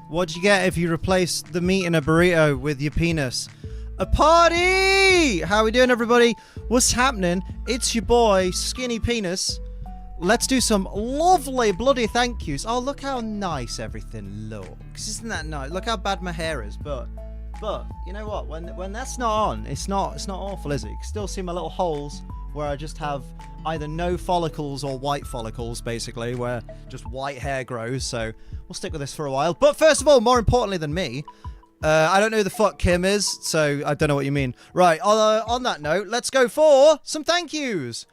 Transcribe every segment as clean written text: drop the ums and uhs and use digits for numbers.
What'd you get if you replace the meat in a burrito with your penis? A party! How we doing, everybody? What's happening? It's your boy, Skinny Penis. Let's do some lovely bloody thank yous. Oh, look how nice everything looks. Isn't that nice? Look how bad my hair is, but you know what? When that's not on, it's not awful, is it? You can still see my little holes where I just have either no follicles or white follicles, basically, where just white hair grows. So we'll stick with this for a while. But first of all, more importantly than me, I don't know who the fuck Kim is, so I don't know what you mean. Right, on that note, let's go for some thank yous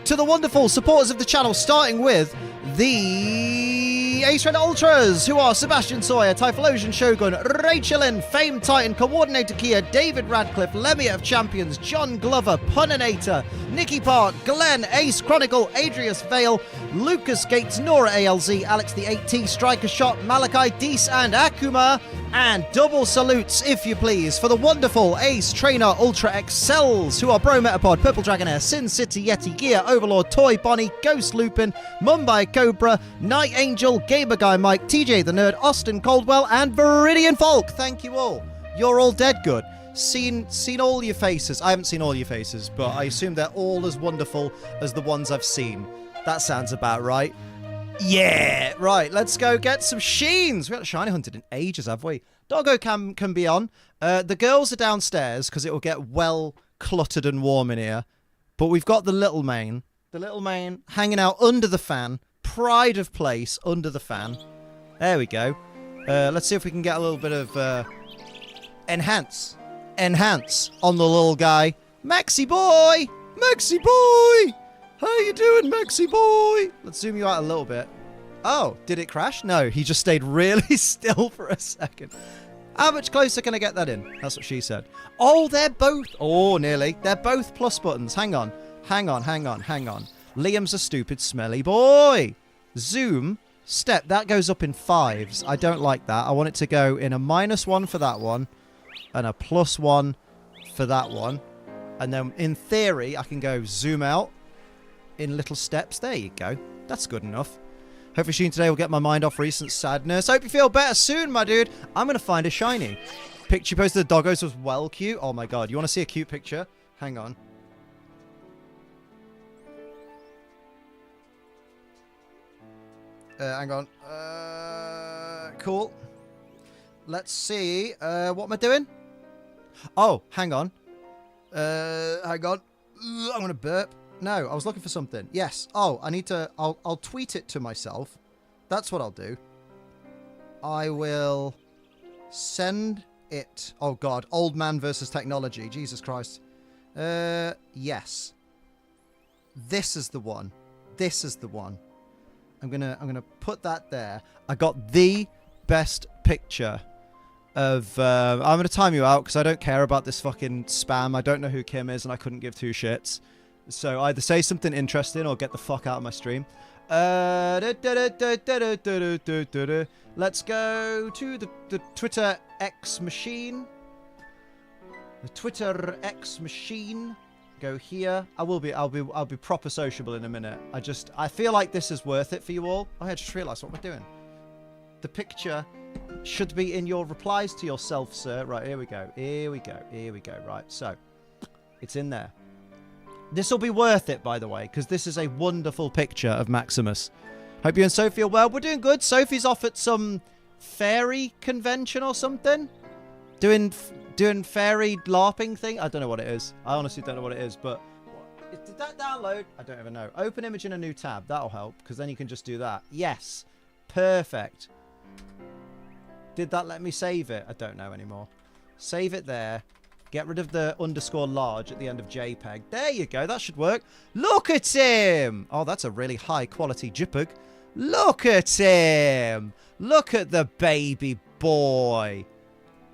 to the wonderful supporters of the channel, starting with the Ace Red Ultras, who are Sebastian Sawyer, Typhlosion Shogun, Rachelin, Fame Titan, Coordinator Kia, David Radcliffe, Lemmy of Champions, John Glover, Puninator, Nicky Park, Glenn, Ace Chronicle, Adrius Vale, Lucas Gates, Nora ALZ, Alex the 8T, Striker Shot, Malachi Dees, and Akuma. And double salutes, if you please, for the wonderful Ace Trainer Ultra Excels, who are Bro Metapod, Purple Dragonair, Sin City Yeti, Gear Overlord, Toy Bonnie, Ghost Lupin, Mumbai Cobra, Night Angel, Gamer Guy Mike, TJ the Nerd, Austin Coldwell, and Viridian Folk. Thank you all. You're all dead good. Seen all your faces. I haven't seen all your faces, but I assume they're all as wonderful as the ones I've seen. That sounds about right. Yeah, right, let's go get some sheens. We haven't shiny hunted in ages, have we? Doggo can be on. The girls are downstairs because it will get well cluttered and warm in here. But we've got the little mane. The little mane hanging out under the fan. Pride of place under the fan. There we go. Let's see if we can get a little bit of enhance on the little guy. Maxi boy! Maxi boy! How you doing, Maxi boy? Let's zoom you out a little bit. Oh, did it crash? No, he just stayed really still for a second. How much closer can I get that in? That's what she said. Oh, they're both... Oh, nearly. They're both plus buttons. Hang on. Liam's a stupid, smelly boy. Zoom. Step. That goes up in 5s. I don't like that. I want it to go in a -1 for that one. And a +1 for that one. And then, in theory, I can go zoom out in little steps. There you go. That's good enough. Hopefully Sheen today will get my mind off recent sadness. Hope you feel better soon, my dude. I'm going to find a shiny. Picture you posted of the doggos was well cute. Oh my god. You want to see a cute picture? Hang on. Hang on. Cool. Let's see. What am I doing? Oh, hang on. Hang on. I'm going to burp. No, I was looking for something. Yes. Oh, I need to... I'll tweet it to myself. That's what I'll do. I will send it... Oh, God. Old man versus technology. Jesus Christ. Yes. This is the one. This is the one. I'm gonna put that there. I got the best picture of... I'm going to time you out because I don't care about this fucking spam. I don't know who Kim is and I couldn't give two shits. So either say something interesting or get the fuck out of my stream. Let's go to the Twitter X machine. The Twitter X machine. Go here. I'll be proper sociable in a minute. I feel like this is worth it for you all. Oh, I just realised what we're doing. The picture should be in your replies to yourself, sir. Right, here we go. Here we go. Here we go. Right, so it's in there. This will be worth it, by the way, because this is a wonderful picture of Maximus. Hope you and Sophie are well. We're doing good. Sophie's off at some fairy convention or something. Doing fairy LARPing thing. I don't know what it is. I honestly don't know what it is, but... Did that download? I don't even know. Open image in a new tab. That'll help, because then you can just do that. Yes. Perfect. Did that let me save it? I don't know anymore. Save it there. Get rid of the _large at the end of JPEG. There you go. That should work. Look at him. Oh, that's a really high quality JPEG. Look at him. Look at the baby boy.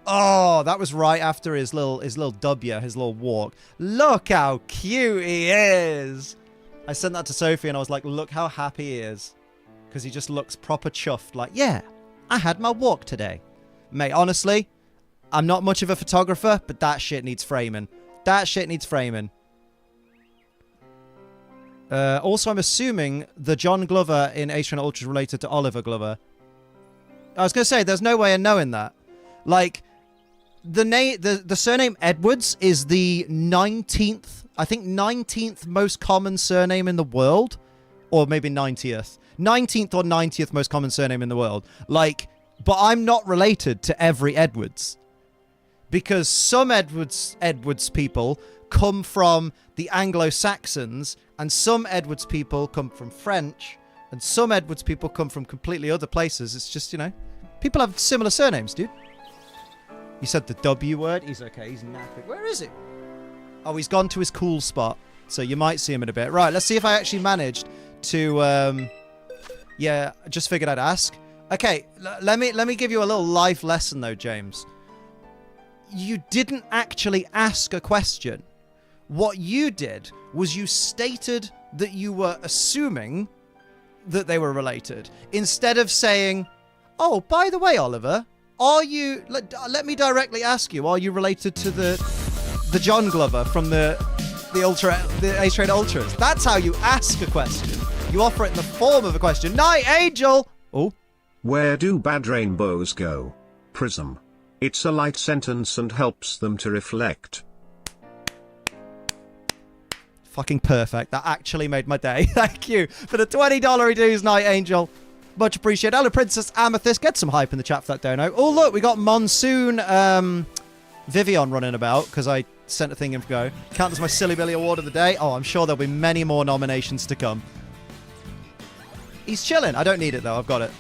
Oh, that was right after his little W, his little walk. Look how cute he is. I sent that to Sophie and I was like, look how happy he is. Because he just looks proper chuffed. Like, yeah, I had my walk today. Mate, honestly... I'm not much of a photographer, but that shit needs framing. That shit needs framing. Also, I'm assuming the John Glover in Ace Trainer Ultra is related to Oliver Glover. I was going to say, there's no way of knowing that. Like, the surname Edwards is the 19th, I think 19th most common surname in the world. Or maybe 90th. 19th or 90th most common surname in the world. Like, but I'm not related to every Edwards. Because some Edwards people come from the Anglo-Saxons, and some Edwards people come from French, and some Edwards people come from completely other places. It's just, you know, people have similar surnames, dude. You said the W word? He's okay, he's knackered. Where is he? Oh, he's gone to his cool spot, so you might see him in a bit. Right, let's see if I actually managed to, yeah, I just figured I'd ask. Okay, let me give you a little life lesson, though, James. You didn't actually ask a question. What you did was you stated that you were assuming that they were related, instead of saying, oh, by the way, Oliver, are you, let me directly ask you, are you related to the John Glover from the A-Train Ultras? That's how you ask a question. You offer it in the form of a question. Night Angel! Oh. Where do bad rainbows go? Prism. It's a light sentence and helps them to reflect. Fucking perfect. That actually made my day. Thank you for the $20 dues, Night Angel. Much appreciated. Hello, Princess Amethyst. Get some hype in the chat for that dono. Oh, look, we got Monsoon Vivian running about because I sent a thing in for go. Count as my Silly Billy Award of the day. Oh, I'm sure there'll be many more nominations to come. He's chilling. I don't need it, though. I've got it.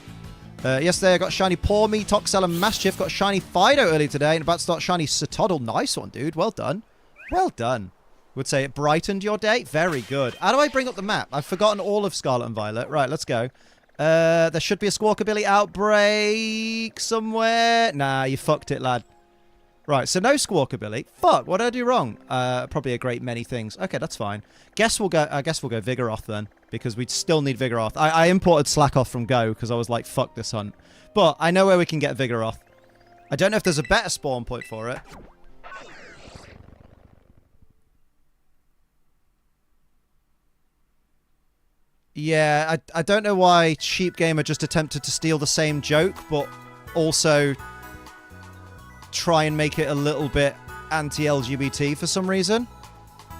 Yesterday, I got Shiny Pawmi, Toxel, and Mischief. Got Shiny Fido early today, and about to start Shiny Satoddle. Nice one, dude. Well done. Well done. Would say it brightened your day. Very good. How do I bring up the map? I've forgotten all of Scarlet and Violet. Right, let's go. There should be a Squawkabilly outbreak somewhere. Nah, you fucked it, lad. Right, so no Squawkabilly. Fuck, what did I do wrong? Probably a great many things. Okay, that's fine. I guess we'll go Vigoroth then, because we still need Vigoroth. I imported Slackoth from Go because I was like, fuck this hunt. But I know where we can get Vigoroth. I don't know if there's a better spawn point for it. Yeah, I don't know why Sheep Gamer just attempted to steal the same joke, but also try and make it a little bit anti-LGBT for some reason.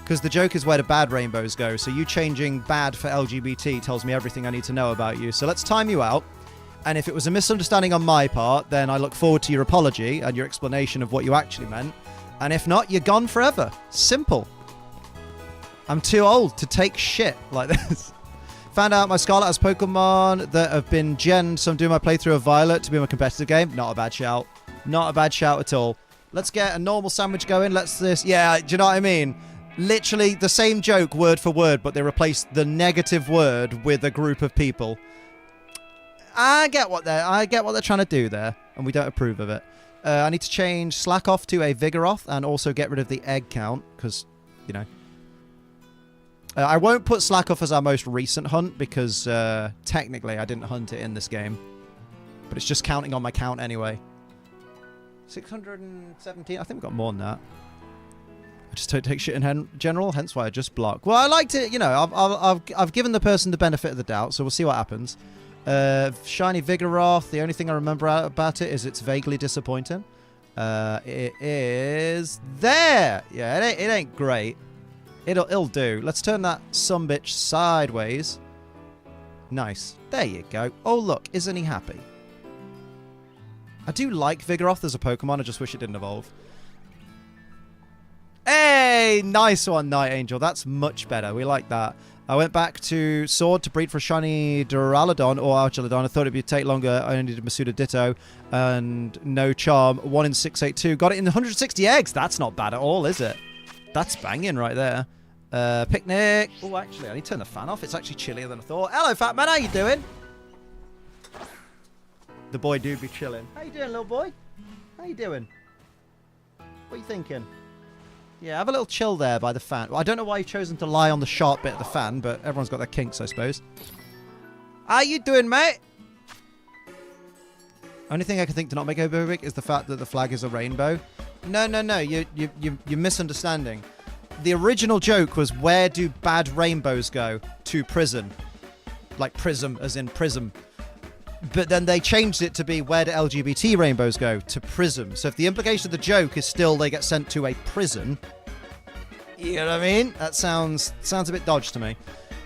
Because the joke is where the bad rainbows go, so you changing bad for LGBT tells me everything I need to know about you. So let's time you out, and if it was a misunderstanding on my part, then I look forward to your apology and your explanation of what you actually meant. And if not, you're gone forever. Simple. I'm too old to take shit like this. Found out my Scarlet has Pokemon that have been genned, so I'm doing my playthrough of Violet to be my competitive game. Not a bad shout. Not a bad shout at all. Let's get a normal sandwich going. Let's this. Yeah, do you know what I mean? Literally the same joke word for word, but they replaced the negative word with a group of people. I get what they're trying to do there, and we don't approve of it. I need to change Slackoff to a Vigoroth and also get rid of the egg count because, you know. I won't put Slackoff as our most recent hunt because technically I didn't hunt it in this game. But it's just counting on my count anyway. 617? I think we've got more than that. I just don't take shit in general, hence why I just block. Well, I like to, you know, I've given the person the benefit of the doubt, so we'll see what happens. Shiny Vigoroth, the only thing I remember about it is it's vaguely disappointing. It is there! Yeah, it ain't great. It'll do. Let's turn that sumbitch sideways. Nice. There you go. Oh, look. Isn't he happy? I do like Vigoroth as a Pokemon. I just wish it didn't evolve. Hey! Nice one, Night Angel. That's much better. We like that. I went back to Sword to breed for Shiny Duraludon or Archelodon. I thought it'd take longer. I only did Masuda Ditto and no Charm. 1 in 682. Got it in 160 eggs. That's not bad at all, is it? That's banging right there. Picnic. Oh, actually, I need to turn the fan off. It's actually chillier than I thought. Hello, fat man. How you doing? The boy do be chilling. How you doing, little boy? How you doing? What are you thinking? Yeah, have a little chill there by the fan. Well, I don't know why you've chosen to lie on the sharp bit of the fan, but everyone's got their kinks, I suppose. How you doing, mate? Only thing I can think to not make it big is the fact that the flag is a rainbow. No. You're misunderstanding. The original joke was, where do bad rainbows go? To prison. Like prism, as in prism. But then they changed it to be, where do LGBT rainbows go? To Prism. So if the implication of the joke is still they get sent to a prison, you know what I mean? That sounds a bit dodgy to me.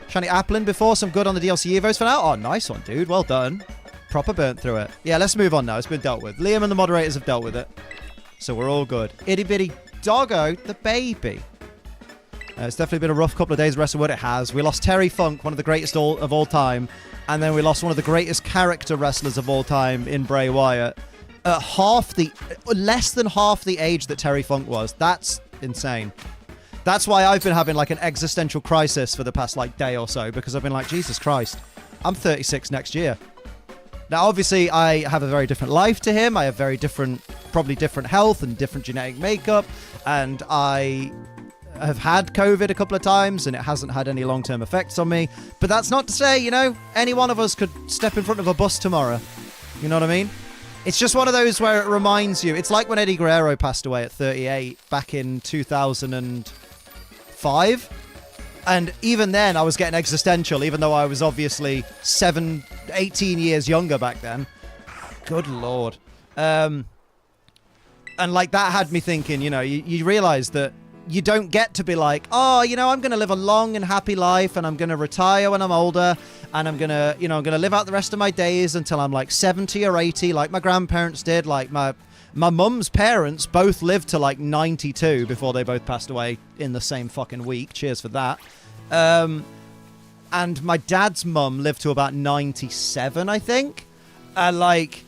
Shiny Applin before, some good on the DLC Evos for now. Oh, nice one, dude. Well done. Proper burnt through it. Yeah, let's move on now. It's been dealt with. Liam and the moderators have dealt with it. So we're all good. Itty Bitty Doggo, the baby. It's definitely been a rough couple of days, Wrestle Word. It has. We lost Terry Funk, one of the greatest of all time. And then we lost one of the greatest character wrestlers of all time in Bray Wyatt. Less than half the age that Terry Funk was. That's insane. That's why I've been having like an existential crisis for the past like day or so, because I've been like, Jesus Christ, I'm 36 next year. Now, obviously, I have a very different life to him. I have very different, probably different health and different genetic makeup. And I have had COVID a couple of times and it hasn't had any long-term effects on me. But that's not to say, you know, any one of us could step in front of a bus tomorrow. You know what I mean? It's just one of those where it reminds you. It's like when Eddie Guerrero passed away at 38 back in 2005. And even then, I was getting existential, even though I was obviously 18 years younger back then. Good Lord. And like that had me thinking, you know, you realize that you don't get to be like, oh, you know, I'm going to live a long and happy life and I'm going to retire when I'm older and I'm going to, you know, I'm going to live out the rest of my days until I'm like 70 or 80 like my grandparents did. Like my mum's parents both lived to like 92 before they both passed away in the same fucking week. Cheers for that. And my dad's mum lived to about 97, I think. And like,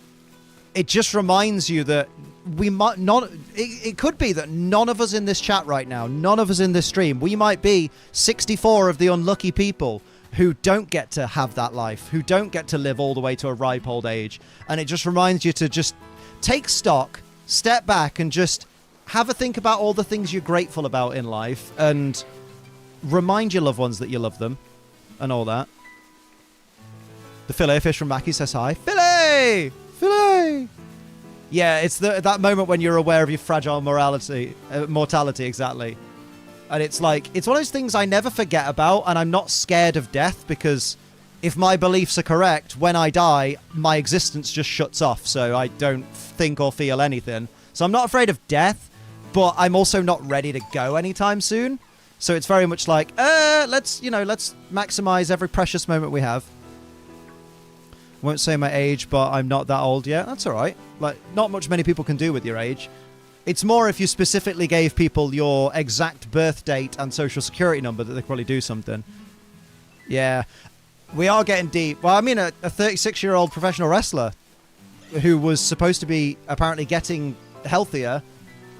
it just reminds you that we might not, it could be that none of us in this chat right now, none of us in this stream, we might be 64 of the unlucky people who don't get to have that life, who don't get to live all the way to a ripe old age. And it just reminds you to just take stock, step back and just have a think about all the things you're grateful about in life and remind your loved ones that you love them and all that. The fillet fish from Mackie says hi. Fillet! Fillet! Yeah, it's that moment when you're aware of your fragile mortality, exactly. And it's like, it's one of those things I never forget about, and I'm not scared of death, because if my beliefs are correct, when I die, my existence just shuts off, so I don't think or feel anything. So I'm not afraid of death, but I'm also not ready to go anytime soon. So it's very much like, let's maximize every precious moment we have. Won't say my age, but I'm not that old yet. That's all right. Like, not much many people can do with your age. It's more if you specifically gave people your exact birth date and social security number that they could probably do something. Yeah. We are getting deep. Well, I mean, a 36-year-old professional wrestler who was supposed to be apparently getting healthier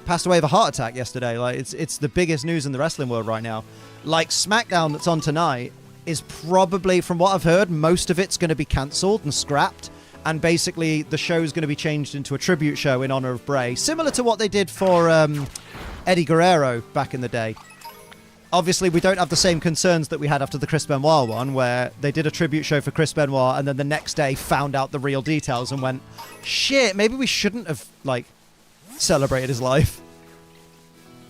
passed away of a heart attack yesterday. Like, it's the biggest news in the wrestling world right now. Like, SmackDown that's on tonight is probably, from what I've heard, most of it's going to be cancelled and scrapped. And basically, the show's going to be changed into a tribute show in honor of Bray. Similar to what they did for Eddie Guerrero back in the day. Obviously, we don't have the same concerns that we had after the Chris Benoit one, where they did a tribute show for Chris Benoit and then the next day found out the real details and went, shit, maybe we shouldn't have, like, celebrated his life.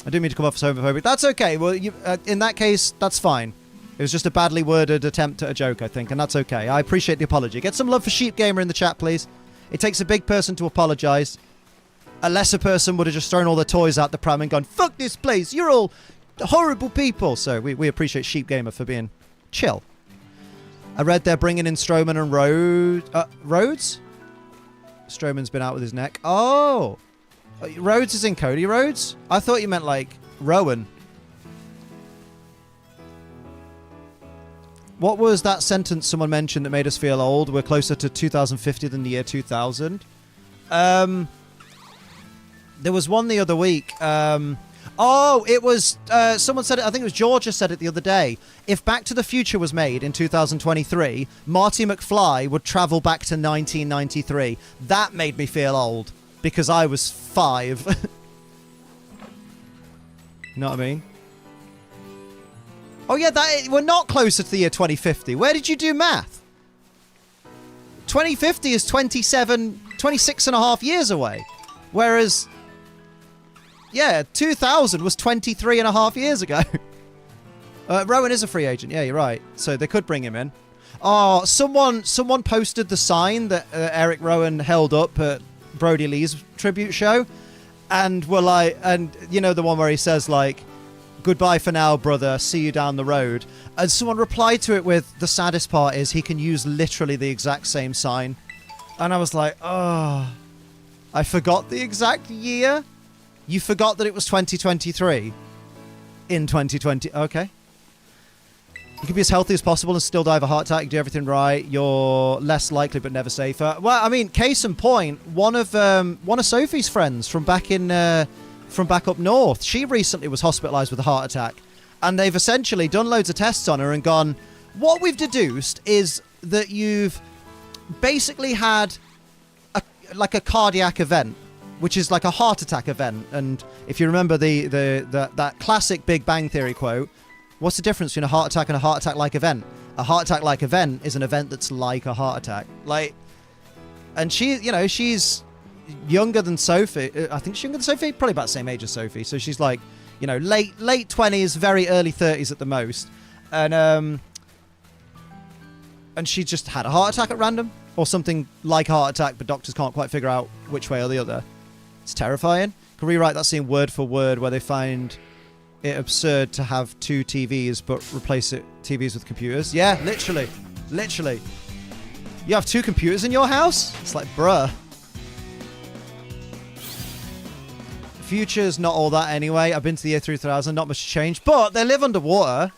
I didn't mean to come off as homophobic. That's okay. Well, in that case, that's fine. It was just a badly worded attempt at a joke, I think, and that's okay. I appreciate the apology. Get some love for Sheep Gamer in the chat, please. It takes a big person to apologise. A lesser person would have just thrown all their toys out the pram and gone, fuck this place, you're all horrible people. So we appreciate Sheep Gamer for being chill. I read they're bringing in Strowman and Rhodes? Strowman's been out with his neck. Oh! Rhodes is in Cody Rhodes? I thought you meant, like, Rowan. What was that sentence someone mentioned that made us feel old? We're closer to 2050 than the year 2000. There was one the other week. It was... someone said it... I think it was Georgia said it the other day. If Back to the Future was made in 2023, Marty McFly would travel back to 1993. That made me feel old. Because I was 5. You know what I mean? Oh yeah, we're not closer to the year 2050. Where did you do math? 2050 is 26 and a half years away. Whereas, yeah, 2000 was 23 and a half years ago. Rowan is a free agent. Yeah, you're right. So they could bring him in. Oh, someone posted the sign that Eric Rowan held up at Brody Lee's tribute show, and were like, and you know the one where he says like, "Goodbye for now, brother. See you down the road." And someone replied to it with, "The saddest part is he can use literally the exact same sign." And I was like, oh, I forgot the exact year. You forgot that it was 2023 in 2020. Okay. You can be as healthy as possible and still die of a heart attack. You do everything right. You're less likely, but never safer. Well, I mean, case in point, one of Sophie's friends from back up north, she recently was hospitalized with a heart attack, and they've essentially done loads of tests on her and gone, what we've deduced is that you've basically had a cardiac event, which is like a heart attack event. And if you remember that classic Big Bang Theory quote, what's the difference between a heart attack and a heart attack-like event? A heart attack-like event is an event that's like a heart attack. Like, and she, you know, she's younger than Sophie. I think she's younger than Sophie, probably about the same age as Sophie. So she's like, you know, late 20s, very early 30s at the most. And she just had a heart attack at random, or something like a heart attack, but doctors can't quite figure out which way or the other. It's terrifying. Can rewrite that scene word for word where they find it absurd to have two TVs but replace TVs with computers. Yeah, literally. You have two computers in your house? It's like, bruh. Future's not all that anyway. I've been to the year 3000, not much changed, but they live underwater.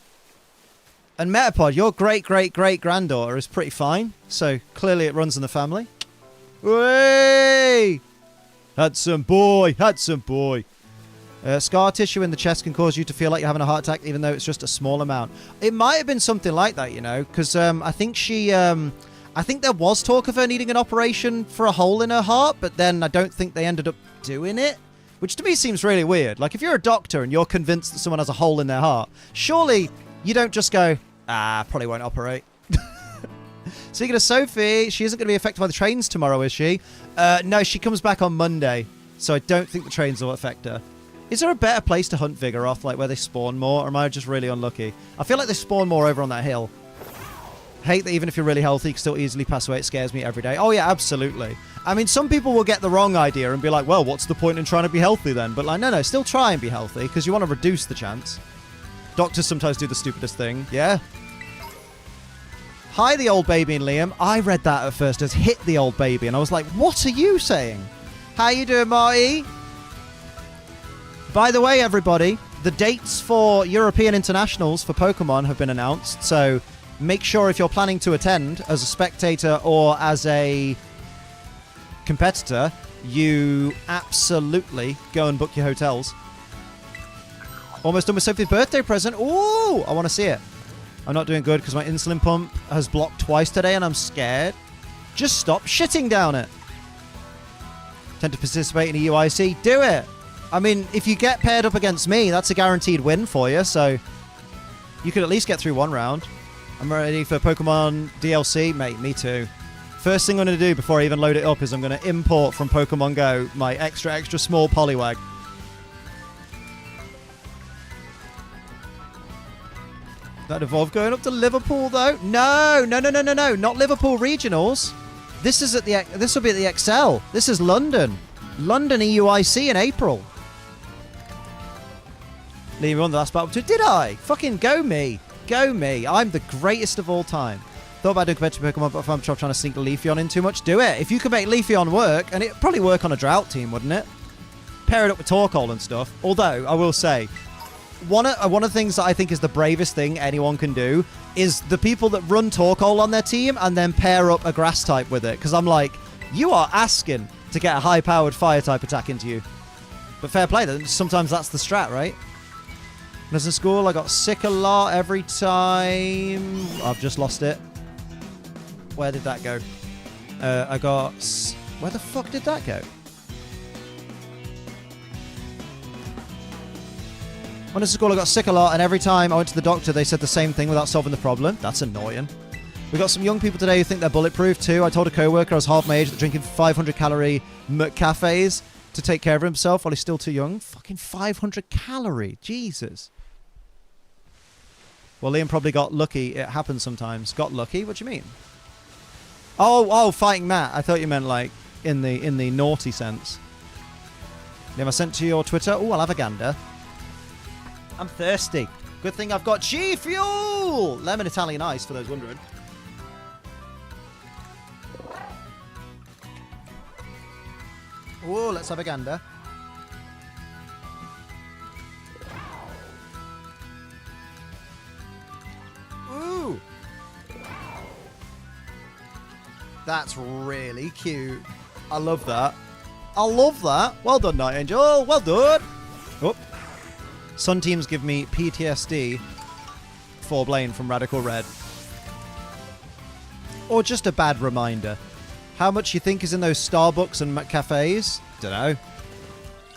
And Metapod, your great-great-great-granddaughter is pretty fine, so clearly it runs in the family. Way! Handsome boy. Scar tissue in the chest can cause you to feel like you're having a heart attack, even though it's just a small amount. It might have been something like that, you know, because I think there was talk of her needing an operation for a hole in her heart, but then I don't think they ended up doing it, which to me seems really weird. Like, if you're a doctor and you're convinced that someone has a hole in their heart, surely you don't just go, probably won't operate. Speaking of Sophie, she isn't going to be affected by the trains tomorrow, is she? No, she comes back on Monday, so I don't think the trains will affect her. Is there a better place to hunt Vigoroth, like where they spawn more, or am I just really unlucky? I feel like they spawn more over on that hill. Hate that even if you're really healthy, you can still easily pass away. It scares me every day. Oh yeah, absolutely. I mean, some people will get the wrong idea and be like, well, what's the point in trying to be healthy then? But like, no, still try and be healthy, because you want to reduce the chance. Doctors sometimes do the stupidest thing. Yeah. Hi, the old baby and Liam. I read that at first as hit the old baby, and I was like, what are you saying? How you doing, Marty? By the way, everybody, the dates for European internationals for Pokemon have been announced, so make sure if you're planning to attend as a spectator or as a competitor, you absolutely go and book your hotels. Almost done with Sophie's birthday present. Ooh, I want to see it. I'm not doing good because my insulin pump has blocked twice today and I'm scared. Just stop shitting down it. Tend to participate in a UIC. Do it. I mean, if you get paired up against me, that's a guaranteed win for you, so you could at least get through one round. I'm ready for Pokemon DLC. Mate, me too. First thing I'm going to do before I even load it up is I'm going to import from Pokemon Go my extra small Poliwag. That Evolve going up to Liverpool, though? No. Not Liverpool Regionals. This will be at the XL. This is London. London EUIC in April. Leave me on the last battle too. Did I? Fucking go me. Go me. I'm the greatest of all time. Thought about doing competitive Pokemon, but if I'm trying to sneak Leafeon in too much, do it. If you can make Leafeon work, and it'd probably work on a drought team, wouldn't it? Pair it up with Torkoal and stuff. Although, I will say, one of the things that I think is the bravest thing anyone can do is the people that run Torkoal on their team and then pair up a grass type with it. Because I'm like, you are asking to get a high-powered fire type attack into you. But fair play, then. Sometimes that's the strat, right? When I was in school, I got sick a lot every time. I've just lost it. Where did that go? Where the fuck did that go? When I was in school, I got sick a lot, and every time I went to the doctor, they said the same thing without solving the problem. That's annoying. We got some young people today who think they're bulletproof too. I told a co-worker I was half my age that drinking 500-calorie cafes to take care of himself while he's still too young. Fucking 500 calorie. Jesus. Well, Liam probably got lucky. It happens sometimes. Got lucky? What do you mean? Oh, fighting Matt. I thought you meant like in the naughty sense. Liam, I sent to your Twitter. Oh, I'll have a gander. I'm thirsty. Good thing I've got G Fuel! Lemon Italian ice, for those wondering. Oh, let's have a gander. Ooh! That's really cute. I love that. I love that. Well done, Night Angel. Well done. Oh. Sun teams give me PTSD for Blaine from Radical Red. Or just a bad reminder. How much you think is in those Starbucks and cafes? Don't know.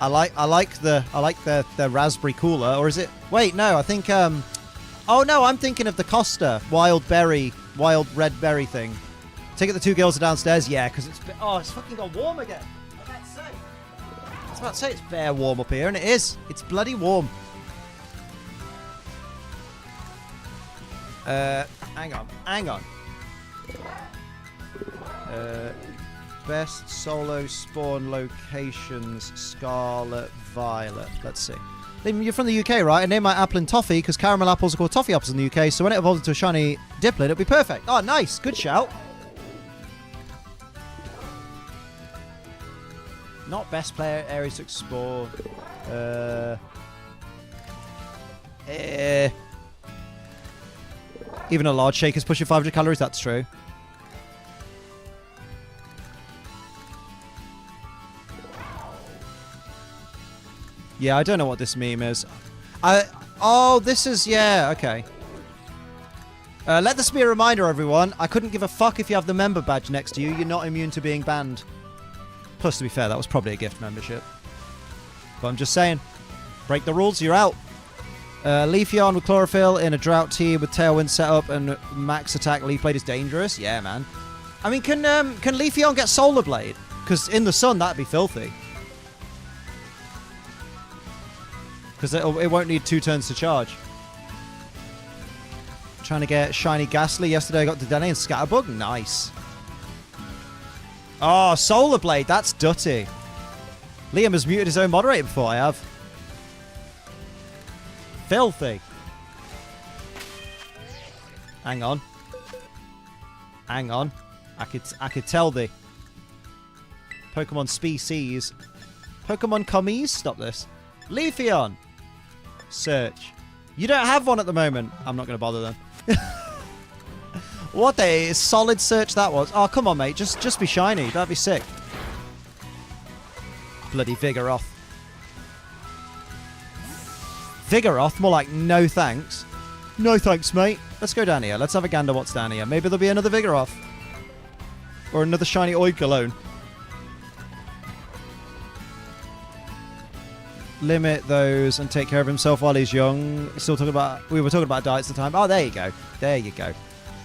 I like the raspberry cooler, or is it? Wait, no, I think oh no, I'm thinking of the Costa wild red berry thing. Take it, the two girls are downstairs. Yeah, because it's fucking got warm again. I was about to say it's bare warm up here, and it is. It's bloody warm. Hang on. Best solo spawn locations, Scarlet, Violet. Let's see. You're from the UK, right? I named my apple in toffee because caramel apples are called toffee apples in the UK, so when it evolves into a shiny diplet, it'll be perfect. Oh, nice. Good shout. Not best player areas to explore. Even a large shake is pushing 500 calories. That's true. Yeah, I don't know what this meme is. This is... Yeah, okay. Let this be a reminder, everyone. I couldn't give a fuck if you have the member badge next to you. You're not immune to being banned. Plus, to be fair, that was probably a gift membership. But I'm just saying. Break the rules, you're out. Leafeon with Chlorophyll in a drought team with Tailwind setup and max attack Leaf Blade is dangerous. Yeah, man. I mean, can Leafeon get Solar Blade? Because in the sun, that'd be filthy. Because it won't need 2 turns to charge. Trying to get Shiny Ghastly. Yesterday I got Dedenne and Scatterbug. Nice. Oh, Solar Blade. That's dutty. Liam has muted his own moderator before. I have. Filthy. Hang on. I could tell thee. Pokemon species. Pokemon commies. Stop this. Leafeon. Search. You don't have one at the moment. I'm not going to bother then. What a solid search that was. Oh, come on, mate. Just be shiny. That'd be sick. Bloody Vigoroth. Vigoroth? More like no thanks. No thanks, mate. Let's go down here. Let's have a gander what's down here. Maybe there'll be another Vigoroth. Or another shiny Oigalone. Limit those and take care of himself while he's young. We were talking about diets at the time. Oh, there you go. There you go.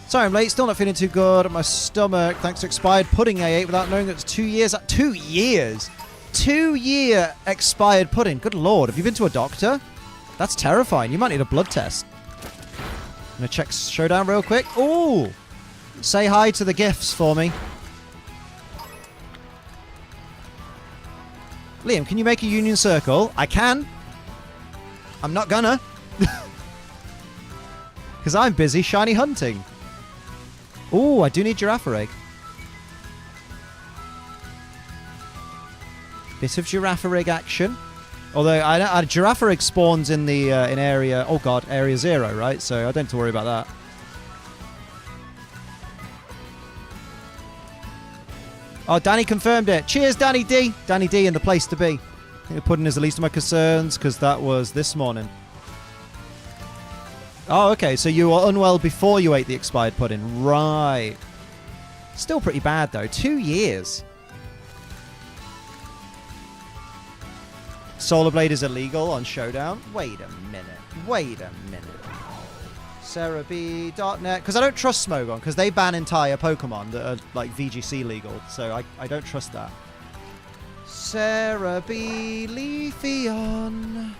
Sorry, I'm late. Still not feeling too good. My stomach, thanks to expired pudding I ate without knowing it's 2 years. 2 years? 2-year expired pudding. Good lord. Have you been to a doctor? That's terrifying. You might need a blood test. I'm going to check Showdown real quick. Ooh. Say hi to the gifts for me. Liam, can you make a union circle? I can. I'm not gonna. Because I'm busy shiny hunting. Ooh, I do need Girafarig. Bit of Girafarig action. Although, Girafarig spawns in the in area... Oh, God, area 0, right? So I don't have to worry about that. Oh, Danny confirmed it. Cheers, Danny D. Danny D in the place to be. I think the pudding is the least of my concerns because that was this morning. Oh, okay. So you were unwell before you ate the expired pudding. Right. Still pretty bad, though. 2 years. Solar Blade is illegal on Showdown. Wait a minute. SarahB.net. Because I don't trust Smogon, because they ban entire Pokemon that are like VGC legal. So I don't trust that. SarahB Leafeon.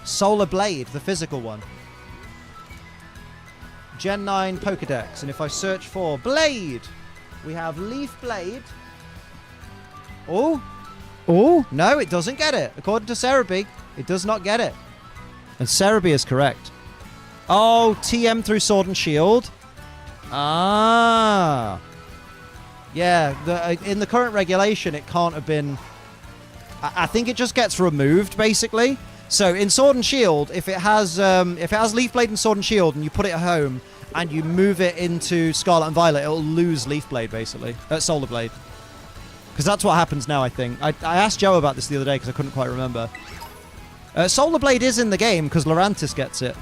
Solar Blade, the physical one. Gen 9 Pokedex. And if I search for Blade, we have Leaf Blade. Oh. Oh, no, it doesn't get it. According to Cerebi, it does not get it. And Cerebi is correct. Oh, TM through Sword and Shield. Ah. Yeah, in the current regulation, it can't have been... I think it just gets removed, basically. So in Sword and Shield, if it has Leaf Blade and Sword and Shield, and you put it at home, and you move it into Scarlet and Violet, it'll lose Leaf Blade, basically. Solar Blade. Because that's what happens now, I think. I asked Joe about this the other day, because I couldn't quite remember. Solar Blade is in the game, because Lurantis gets it.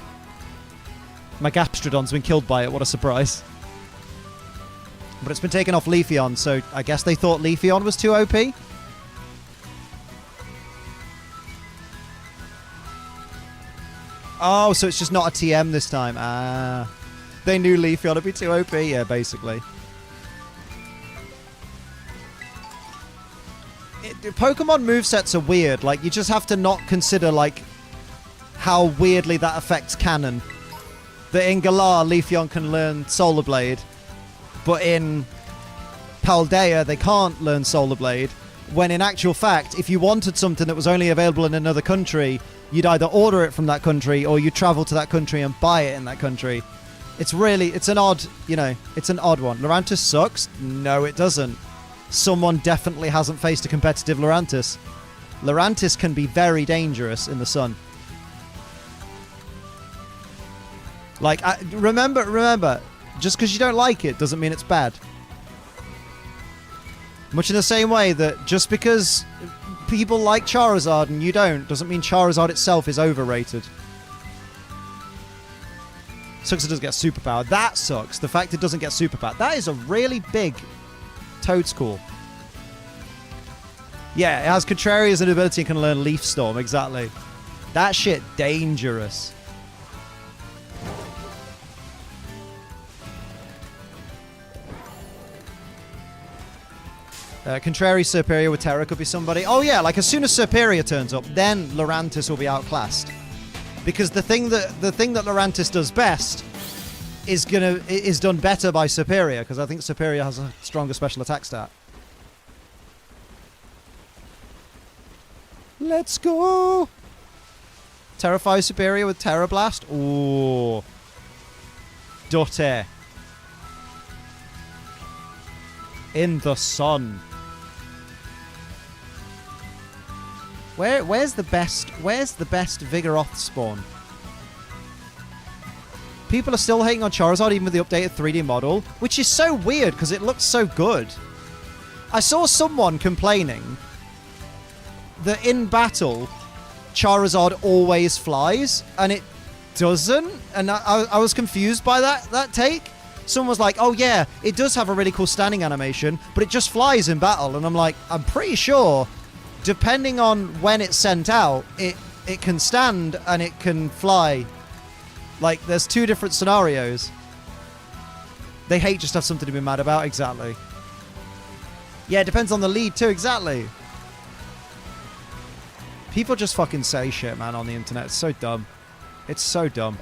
My Gastrodon's been killed by it, what a surprise. But it's been taken off Leafeon, so I guess they thought Leafeon was too OP. Oh, so it's just not a TM this time. Ah. They knew Leafeon would be too OP. Yeah, basically. Pokemon movesets are weird. Like, you just have to not consider, like, how weirdly that affects canon. That in Galar, Leafeon can learn Solar Blade. But in Paldea, they can't learn Solar Blade. When in actual fact, if you wanted something that was only available in another country, you'd either order it from that country or you travel to that country and buy it in that country. It's an odd, it's an odd one. Lurantis sucks? No, it doesn't. Someone definitely hasn't faced a competitive Lurantis. Lurantis can be very dangerous in the sun. Like, remember, just because you don't like it doesn't mean it's bad. Much in the same way that just because people like Charizard and you don't, doesn't mean Charizard itself is overrated. Sucks it doesn't get superpower. That sucks. The fact it doesn't get superpower. That is a really big Toadscool. Yeah, it has Contrary as an ability and can learn Leaf Storm. Exactly. That shit dangerous. Contrary Superior with Terra could be somebody. Oh yeah, like as soon as Superior turns up, then Lurantis will be outclassed. Because the thing that Lurantis does best is done better by Superior, because I think Superior has a stronger special attack stat. Let's go! Terrify Superior with Terra Blast. Ooh. Dotte. In the sun. Where's the best Vigoroth spawn? People are still hating on Charizard even with the updated 3D model, which is so weird because it looks so good. I saw someone complaining that in battle, Charizard always flies, and it doesn't. And I was confused by that take. Someone was like, oh yeah, it does have a really cool standing animation, but it just flies in battle. And I'm like, I'm pretty sure, depending on when it's sent out, it can stand and it can fly. Like, there's two different scenarios. They hate just have something to be mad about, exactly. Yeah, it depends on the lead too, exactly. People just fucking say shit, man, on the internet. It's so dumb. It's so dumb.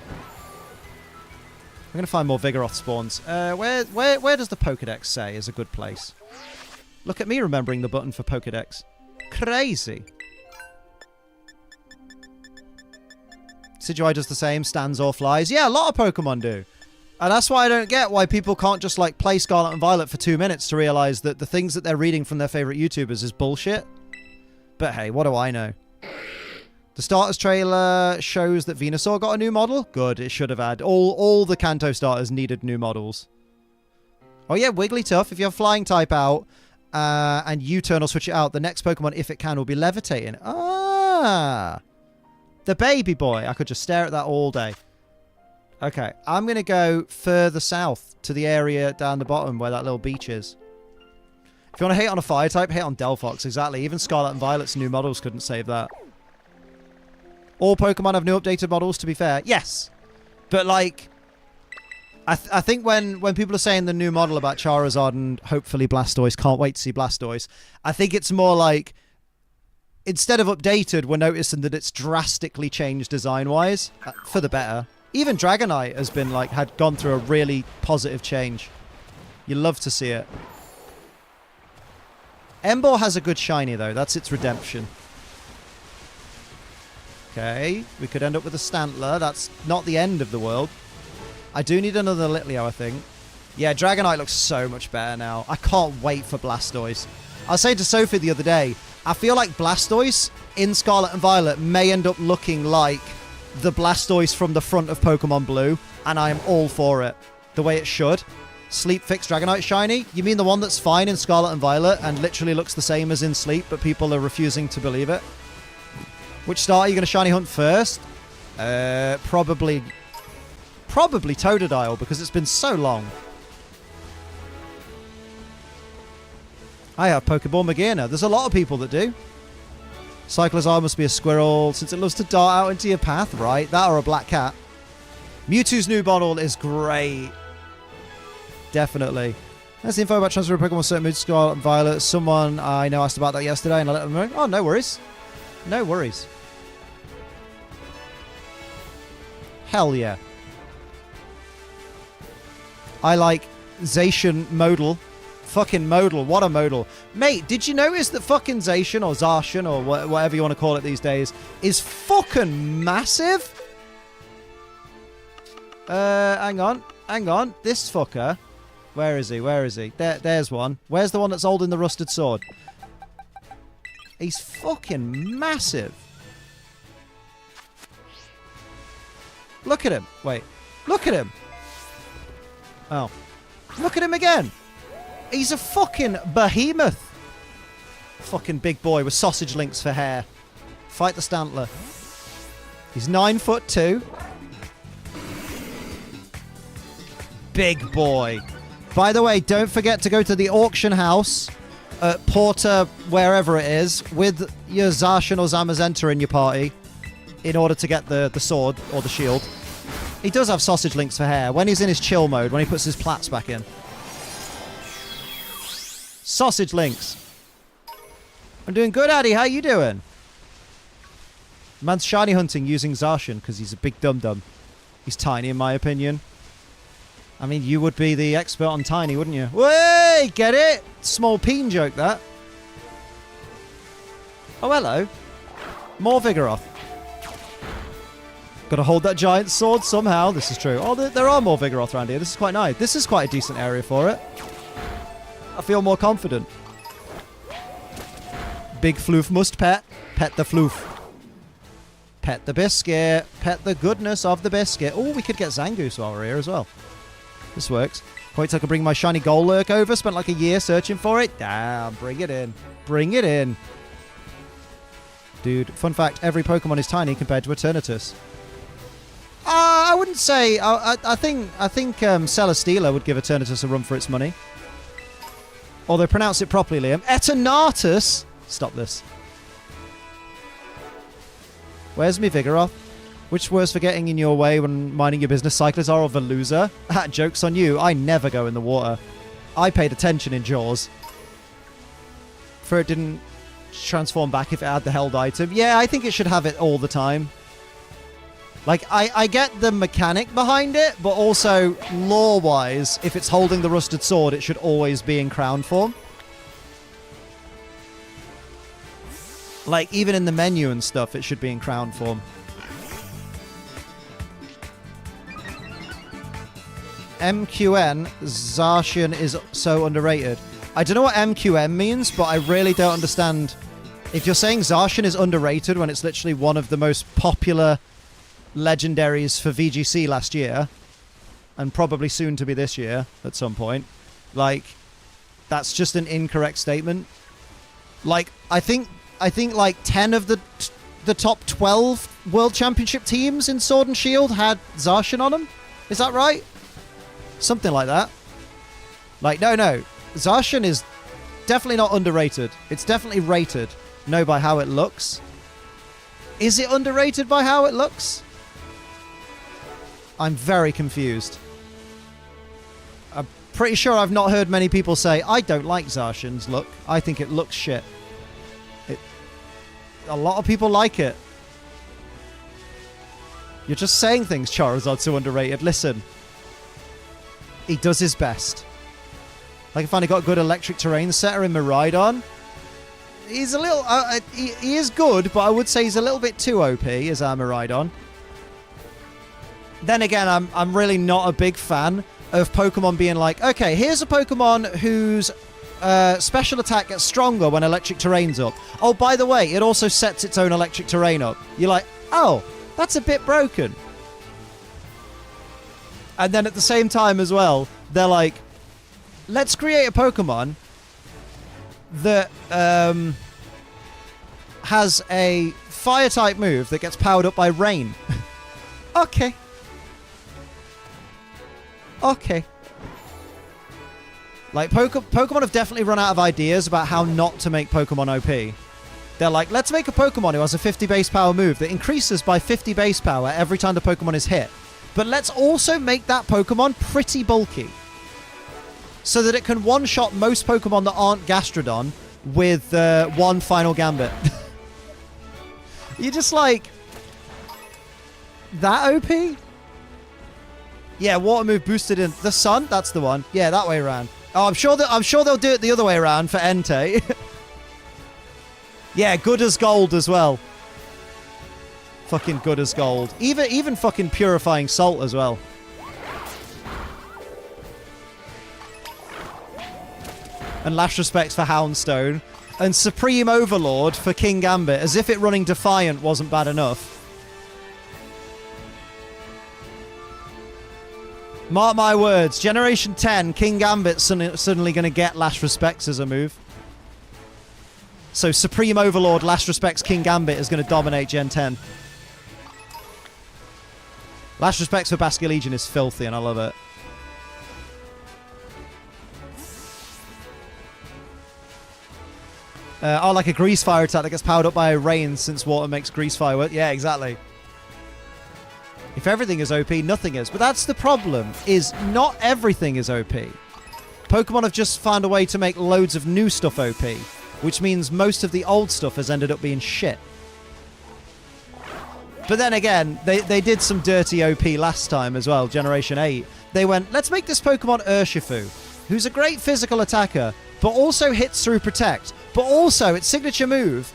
I'm gonna find more Vigoroth spawns. Where does the Pokedex say is a good place? Look at me remembering the button for Pokedex. Crazy. Sidgewai does the same, stands or flies. Yeah, a lot of Pokemon do. And that's why I don't get why people can't just, like, play Scarlet and Violet for 2 minutes to realize that the things that they're reading from their favorite YouTubers is bullshit. But hey, what do I know? The starters trailer shows that Venusaur got a new model. Good, it should have had. All the Kanto starters needed new models. Oh yeah, Wigglytuff. If you have Flying type out and U-turn or switch it out, the next Pokemon, if it can, will be Levitating. Ah! The baby boy. I could just stare at that all day. Okay, I'm going to go further south to the area down the bottom where that little beach is. If you want to hate on a fire type, hate on Delphox. Exactly. Even Scarlet and Violet's new models couldn't save that. All Pokemon have new updated models, to be fair. Yes. But, like, I think when people are saying the new model about Charizard and hopefully Blastoise, can't wait to see Blastoise, I think it's more like, instead of updated, we're noticing that it's drastically changed design-wise. For the better. Even Dragonite has been like, had gone through a really positive change. You love to see it. Emboar has a good shiny though. That's its redemption. Okay, we could end up with a Stantler. That's not the end of the world. I do need another Litleo, I think. Yeah, Dragonite looks so much better now. I can't wait for Blastoise. I was saying to Sophie the other day, I feel like Blastoise in Scarlet and Violet may end up looking like the Blastoise from the front of Pokemon Blue, and I am all for it. The way it should. Sleep Fix Dragonite Shiny? You mean the one that's fine in Scarlet and Violet and literally looks the same as in Sleep, but people are refusing to believe it? Which star are you going to shiny hunt first? Probably Totodile, because it's been so long. I have Pokeball Magearna. There's a lot of people that do. Cyclozar must be a squirrel, since it loves to dart out into your path, right? That or a black cat. Mewtwo's new bottle is great. Definitely. There's the info about transferring Pokemon certain moods, Scarlet and Violet. Someone I know asked about that yesterday, and I let them know. Oh, no worries. No worries. Hell yeah. I like Zacian Modal. Fucking Modal. What a Modal. Mate, did you notice that fucking Zacian or Zacian or whatever you want to call it these days is fucking massive? Hang on. Hang on. This fucker. Where is he? Where is he? There's one. Where's the one that's holding the rusted sword? He's fucking massive. Look at him. Wait. Look at him. Oh. Look at him again. He's a fucking behemoth. Fucking big boy with sausage links for hair. Fight the Stantler. He's 9'2". Big boy. By the way, don't forget to go to the auction house at Porter, wherever it is, with your Zacian or Zamazenta in your party in order to get the sword or the shield. He does have sausage links for hair when he's in his chill mode, when he puts his plats back in. Sausage links. I'm doing good, Addy. How you doing? Man's shiny hunting using Zacian because he's a big dum-dum. He's tiny, in my opinion. I mean, you would be the expert on tiny, wouldn't you? Way, get it? Small peen joke, that. Oh, hello. More Vigoroth. Got to hold that giant sword somehow. This is true. Oh, there are more Vigoroth around here. This is quite nice. This is quite a decent area for it. I feel more confident. Big Floof must pet. Pet the Floof. Pet the biscuit. Pet the goodness of the biscuit. Oh, we could get Zangoose while we're here as well. This works. Wait till I can bring my shiny Golurk over. Spent like a year searching for it. Damn, bring it in. Bring it in. Dude, fun fact, every Pokemon is tiny compared to Eternatus. I wouldn't say... I think Celesteela would give Eternatus a run for its money. Although, pronounce it properly, Liam. Eternatus! Stop this. Where's me Vigoroth? Which worse for getting in your way when minding your business, Cyclozar or Veluza? Joke's on you. I never go in the water. I paid attention in Jaws. For it didn't transform back if it had the held item. Yeah, I think it should have it all the time. Like, I get the mechanic behind it, but also, lore-wise, if it's holding the rusted sword, it should always be in crown form. Like, even in the menu and stuff, it should be in crown form. MQN, Zacian is so underrated. I don't know what MQM means, but I really don't understand. If you're saying Zacian is underrated when it's literally one of the most popular legendaries for VGC last year, and probably soon to be this year at some point, like, that's just an incorrect statement. Like, I think like 10 of the top 12 World Championship teams in Sword and Shield had Zacian on them. Is that right? Something like that. Like, no. Zacian is definitely not underrated. It's definitely rated. No, by how it looks. Is it underrated by how it looks? I'm very confused. I'm pretty sure I've not heard many people say, I don't like Zacian's look. I think it looks shit. A lot of people like it. You're just saying things, Charizard's so underrated. Listen. He does his best. Like, I finally got a good electric terrain setter in Miraidon. He's a little... he is good, but I would say he's a little bit too OP as our Miraidon. Then again, I'm really not a big fan of Pokemon being like, okay, here's a Pokemon whose special attack gets stronger when electric terrain's up. Oh, by the way, it also sets its own electric terrain up. You're like, oh, that's a bit broken. And then at the same time as well, they're like, let's create a Pokemon that has a fire-type move that gets powered up by rain. Okay. Okay. Like, Pokemon have definitely run out of ideas about how not to make Pokemon OP. They're like, let's make a Pokemon who has a 50 base power move that increases by 50 base power every time the Pokemon is hit. But let's also make that Pokemon pretty bulky. So that it can one-shot most Pokemon that aren't Gastrodon with one final Gambit. You're just like... That OP? Yeah, water move boosted in... The sun? That's the one. Yeah, that way around. Oh, I'm sure they'll do it the other way around for Entei. Yeah, good as gold as well. Fucking good as gold. Even fucking purifying salt as well. And Lash Respects for Houndstone. And Supreme Overlord for King Gambit, as if it running Defiant wasn't bad enough. Mark my words, Generation 10, King Gambit's suddenly going to get Lash Respects as a move. So Supreme Overlord, Lash Respects, King Gambit is going to dominate Gen 10. Lash Respects for Basculegion is filthy, and I love it. Oh, like a Grease Fire attack that gets powered up by a rain since water makes Grease Fire work. Yeah, exactly. If everything is OP, nothing is. But that's the problem, is not everything is OP. Pokemon have just found a way to make loads of new stuff OP, which means most of the old stuff has ended up being shit. But then again, they did some dirty OP last time as well, Generation 8. They went, let's make this Pokemon Urshifu, who's a great physical attacker, but also hits through Protect. But also, its signature move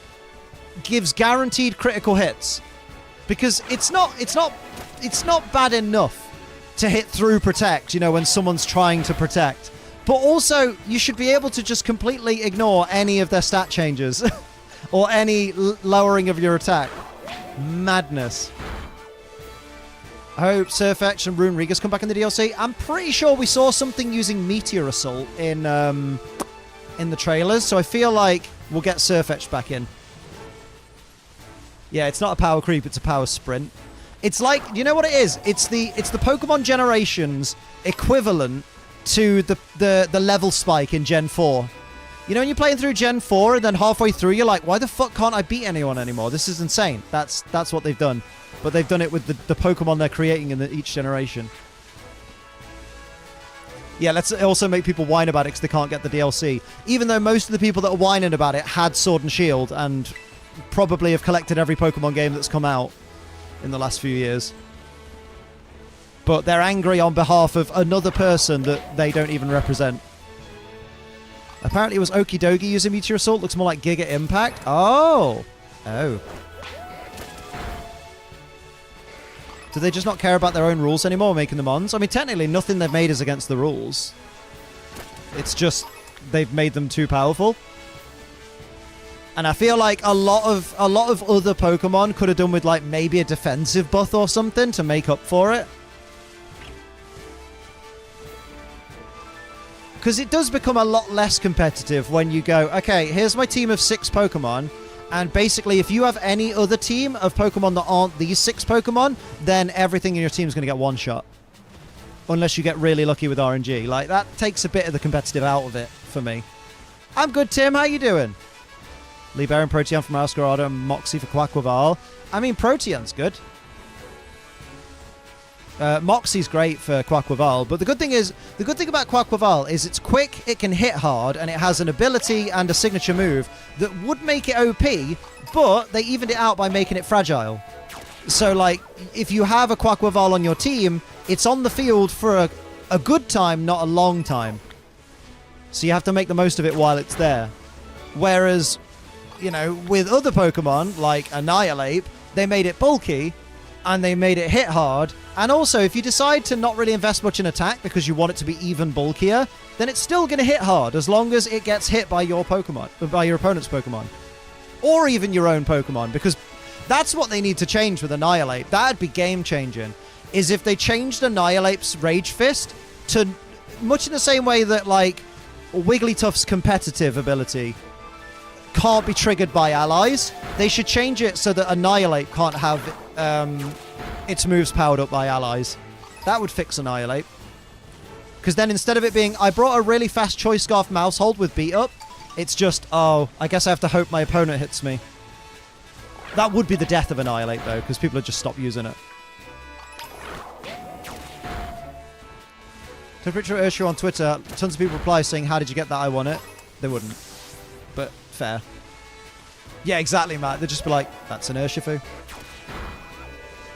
gives guaranteed critical hits. Because it's not bad enough to hit through Protect, you know, when someone's trying to protect. But also, you should be able to just completely ignore any of their stat changes. Or any lowering of your attack. Madness. I hope Surfetch and Rune Regas come back in the DLC. I'm pretty sure we saw something using Meteor Assault in the trailers, so I feel like we'll get Surfetch back in. Yeah, it's not a power creep, it's a power sprint. It's like, you know what it is? It's the Pokemon Generations equivalent to the level spike in Gen 4. You know when you're playing through Gen 4 and then halfway through you're like, why the fuck can't I beat anyone anymore? This is insane. That's what they've done. But they've done it with the Pokemon they're creating in each generation. Yeah, let's also make people whine about it because they can't get the DLC. Even though most of the people that are whining about it had Sword and Shield and probably have collected every Pokemon game that's come out in the last few years. But they're angry on behalf of another person that they don't even represent. Apparently it was Okidogi using Meteor Assault. Looks more like Giga Impact. Oh. Oh. Do they just not care about their own rules anymore, making them ons? I mean, technically, nothing they've made is against the rules. It's just they've made them too powerful. And I feel like a lot of other Pokemon could have done with, like, maybe a defensive buff or something to make up for it. Because it does become a lot less competitive when you go, okay, here's my team of 6 Pokemon, and basically if you have any other team of Pokemon that aren't these 6 Pokemon, then everything in your team is going to get one shot. Unless you get really lucky with RNG. Like, that takes a bit of the competitive out of it for me. I'm good, Tim. How you doing? Lee Baron, Protean from Masquerada, and Moxie for Quaquaval. I mean, Protean's good. Moxie's great for Quaquaval, but the good thing about Quaquaval is it's quick, it can hit hard, and it has an ability and a signature move that would make it OP, but they evened it out by making it fragile. So, like, if you have a Quaquaval on your team, it's on the field for a good time, not a long time. So you have to make the most of it while it's there. Whereas, you know, with other Pokemon, like Annihilate, they made it bulky, and they made it hit hard. And also, if you decide to not really invest much in attack because you want it to be even bulkier, then it's still going to hit hard as long as it gets hit by your Pokemon, by your opponent's Pokemon. Or even your own Pokemon, because that's what they need to change with Annihilate. That'd be game-changing, is if they changed Annihilate's Rage Fist to much in the same way that, like, Wigglytuff's competitive ability can't be triggered by allies. They should change it so that Annihilate can't have its moves powered up by allies. That would fix Annihilate. Because then instead of it being, I brought a really fast Choice Scarf Mousehold with Beat Up, it's just, oh, I guess I have to hope my opponent hits me. That would be the death of Annihilate, though, because people would just stop using it. Took a picture of Ursula on Twitter. Tons of people reply saying, how did you get that? I want it. They wouldn't. But fair. Yeah, exactly, Matt. They'd just be like, that's an Urshifu.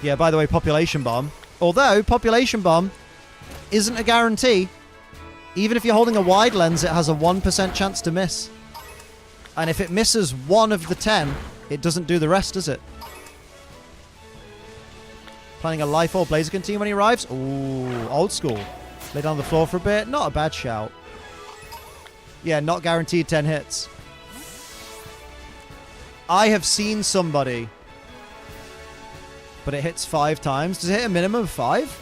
Yeah, by the way, Population Bomb. Although, Population Bomb isn't a guarantee. Even if you're holding a wide lens, it has a 1% chance to miss. And if it misses 1 of the 10, it doesn't do the rest, does it? Planning a Life Orb Blaziken team when he arrives? Ooh, old school. Lay down on the floor for a bit. Not a bad shout. Yeah, not guaranteed 10 hits. I have seen somebody, but it hits 5 times. Does it hit a minimum of 5?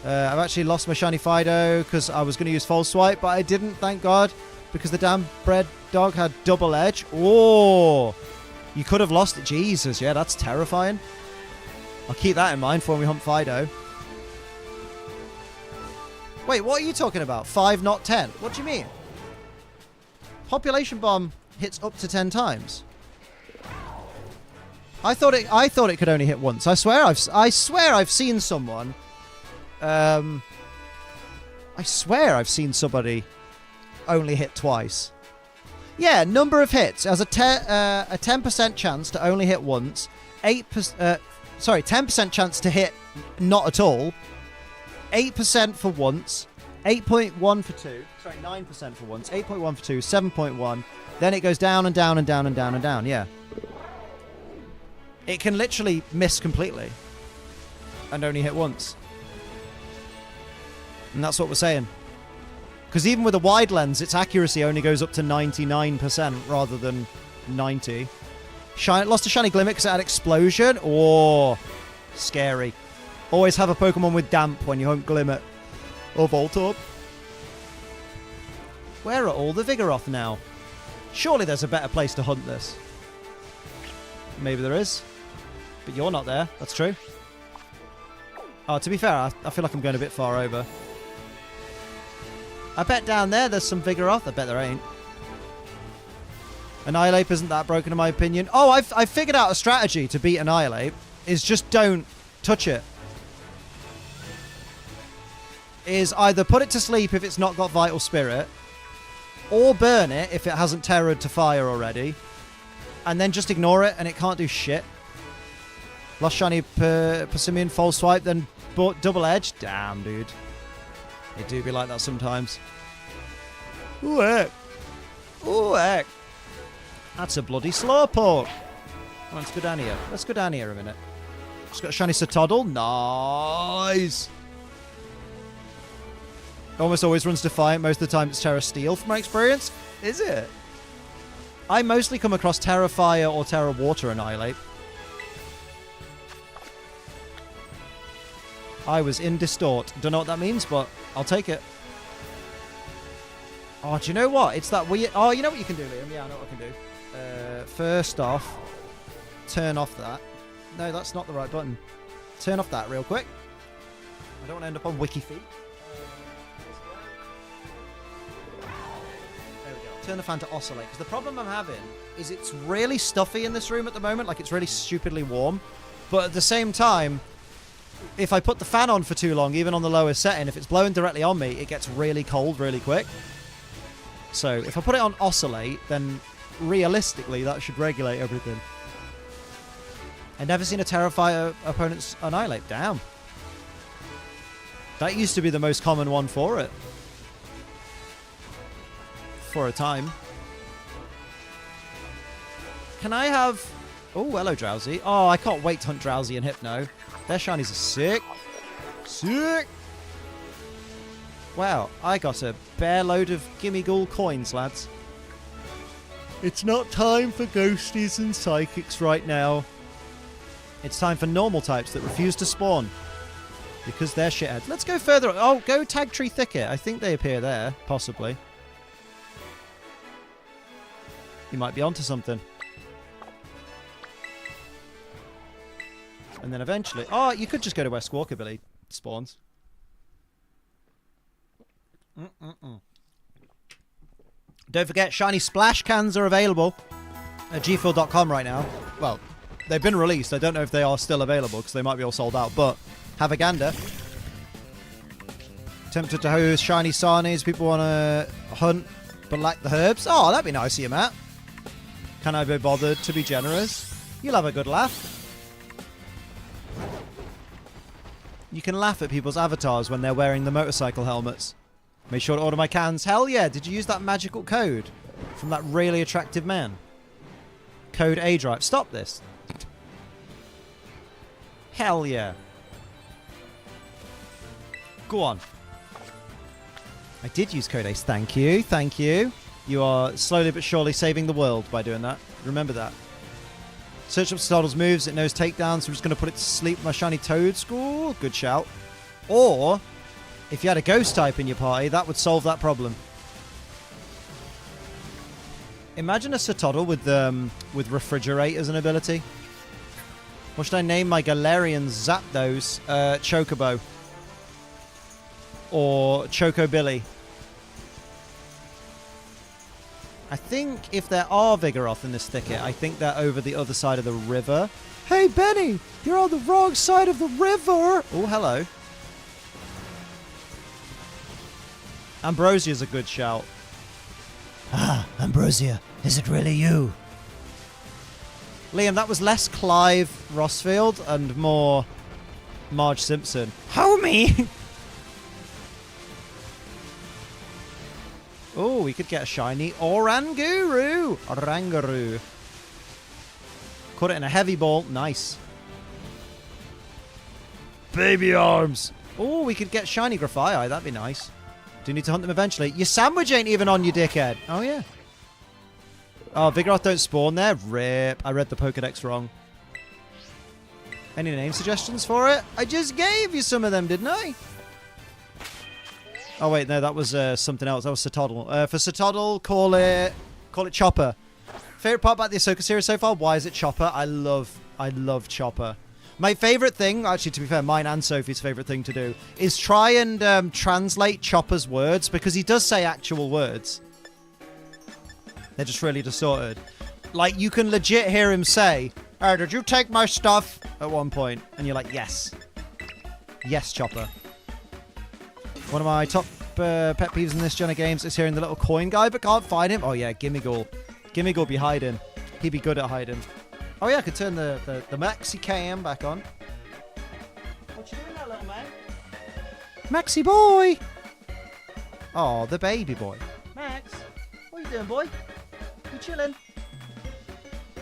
I've actually lost my Shiny Fido because I was going to use False Swipe, but I didn't, thank God, because the damn bread dog had double edge. Oh, you could have lost it. Jesus, yeah, that's terrifying. I'll keep that in mind for when we hunt Fido. Wait, what are you talking about? 5, not 10? What do you mean? Population Bomb hits up to 10 times. I thought it could only hit once. I swear I've seen someone. I swear I've seen somebody only hit twice. Yeah, number of hits. It has a 10% chance to only hit once. 10% chance to hit not at all. 8% for once. 8.1 for 2. Sorry, 9% for once. 8.1 for 2. 7.1. Then it goes down and down and down and down and down. Yeah. It can literally miss completely. And only hit once. And that's what we're saying. Because even with a wide lens, its accuracy only goes up to 99% rather than 90. Lost a Shiny Glimmet because it had Explosion. Oh, scary. Always have a Pokemon with Damp when you hunt Glimmet. Or Voltorb. Where are all the Vigoroth now? Surely there's a better place to hunt this. Maybe there is. But you're not there. That's true. Oh, to be fair, I feel like I'm going a bit far over. I bet down there's some Vigoroth. I bet there ain't. Annihilate isn't that broken in my opinion. Oh, I've figured out a strategy to beat Annihilate. Is just don't touch it. Is either put it to sleep if it's not got Vital Spirit, or burn it if it hasn't terrored to fire already, and then just ignore it and it can't do shit. Lost Shiny Persimmon, False Swipe, then Double Edge. Damn, dude. It do be like that sometimes. Ooh, heck. Ooh, heck. That's a bloody Slowpoke. Let's go down here. Let's go down here a minute. Just got a Shiny Satoddle. Nice. Almost always runs Defiant. Most of the time it's Terra Steel from my experience. Is it? I mostly come across Terra Fire or Terra Water Annihilate. I was in Distort. Don't know what that means, but I'll take it. Oh, do you know what? It's that weird... Oh, you know what you can do, Liam? Yeah, I know what I can do. First off, turn off that. No, that's not the right button. Turn off that real quick. I don't want to end up on Wiki Feet. There we go. Turn the fan to oscillate. Because the problem I'm having is it's really stuffy in this room at the moment. Like, it's really stupidly warm. But at the same time, if I put the fan on for too long, even on the lowest setting, if it's blowing directly on me, it gets really cold really quick. So if I put it on oscillate, then realistically that should regulate everything. I've never seen a Terrifier opponents annihilate. Damn. That used to be the most common one for it. For a time. Can I have... Oh, hello, Drowsy. Oh, I can't wait to hunt Drowsy and Hypno. Their shinies are sick. Sick! Wow, I got a bare load of Gimmighoul coins, lads. It's not time for ghosties and psychics right now. It's time for normal types that refuse to spawn. Because they're shitheads. Let's go further. Oh, go Tag Tree Thicket. I think they appear there, possibly. You might be onto something. And then eventually... Oh, you could just go to where Squawkabilly spawns. Don't forget, shiny splash cans are available at gfuel.com right now. Well, they've been released. I don't know if they are still available because they might be all sold out, but have a gander. Tempted to host shiny sarnies. People want to hunt but lack the herbs. Oh, that'd be nice of you, Matt. Can I be bothered to be generous? You'll have a good laugh. You can laugh at people's avatars when they're wearing the motorcycle helmets. Make sure to order my cans. Hell yeah, did you use that magical code from that really attractive man? Code A-Drive. Stop this. Hell yeah. Go on. I did use code ACE. Thank you. Thank you. You are slowly but surely saving the world by doing that. Remember that. Search up Startle's moves. It knows takedowns, so I'm just going to put it to sleep with my shiny Toad School. Good shout. Or... if you had a ghost type in your party, that would solve that problem. Imagine a Sotodle with refrigerate as an ability. What should I name my Galarian Zapdos? Chocobo. Or Chocobilly. I think if there are Vigoroth in this thicket, I think they're over the other side of the river. Hey, Benny! You're on the wrong side of the river! Oh, hello. Ambrosia's a good shout. Ah, Ambrosia, is it really you? Liam, that was less Clive Rossfield and more Marge Simpson. Homie! Oh, we could get a shiny Oranguru. Oranguru. Caught it in a heavy ball. Nice. Baby arms. Oh, we could get shiny Grafaiai. That'd be nice. Do need to hunt them eventually. Your sandwich ain't even on, you dickhead. Oh, yeah. Oh, Vigoroth don't spawn there? Rip. I read the Pokedex wrong. Any name suggestions for it? I just gave you some of them, didn't I? Oh, wait. No, that was something else. That was Sotodle. For Sotodle, call it Chopper. Favorite part about the Ahsoka series so far? Why is it Chopper? I love Chopper. My favorite thing, actually, to be fair, mine and Sophie's favorite thing to do, is try and translate Chopper's words, because he does say actual words. They're just really distorted. Like, you can legit hear him say, "Oh, did you take my stuff?" at one point. And you're like, yes. Yes, Chopper. One of my top pet peeves in this gen of games is hearing the little coin guy, but can't find him. Oh, yeah, Gimmighoul. Gimmighoul be hiding. He'd be good at hiding. Oh, yeah, I could turn the Maxi Cam back on. What you doing there, little man? Maxi boy! Oh, the baby boy. Max, what you doing, boy? You chilling?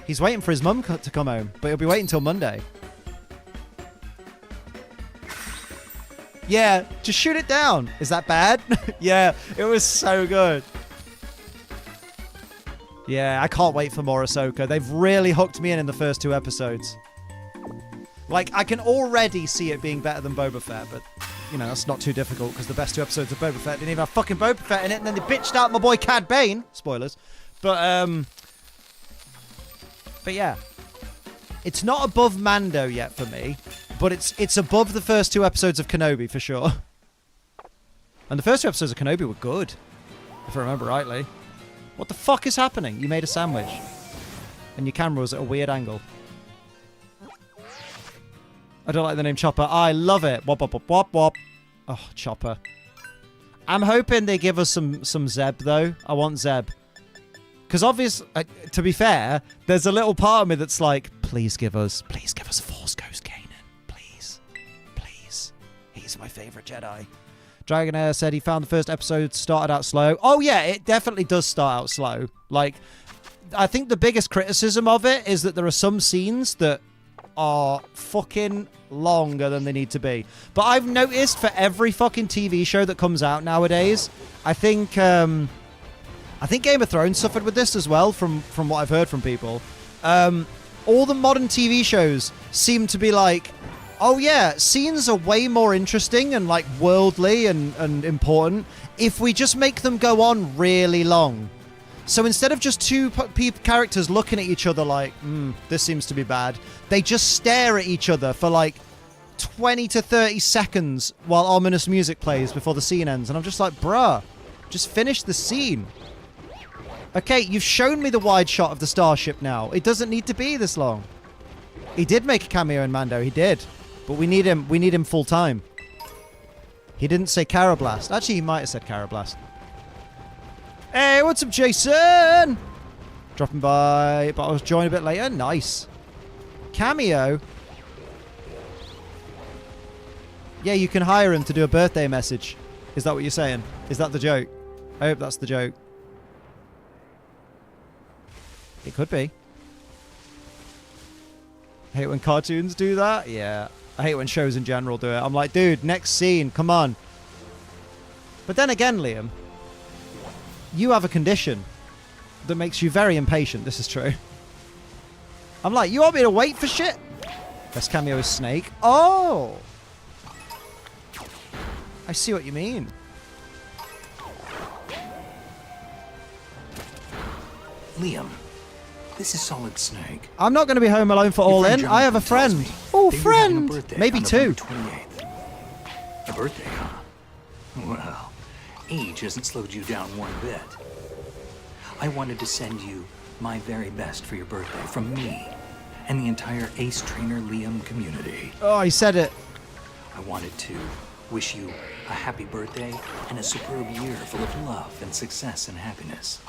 He's waiting for his mum to come home, but he'll be waiting till Monday. Yeah, just shoot it down. Is that bad? Yeah, it was so good. Yeah, I can't wait for more Ahsoka. They've really hooked me in the first 2 episodes. Like, I can already see it being better than Boba Fett, but, you know, that's not too difficult, because the best 2 episodes of Boba Fett didn't even have fucking Boba Fett in it, and then they bitched out my boy Cad Bane. Spoilers. But yeah. It's not above Mando yet for me, but it's above the first 2 episodes of Kenobi, for sure. And the first 2 episodes of Kenobi were good, if I remember rightly. What the fuck is happening? You made a sandwich. And your camera was at a weird angle. I don't like the name Chopper. I love it. Wop, wop, wop, wop, wop. Oh, Chopper. I'm hoping they give us some Zeb, though. I want Zeb. Because obviously, to be fair, there's a little part of me that's like, please give us a Force Ghost Kanan. Please. Please. He's my favorite Jedi. Dragonair said he found the first episode started out slow. Oh, yeah, it definitely does start out slow. Like, I think the biggest criticism of it is that there are some scenes that are fucking longer than they need to be. But I've noticed for every fucking TV show that comes out nowadays, I think Game of Thrones suffered with this as well, from what I've heard from people. All the modern TV shows seem to be like, oh yeah, scenes are way more interesting and like worldly and important if we just make them go on really long. So instead of just two characters looking at each other like, this seems to be bad, they just stare at each other for like 20 to 30 seconds while ominous music plays before the scene ends. And I'm just like, bruh, just finish the scene. Okay, you've shown me the wide shot of the starship now. It doesn't need to be this long. He did make a cameo in Mando, he did. But we need him full time. He didn't say Carablast. Actually, he might have said Carablast. Hey, what's up, Jason? Dropping by, but I was joining a bit later. Nice. Cameo? Yeah, you can hire him to do a birthday message. Is that what you're saying? Is that the joke? I hope that's the joke. It could be. I hate when cartoons do that. Yeah. I hate when shows in general do it. I'm like, dude, next scene, come on. But then again, Liam, you have a condition that makes you very impatient. This is true. I'm like, you want me to wait for shit? Best cameo is Snake. Oh! I see what you mean. Liam, this is Solid Snake. I'm not going to be home alone for All In. I have a friend. Oh, friend! Maybe two. A birthday, huh? Well, age hasn't slowed you down one bit. I wanted to send you my very best for your birthday from me and the entire Ace Trainer Liam community. Oh, he said it. I wanted to wish you a happy birthday and a superb year full of love and success and happiness.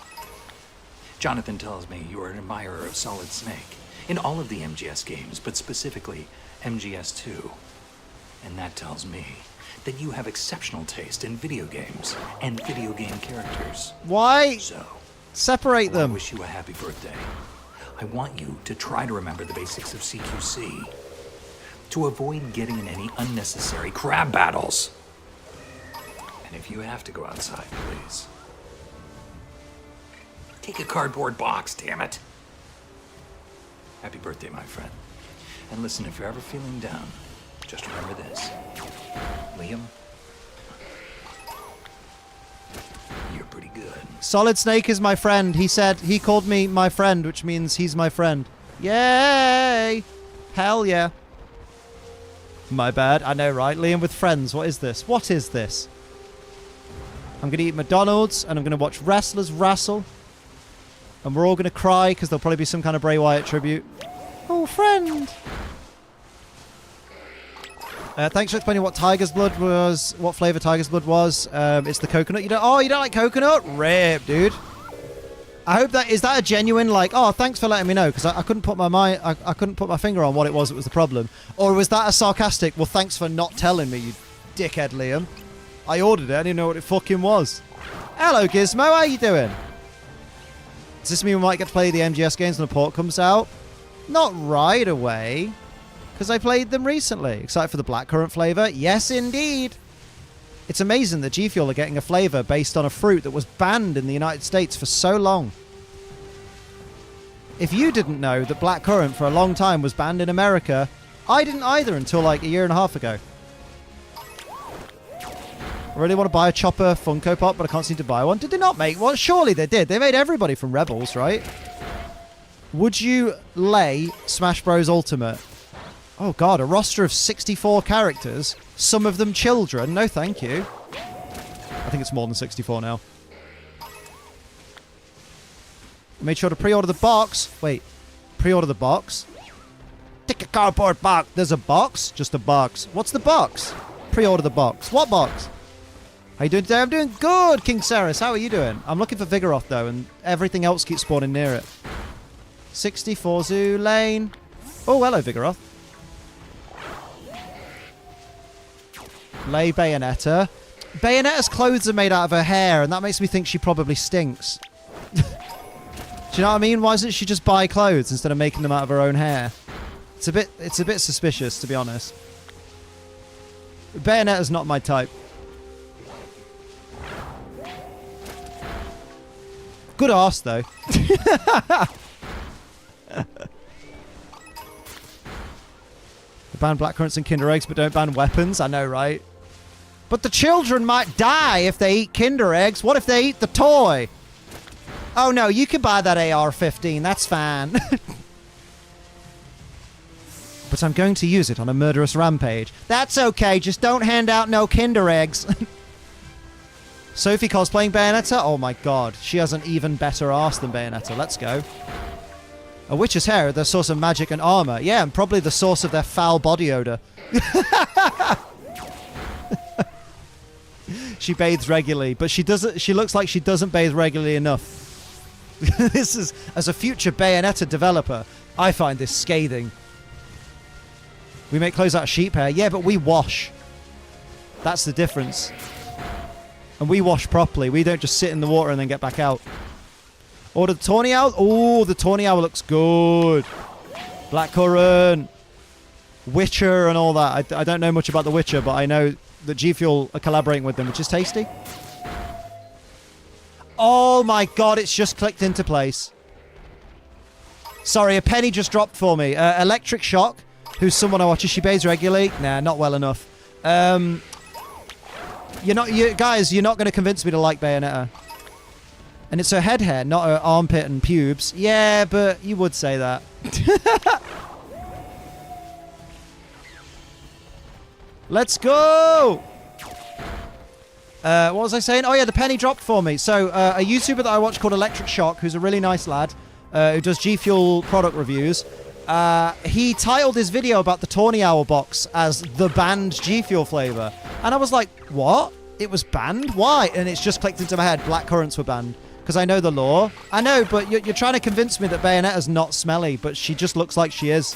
Jonathan tells me you are an admirer of Solid Snake in all of the MGS games, but specifically MGS2. And that tells me that you have exceptional taste in video games and video game characters. Why? So, separate them. I wish you a happy birthday. I want you to try to remember the basics of CQC, to avoid getting in any unnecessary crab battles. And if you have to go outside, please, take a cardboard box, damn it. Happy birthday, my friend. And listen, if you're ever feeling down, just remember this. Liam, you're pretty good. Solid Snake is my friend. He said, he called me my friend, which means he's my friend. Yay! Hell yeah. My bad. I know, right? Liam with friends. What is this? What is this? I'm going to eat McDonald's and I'm going to watch wrestlers wrestle. And we're all going to cry because there'll probably be some kind of Bray Wyatt tribute. Oh, friend! Thanks for explaining what Tiger's Blood was, what flavor Tiger's Blood was. It's the coconut. You don't like coconut? Rip, dude. I hope that is that a genuine like. Oh, thanks for letting me know because I couldn't put I couldn't put my finger on what it was that was the problem. Or was that a sarcastic? Well, thanks for not telling me, you dickhead, Liam. I ordered it. I didn't know what it fucking was. Hello, Gizmo. How you doing? Does this mean we might get to play the MGS games when the port comes out? Not right away. Because I played them recently. Excited for the blackcurrant flavor? Yes, indeed. It's amazing that G Fuel are getting a flavor based on a fruit that was banned in the United States for so long. If you didn't know that blackcurrant for a long time was banned in America, I didn't either until like a year and a half ago. I really want to buy a Chopper Funko Pop, but I can't seem to buy one. Did they not make one? Surely they did. They made everybody from Rebels, right? Would you lay Smash Bros. Ultimate? Oh god, a roster of 64 characters, some of them children. No thank you. I think it's more than 64 now. Made sure to pre-order the box. Wait, pre-order the box? Take a cardboard box. There's a box? Just a box. What's the box? Pre-order the box. What box? How you doing today? I'm doing good, King Ceres. How are you doing? I'm looking for Vigoroth, though, and everything else keeps spawning near it. 64 Zoo Lane. Oh, hello, Vigoroth. Lay Bayonetta. Bayonetta's clothes are made out of her hair, and that makes me think she probably stinks. Do you know what I mean? Why doesn't she just buy clothes instead of making them out of her own hair? It's a bit suspicious, to be honest. Bayonetta's not my type. Good arse, though. They ban blackcurrants and Kinder Eggs, but don't ban weapons. I know, right? But the children might die if they eat Kinder Eggs. What if they eat the toy? Oh, no, you can buy that AR-15. That's fine. But I'm going to use it on a murderous rampage. That's okay. Just don't hand out no Kinder Eggs. Sophie cosplaying Bayonetta? Oh my god. She has an even better arse than Bayonetta. Let's go. A witch's hair, the source of magic and armor. Yeah, and probably the source of their foul body odor. She bathes regularly, but she looks like she doesn't bathe regularly enough. This is, as a future Bayonetta developer, I find this scathing. We make clothes out of sheep hair. Yeah, but we wash. That's the difference. And we wash properly. We don't just sit in the water and then get back out. Order the Tawny Owl. Oh, the Tawny Owl looks good. Blackcurrant. Witcher and all that. I don't know much about the Witcher, but I know that G Fuel are collaborating with them, which is tasty. Oh my god, it's just clicked into place. Sorry, a penny just dropped for me. Electric Shock, who's someone I watch. She bathes regularly. Nah, not well enough. Guys, you're not going to convince me to like Bayonetta. And it's her head hair, not her armpit and pubes. Yeah, but you would say that. Let's go! What was I saying? Oh yeah, the penny dropped for me. So, a YouTuber that I watch called Electric Shock, who's a really nice lad, who does G Fuel product reviews, he titled his video about the Tawny Owl box as the banned G Fuel flavor. And I was like, what? It was banned? Why? And it's just clicked into my head. Blackcurrants were banned. Because I know the lore. I know, but you're trying to convince me that Bayonetta's not smelly, but she just looks like she is.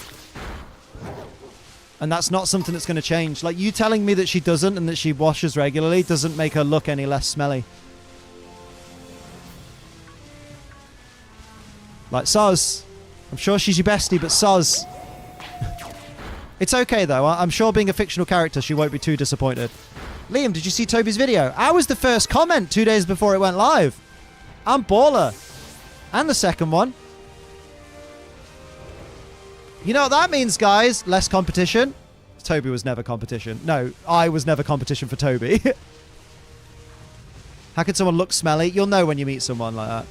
And that's not something that's going to change. Like, you telling me that she doesn't and that she washes regularly doesn't make her look any less smelly. Like, Soz. I'm sure she's your bestie, but Soz. It's okay, though. I'm sure being a fictional character, she won't be too disappointed. Liam, did you see Toby's video? I was the first comment 2 days before it went live. I'm baller. And the second one. You know what that means, guys? Less competition. Toby was never competition. No, I was never competition for Toby. How can someone look smelly? You'll know when you meet someone like that.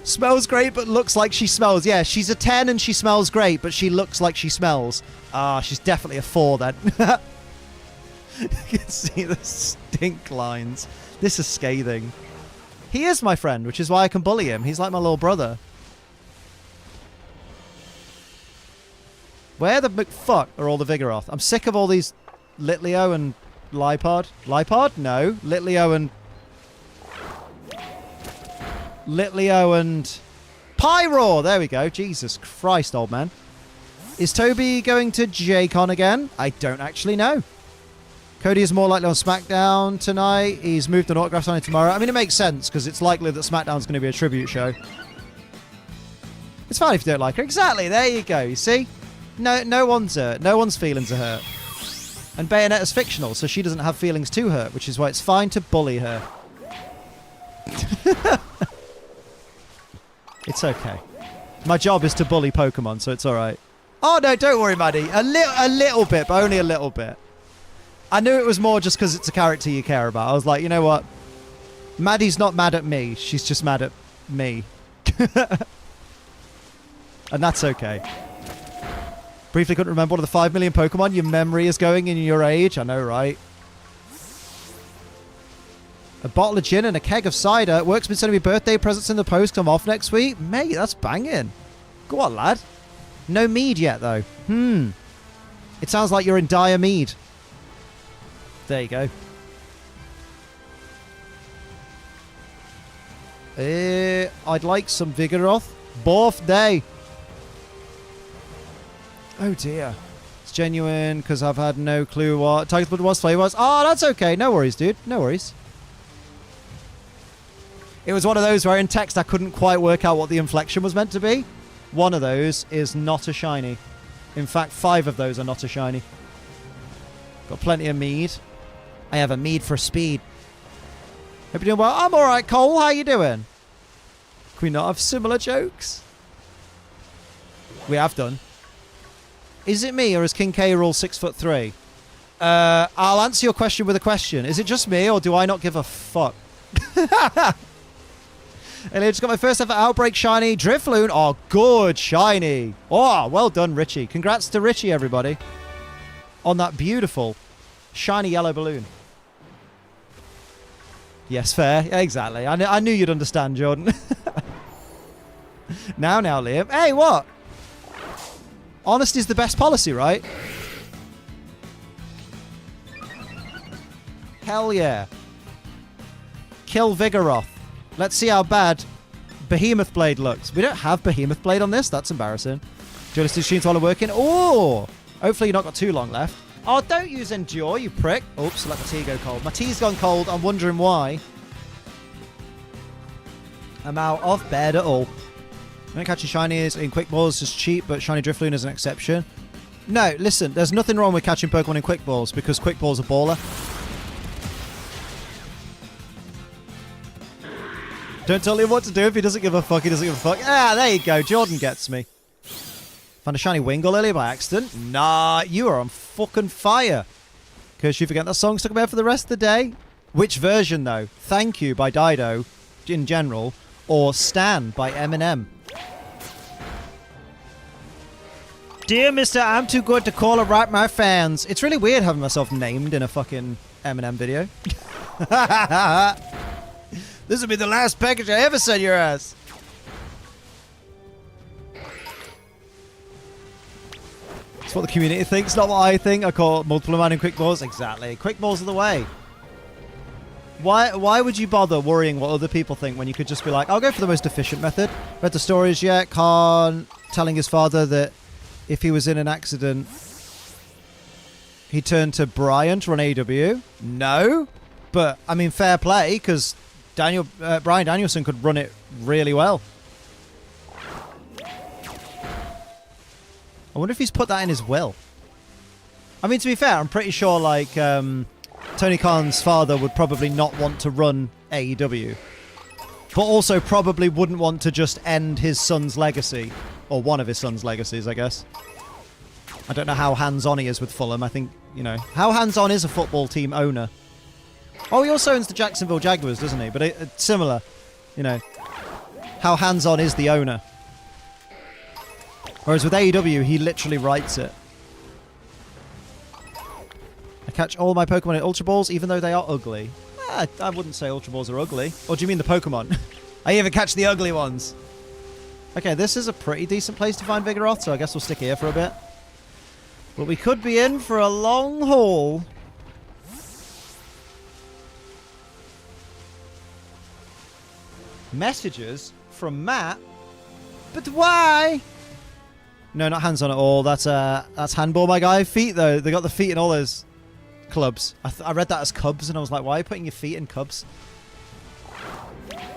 Smells great, but looks like she smells. Yeah, she's a 10 and she smells great, but she looks like she smells. Ah, she's definitely a 4 then. You can see the stink lines. This is scathing. He is my friend, which is why I can bully him. He's like my little brother. Where the fuck are all the Vigoroth? I'm sick of all these Litleo and Lipard. Lipard? No. Litleo and Pyroar! There we go. Jesus Christ, old man. Is Toby going to J-Con again? I don't actually know. Cody is more likely on SmackDown tonight. He's moved an autograph signing tomorrow. I mean, it makes sense, because it's likely that SmackDown's going to be a tribute show. It's fine if you don't like her. Exactly. There you go. You see? No one's hurt. No one's feelings are hurt. And Bayonetta's fictional, so she doesn't have feelings to hurt, which is why it's fine to bully her. It's okay. My job is to bully Pokemon, so it's alright. Oh, no, don't worry, Maddie. A little bit, but only a little bit. I knew it was more just because it's a character you care about. I was like, you know what? Maddie's not mad at me. She's just mad at me. And that's okay. Briefly couldn't remember one of the 5 million Pokemon. Your memory is going in your age. I know, right? A bottle of gin and a keg of cider. Work's been sending me birthday presents in the post. I'm off next week. Mate, that's banging. Go on, lad. No mead yet, though. It sounds like you're in dire mead. There you go. I'd like some Vigoroth. Both day. Oh dear. It's genuine because I've had no clue what Tiger's Blood was, flavor was. Oh, that's okay. No worries, dude. No worries. It was one of those where in text I couldn't quite work out what the inflection was meant to be. One of those is not a shiny. In fact, 5 of those are not a shiny. Got plenty of mead. I have a mead for speed. Hope you're doing well. I'm alright, Cole. How you doing? Can we not have similar jokes? We have done. Is it me or is King K Rool 6'3"? I'll answer your question with a question. Is it just me or do I not give a fuck? And I just got my first ever Outbreak shiny. Drifloon. Oh, good shiny. Oh, well done, Richie. Congrats to Richie, everybody. On that beautiful shiny yellow balloon. Yes, fair. Exactly. I knew you'd understand, Jordan. Now, Liam. Hey, what? Honesty's the best policy, right? Hell yeah. Kill Vigoroth. Let's see how bad Behemoth Blade looks. We don't have Behemoth Blade on this. That's embarrassing. Jonas Machines while working. Oh! Hopefully you've not got too long left. Oh, don't use Endure, you prick. Oops, let my tea go cold. My tea's gone cold. I'm wondering why. I'm out of bed at all. When catching shinies in Quick Balls is cheap, but Shiny Drifloon is an exception. No, listen, there's nothing wrong with catching Pokemon in Quick Balls because Quick Balls are baller. Don't tell him what to do. If he doesn't give a fuck, he doesn't give a fuck. Ah, there you go. Jordan gets me. Found a shiny Wingull earlier by accident. Nah, you are on fucking fire. Because you forget that song stuck about for the rest of the day. Which version, though? Thank You by Dido, in general, or Stan by Eminem? Dear Mr. I'm Too Good to Call It Right, my fans. It's really weird having myself named in a fucking Eminem video. This will be the last package I ever sent your ass. It's what the community thinks, not what I think. I call it multiple amount in Quick Balls. Exactly. Quick Balls are the way. Why would you bother worrying what other people think when you could just be like, I'll go for the most efficient method. Read the stories yet? Khan telling his father that if he was in an accident, he turned to Brian to run AW. No. But, I mean, fair play, because Brian Danielson could run it really well. I wonder if he's put that in his will. I mean, to be fair, I'm pretty sure, like, Tony Khan's father would probably not want to run AEW. But also probably wouldn't want to just end his son's legacy. Or one of his son's legacies, I guess. I don't know how hands-on he is with Fulham. I think, you know, how hands-on is a football team owner? Oh, he also owns the Jacksonville Jaguars, doesn't he? But it's similar, you know. How hands-on is the owner? Whereas with AEW, he literally writes it. I catch all my Pokemon in Ultra Balls, even though they are ugly. I wouldn't say Ultra Balls are ugly. Or do you mean the Pokemon? I even catch the ugly ones. Okay, this is a pretty decent place to find Vigoroth, so I guess we'll stick here for a bit. But we could be in for a long haul. Messages from Matt? But why? No, not hands-on at all. That's handball, my guy. Feet, though. They got the feet in all those clubs. I read that as cubs, and I was like, why are you putting your feet in cubs?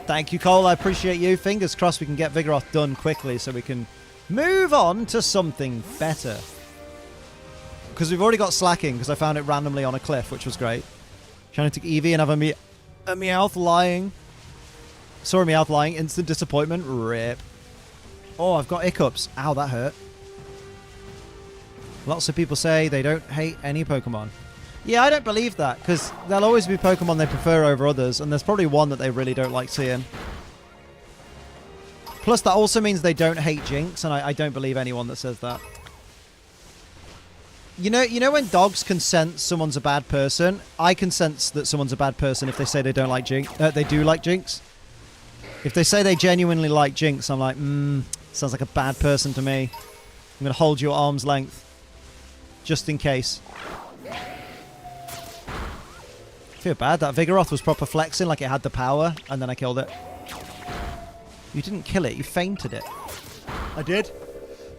Thank you, Cole. I appreciate you. Fingers crossed we can get Vigoroth done quickly so we can move on to something better. Because we've already got Slacking, because I found it randomly on a cliff, which was great. Trying to take Eevee and have a Meowth lying. Saw a Meowth lying. Instant disappointment. Rip. Oh, I've got hiccups. Ow, that hurt. Lots of people say they don't hate any Pokemon. Yeah, I don't believe that, because there'll always be Pokemon they prefer over others, and there's probably one that they really don't like seeing. Plus, that also means they don't hate Jinx, and I don't believe anyone that says that. You know when dogs can sense someone's a bad person? I can sense that someone's a bad person if they say they don't like Jinx. They do like Jinx. If they say they genuinely like Jinx, I'm like, sounds like a bad person to me. I'm going to hold you at arm's length. Just in case. I feel bad. That Vigoroth was proper flexing, like it had the power, and then I killed it. You didn't kill it, you fainted it. I did.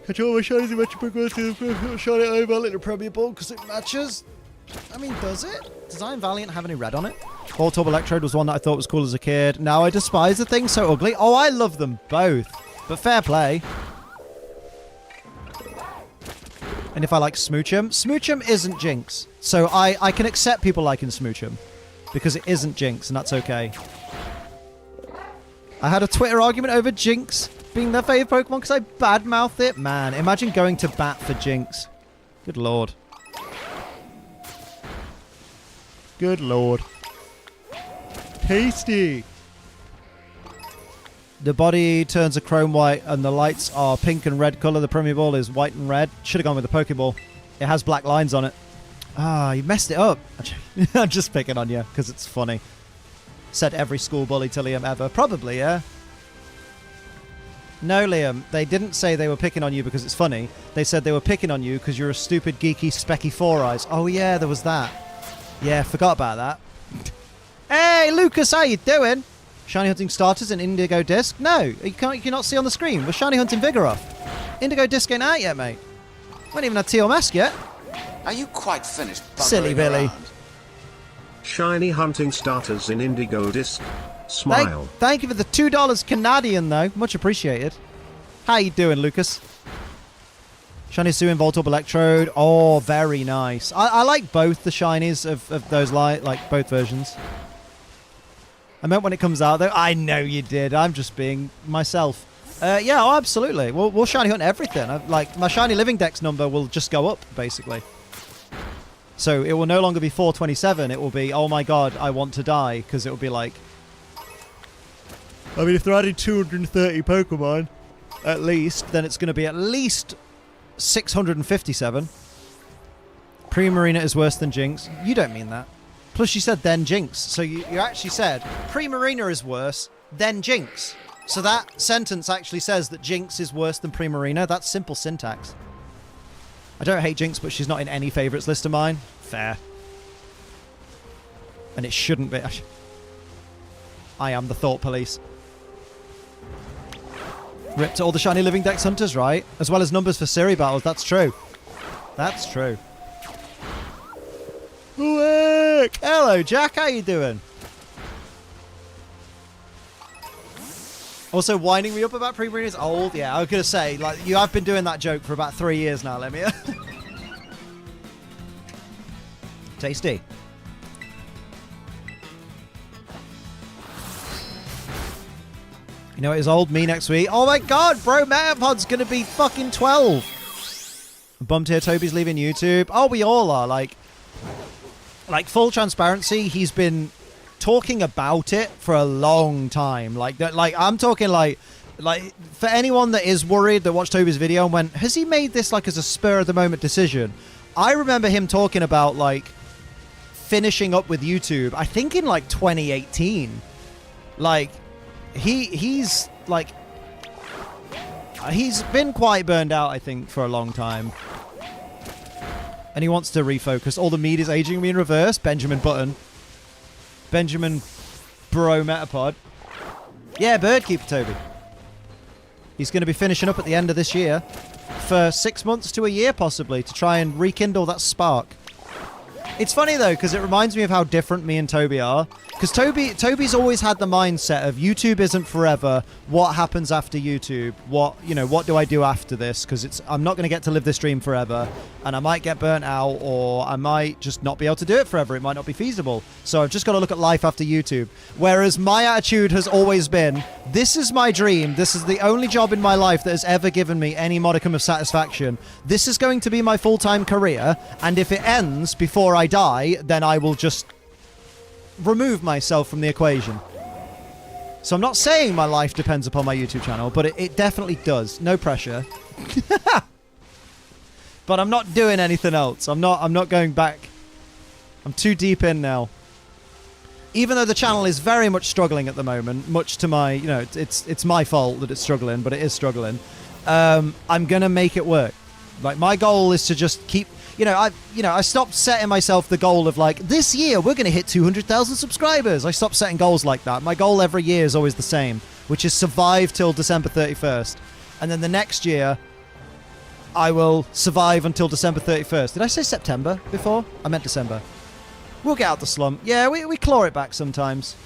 Catch all my shinies and match progressive, shine it over, little Premier Ball, because it matches. I mean, does it? Does Iron Valiant have any red on it? Voltorb Electrode was one that I thought was cool as a kid. Now I despise the thing so ugly. Oh, I love them both. But fair play. And if I like Smoochum, Smoochum isn't Jinx. So I can accept people liking Smoochum. Because it isn't Jinx, and that's okay. I had a Twitter argument over Jinx being their favourite Pokemon because I badmouthed it. Man, imagine going to bat for Jinx. Good lord. Good lord. Tasty. The body turns a chrome white and the lights are pink and red colour. The Premier Ball is white and red. Should have gone with the Pokeball. It has black lines on it. Ah, you messed it up. I'm just picking on you because it's funny. Said every school bully to Liam ever. Probably, yeah. No, Liam. They didn't say they were picking on you because it's funny. They said they were picking on you because you're a stupid, geeky, specky Four Eyes. Oh, yeah, there was that. Yeah, forgot about that. Hey, Lucas, how you doing? Shiny hunting starters and Indigo Disc? No, you cannot see on the screen. We're shiny hunting Vigoroth. Indigo Disc ain't out yet, mate. We haven't even had Teal Mask yet. Are you quite finished? Silly Billy. Around? Shiny hunting starters in Indigo Disc. Smile. Thank you for the $2 Canadian, though. Much appreciated. How you doing, Lucas? Shiny Suin, Voltorb Electrode. Oh, very nice. I like both the shinies of those, like both versions. I meant when it comes out, though. I know you did. I'm just being myself. Yeah, oh, absolutely. We'll shiny hunt everything. Like, my Shiny Living Dex number will just go up, basically. So it will no longer be 427. It will be, oh my god, I want to die. Because it will be like... I mean, if they're adding 230 Pokemon, at least, then it's going to be at least 657. Primarina is worse than Jinx. You don't mean that. Plus, you said then Jinx. So you actually said Primarina is worse, then Jinx. So that sentence actually says that Jinx is worse than Primarina. That's simple syntax. I don't hate Jinx, but she's not in any favourites list of mine. Fair. And it shouldn't be. I am the thought police. Ripped all the Shiny Living Dex hunters, right? As well as numbers for Siri battles. That's true. That's true. Wick! Hello, Jack. How you doing? Also, winding me up about Primarina is old. Yeah, I was going to say, like, you have been doing that joke for about 3 years now, Lemmy. Tasty. You know, it's old me next week. Oh my god, bro, Metapod's going to be fucking 12. I'm bummed here, Toby's leaving YouTube. Oh, we all are. Like, full transparency, he's been talking about it for a long time. Like I'm talking like for anyone that is worried that watched Toby's video and went, has he made this like as a spur of the moment decision? I remember him talking about like finishing up with YouTube, I think in like 2018. Like he's like he's been quite burned out, I think, for a long time. And he wants to refocus. All the meat is aging me in reverse. Benjamin Button. Benjamin Bro Metapod. Yeah, Birdkeeper Toby. He's going to be finishing up at the end of this year. For 6 months to a year, possibly, to try and rekindle that spark. It's funny, though, because it reminds me of how different me and Toby are. Because Toby's always had the mindset of YouTube isn't forever. What happens after YouTube? What do I do after this? Because I'm not going to get to live this dream forever. And I might get burnt out, or I might just not be able to do it forever. It might not be feasible. So I've just got to look at life after YouTube. Whereas my attitude has always been, this is my dream. This is the only job in my life that has ever given me any modicum of satisfaction. This is going to be my full-time career. And if it ends before I die, then I will just remove myself from the equation. So I'm not saying my life depends upon my YouTube channel, but it definitely does. No pressure. But I'm not doing anything else. I'm not going back. I'm too deep in now. Even though the channel is very much struggling at the moment, much to my, it's my fault that it's struggling, but it is struggling. I'm gonna make it work. Like, my goal is to just keep, I stopped setting myself the goal of like, this year we're going to hit 200,000 subscribers. I stopped setting goals like that. My goal every year is always the same. which is survive till December 31st. And then the next year, I will survive until December 31st. Did I say September before? I meant December. We'll get out the slump. Yeah, we claw it back sometimes.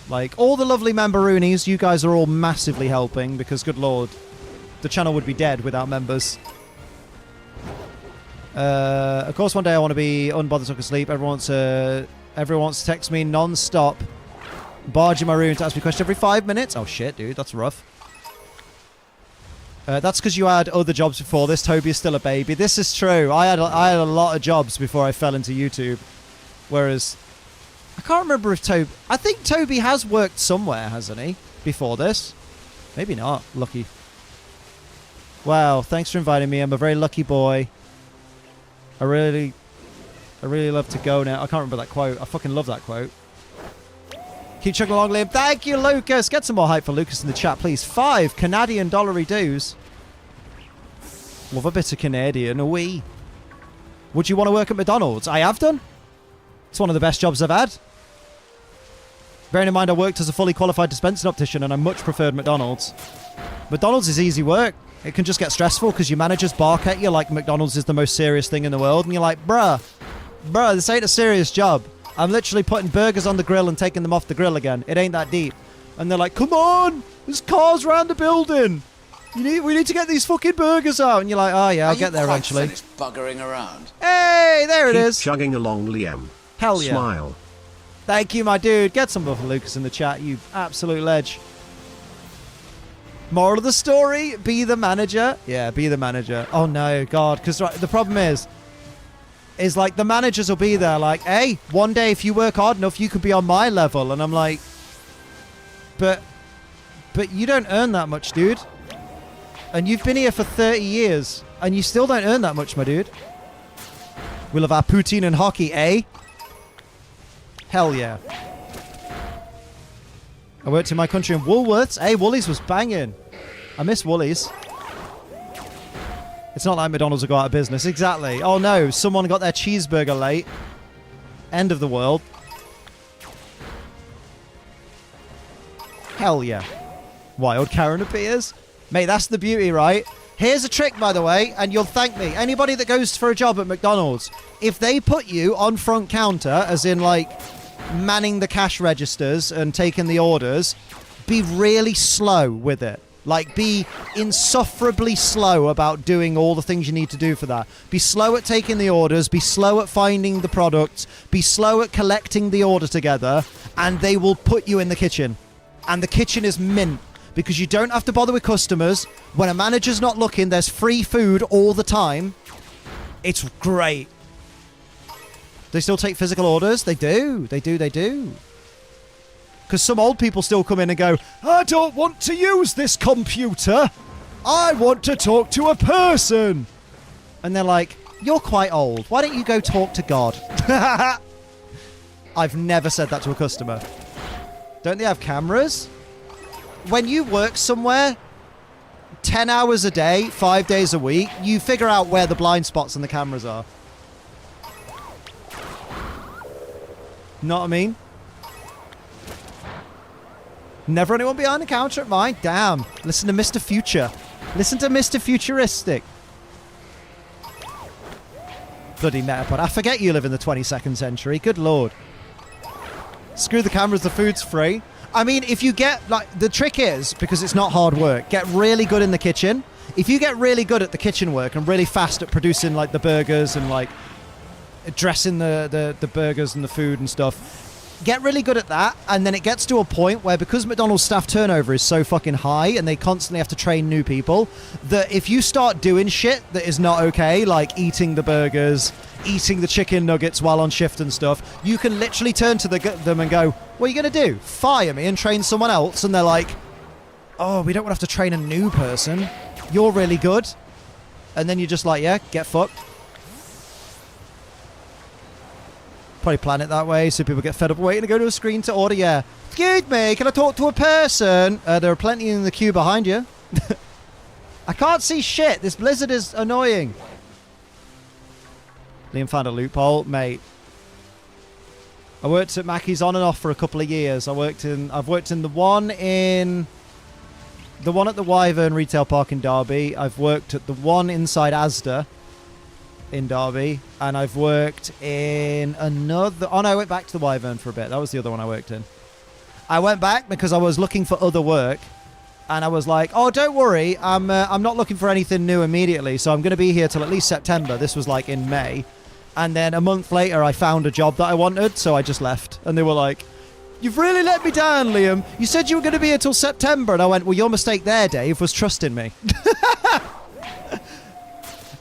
Like, all the lovely memberoonies, you guys are all massively helping because, good lord, the channel would be dead without members. Of course, one day I want to be unbothered so I can sleep. Everyone wants to text me non-stop. Barge in my room to ask me a question every 5 minutes. Oh, shit, dude. That's rough. That's because you had other jobs before this. Toby is still a baby. This is true. I had a lot of jobs before I fell into YouTube. Whereas, I can't remember if Toby... I think Toby has worked somewhere, hasn't he? Before this. Maybe not. Lucky. Wow, thanks for inviting me. I'm a very lucky boy. I really love to go now. I can't remember that quote. I fucking love that quote. Keep chugging along, Liam. Thank you, Lucas. Get some more hype for Lucas in the chat, please. 5 Canadian dollary dues. Love a bit of Canadian. A wee. Would you want to work at McDonald's? I have done. It's one of the best jobs I've had. Bearing in mind I worked as a fully qualified dispensing optician and I much preferred McDonald's. McDonald's is easy work. It can just get stressful because your managers bark at you like McDonald's is the most serious thing in the world. And you're like, bruh, this ain't a serious job. I'm literally putting burgers on the grill and taking them off the grill again. It ain't that deep. And they're like, come on, there's cars around the building. We need to get these fucking burgers out. And you're like, oh yeah, I'll get there eventually. Are you quite finished buggering around? Hey, there it Keep is. chugging along, Liam. Hell yeah. Smile. Thank you, my dude. Get some love for Lucas in the chat, you absolute ledge. Moral of the story, be the manager. Yeah, be the manager. Oh no, God. Because the problem is like the managers will be there like, hey, one day if you work hard enough, you could be on my level. And I'm like, but you don't earn that much, dude. And you've been here for 30 years and you still don't earn that much, my dude. We'll have our poutine and hockey, eh? Hell yeah. I worked in my country in Woolworths. Hey, Woolies was banging. I miss Woolies. It's not like McDonald's will go out of business. Exactly. Oh no, someone got their cheeseburger late. End of the world. Hell yeah. Wild Karen appears. Mate, that's the beauty, right? Here's a trick, by the way, and you'll thank me. Anybody that goes for a job at McDonald's, if they put you on front counter, as in like manning the cash registers and taking the orders, be really slow with it. Like, be insufferably slow about doing all the things you need to do for that. Be slow at taking the orders, be slow at finding the products, be slow at collecting the order together, and they will put you in the kitchen. And the kitchen is mint, because you don't have to bother with customers. When a manager's not looking, there's free food all the time. It's great. They still take physical orders? They do. They do. Because some old people still come in and go, I don't want to use this computer. I want to talk to a person. And they're like, you're quite old. Why don't you go talk to God? I've never said that to a customer. Don't they have cameras? When you work somewhere 10 hours a day, 5 days a week, you figure out where the blind spots and the cameras are. Know what I mean? Never anyone behind the counter at mine? Damn. Listen to Mr. Future. Listen to Mr. Futuristic. Bloody Metapod. I forget you live in the 22nd century. Good lord. Screw the cameras, the food's free. I mean, if you get, like, the trick is, because it's not hard work, get really good in the kitchen. If you get really good at the kitchen work and really fast at producing, like, the burgers and, like, dressing the burgers and the food and stuff, get really good at that, and then it gets to a point where, because McDonald's staff turnover is so fucking high and they constantly have to train new people, that if you start doing shit that is not okay, like eating the burgers, eating the chicken nuggets while on shift and stuff, you can literally turn to them and go, what are you going to do? Fire me and train someone else? And they're like, oh, we don't want to have to train a new person. You're really good. And then you're just like, yeah, get fucked. Probably plan it that way so people get fed up waiting to go to a screen to order. Yeah. Excuse me, can I talk to a person? There are plenty in the queue behind you. I can't see shit. This blizzard is annoying. Liam found a loophole. Mate. I worked at Mackey's on and off for a couple of years. I've worked in the one at the Wyvern Retail Park in Derby. I've worked at the one inside Asda in Derby, and I've worked in another. Oh no, I went back to the Wyvern for a bit. That was the other one I worked in. I went back because I was looking for other work, and I was like, "Oh, don't worry, I'm not looking for anything new immediately, so I'm going to be here till at least September." This was like in May, and then a month later, I found a job that I wanted, so I just left, and they were like, "You've really let me down, Liam. You said you were going to be here till September," and I went, "Well, your mistake there, Dave, was trusting me."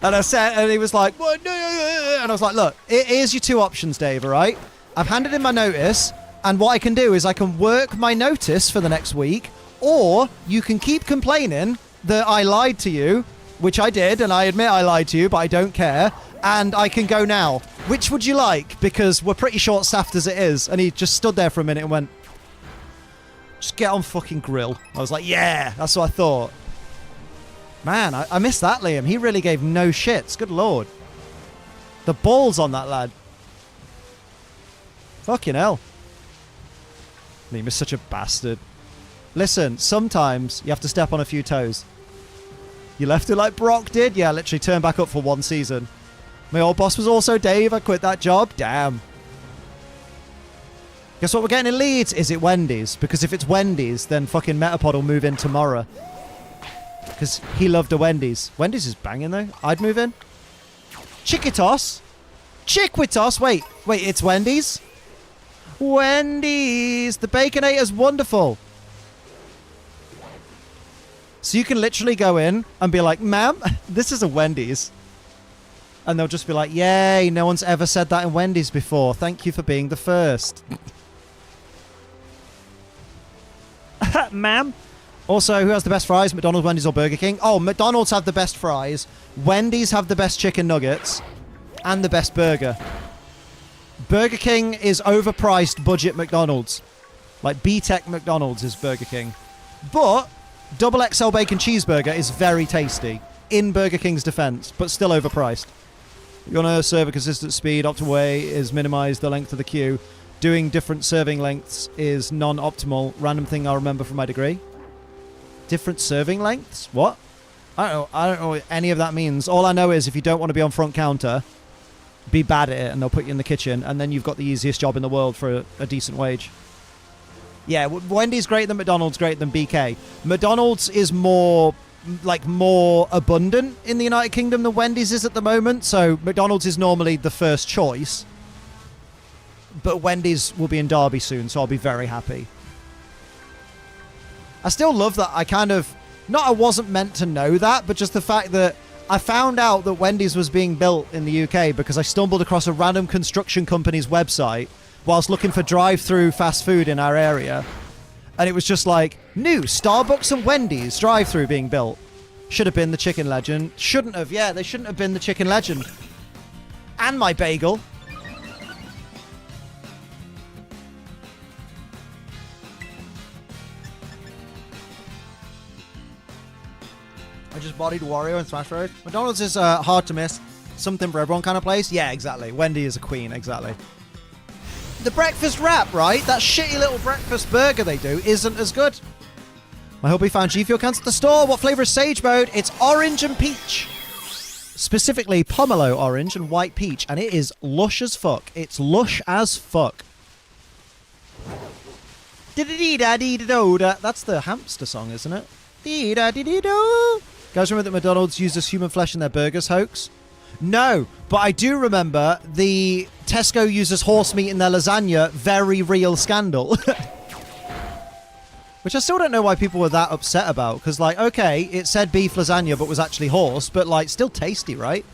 And I said, and he was like, "What?" And I was like, "Look, here's your two options, Dave, all right? I've handed in my notice, and what I can do is I can work my notice for the next week, or you can keep complaining that I lied to you, which I did, and I admit I lied to you, but I don't care, and I can go now. Which would you like? Because we're pretty short-staffed as it is." And he just stood there for a minute and went, "Just get on fucking grill." I was like, "Yeah, that's what I thought." Man, I missed that, Liam. He really gave no shits. Good lord. The balls on that lad. Fucking hell. Liam is such a bastard. Listen, sometimes you have to step on a few toes. You left it like Brock did? Yeah, literally turned back up for one season. My old boss was also Dave. I quit that job. Damn. Guess what we're getting in Leeds? Is it Wendy's? Because if it's Wendy's, then fucking Metapod will move in tomorrow. Because he loved a Wendy's. Wendy's is banging, though. I'd move in. Chiquitos? Chiquitos? Wait, it's Wendy's? Wendy's! The Baconator's wonderful. So you can literally go in and be like, "Ma'am, this is a Wendy's." And they'll just be like, "Yay, no one's ever said that in Wendy's before. Thank you for being the first." Ma'am? Also, who has the best fries? McDonald's, Wendy's, or Burger King? Oh, McDonald's have the best fries. Wendy's have the best chicken nuggets. And the best burger. Burger King is overpriced budget McDonald's. Like B-Tech McDonald's is Burger King. But double XL bacon cheeseburger is very tasty. In Burger King's defense, but still overpriced. You want to serve a consistent speed. Optimal way is minimize the length of the queue. Doing different serving lengths is non-optimal. Random thing I'll remember from my degree. Different serving lengths? What? I don't know what any of that means. All I know is if you don't want to be on front counter, be bad at it and they'll put you in the kitchen, and then you've got the easiest job in the world for a decent wage. Yeah, Wendy's greater than McDonald's, greater than BK. McDonald's is more abundant in the United Kingdom than Wendy's is at the moment, so McDonald's is normally the first choice. But Wendy's will be in Derby soon, so I'll be very happy. I still love that I wasn't meant to know that, but just the fact that I found out that Wendy's was being built in the UK because I stumbled across a random construction company's website whilst looking for drive-through fast food in our area. And it was just like, new Starbucks and Wendy's drive-through being built. Should have been the Chicken Legend. Shouldn't have, yeah, they shouldn't have been the Chicken Legend. And my bagel. I just bodied Wario in Smash Bros. McDonald's is hard to miss. Something for everyone kind of place. Yeah, exactly. Wendy is a queen, exactly. The breakfast wrap, right? That shitty little breakfast burger they do isn't as good. I hope we found G Fuel cans at the store. What flavor is Sage Mode? It's orange and peach. Specifically, pomelo orange and white peach. And it is lush as fuck. It's lush as fuck. That's the hamster song, isn't it? Guys, remember that McDonald's uses human flesh in their burgers hoax? No, but I do remember the Tesco uses horse meat in their lasagna very real scandal. Which I still don't know why people were that upset about. Because, like, okay, it said beef lasagna but was actually horse. But, like, still tasty, right?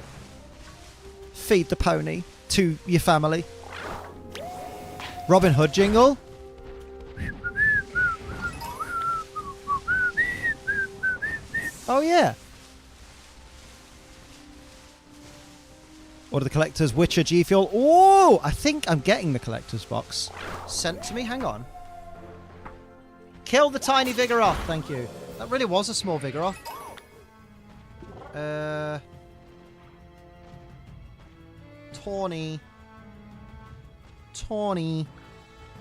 Feed the pony to your family. Robin Hood jingle? Oh, yeah. Order the collector's Witcher G Fuel. Oh, I think I'm getting the collector's box sent to me. Hang on. Kill the tiny Vigoroth. Thank you. That really was a small Vigoroth. Tawny. Tawny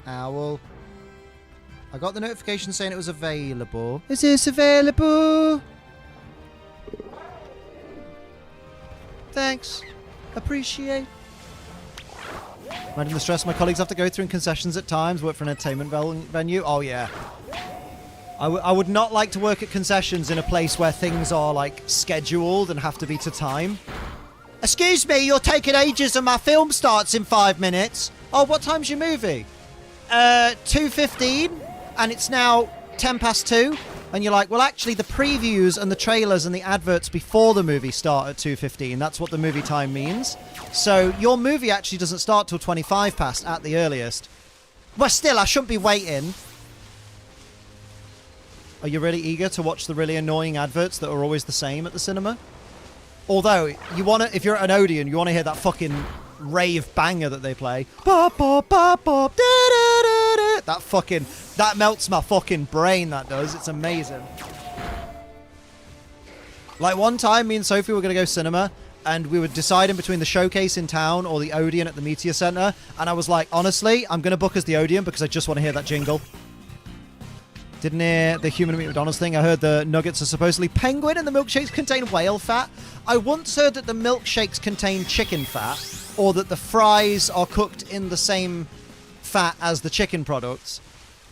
Owl. I got the notification saying it was available. Is this available? Thanks. Appreciate. Imagine the stress my colleagues have to go through in concessions at times. Work for an entertainment venue. Oh, yeah. I would not like to work at concessions in a place where things are, like, scheduled and have to be to time. Excuse me, you're taking ages and my film starts in 5 minutes. Oh, what time's your movie? 2:15, and it's now 2:10. And you're like, well, actually, the previews and the trailers and the adverts before the movie start at 2:15. That's what the movie time means. So your movie actually doesn't start till 25 past at the earliest. But still, I shouldn't be waiting. Are you really eager to watch the really annoying adverts that are always the same at the cinema? Although, you want to, if you're at an Odeon, you want to hear that fucking rave banger that they play. Bop, bop, bop, bop, da, da, da, da. That fucking, that melts my fucking brain, that does. It's amazing. Like one time, me and Sophie were going to go cinema, and we were deciding between the showcase in town or the Odeon at the Meteor Center, and I was like, honestly, I'm going to book as the Odeon because I just want to hear that jingle. Didn't hear the human meat McDonald's thing. I heard the nuggets are supposedly penguin and the milkshakes contain whale fat. I once heard that the milkshakes contain chicken fat, or that the fries are cooked in the same fat as the chicken products.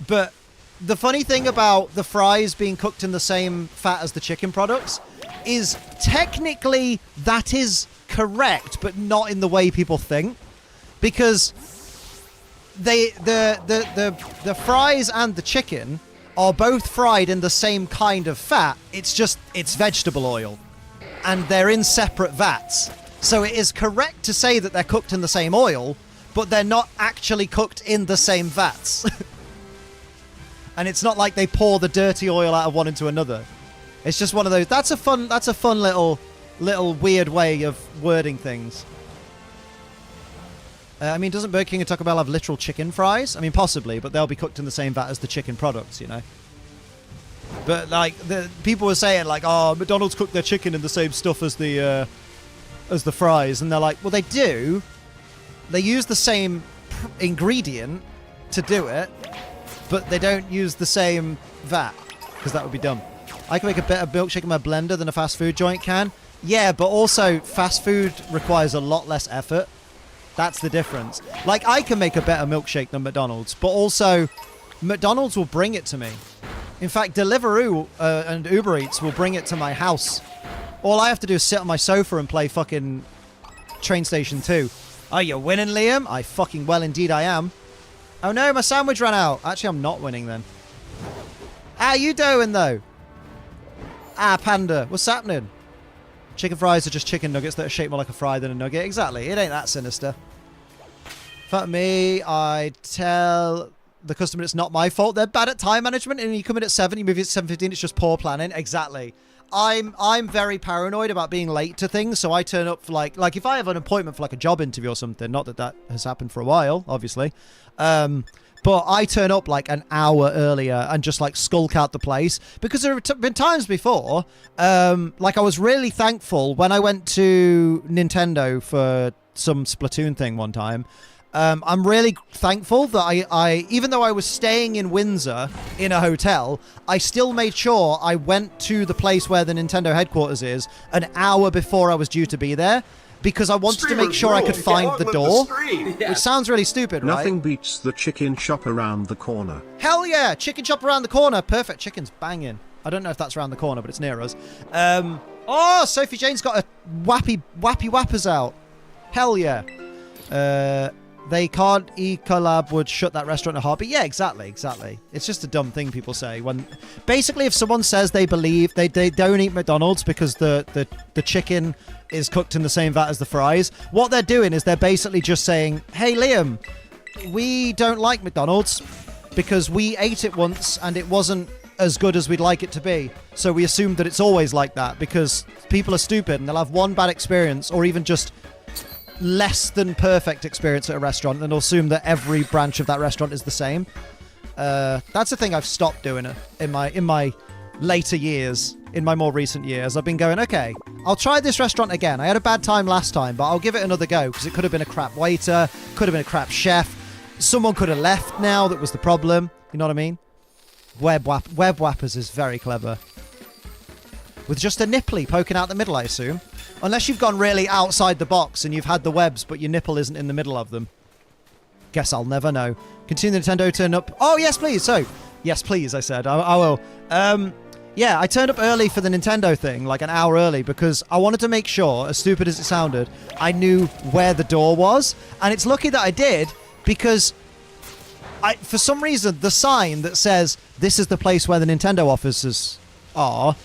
But the funny thing about the fries being cooked in the same fat as the chicken products is technically that is correct, but not in the way people think. Because the fries and the chicken are both fried in the same kind of fat. It's just, it's vegetable oil. And they're in separate vats. So it is correct to say that they're cooked in the same oil, but they're not actually cooked in the same vats. And it's not like they pour the dirty oil out of one into another. It's just one of those. That's a fun little weird way of wording things. I mean, doesn't Burger King and Taco Bell have literal chicken fries? I mean, possibly, but they'll be cooked in the same vat as the chicken products, you know? But, like, the people were saying, like, oh, McDonald's cook their chicken in the same stuff as the fries. And they're like, well, they do. They use the same ingredient to do it, but they don't use the same vat, because that would be dumb. I can make a better milkshake in my blender than a fast food joint can. Yeah, but also, fast food requires a lot less effort. That's the difference. Like, I can make a better milkshake than McDonald's, but also, McDonald's will bring it to me. In fact, Deliveroo and Uber Eats will bring it to my house. All I have to do is sit on my sofa and play fucking Train Station 2. Oh, you're winning, Liam? I fucking well indeed I am. Oh no, my sandwich ran out. Actually, I'm not winning then. How you doing, though? Ah, Panda. What's happening? Chicken fries are just chicken nuggets that are shaped more like a fry than a nugget. Exactly. It ain't that sinister. Fuck me, I tell the customer it's not my fault. They're bad at time management, and you come in at 7, you move it to 7:15, it's just poor planning. Exactly. I'm very paranoid about being late to things, so I turn up for like if I have an appointment for like a job interview or something, not that that has happened for a while, obviously. But I turn up like an hour earlier and just like skulk out the place, because there have been times before, like I was really thankful when I went to Nintendo for some Splatoon thing one time. I'm really thankful that I, even though I was staying in Windsor in a hotel, I still made sure I went to the place where the Nintendo headquarters is an hour before I was due to be there, because I wanted to make sure I could find the door, which sounds really stupid, right? Nothing beats the chicken shop around the corner. Hell yeah, chicken shop around the corner. Perfect, chicken's banging. I don't know if that's around the corner, but it's near us. Oh, Sophie Jane's got a wappy whappers out. Hell yeah. They can't e-collab would shut that restaurant in a heartbeat. Yeah, exactly. It's just a dumb thing people say. When basically, if someone says they believe they don't eat McDonald's because the chicken is cooked in the same vat as the fries, what they're doing is they're basically just saying, hey, Liam, we don't like McDonald's because we ate it once and it wasn't as good as we'd like it to be. So we assume that it's always like that because people are stupid and they'll have one bad experience or even just less than perfect experience at a restaurant and they'll assume that every branch of that restaurant is the same. That's the thing I've stopped doing in my later years, in my more recent years. I've been going, okay, I'll try this restaurant again. I had a bad time last time, but I'll give it another go because it could have been a crap waiter, could have been a crap chef, someone could have left now. That was the problem. You know what I mean? Web Whappers is very clever. With just a nipply poking out the middle, I assume. Unless you've gone really outside the box and you've had the webs, but your nipple isn't in the middle of them. Guess I'll never know. Continue the Nintendo turn up. Oh, yes, please. So, yes, please, I said. I will. Yeah, I turned up early for the Nintendo thing, like an hour early, because I wanted to make sure, as stupid as it sounded, I knew where the door was. And it's lucky that I did, because for some reason, the sign that says, this is the place where the Nintendo offices are,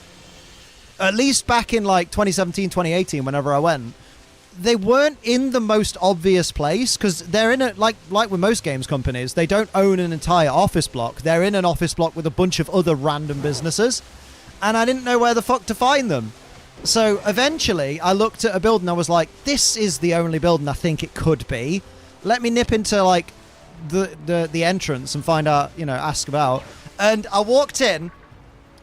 at least back in like 2017, 2018, whenever I went, they weren't in the most obvious place, because they're in a, like with most games companies, they don't own an entire office block. They're in an office block with a bunch of other random businesses, and I didn't know where the fuck to find them. So eventually I looked at a building, I was like, this is the only building I think it could be. Let me nip into like the entrance and find out, you know, ask about. And I walked in,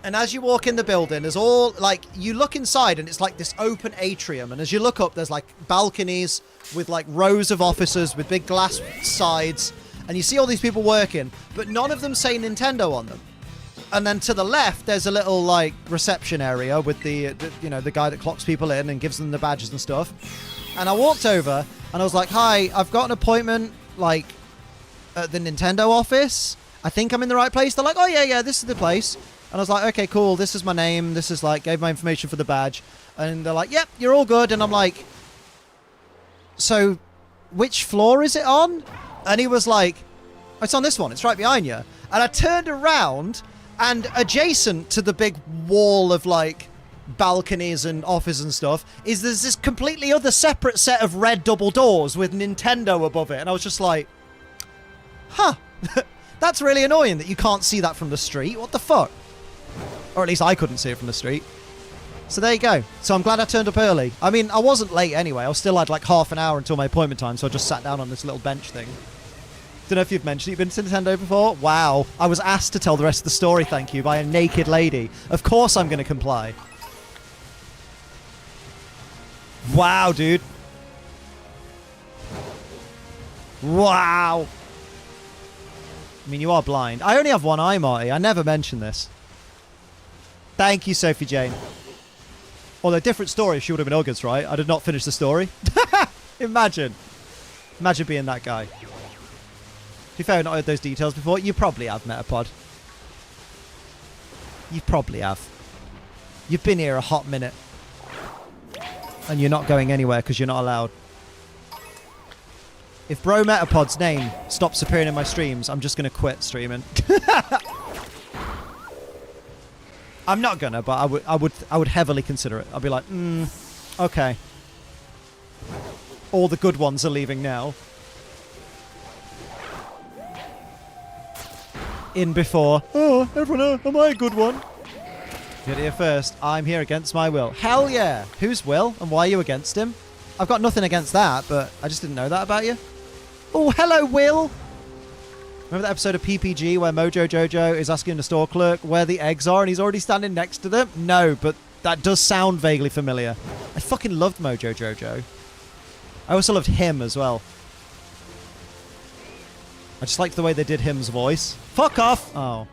and as you walk in the building, there's all, like, you look inside and it's like this open atrium. And as you look up, there's like balconies with like rows of offices with big glass sides. And you see all these people working, but none of them say Nintendo on them. And then to the left, there's a little like reception area with the you know, the guy that clocks people in and gives them the badges and stuff. And I walked over and I was like, hi, I've got an appointment like at the Nintendo office. I think I'm in the right place. They're like, oh yeah, this is the place. And I was like, okay, cool. This is my name. This is like, gave my information for the badge. And they're like, yep, you're all good. And I'm like, so which floor is it on? And he was like, it's on this one. It's right behind you. And I turned around, and adjacent to the big wall of like balconies and office and stuff is there's this completely other separate set of red double doors with Nintendo above it. And I was just like, huh, that's really annoying that you can't see that from the street. What the fuck? Or at least I couldn't see it from the street. So there you go. So I'm glad I turned up early. I mean, I wasn't late anyway. I was still had like half an hour until my appointment time, so I just sat down on this little bench thing. Don't know if you've mentioned it. You've been to Nintendo before? Wow. I was asked to tell the rest of the story, thank you, by a naked lady. Of course I'm going to comply. Wow, dude. Wow. I mean, you are blind. I only have one eye, Marty. I never mentioned this. Thank you, Sophie Jane. Although, different story if she would have been August, right? I did not finish the story. Imagine. Imagine being that guy. To be fair, I've not heard those details before. You probably have, Metapod. You probably have. You've been here a hot minute. And you're not going anywhere because you're not allowed. If Bro Metapod's name stops appearing in my streams, I'm just going to quit streaming. I'm not gonna, but I would heavily consider it. I'll be like, okay. All the good ones are leaving now. In before. Oh, everyone, am I a good one? Get here first. I'm here against my will. Hell yeah! Whose will, and why are you against him? I've got nothing against that, but I just didn't know that about you. Oh, hello, Will! Remember that episode of PPG where Mojo Jojo is asking the store clerk where the eggs are and he's already standing next to them? No, but that does sound vaguely familiar. I fucking loved Mojo Jojo. I also loved him as well. I just liked the way they did him's voice. Fuck off! Oh.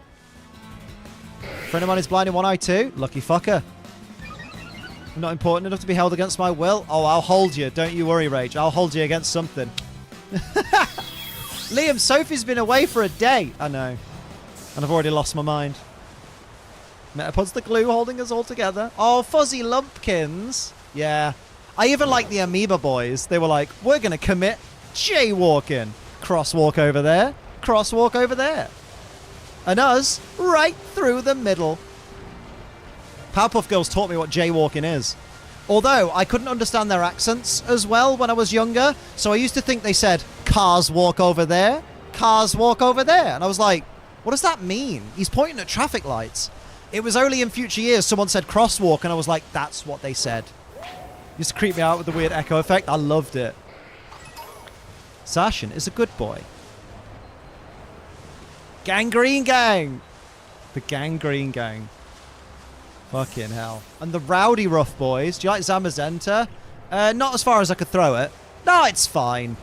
Friend of mine is blind in one eye too? Lucky fucker. I'm not important enough to be held against my will? Oh, I'll hold you. Don't you worry, Rach. I'll hold you against something. Liam, Sophie's been away for a day. I know. And I've already lost my mind. Metapod's the glue holding us all together. Oh, fuzzy lumpkins. Yeah. I even like the Amoeba boys. They were like, we're going to commit jaywalking. Crosswalk over there. Crosswalk over there. And us, right through the middle. Powerpuff Girls taught me what jaywalking is. Although, I couldn't understand their accents as well when I was younger. So I used to think they said, cars walk over there. Cars walk over there. And I was like, what does that mean? He's pointing at traffic lights. It was only in future years someone said crosswalk and I was like, that's what they said. Used to creep me out with the weird echo effect. I loved it. Zacian is a good boy. Gangrene Gang. The Gangrene Gang. Fucking hell. And the Rowdy Rough Boys. Do you like Zamazenta? Not as far as I could throw it. No, it's fine.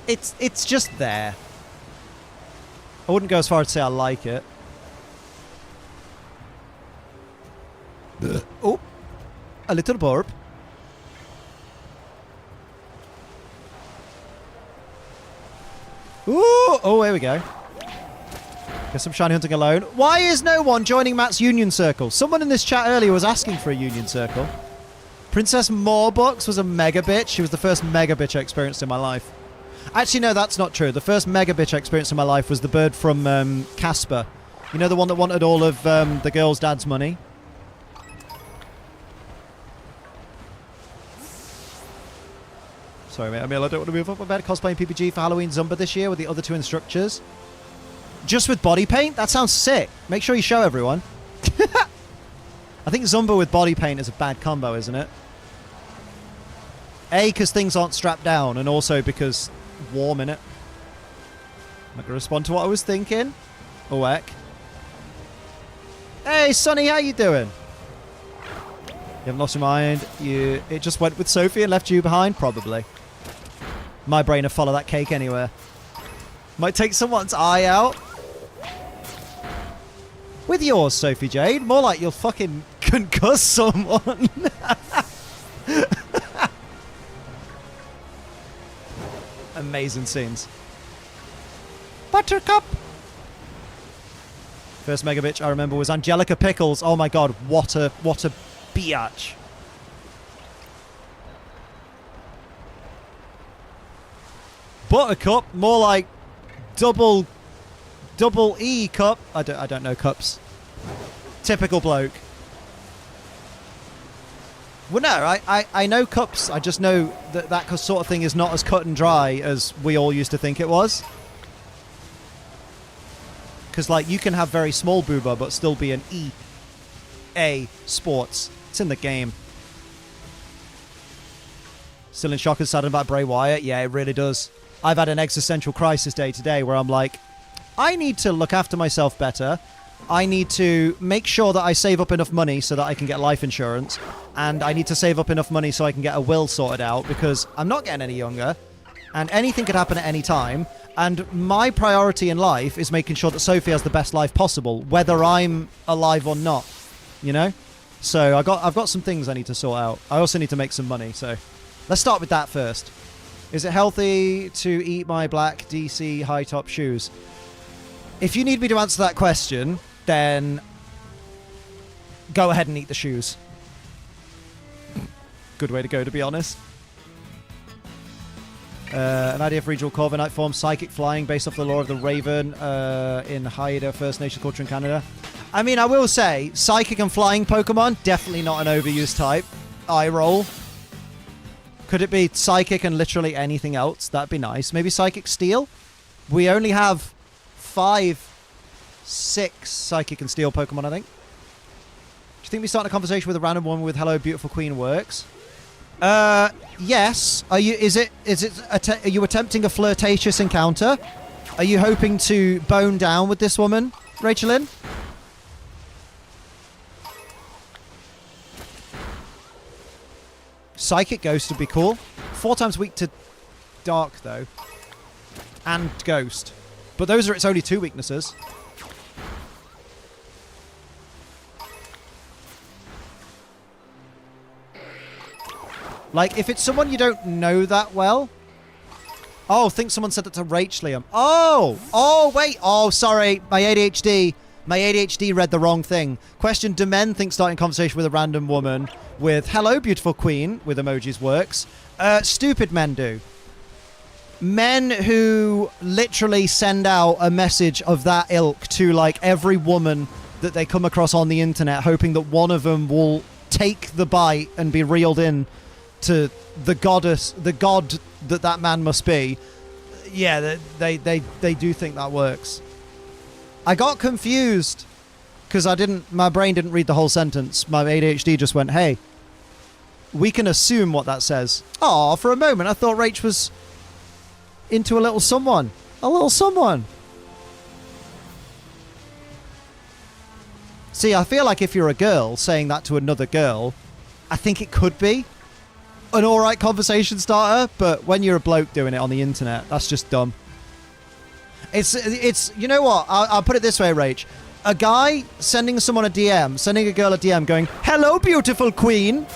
It's just there. I wouldn't go as far as to say I like it. Oh, a little burp. Ooh, oh, here we go. Get some shiny hunting alone. Why is no one joining Matt's union circle? Someone in this chat earlier was asking for a union circle. Princess Morbucks was a mega bitch. She was the first mega bitch I experienced in my life. Actually, no, that's not true. The first mega bitch I experienced in my life was the bird from Casper. You know, the one that wanted all of the girl's dad's money? Sorry, mate. I don't want to move up my bed. Cosplaying PPG for Halloween Zumba this year with the other two instructors. Just with body paint? That sounds sick. Make sure you show everyone. I think Zumba with body paint is a bad combo, isn't it? A, because things aren't strapped down, and also because warm, innit? I'm not going to respond to what I was thinking. Oh, heck. Hey, Sonny, how you doing? You haven't lost your mind? It just went with Sophie and left you behind? Probably. My brain will follow that cake anywhere. Might take someone's eye out. With yours, Sophie Jade. More like you'll fucking concuss someone. Amazing scenes. Buttercup. First mega bitch I remember was Angelica Pickles. Oh my god, what a biatch. Buttercup, more like double E cup. I don't know cups. Typical bloke. Well, no, I know cups. I just know that sort of thing is not as cut and dry as we all used to think it was. Because, like, you can have very small booba but still be an EA Sports. It's in the game. Still in shock and saddened about Bray Wyatt? Yeah, it really does. I've had an existential crisis day today where I'm like, I need to look after myself better. I need to make sure that I save up enough money so that I can get life insurance. And I need to save up enough money so I can get a will sorted out because I'm not getting any younger. And anything could happen at any time. And my priority in life is making sure that Sophie has the best life possible, whether I'm alive or not. You know? So I've got some things I need to sort out. I also need to make some money. So let's start with that first. Is it healthy to eat my black DC high top shoes? If you need me to answer that question, then go ahead and eat the shoes. Good way to go, to be honest. An idea for regional Corviknight form, psychic flying based off the lore of the Raven in Haida First Nation culture in Canada. I mean, I will say, psychic and flying Pokemon, definitely not an overused type. Eye roll. Could it be psychic and literally anything else? That'd be nice. Maybe psychic steel? We only have 6 psychic and steel Pokemon, I think. Do you think we start a conversation with a random woman with "Hello, beautiful queen" works? Yes. Are you attempting a flirtatious encounter? Are you hoping to bone down with this woman, Rachelin? Psychic Ghost would be cool. 4 times weak to Dark, though. And Ghost. But those are its only 2 weaknesses. Like, if it's someone you don't know that well... Oh, I think someone said that to Rachelium. Oh! Oh, wait! Oh, sorry. My ADHD read the wrong thing. Question, do men think starting a conversation with a random woman with "Hello, beautiful queen" with emojis works? Stupid men do. Men who literally send out a message of that ilk to, like, every woman that they come across on the internet, hoping that one of them will take the bite and be reeled in to the god that man must be. Yeah, they do think that works. I got confused because my brain didn't read the whole sentence. My ADHD just went, hey, we can assume what that says. Oh, for a moment I thought Rach was into a little someone. A little someone. See, I feel like if you're a girl saying that to another girl, I think it could be an alright conversation starter, but when you're a bloke doing it on the internet, that's just dumb. It's you know what? I'll put it this way, Rach. A guy sending someone a DM, sending a girl a DM going, "Hello, beautiful queen."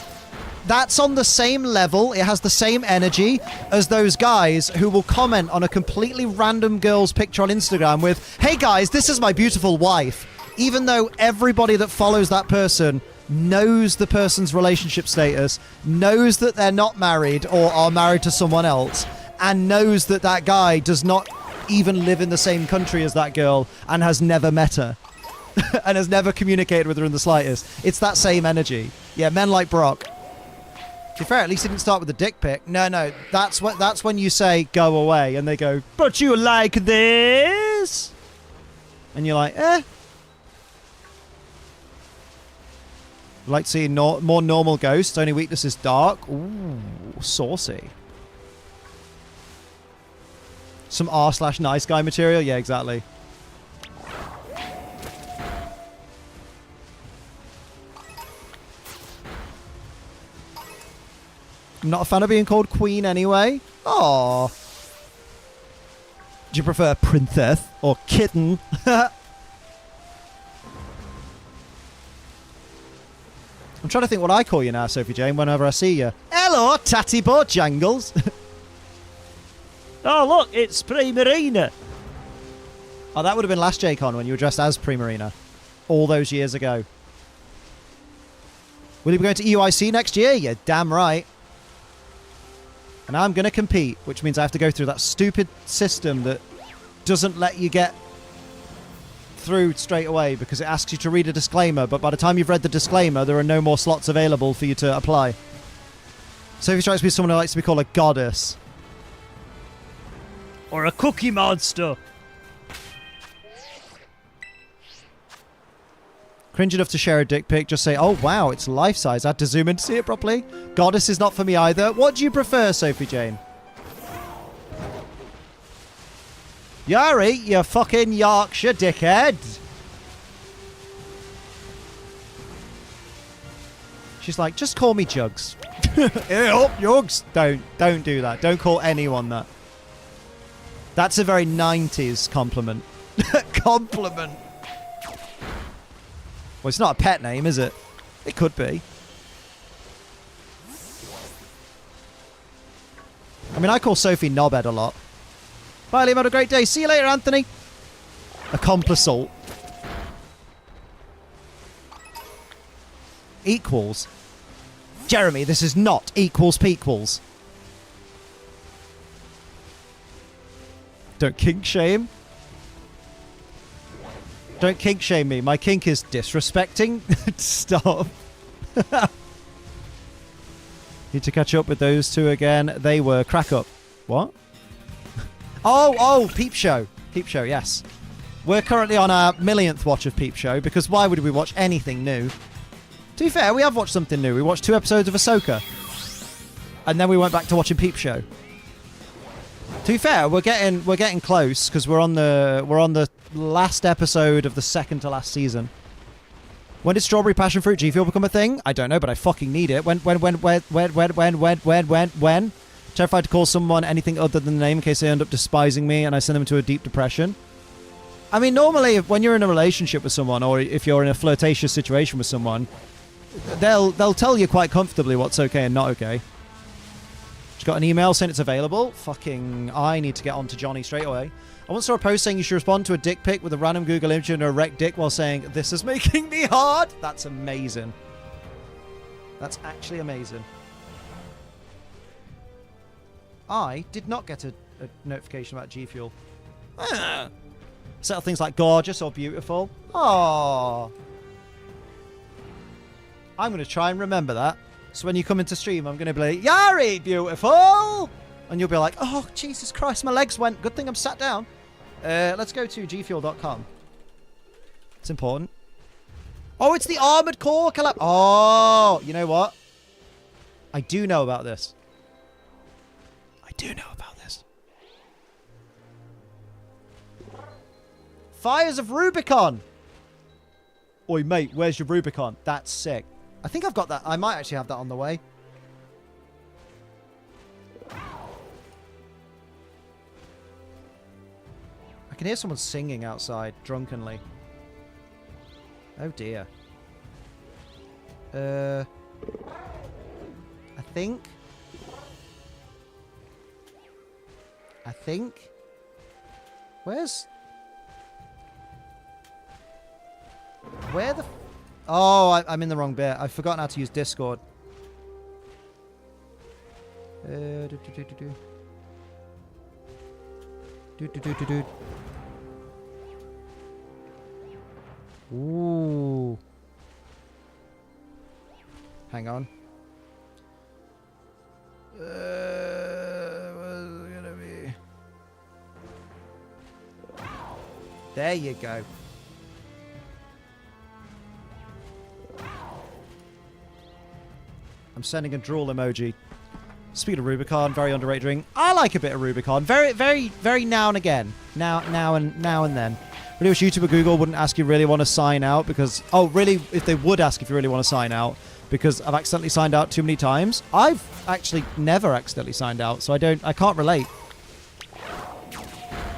That's on the same level, it has the same energy as those guys who will comment on a completely random girl's picture on Instagram with, "Hey guys, this is my beautiful wife." Even though everybody that follows that person knows the person's relationship status, knows that they're not married or are married to someone else, and knows that that guy does not even live in the same country as that girl and has never met her and has never communicated with her in the slightest. It's that same energy. Yeah, men like Brock. To be fair, at least he didn't start with a dick pic. No, that's when you say, "Go away," and they go, "But you like this?" And you're like, eh. Like seeing more normal ghosts, only weakness is dark. Ooh, saucy. Some r/nice guy material? Yeah, exactly. I'm not a fan of being called queen anyway. Aww. Do you prefer princess or kitten? I'm trying to think what I call you now, Sophie Jane, whenever I see you. Hello, Tatty Bojangles. Oh, look, it's Primarina. Oh, that would have been last J-Con when you were dressed as Primarina. All those years ago. Will you be going to EUIC next year? You're damn right. And I'm going to compete, which means I have to go through that stupid system that doesn't let you get through straight away because it asks you to read a disclaimer, but by the time you've read the disclaimer, there are no more slots available for you to apply. Sophie strikes me as someone who likes to be called a goddess. Or a cookie monster. Cringe enough to share a dick pic, just say, "Oh wow, it's life-size." I had to zoom in to see it properly. Goddess is not for me either. What do you prefer, Sophie Jane? Yari, you fucking Yorkshire dickhead. She's like, "Just call me Jugs." Ew, Jugs. Don't do that. Don't call anyone that. That's a very 90s compliment. Compliment. Well, it's not a pet name, is it? It could be. I mean, I call Sophie Knobhead a lot. Bye, Liam. Have a great day. See you later, Anthony. Accompliceal. Equals. Jeremy, this is not equals pequals. Don't kink shame. Don't kink shame me. My kink is disrespecting. Stop. Need to catch up with those two again. They were crack up. What? Oh, Peep Show. Peep Show, yes. We're currently on our millionth watch of Peep Show because why would we watch anything new? To be fair, we have watched something new. We watched 2 episodes of Ahsoka. And then we went back to watching Peep Show. To be fair, we're getting close because we're on the last episode of the second to last season. When did Strawberry Passion Fruit G Fuel become a thing? I don't know, but I fucking need it. When? Terrified to call someone anything other than the name in case they end up despising me and I send them into a deep depression. I mean, normally when you're in a relationship with someone or if you're in a flirtatious situation with someone, they'll tell you quite comfortably what's okay and not okay. Just got an email saying it's available. Fucking, I need to get on to Johnny straight away. I once saw a post saying you should respond to a dick pic with a random Google image and a erect dick while saying, "This is making me hard." That's amazing. That's actually amazing. I did not get a notification about G Fuel. Settle things like gorgeous or beautiful. Aww. I'm going to try and remember that. So when you come into stream, I'm going to be like, "Yari, beautiful!" And you'll be like, "Oh, Jesus Christ, my legs went. Good thing I'm sat down." Let's go to gfuel.com. It's important. Oh, it's the Armored Core collab. Oh, you know what? I do know about this. Fires of Rubicon. Oi, mate, where's your Rubicon? That's sick. I think I've got that. I might actually have that on the way. I can hear someone singing outside drunkenly. Oh dear. I think. Where's... Where the... Oh, I'm in the wrong bit. I've forgotten how to use Discord. Ooh. Hang on. What's it gonna be? There you go. I'm sending a drool emoji. Speaking of Rubicon, very underrated drink. I like a bit of Rubicon. Very, very, very now and again. Now and then. Really wish YouTube or Google wouldn't ask you really want to sign out because... Oh, really? If they would ask if you really want to sign out, because I've accidentally signed out too many times. I've actually never accidentally signed out, so I can't relate.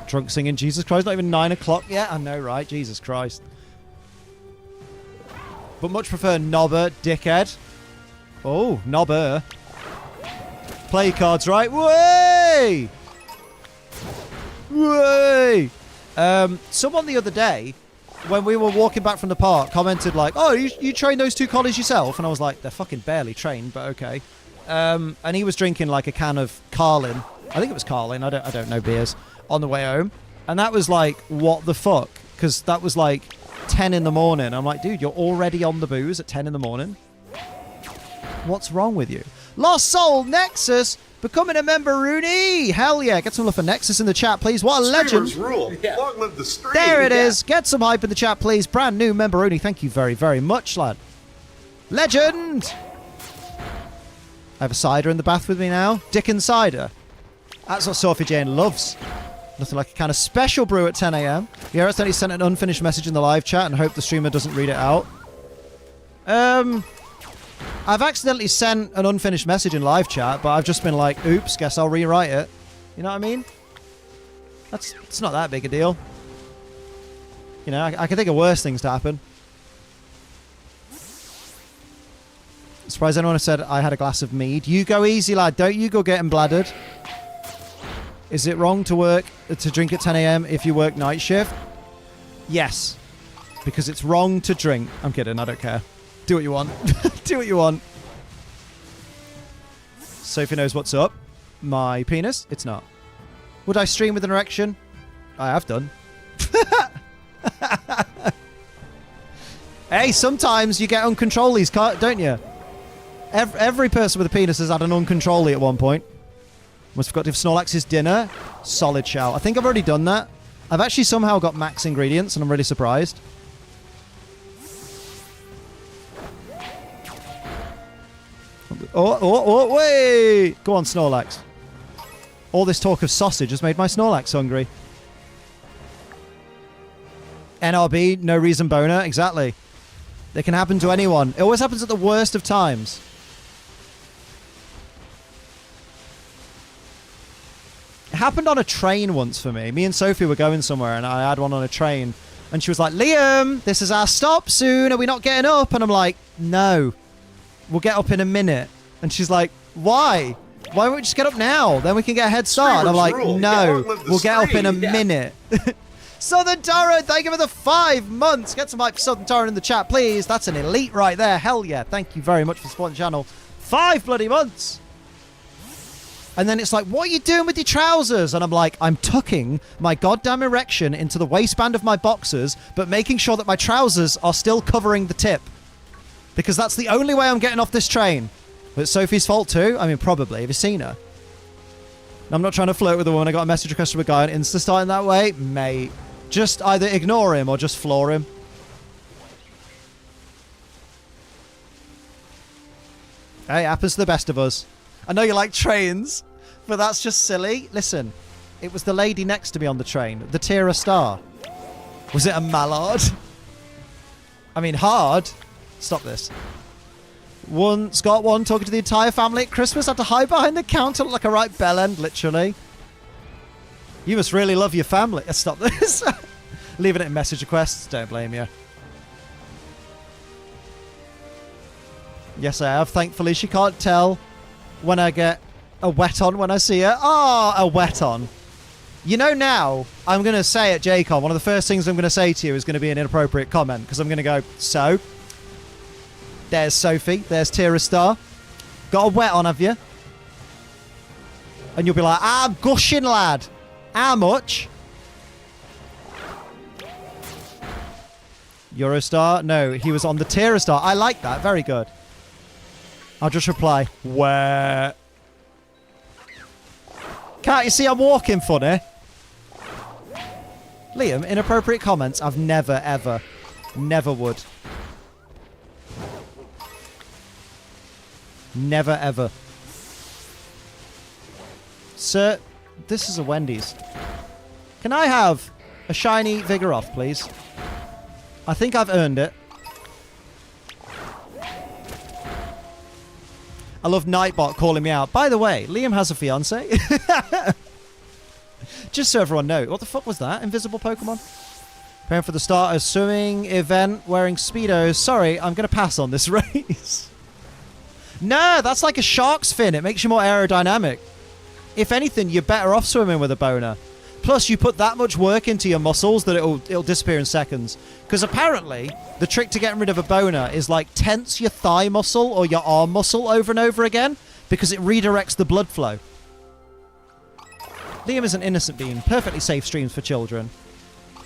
Drunk singing Jesus Christ, not even 9 o'clock yet. I know, right? Jesus Christ. But much prefer knobber, dickhead. Oh, knobber. Play cards, right? Way! Way! Someone the other day, when we were walking back from the park, commented like, "Oh, you train those two collies yourself?" And I was like, "They're fucking barely trained, but okay." And he was drinking like a can of Carlin. I think it was Carlin. I don't know beers on the way home, and that was like, what the fuck? Because that was like 10 in the morning. I'm like, dude, you're already on the booze at 10 in the morning. What's wrong with you? Lost Soul Nexus becoming a member, Rooney. Hell yeah. Get some love for Nexus in the chat, please. What a legend. Rule. Yeah. Long live the stream. There it is. Get some hype in the chat, please. Brand new member, Rooney. Thank you very, very much, lad. Legend. I have a cider in the bath with me now. Dickens cider. That's what Sophie Jane loves. Nothing like a kind of special brew at 10 a.m. Yeah, I accidentally sent an unfinished message in the live chat and hope the streamer doesn't read it out. I've accidentally sent an unfinished message in live chat, but I've just been like, oops, guess I'll rewrite it. You know what I mean? It's not that big a deal. You know, I can think of worse things to happen. Surprised anyone said I had a glass of mead. You go easy, lad. Don't you go getting bladdered. Is it wrong to drink at 10 a.m. if you work night shift? Yes. Because it's wrong to drink. I'm kidding. I don't care. Do what you want. Do what you want. Sophie knows what's up. My penis? It's not. Would I stream with an erection? I have done. Hey, sometimes you get uncontrollies, don't you? Every person with a penis has had an uncontrolly at one point. Must have got to have Snorlax's dinner. Solid shout. I think I've already done that. I've actually somehow got max ingredients, and I'm really surprised. Oh, wait! Go on, Snorlax. All this talk of sausage has made my Snorlax hungry. NRB, no reason boner. Exactly. They can happen to anyone. It always happens at the worst of times. It happened on a train once for me. Me and Sophie were going somewhere, and I had one on a train. And she was like, Liam, this is our stop soon. Are we not getting up? And I'm like, no. We'll get up in a minute. And she's like, why? Why don't we just get up now? Then we can get a head start. And I'm like, no, we'll get up in a minute. Southern Tyrant, thank you for the 5 months. Get some hype for Southern Tyrant in the chat, please. That's an elite right there. Hell yeah. Thank you very much for supporting the channel. 5 bloody months. And then it's like, what are you doing with your trousers? And I'm like, I'm tucking my goddamn erection into the waistband of my boxers, but making sure that my trousers are still covering the tip. Because that's the only way I'm getting off this train. But it's Sophie's fault too? I mean, probably. Have you seen her? I'm not trying to flirt with a woman. I got a message request from a guy on Insta starting that way. Mate, just either ignore him or just floor him. Hey, it happens to the best of us. I know you like trains, but that's just silly. Listen, it was the lady next to me on the train. The Tira Star. Was it a mallard? I mean, hard. Stop this. Scott one talking to the entire family at Christmas. Had to hide behind the counter like a right bellend, literally. You must really love your family. Stop this. Leaving it in message requests. Don't blame you. Yes, I have. Thankfully, she can't tell when I get a wet on when I see her. Ah, a wet on. You know, now I'm going to say at JCon, one of the first things I'm going to say to you is going to be an inappropriate comment, because I'm going to go, so, there's Sophie, there's Tira Star. Got a wet on, have you? And you'll be like, I'm gushing, lad. How much? Eurostar? No, he was on the Tira Star. I like that. Very good. I'll just reply, where? Can't you see I'm walking funny? Liam, inappropriate comments, I've never, ever, never would. Never, ever. Sir, this is a Wendy's. Can I have a shiny Vigoroth, please? I think I've earned it. I love Nightbot calling me out. By the way, Liam has a fiance. Just so everyone knows. What the fuck was that? Invisible Pokemon? Preparing for the start of swimming event wearing Speedos. Sorry, I'm going to pass on this race. No, that's like a shark's fin. It makes you more aerodynamic. If anything, you're better off swimming with a boner. Plus, you put that much work into your muscles that it'll disappear in seconds. Because apparently, the trick to getting rid of a boner is like tense your thigh muscle or your arm muscle over and over again, because it redirects the blood flow. Liam is an innocent being. Perfectly safe streams for children.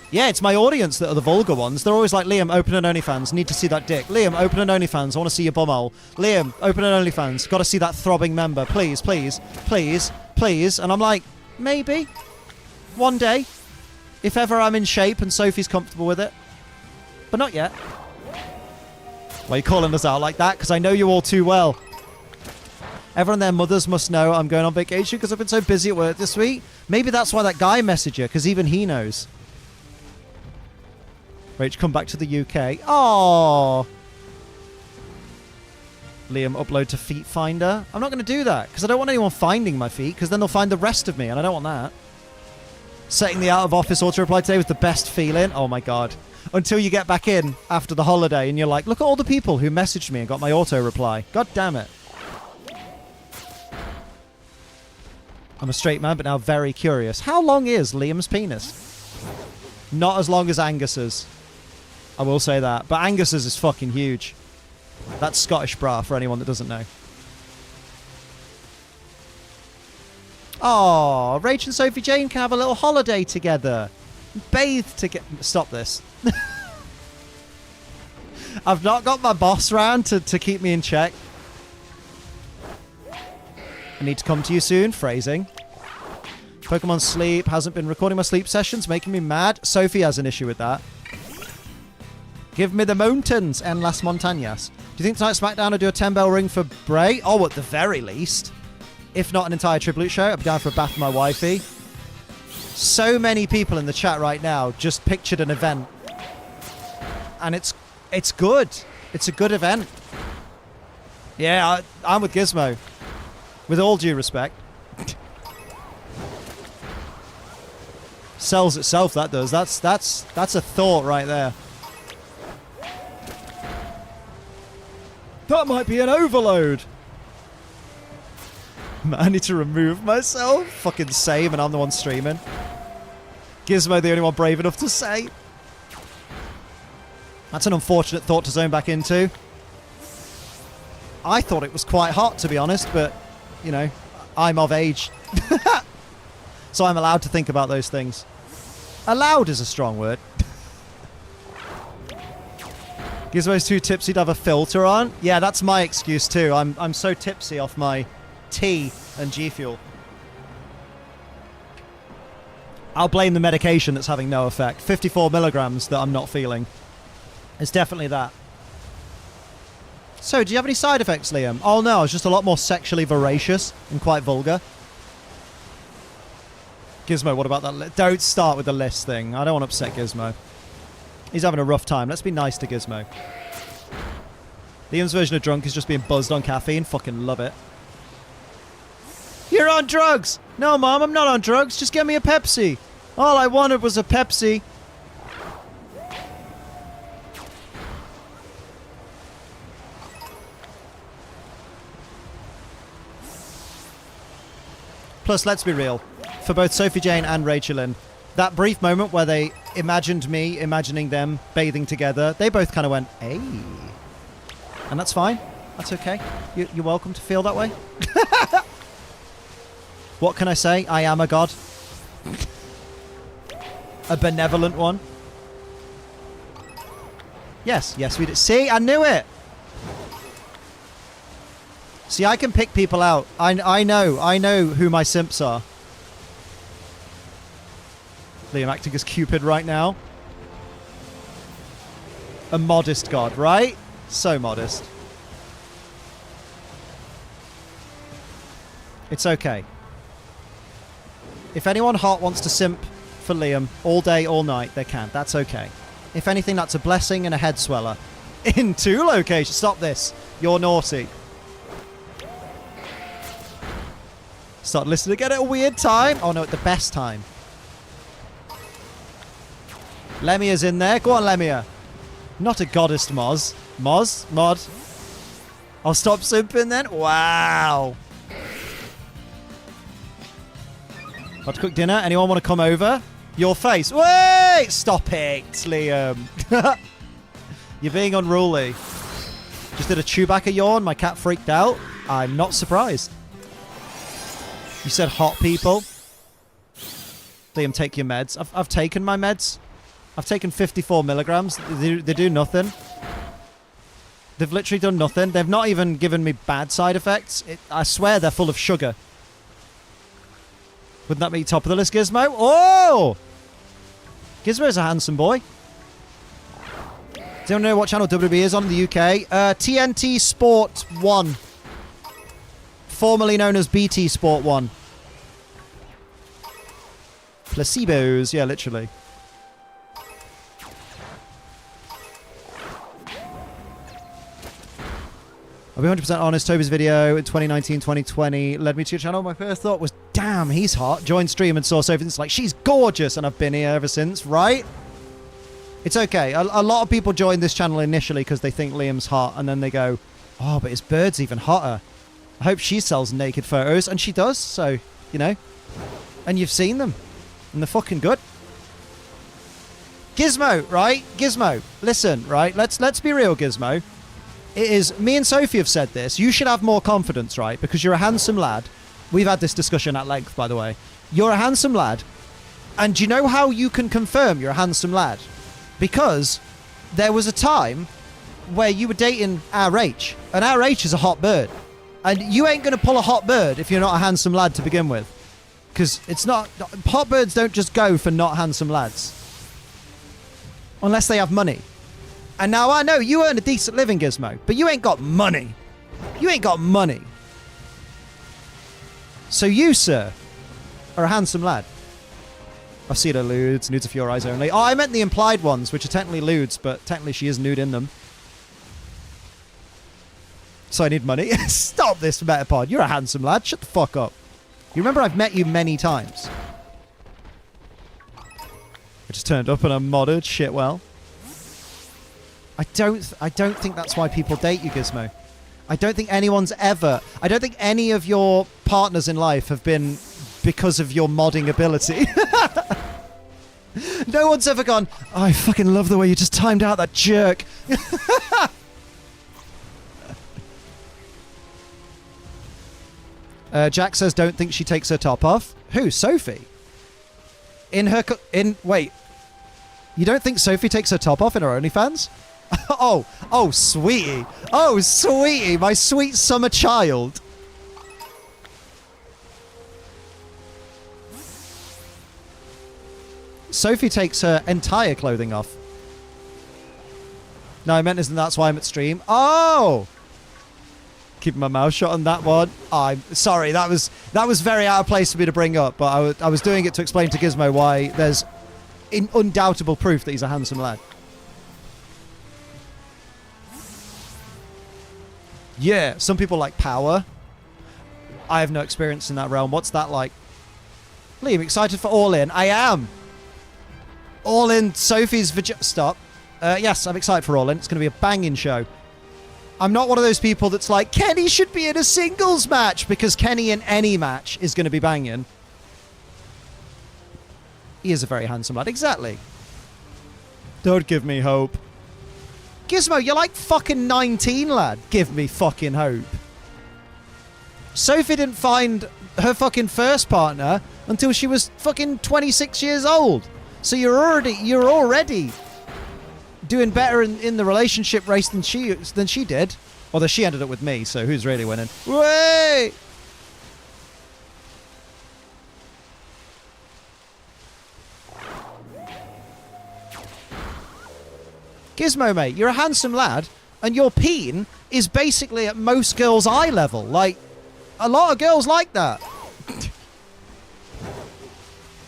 Yeah, it's my audience that are the vulgar ones. They're always like, Liam, open an OnlyFans. Need to see that dick. Liam, open an OnlyFans. I want to see your bumhole. Liam, open an OnlyFans. Got to see that throbbing member. Please, please, please, please. And I'm like, maybe. One day. If ever I'm in shape and Sophie's comfortable with it. But not yet. Why are you calling us out like that? Because I know you all too well. Everyone and their mothers must know I'm going on vacation because I've been so busy at work this week. Maybe that's why that guy messaged you, because even he knows. Rach, come back to the UK. Oh, Liam, upload to Feet Finder. I'm not going to do that because I don't want anyone finding my feet, because then they'll find the rest of me, and I don't want that. Setting the out of office auto reply today was the best feeling. Oh my god. Until you get back in after the holiday and you're like, look at all the people who messaged me and got my auto reply. God damn it. I'm a straight man, but now very curious. How long is Liam's penis? Not as long as Angus's. I will say that. But Angus's is fucking huge. That's Scottish bra for anyone that doesn't know. Oh, Rach and Sophie Jane can have a little holiday together. Bathe together. Stop this. I've not got my boss round to keep me in check. I need to come to you soon. Phrasing. Pokemon Sleep hasn't been recording my sleep sessions, making me mad. Sophie has an issue with that. Give me the mountains and Las Montañas. Do you think tonight's SmackDown will do a 10-bell ring for Bray? Oh, at the very least. If not an entire tribute show, I'll be down for a bath with my wifey. So many people in the chat right now just pictured an event. And it's good. It's a good event. Yeah, I'm with Gizmo. With all due respect. Sells itself, that does. That's a thought right there. That might be an overload. I need to remove myself. Fucking same, and I'm the one streaming. Gizmo, the only one brave enough to say. That's an unfortunate thought to zone back into. I thought it was quite hot, to be honest, but, you know, I'm of age. So I'm allowed to think about those things. Allowed is a strong word. Gizmo's too tipsy to have a filter on. Yeah, that's my excuse too. I'm so tipsy off my tea and G Fuel. I'll blame the medication that's having no effect. 54 milligrams that I'm not feeling. It's definitely that. So, do you have any side effects, Liam? Oh no, I was just a lot more sexually voracious and quite vulgar. Gizmo, what about that? Don't start with the list thing. I don't want to upset Gizmo. He's having a rough time. Let's be nice to Gizmo. Liam's version of drunk is just being buzzed on caffeine. Fucking love it. You're on drugs! No, Mom, I'm not on drugs. Just get me a Pepsi. All I wanted was a Pepsi. Plus, let's be real. For both Sophie Jane and Rachelyn, that brief moment where they imagined me imagining them bathing together, they both kind of went, hey. And that's fine. That's okay. You're welcome to feel that way. What can I say? I am a god. A benevolent one. Yes, yes we did. See, I knew it. See, I can pick people out. I know who my simps are. Liam acting as Cupid right now. A modest god, right? So modest. It's okay. If anyone hot wants to simp for Liam all day, all night, they can. That's okay. If anything, that's a blessing and a head sweller. In 2 locations. Stop this. You're naughty. Start listening again at a weird time. Oh no, at the best time. Lemia's in there. Go on, Lemia. Not a goddess, Moz. Moz? Mod. I'll stop simping then. Wow. Got to cook dinner. Anyone want to come over? Your face. Wait! Stop it, Liam. You're being unruly. Just did a Chewbacca yawn. My cat freaked out. I'm not surprised. You said hot people. Liam, take your meds. I've taken my meds. I've taken 54 milligrams. They do nothing. They've literally done nothing. They've not even given me bad side effects. I swear they're full of sugar. Wouldn't that be top of the list, Gizmo? Oh! Gizmo's a handsome boy. Does anyone know what channel WB is on in the UK? TNT Sport 1. Formerly known as BT Sport 1. Placebos. Yeah, literally. I'll be 100% honest, Toby's video in 2019-2020 led me to your channel. My first thought was, damn, he's hot. Joined stream and saw Sophie. It's like, she's gorgeous, and I've been here ever since, right? It's okay. A lot of people join this channel initially because they think Liam's hot, and then they go, oh, but his bird's even hotter. I hope she sells naked photos, and she does, so, you know. And you've seen them, and they're fucking good. Gizmo, right? Gizmo, listen, right? Let's be real, Gizmo. It is, me and Sophie have said this, you should have more confidence, right? Because you're a handsome lad. We've had this discussion at length, by the way. You're a handsome lad. And do you know how you can confirm you're a handsome lad? Because there was a time where you were dating RH, and RH is a hot bird. And you ain't going to pull a hot bird if you're not a handsome lad to begin with. Because it's not... Hot birds don't just go for not handsome lads. Unless they have money. And now I know you earn a decent living, Gizmo, but you ain't got money. You ain't got money. So you, sir, are a handsome lad. I've seen her nudes. Nudes are for your eyes only. Oh, I meant the implied ones, which are technically nudes, but technically she is nude in them. So I need money. Stop this, Metapod. You're a handsome lad. Shut the fuck up. You remember I've met you many times. I just turned up and I'm modded. Shit, well. I don't think that's why people date you, Gizmo. I don't think anyone's ever... I don't think any of your partners in life have been because of your modding ability. No one's ever gone, oh, I fucking love the way you just timed out that jerk. Jack says, don't think she takes her top off. Who? Sophie? Wait. You don't think Sophie takes her top off in her OnlyFans? Oh, sweetie. Oh, sweetie, my sweet summer child. Sophie takes her entire clothing off. No, I meant isn't that's why I'm at stream. Oh! Keeping my mouth shut on that one. I'm sorry, that was very out of place for me to bring up, but I was doing it to explain to Gizmo why there's undoubtable proof that he's a handsome lad. Yeah, some people like power. I have no experience in that realm. What's that like? Liam, excited for All In? I am. All In, Sophie's Stop. Yes, I'm excited for All In. It's going to be a banging show. I'm not one of those people that's like, Kenny should be in a singles match, because Kenny in any match is going to be banging. He is a very handsome lad. Exactly. Don't give me hope. Gizmo, you're like fucking 19, lad. Give me fucking hope. Sophie didn't find her fucking first partner until she was fucking 26 years old. So you're already doing better in the relationship race than she did. Although she ended up with me, so who's really winning? Way! Gizmo, mate, you're a handsome lad, and your peen is basically at most girls' eye level. Like, a lot of girls like that.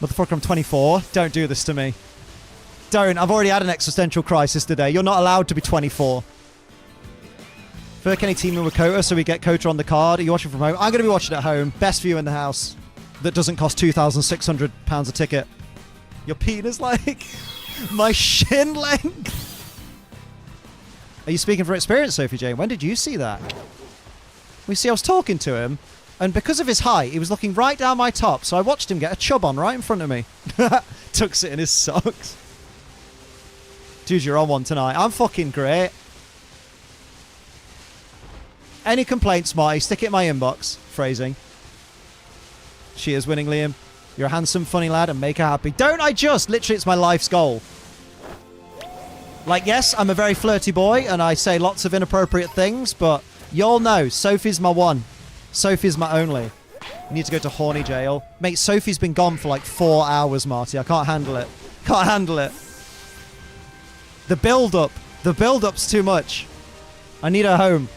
Motherfucker, I'm 24. Don't do this to me. Don't. I've already had an existential crisis today. You're not allowed to be 24. For Kenny teaming with Kota, so we get Kota on the card. Are you watching from home? I'm going to be watching at home. Best view in the house. That doesn't cost £2,600 a ticket. Your peen is like my shin length. Are you speaking from experience, Sophie Jane? When did you see that? We see, I was talking to him, and because of his height, he was looking right down my top, so I watched him get a chub on right in front of me. Tucks it in his socks. Dude, you're on one tonight. I'm fucking great. Any complaints, Marty? Stick it in my inbox. Phrasing. She is winning, Liam. You're a handsome, funny lad, and make her happy. Don't I just? Literally, it's my life's goal. Like, yes, I'm a very flirty boy, and I say lots of inappropriate things, but y'all know, Sophie's my one. Sophie's my only. I need to go to horny jail. Mate, Sophie's been gone for like 4 hours, Marty. I can't handle it. Can't handle it. The build-up. The build-up's too much. I need her home.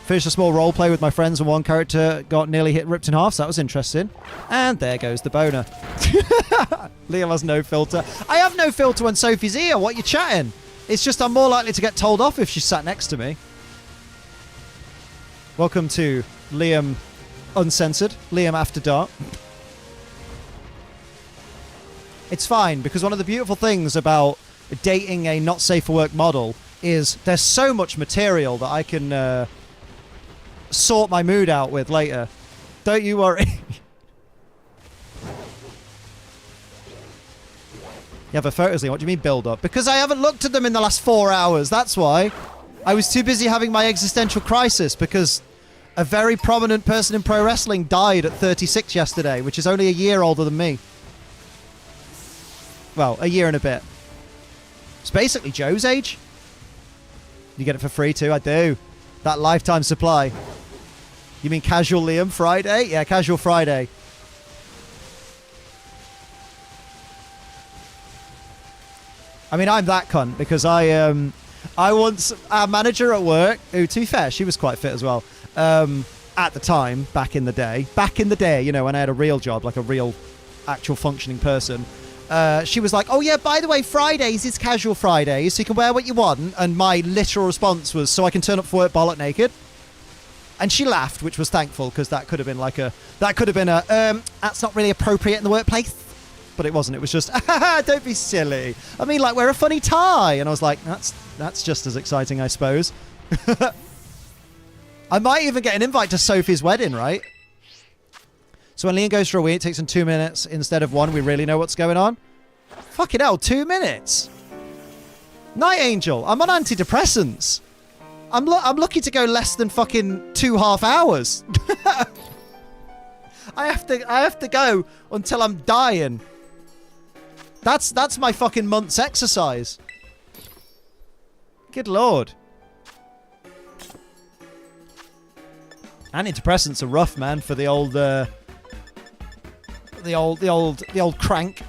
Finished a small role play with my friends, and one character got nearly ripped in half, so that was interesting. And there goes the boner. Liam has no filter. I have no filter when Sophie's here. What are you chatting? It's just I'm more likely to get told off if she sat next to me. Welcome to Liam Uncensored. Liam After Dark. It's fine, because one of the beautiful things about dating a not safe for work model is there's so much material that I can sort my mood out with later. Don't you worry. You have a photos, Liam. What do you mean build up? Because I haven't looked at them in the last 4 hours. That's why. I was too busy having my existential crisis because a very prominent person in pro wrestling died at 36 yesterday, which is only a year older than me. Well, a year and a bit. It's basically Joe's age. You get it for free too? I do. That lifetime supply. You mean casual Liam Friday? Yeah, casual Friday. I mean, I'm that cunt because I once, our manager at work, who, to be fair, she was quite fit as well, at the time, back in the day, you know, when I had a real job, like a real, actual functioning person, she was like, oh yeah, by the way, Fridays is casual Fridays, so you can wear what you want, and my literal response was, so I can turn up for work bollock naked? And she laughed, which was thankful, because that could have been that's not really appropriate in the workplace. But it wasn't. It was just, don't be silly. I mean, like, wear a funny tie. And I was like, that's just as exciting, I suppose. I might even get an invite to Sophie's wedding, right? So when Liam goes for a wee, it takes him 2 minutes instead of 1. We really know what's going on. Fucking hell, 2 minutes. Night Angel, I'm on antidepressants. I'm lucky to go less than fucking 2.5 hours. I have to go until I'm dying. That's my fucking month's exercise. Good lord. Antidepressants are rough, man, for the old crank.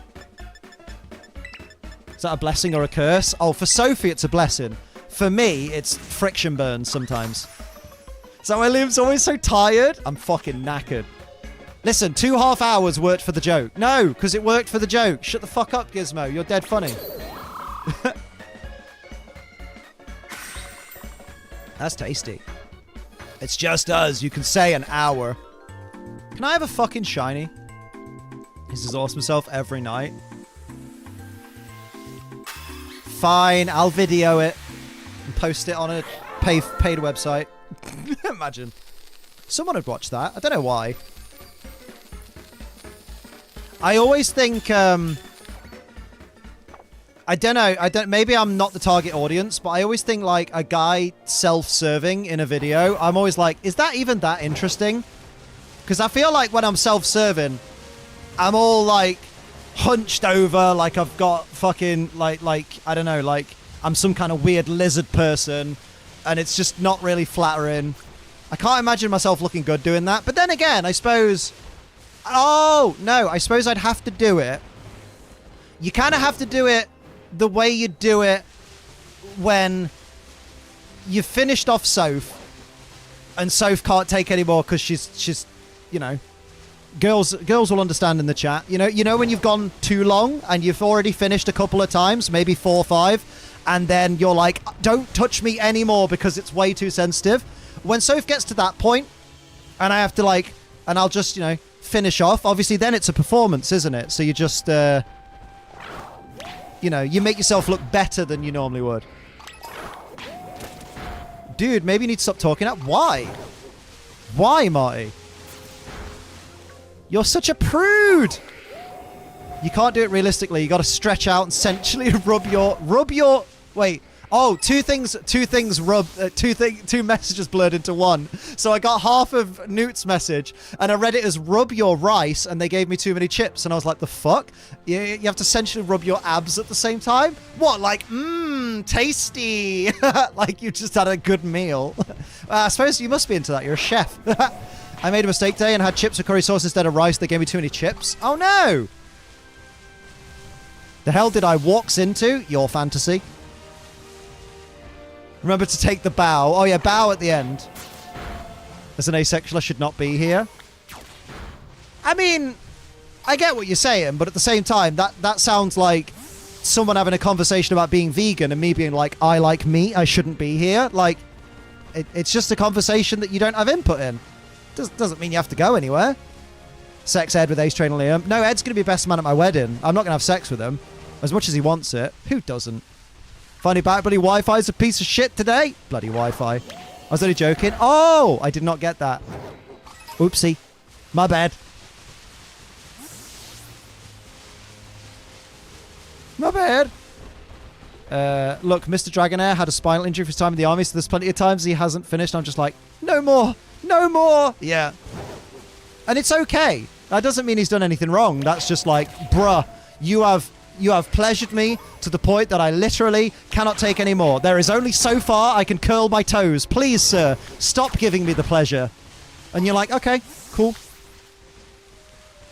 Is that a blessing or a curse? Oh, for Sophie, it's a blessing. For me, it's friction burns sometimes. Is that why Liam's always so tired? I'm fucking knackered. Listen, 2.5 hours worked for the joke. No, because it worked for the joke. Shut the fuck up, Gizmo. You're dead funny. That's tasty. It's just us. You can say an hour. Can I have a fucking shiny? He's his awesome self every night. Fine, I'll video it and post it on a paid website. Imagine. Someone would watch that. I don't know why. I always think, I don't know, maybe I'm not the target audience, but I always think like a guy self-serving in a video, I'm always like, is that even that interesting? Because I feel like when I'm self-serving, I'm all like hunched over, like I've got fucking like I don't know, like I'm some kind of weird lizard person, and it's just not really flattering. I can't imagine myself looking good doing that. But then again, I suppose, oh no, I suppose I'd have to do it. You kind of have to do it the way you do it when you've finished off Soph, and Soph can't take any more because she's, you know. Girls will understand in the chat. You know when you've gone too long and you've already finished a couple of times, maybe 4 or 5, and then you're like, don't touch me anymore because it's way too sensitive. When Soph gets to that point, and I have to like, and I'll just, you know, finish off. Obviously, then it's a performance, isn't it? So you just, you know, you make yourself look better than you normally would. Dude, maybe you need to stop talking up. Why? Why, Marty? You're such a prude. You can't do it realistically. You got to stretch out and essentially rub your. Wait. Oh, two messages blurred into one. So I got half of Newt's message, and I read it as rub your rice, and they gave me too many chips, and I was like, the fuck? You have to essentially rub your abs at the same time? What, like, tasty? Like you just had a good meal. I suppose you must be into that. You're a chef. I made a mistake today and had chips or curry sauce instead of rice. They gave me too many chips. Oh no! The hell did I walks into? Your fantasy. Remember to take the bow. Oh yeah, bow at the end. As an asexual, I should not be here. I mean, I get what you're saying, but at the same time, that sounds like someone having a conversation about being vegan and me being like, I like meat, I shouldn't be here. Like, it's just a conversation that you don't have input in. Doesn't mean you have to go anywhere. Sex Ed with Ace Train and Liam. No, Ed's going to be best man at my wedding. I'm not going to have sex with him. As much as he wants it. Who doesn't? Funny back, bloody Wi-Fi's a piece of shit today. Bloody Wi-Fi. I was only joking. Oh, I did not get that. Oopsie. My bad. My bad. Look, Mr. Dragonair had a spinal injury for his time in the army, so there's plenty of times he hasn't finished. I'm just like, no more. No more. Yeah. And it's okay. That doesn't mean he's done anything wrong. That's just like, bruh, you have pleasured me to the point that I literally cannot take any more. There is only so far I can curl my toes. Please, sir, stop giving me the pleasure. And you're like, okay, cool.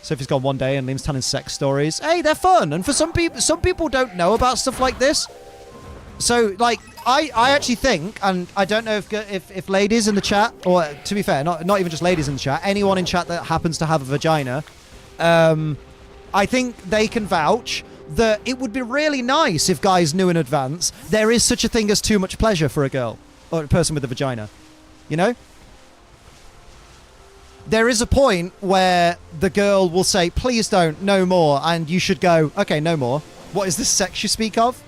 Sophie's gone one day and Liam's telling sex stories. Hey, they're fun. And for some people don't know about stuff like this. So, like, I actually think, and I don't know if ladies in the chat, or to be fair, not even just ladies in the chat, anyone in chat that happens to have a vagina, I think they can vouch that it would be really nice if guys knew in advance there is such a thing as too much pleasure for a girl, or a person with a vagina. You know? There is a point where the girl will say, please don't, no more, and you should go, okay, no more. What is this sex you speak of?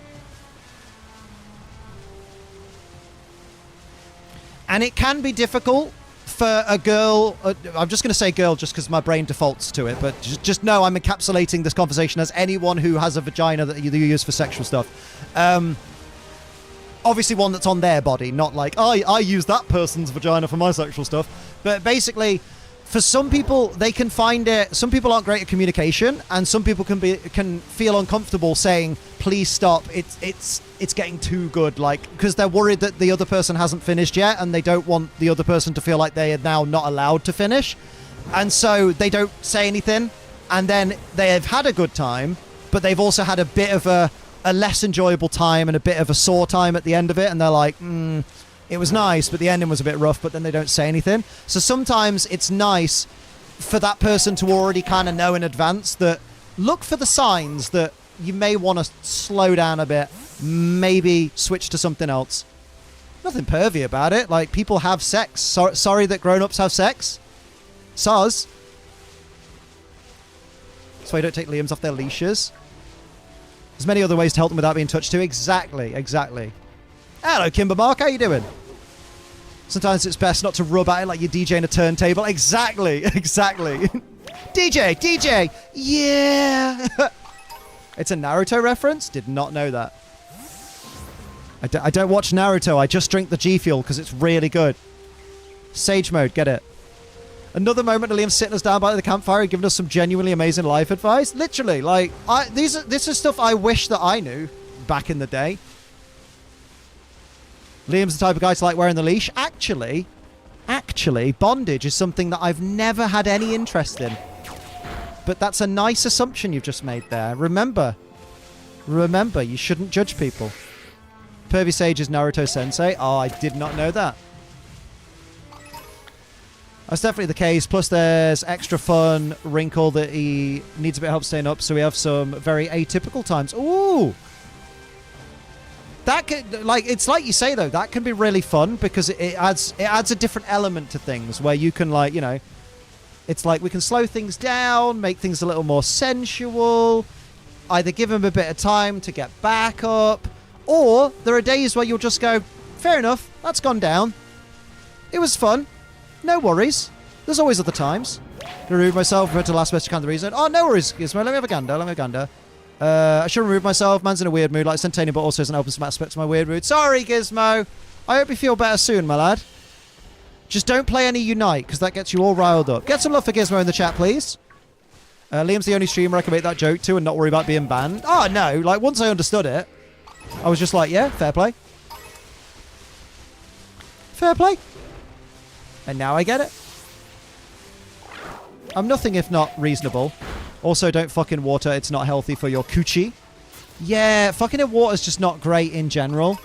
And it can be difficult for a girl. I'm just going to say girl just because my brain defaults to it. But just know I'm encapsulating this conversation as anyone who has a vagina that you use for sexual stuff. Obviously one that's on their body, not like, I use that person's vagina for my sexual stuff. But basically, for some people, they can find it. Some people aren't great at communication, and some people can feel uncomfortable saying, "Please stop. It's getting too good." Like, because they're worried that the other person hasn't finished yet, and they don't want the other person to feel like they are now not allowed to finish, and so they don't say anything. And then they have had a good time, but they've also had a bit of a less enjoyable time and a bit of a sore time at the end of it, and they're like, it was nice, but the ending was a bit rough, but then they don't say anything. So sometimes it's nice for that person to already kind of know in advance that look for the signs that you may want to slow down a bit, maybe switch to something else. Nothing pervy about it. Like, people have sex. Sorry that grown-ups have sex. Soz. That's why you don't take Liams off their leashes. There's many other ways to help them without being touched too. Exactly, exactly. Hello, Kimbermark. How you doing? Sometimes it's best not to rub at it like you're DJing a turntable. Exactly, exactly. DJ, yeah. It's a Naruto reference? Did not know that. I don't watch Naruto. I just drink the G Fuel because it's really good. Sage mode, get it. Another moment, Liam's sitting us down by the campfire and giving us some genuinely amazing life advice. Literally, like, this is stuff I wish that I knew back in the day. Liam's the type of guy to like wearing the leash. Actually, bondage is something that I've never had any interest in. But that's a nice assumption you've just made there. Remember, you shouldn't judge people. Pervy Sage is Naruto Sensei. Oh, I did not know that. That's definitely the case. Plus, there's extra fun wrinkle that he needs a bit of help staying up, so we have some very atypical times. Ooh! That could, like, it's like you say, though, that can be really fun because it adds a different element to things where you can, like, you know, it's like we can slow things down, make things a little more sensual, either give him a bit of time to get back up, or there are days where you'll just go, fair enough, that's gone down. It was fun. No worries. There's always other times. To remove myself, referred to the last best you can the reason. Oh, no worries, Gizmo. Let me have a gander. I should remove myself. Man's in a weird mood, like Centennial, but also isn't open some aspects of my weird mood. Sorry, Gizmo. I hope you feel better soon, my lad. Just don't play any Unite, because that gets you all riled up. Get some love for Gizmo in the chat, please. Liam's the only streamer I can make that joke to and not worry about being banned. Oh, no. Like, once I understood it, I was just like, yeah, fair play. Fair play. And now I get it. I'm nothing if not reasonable. Also, don't fuck in water. It's not healthy for your coochie. Yeah, fucking in water is just not great in general.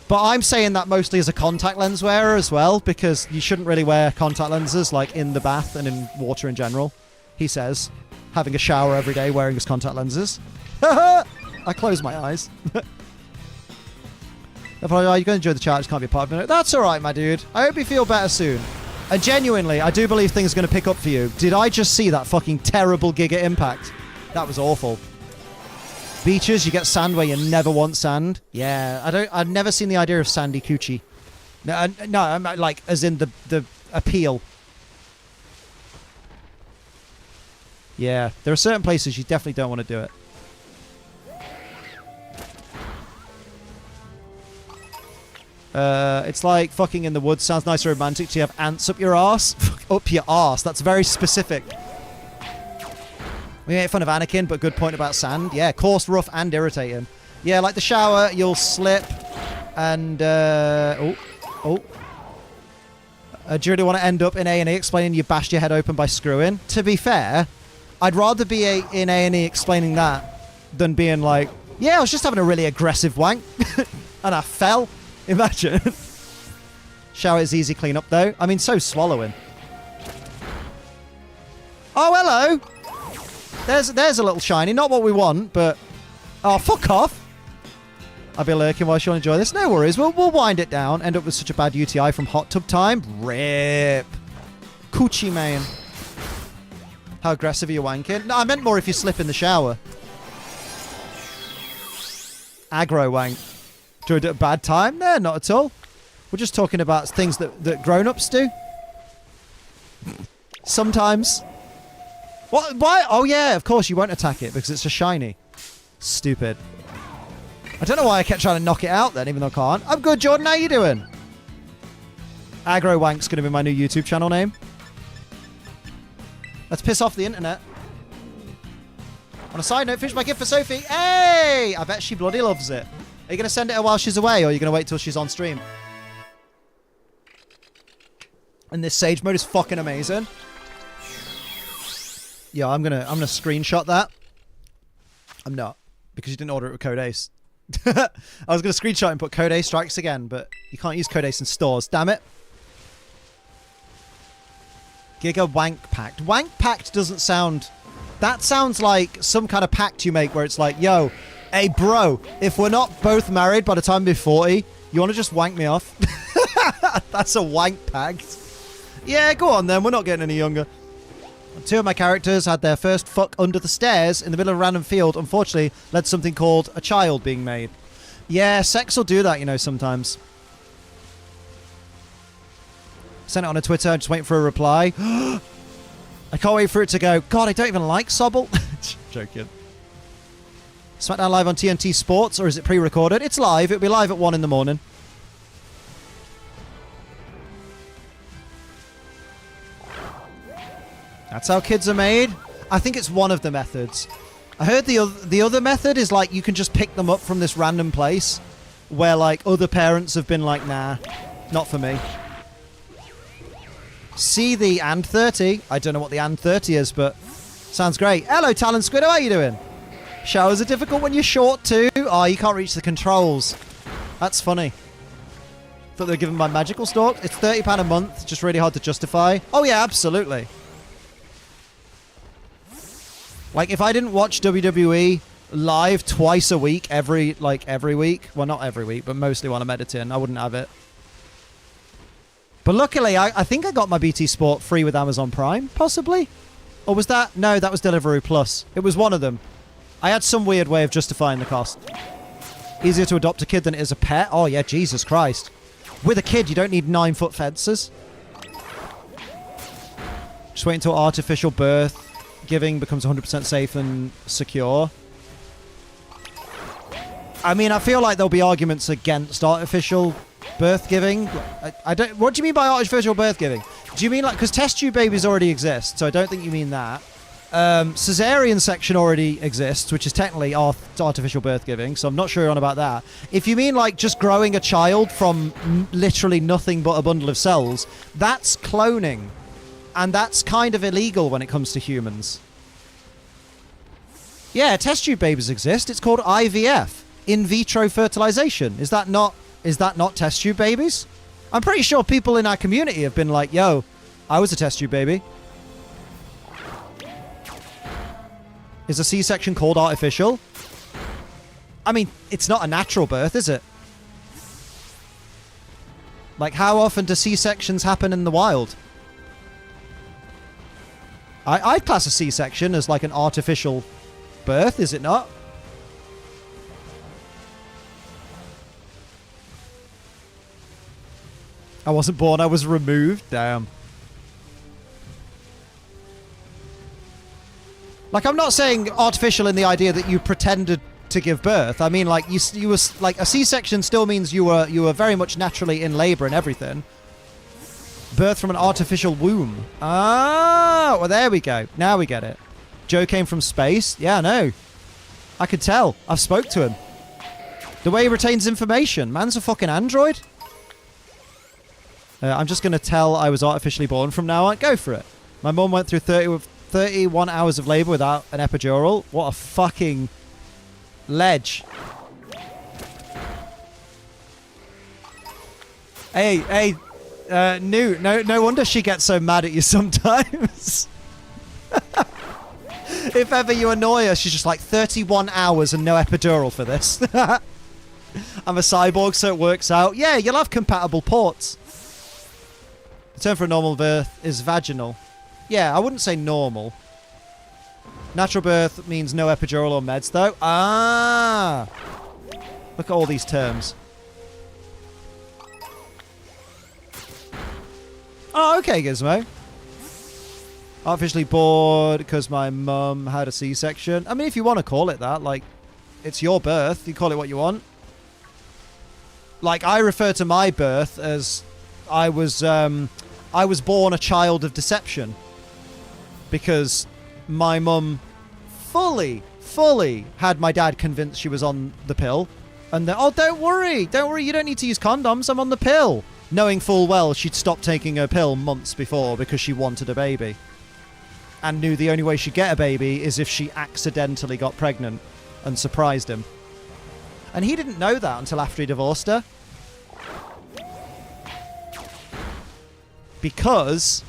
But I'm saying that mostly as a contact lens wearer as well, because you shouldn't really wear contact lenses like in the bath and in water in general. He says, having a shower every day wearing his contact lenses. I close my eyes. If you're going to enjoy the chat, just can't be a part of it. That's alright, my dude. I hope you feel better soon. And genuinely, I do believe things are going to pick up for you. Did I just see that fucking terrible Giga Impact? That was awful. Beaches, you get sand where you never want sand. Yeah, I've never seen the idea of sandy coochie. No, I'm like, as in the appeal. Yeah, there are certain places you definitely don't want to do it. It's like fucking in the woods. Sounds nice and romantic. Do you have ants up your arse? Up your arse. That's very specific. We made fun of Anakin, but good point about sand. Yeah, coarse, rough, and irritating. Yeah, like the shower, you'll slip. And, do you really want to end up in A&E explaining you bashed your head open by screwing? To be fair, I'd rather be in A&E explaining that than being like, yeah, I was just having a really aggressive wank. And I fell. Imagine. Shower is easy clean up, though. I mean, so swallowing. Oh, hello. There's a little shiny. Not what we want, but... Oh, fuck off. I'll be lurking while she'll enjoy this. No worries. We'll wind it down. End up with such a bad UTI from hot tub time. Rip. Coochie, man. How aggressive are you wanking? No, I meant more if you slip in the shower. Aggro wank. During a bad time? No, not at all. We're just talking about things that grown-ups do. Sometimes. What? Why? Oh, yeah, of course you won't attack it because it's a shiny. Stupid. I don't know why I kept trying to knock it out then, even though I can't. I'm good, Jordan. How you doing? Aggro Wank's going to be my new YouTube channel name. Let's piss off the internet. On a side note, finish my gift for Sophie. Hey! I bet she bloody loves it. Are you going to send it her while she's away, or are you going to wait till she's on stream? And this Sage mode is fucking amazing. Yeah, I'm gonna screenshot that. I'm not, because you didn't order it with Code Ace. I was going to screenshot and put Code Ace strikes again, but you can't use Code Ace in stores. Damn it. Giga Wank Pact. Wank Pact doesn't sound... That sounds like some kind of pact you make where it's like, yo... Hey, bro, if we're not both married by the time we're 40, you want to just wank me off? That's a wank pact. Yeah, go on then. We're not getting any younger. Two of my characters had their first fuck under the stairs in the middle of a random field. Unfortunately, led to something called a child being made. Yeah, sex will do that, you know, sometimes. Sent it on a Twitter, just waiting for a reply. I can't wait for it to go, God, I don't even like Sobble. Joking. SmackDown live on TNT Sports, or is it pre-recorded? It's live. It'll be live at 1 in the morning. That's how kids are made. I think it's one of the methods. I heard the other method is like you can just pick them up from this random place where like other parents have been like, nah, not for me. See the and 30. I don't know what the and 30 is, but sounds great. Hello, Talon Squid. How are you doing? Showers are difficult when you're short too. Oh, you can't reach the controls. That's funny. Thought they were giving my magical stalk. It's £30 a month. Just really hard to justify. Oh yeah, absolutely. Like, if I didn't watch WWE live twice a week, every week. Well, not every week, but mostly when I'm editing, I wouldn't have it. But luckily, I think I got my BT Sport free with Amazon Prime, possibly? Or was that? No, that was Deliveroo Plus. It was one of them. I had some weird way of justifying the cost. Easier to adopt a kid than it is a pet? Oh, yeah, Jesus Christ. With a kid, you don't need 9-foot fences. Just wait until artificial birth giving becomes 100% safe and secure. I mean, I feel like there'll be arguments against artificial birth giving. I don't. What do you mean by artificial birth giving? Do you mean like because test tube babies already exist? So I don't think you mean that. Cesarean section already exists, which is technically artificial birth giving. So I'm not sure you're on about that. If you mean like just growing a child from literally nothing but a bundle of cells, that's cloning. And that's kind of illegal when it comes to humans. Yeah, test tube babies exist. It's called IVF, in vitro fertilization. Is that not test tube babies? I'm pretty sure people in our community have been like, yo, I was a test tube baby. Is a C-section called artificial? I mean, it's not a natural birth, is it? Like, how often do C-sections happen in the wild? I'd class a C-section as like an artificial birth, is it not? I wasn't born, I was removed. Damn. Like, I'm not saying artificial in the idea that you pretended to give birth. I mean, like, you was like a C-section still means you were very much naturally in labor and everything. Birth from an artificial womb. Ah, well, there we go. Now we get it. Joe came from space. Yeah, I know. I could tell. I've spoke to him. The way he retains information. Man's a fucking android. I'm just going to tell I was artificially born from now on. Go for it. My mum went through 31 hours of labor without an epidural. What a fucking ledge. Hey, no wonder she gets so mad at you sometimes. If ever you annoy her, she's just like 31 hours and no epidural for this. I'm a cyborg, so it works out. Yeah, you'll have compatible ports. The term for a normal birth is vaginal. Yeah, I wouldn't say normal. Natural birth means no epidural or meds, though. Ah! Look at all these terms. Oh, okay, Gizmo. Artificially bored because my mum had a C-section. I mean, if you want to call it that, like, it's your birth. You call it what you want. Like, I refer to my birth as I was born a child of deception. Because my mum fully had my dad convinced she was on the pill. And then, oh, don't worry, you don't need to use condoms, I'm on the pill. Knowing full well she'd stopped taking her pill months before because she wanted a baby. And knew the only way she'd get a baby is if she accidentally got pregnant and surprised him. And he didn't know that until after he divorced her. Because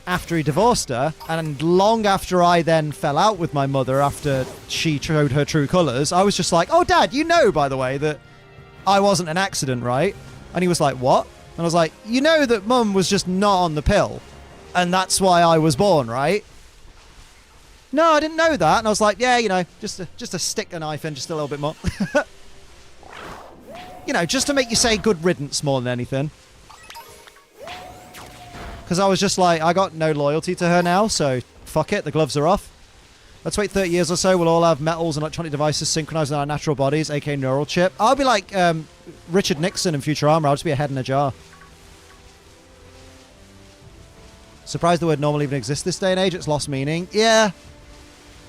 after he divorced her, and long after I then fell out with my mother after she showed her true colours, I was just like, oh, Dad, you know, by the way, that I wasn't an accident, right? And he was like, what? And I was like, you know that Mum was just not on the pill. And that's why I was born, right? No, I didn't know that. And I was like, yeah, you know, just to stick a knife in just a little bit more. You know, just to make you say good riddance more than anything. Because I was just like, I got no loyalty to her now, so fuck it, the gloves are off. Let's wait 30 years or so, we'll all have metals and electronic devices synchronized in our natural bodies, aka neural chip. I'll be like Richard Nixon in Futurama, I'll just be a head in a jar. Surprised the word normal even exists this day and age, it's lost meaning. Yeah.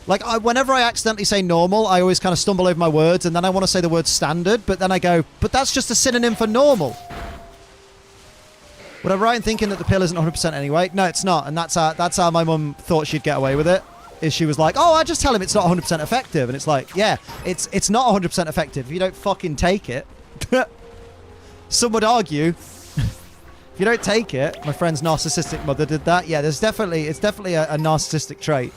Like, whenever I accidentally say normal, I always kind of stumble over my words, and then I want to say the word standard, but then I go, but that's just a synonym for normal. Would I be right in thinking that the pill isn't 100% anyway? No, it's not, and that's how my mum thought she'd get away with it. Is she was like, oh, I just tell him it's not 100% effective. And it's like, yeah, it's not 100% effective if you don't fucking take it. Some would argue, if you don't take it, my friend's narcissistic mother did that. Yeah, it's definitely a narcissistic trait.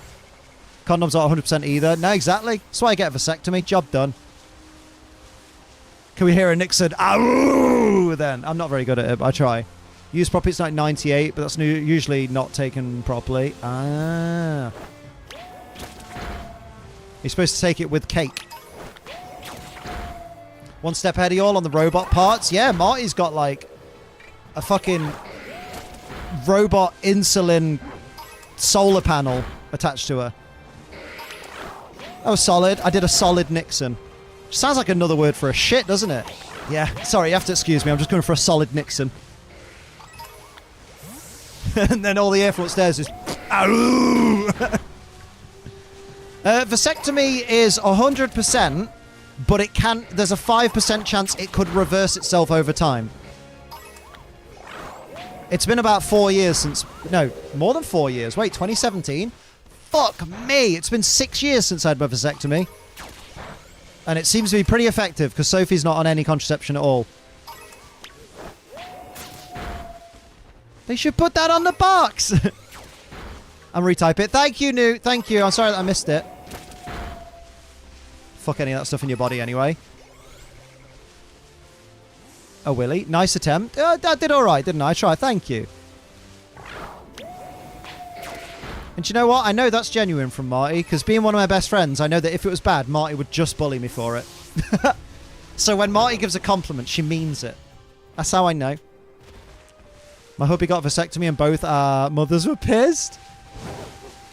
Condoms aren't 100% either. No, exactly. That's why I get a vasectomy. Job done. Can we hear a Nixon? Ow! Then. I'm not very good at it, but I try. Used properly, it's like 98, but that's usually not taken properly. Ah. You're supposed to take it with cake. One step ahead of y'all on the robot parts. Yeah, Marty's got like a fucking robot insulin solar panel attached to her. That was solid. I did a solid Nixon. Sounds like another word for a shit, doesn't it? Yeah, sorry, you have to excuse me. I'm just going for a solid Nixon. And then all the air from upstairs is... vasectomy is 100%, but it can. There's a 5% chance it could reverse itself over time. It's been about 4 years since... No, more than 4 years. Wait, 2017? Fuck me! It's been 6 years since I had my vasectomy. And it seems to be pretty effective, because Sophie's not on any contraception at all. They should put that on the box! I'm retype it. Thank you, Newt. Thank you. I'm sorry that I missed it. Fuck any of that stuff in your body anyway. Oh, Willy. Nice attempt. I did alright, didn't I? I tried. Thank you. And do you know what? I know that's genuine from Marty, because being one of my best friends, I know that if it was bad, Marty would just bully me for it. So when Marty gives a compliment, she means it. That's how I know. My hubby got a vasectomy and both our mothers were pissed.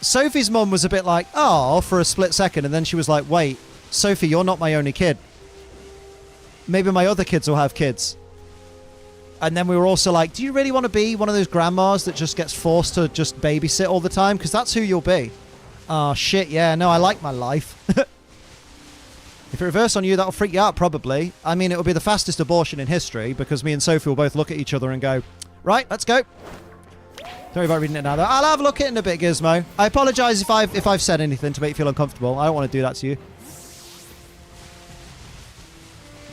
Sophie's mum was a bit like, oh, for a split second, and then she was like, wait, Sophie, you're not my only kid. Maybe my other kids will have kids. And then we were also like, do you really want to be one of those grandmas that just gets forced to just babysit all the time? Because that's who you'll be. Oh, shit, yeah, no, I like my life. If it reverses on you, that'll freak you out, probably. I mean, it'll be the fastest abortion in history, because me and Sophie will both look at each other and go, right, let's go. Don't worry about reading it now, though. I'll have a look at it in a bit, Gizmo. I apologise if I've said anything to make you feel uncomfortable. I don't want to do that to you.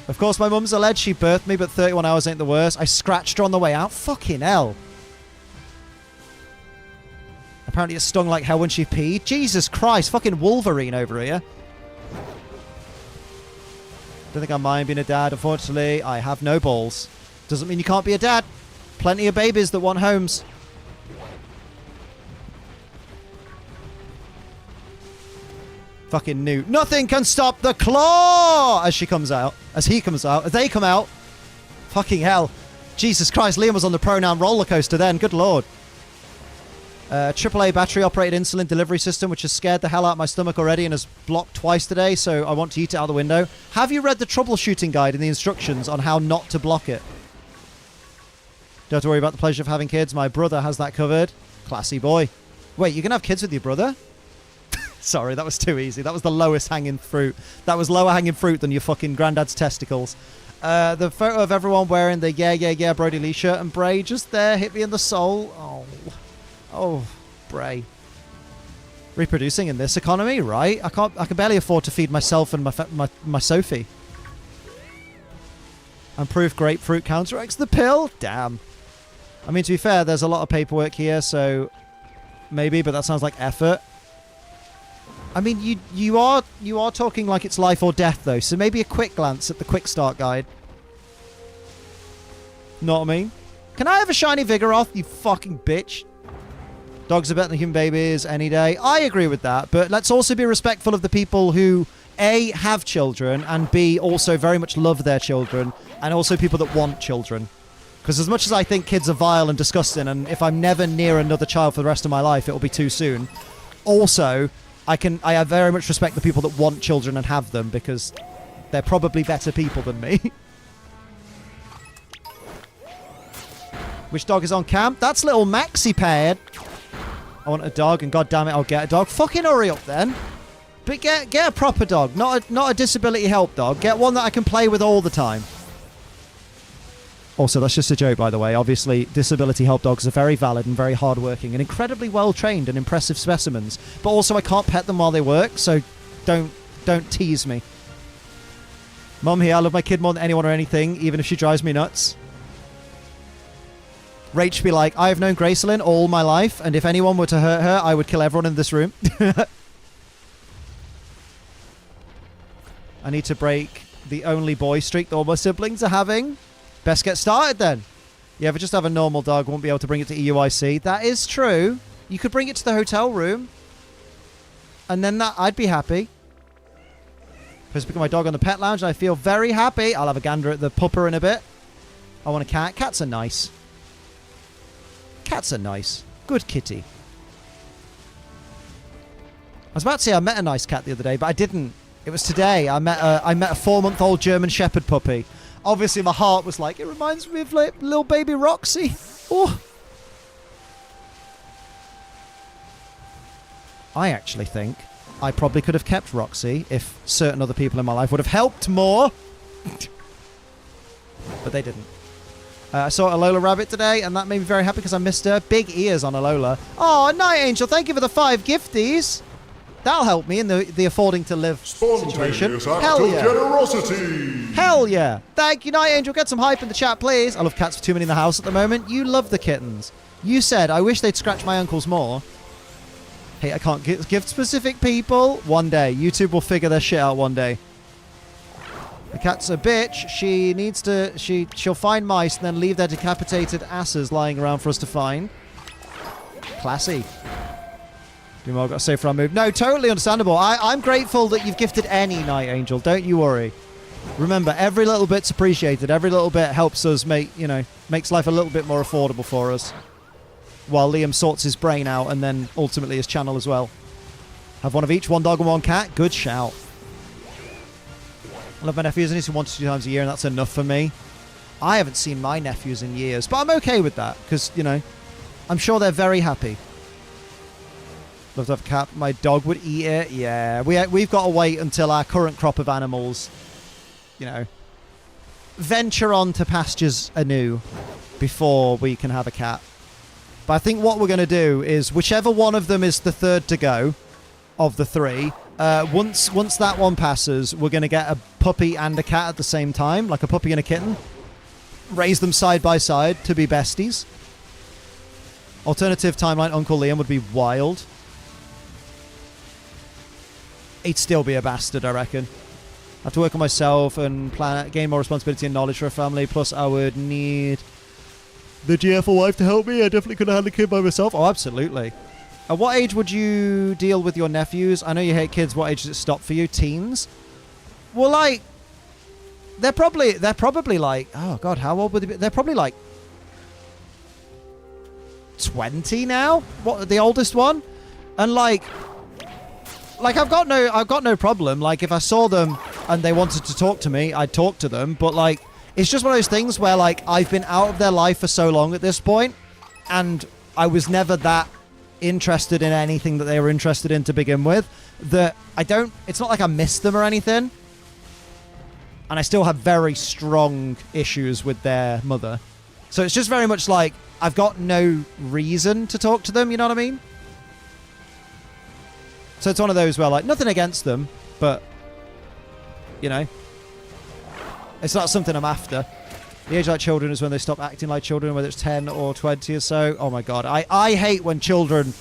Of course, my mum's alleged she birthed me, but 31 hours ain't the worst. I scratched her on the way out. Fucking hell. Apparently it stung like hell when she peed. Jesus Christ, fucking Wolverine over here. Don't think I mind being a dad. Unfortunately, I have no balls. Doesn't mean you can't be a dad. Plenty of babies that want homes. Fucking Newt. Nothing can stop the claw! As she comes out. As he comes out. As they come out. Fucking hell. Jesus Christ, Liam was on the pronoun roller coaster then. Good lord. AAA battery-operated insulin delivery system, which has scared the hell out of my stomach already and has blocked twice today, so I want to eat it out the window. Have you read the troubleshooting guide and the instructions on how not to block it? Don't have to worry about the pleasure of having kids. My brother has that covered. Classy boy. Wait, you can have kids with your brother? Sorry, that was too easy. That was the lowest hanging fruit. That was lower hanging fruit than your fucking granddad's testicles. The photo of everyone wearing the yeah Brody Lee shirt and Bray just there hit me in the soul. Oh, Bray. Reproducing in this economy, right? I can barely afford to feed myself and my Sophie. And proof grapefruit counteracts the pill? Damn. I mean, to be fair, there's a lot of paperwork here, so maybe, but that sounds like effort. I mean, you are talking like it's life or death, though, so maybe a quick glance at the quick start guide. Know what I mean? Can I have a shiny Vigoroth, you fucking bitch? Dogs are better than human babies any day. I agree with that, but let's also be respectful of the people who, A, have children, and B, also very much love their children, and also people that want children. Because as much as I think kids are vile and disgusting, and if I'm never near another child for the rest of my life, it'll be too soon. Also, I very much respect the people that want children and have them, because they're probably better people than me. Which dog is on camp? That's little Maxi Pad. I want a dog, and god damn it, I'll get a dog. Fucking hurry up then. But get a proper dog, not a disability help dog. Get one that I can play with all the time. Also, that's just a joke, by the way. Obviously, disability help dogs are very valid and very hardworking and incredibly well-trained and impressive specimens. But also, I can't pet them while they work, so don't tease me. Mum here, I love my kid more than anyone or anything, even if she drives me nuts. Rach be like, I have known Gracelyn all my life, and if anyone were to hurt her, I would kill everyone in this room. I need to break the only boy streak that all my siblings are having. Best get started then. Yeah, if I just have a normal dog, won't be able to bring it to EUIC. That is true. You could bring it to the hotel room. And then I'd be happy. Supposed to pick up my dog on the pet lounge, and I feel very happy. I'll have a gander at the pupper in a bit. I want a cat. Cats are nice. Cats are nice. Good kitty. I was about to say I met a nice cat the other day, but I didn't. It was today. I met a 4-month-old German Shepherd puppy. Obviously, my heart was like, it reminds me of like little baby Roxy. Oh. I actually think I probably could have kept Roxy if certain other people in my life would have helped more. But they didn't. I saw a Alola rabbit today, and that made me very happy because I missed her. Big ears on Alola. Oh, Night Angel, thank you for the 5 gifties. That'll help me in the affording to live situation. Hell yeah. Generosity. Hell yeah. Thank you, Night Angel. Get some hype in the chat, please. I love cats for too many in the house at the moment. You love the kittens. You said, I wish they'd scratch my ankles more. Hey, I can't give specific people. One day. YouTube will figure their shit out one day. The cat's a bitch. She needs to... She'll find mice and then leave their decapitated asses lying around for us to find. Classy. I've got a safe run move. No, totally understandable. I'm grateful that you've gifted any, Night Angel. Don't you worry. Remember, every little bit's appreciated. Every little bit helps us makes life a little bit more affordable for us. While Liam sorts his brain out and then ultimately his channel as well. Have one of each, one dog and one cat. Good shout. I love my nephews. I need to see 1 to 2 times a year, and that's enough for me. I haven't seen my nephews in years, but I'm okay with that because, I'm sure they're very happy. Love to have a cat. My dog would eat it. Yeah, we've got to wait until our current crop of animals, venture on to pastures anew before we can have a cat. But I think what we're going to do is whichever one of them is the third to go of the 3, once that one passes, we're going to get a puppy and a cat at the same time, like a puppy and a kitten. Raise them side by side to be besties. Alternative timeline, Uncle Liam would be wild. He'd still be a bastard, I reckon. I have to work on myself and gain more responsibility and knowledge for a family. Plus, I would need the GF wife to help me. I definitely couldn't handle a kid by myself. Oh, absolutely. At what age would you deal with your nephews? I know you hate kids. What age does it stop for you? Teens? Well, like, they're probably like, oh God, how old would they be? They're probably like 20 now. What, the oldest one? And like I've got no problem. Like, if I saw them and they wanted to talk to me, I'd talk to them. But like, it's just one of those things where like I've been out of their life for so long at this point, and I was never that interested in anything that they were interested in to begin with, that it's not like I miss them or anything. And I still have very strong issues with their mother. So it's just very much like I've got no reason to talk to them, you know what I mean? So it's one of those where, like, nothing against them, but, it's not something I'm after. The age like children is when they stop acting like children, whether it's 10 or 20 or so. Oh, my God. I hate when children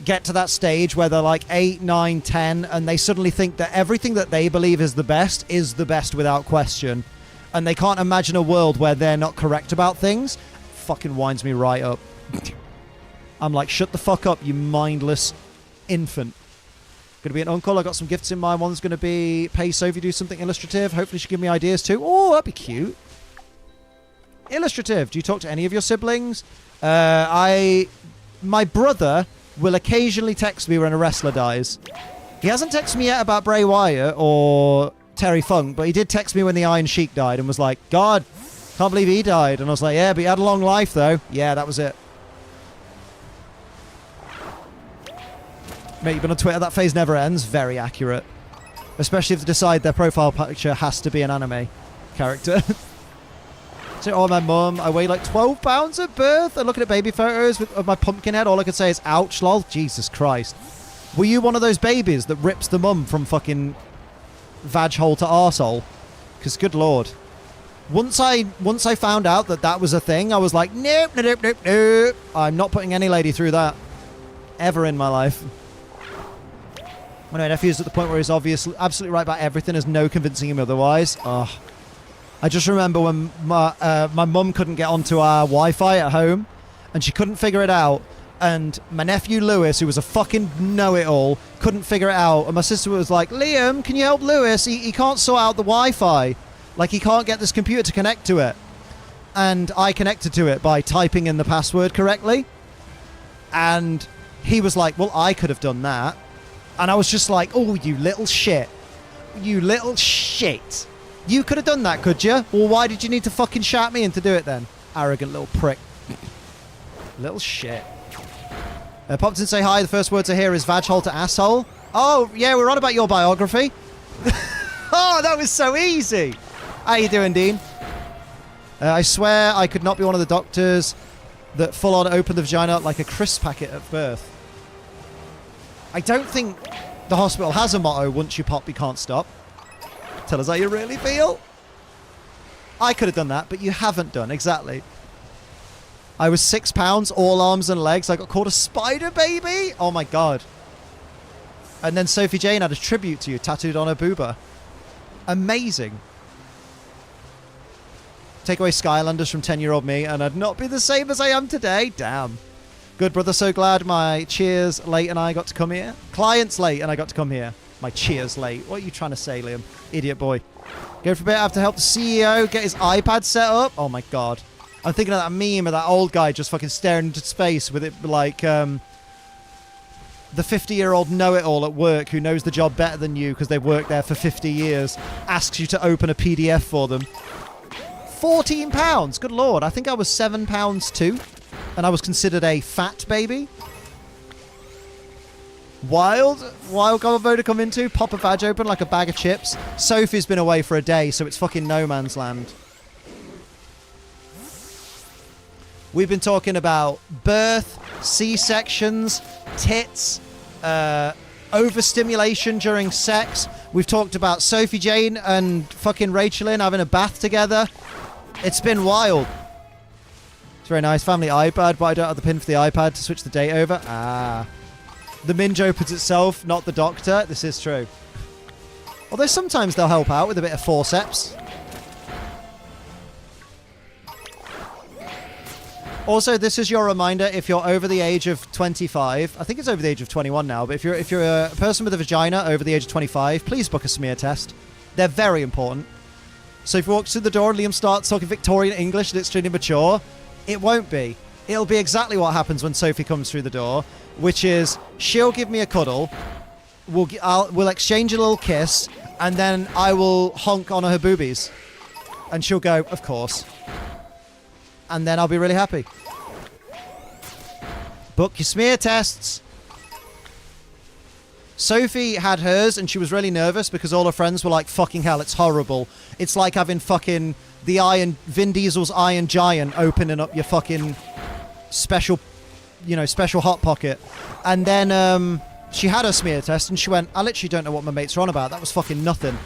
get to that stage where they're like 8, 9, 10, and they suddenly think that everything that they believe is the best without question. And they can't imagine a world where they're not correct about things. Fucking winds me right up. I'm like, shut the fuck up, you mindless infant. Gonna be an uncle. I got some gifts in mind. One's gonna be pay Sophie do something illustrative. Hopefully she'll give me ideas too. Oh, that'd be cute. Illustrative. Do you talk to any of your siblings? My brother will occasionally text me when a wrestler dies. He hasn't texted me yet about Bray Wyatt or Terry Funk, but he did text me when the Iron Sheik died and was like, God, can't believe he died. And I was like, yeah, but he had a long life though. Yeah, that was it. Mate, you've been on Twitter, that phase never ends. Very accurate. Especially if they decide their profile picture has to be an anime character. So, oh, my mum, I weigh like 12 pounds at birth. And looking at baby photos of my pumpkin head, all I could say is, ouch, lol. Jesus Christ. Were you one of those babies that rips the mum from fucking vag hole to arsehole? Because, good lord. Once I found out that that was a thing, I was like, nope, nope, nope, nope. I'm not putting any lady through that. Ever in my life. My nephew's at the point where he's obviously absolutely right about everything. There's no convincing him otherwise. Oh. I just remember when my mum couldn't get onto our Wi-Fi at home, and she couldn't figure it out. And my nephew Lewis, who was a fucking know-it-all, couldn't figure it out. And my sister was like, Liam, can you help Lewis? He can't sort out the Wi-Fi. Like, he can't get this computer to connect to it. And I connected to it by typing in the password correctly. And he was like, well, I could have done that. And I was just like, oh, you little shit. You little shit. You could have done that, could you? Well, why did you need to fucking shout me in to do it then? Arrogant little prick. Little shit. Popped in, say hi. The first word to hear is vag hole to asshole. Oh, yeah, we're on about your biography. Oh, that was so easy. How you doing, Dean? I swear I could not be one of the doctors that full on opened the vagina like a crisp packet at birth. I don't think the hospital has a motto, once you pop, you can't stop. Tell us how you really feel. I could have done that, but you haven't done. Exactly. I was 6 pounds, all arms and legs. I got called a spider baby. Oh, my God. And then Sophie Jane had a tribute to you tattooed on her booba. Amazing. Take away Skylanders from 10-year-old me, and I'd not be the same as I am today. Damn. Good brother, so glad my cheers late and I got to come here. Clients late and I got to come here. My cheers late. What are you trying to say, Liam? Idiot boy. Go for a bit. I have to help the CEO get his iPad set up. Oh, my God. I'm thinking of that meme of that old guy just fucking staring into space with it like the 50-year-old know-it-all at work who knows the job better than you because they've worked there for 50 years, asks you to open a PDF for them. £14. Good lord. I think I was £7 too. And I was considered a fat baby. Wild combo to come into. Pop a vag open like a bag of chips. Sophie's been away for a day, so it's fucking no man's land. We've been talking about birth, C-sections, tits, overstimulation during sex. We've talked about Sophie Jane and fucking Rachelin having a bath together. It's been wild. It's very nice. Family iPad, but I don't have the pin for the iPad to switch the date over. Ah. The minge opens itself, not the doctor. This is true. Although sometimes they'll help out with a bit of forceps. Also, this is your reminder, if you're over the age of 25, I think it's over the age of 21 now, but if you're a person with a vagina over the age of 25, please book a smear test. They're very important. So if you walk through the door and Liam starts talking Victorian English and it's extremely mature, it won't be. It'll be exactly what happens when Sophie comes through the door, which is she'll give me a cuddle, we'll exchange a little kiss, and then I will honk on her boobies. And she'll go, of course. And then I'll be really happy. Book your smear tests. Sophie had hers and she was really nervous because all her friends were like, fucking hell, it's horrible. It's like having fucking Vin Diesel's Iron Giant opening up your fucking special hot pocket. And then she had her smear test and she went, I literally don't know what my mates are on about. That was fucking nothing.